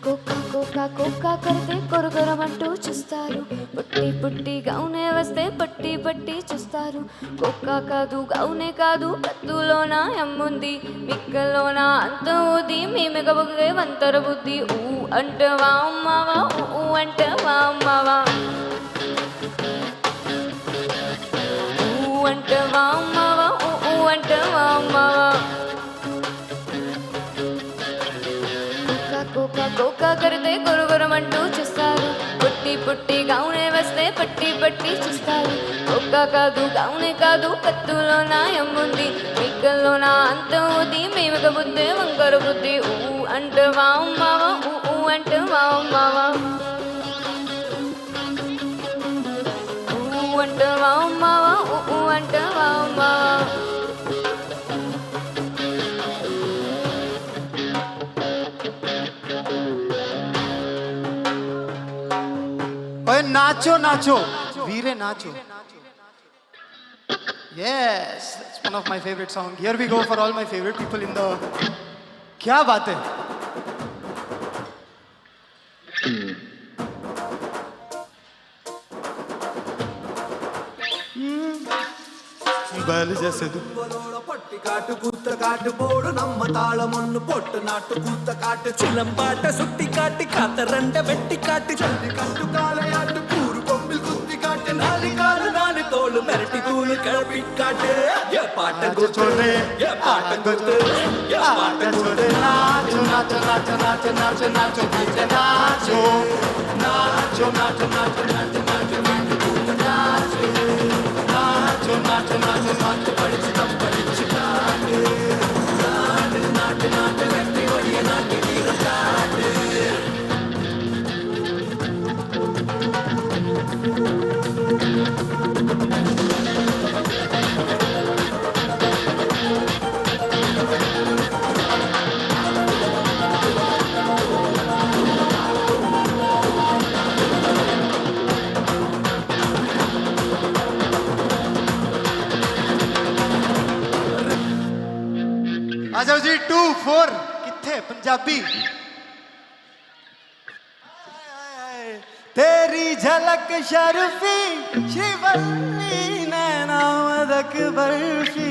Coca Coca Coca करते కొరకొరమంటూ చూస్తారు. పుట్టి పుట్టి గౌనే వస్తే పట్టి పట్టి చూస్తారు. కోకా కాదు గౌనే కాదు కత్తులోన ఎమ్ముంది. మిక్కలోన అంత ఊది మీ మిగబుగే వంతర బుద్ధి. ఊ అంటవా అమ్మవా ఊ అంటవా అమ్మవా. ఊ అంటవా అమ్మవా ఊ అంటవా అమ్మవా. కోకా కోకా करते కొరకొరమంటూ చూస్తారు. పుట్టి పుట్టి గౌనే వస్తే పట్టి పట్టి చూస్తారు. కోకా కాదు గౌనే కాదు కత్తులోన ఎమ్ముంది. మిక్కలోన అంత ఊది మేమక బుద్ధి వంకర బుద్ధి. ఊ అంటవా అమ్మవా ఊ అంటవా అమ్మవా. ఊ అంటవా అమ్మవా ఊ అంటవా అమ్మవా. ओए नाचो नाचो वीरे नाचो. Yes, that's one of my favorite songs. Here we go for all my favorite people in the. क्या बात है. बैल जैसे तू ಪಟ್ಟಿ ಕಾಟು ಕೂತ ಕಾಟು ಬೋಡು ನಮ್ಮ ತಾಳ ಮಣ್ಣು ಪೊಟ್ಟು ನಾಟು ಕೂತ ಕಾಟು ಚಿಲಂಬಾಟ ಸುಟ್ಟಿ ಕಾಟಿ ಕಾತರಂಡ ಬೆಟ್ಟಿ ಕಾಟಿ ಚಂಡಿ ಕಟ್ಟು ಕಾಳೆಯಾಟು ಕೂರು ಕೊಂಬಿಲ್ ಕುತ್ತಿ ಕಾಟೆ ನಾಲಿ ಕಾಲು ನಾಲಿ ತೋಳು ಮೆರಟಿ ತೂಳು ಕೆಳಪಿ ಕಾಟೆ ಯ ಪಾಟ ಗೊತ್ತೋದೆ ಯ ಪಾಟ ಗೊತ್ತು ಯ ಪಾಟ ಗೊತ್ತು. नाचो नाचो नाचो नाचो नाचो नाचो नाचो नाचो नाचो नाचो नाचो नाचो नाचो नाचो नाचो नाचो नाचो नाचो पड़िच तम पड़िच नाटे नाटे नाटे नाटे व्यक्ति बढ़िया नाटे वीर नाटे. आ जाओ जी 2 4 किथे पंजाबी. तेरी झलक शर्फी शिवली नैना मदक बर्फी.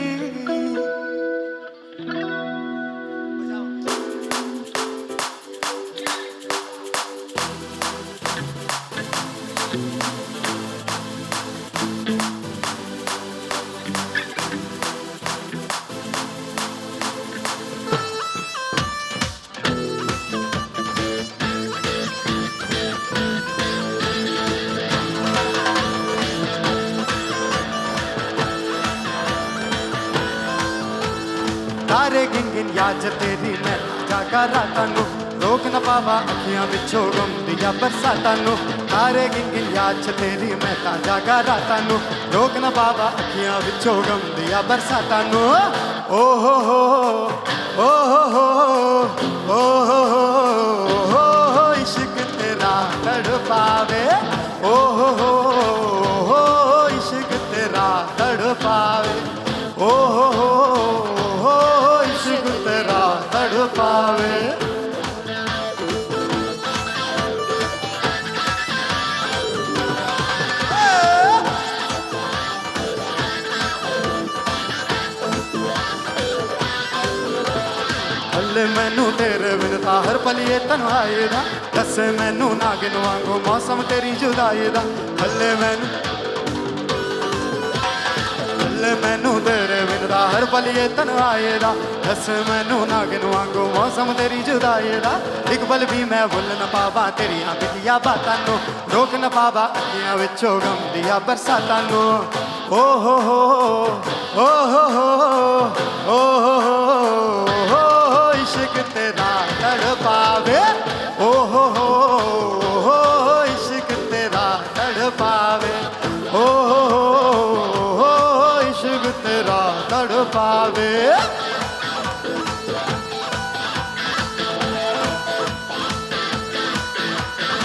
तारे गिंगिन याद तेरी मैं जागा रातां नू रोक न पावा अखियां विचों गम दिया बरसातां नू. तारे गिंगिन याद तेरी मैं जागा रातां नू रोक न पावा अखियां विचों गम दिया बरसातां नू. ओ हो ओ हो ओ हो इश्क तेरा तड़पावे. ओ हो इश्क तेरा तड़पावे. ओ हो इश्क तेरा तड़पावे. हल्ले मैनू तेरे बिन विरदा हर पलिए तन्हाए दा दसे मैनू नागिन वांगू मौसम तेरी जुदाई दा हल्ले मैनू तेरे विरदा हर पलिए तन्हाए दा दसे मैनू नागिन वांगू मौसम तेरी जुदाई दा एक पल भी मैं भुल न पावा तेरियां बिटिया बातां नू रोक न पावा अखियां विचों गम दिया बरसातां नू ओ हो ओ हो ओ हो इश्क तेरा तड़पावे ओ हो इश्क तेरा तड़पावे ओ हो इश्क तेरा तड़पावे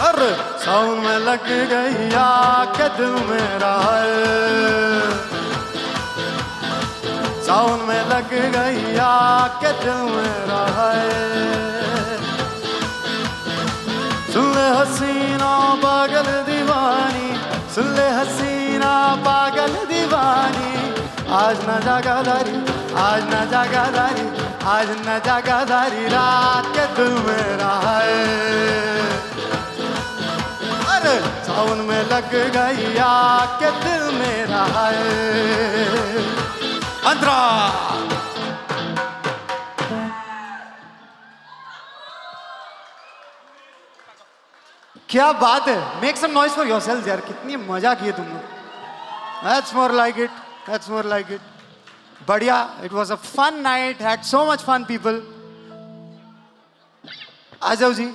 अरे साउन में लग गई आग दिल मेरा है साउन में लग गई आग दिल मेरा है सुन ले हसीना पागल दीवानी सुन ले हसीना पागल दीवानी आज न जागादारी आज न जागादारी आज न जागादारी रात के दिल मेरा है अरे सावन में लग गई आग के दिल मेरा है अंतरा क्या बात है make some noise for yourselves यार कितनी मजा की तुम लोग that's more like it that's more like it बढ़िया it was a fun night had so much fun people आ जाओ जी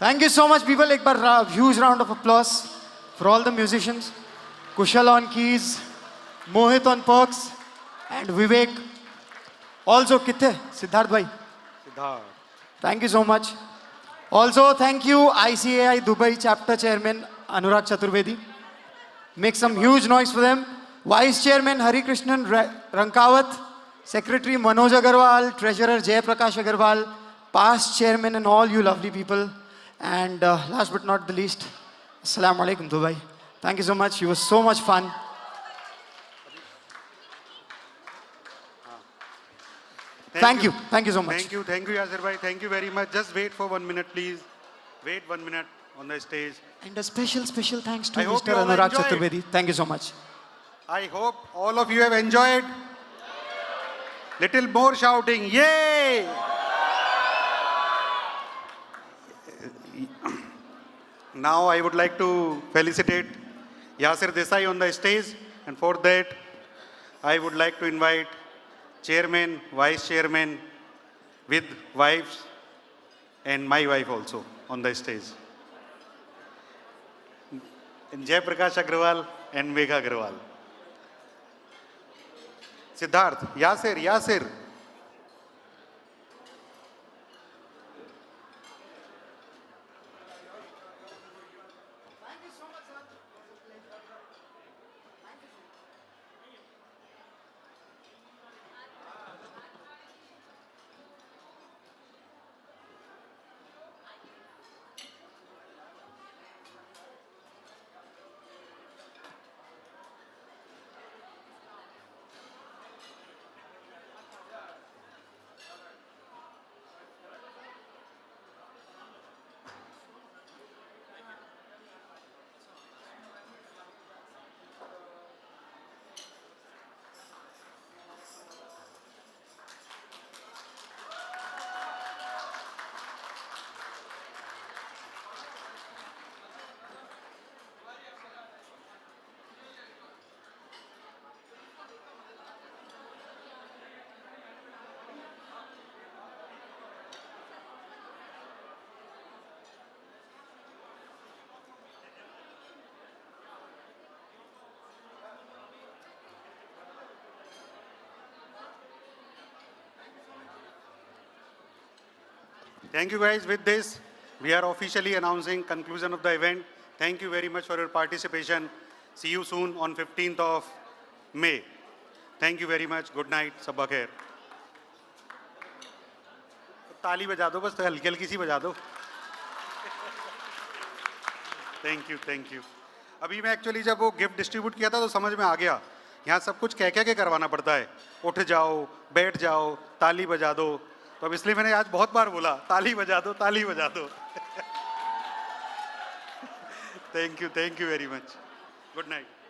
thank you so much people एक बार huge round of applause for all the musicians Kushal on keys Mohit on percs and Vivek also कितने सिद्धार्थ भाई Siddharth thank you so much Also, thank you, ICAI Dubai Chapter Chairman Anurag Chaturvedi. Make some huge noise for them. Vice Chairman Hari Krishnan Rankawat, Secretary Manoj Agarwal, Treasurer Jay Prakash Agarwal, past Chairman and all you lovely people. And last but not the least, Assalamu alaikum Dubai. Thank you so much. It was so much fun. Thank you so much. Thank you, Yasir bhai. Thank you very much. Just wait for 1 minute, please. Wait 1 minute on the stage. And a special thanks to I hope Mr. you all Anurag enjoyed. Chaturvedi. Thank you so much. I hope all of you have enjoyed. Little more shouting, yay! Now I would like to felicitate Yasir Desai on the stage, and for that I would like to invite Chairman, Vice Chairman with wives and my wife also on the stage. And Jay Prakash Agrawal and Megha Agrawal. Siddharth, Yasir. Thank you guys. With this, we are officially announcing conclusion of the event. Thank you very much for your participation. See you soon on 15th of May. Thank you very much. Good night. Sabba khair. ताली बजा दो बस हल्की हल्की सी बजा दो. Thank you. अभी मैं एक्चुअली जब वो गिफ्ट डिस्ट्रीब्यूट किया था तो समझ में आ गया यहाँ सब कुछ कह के करवाना पड़ता है. उठ जाओ, बैठ जाओ, ताली बजा दो. तो अब इसलिए मैंने आज बहुत बार बोला ताली बजा दो, ताली बजा दो। Thank you very much. Good night.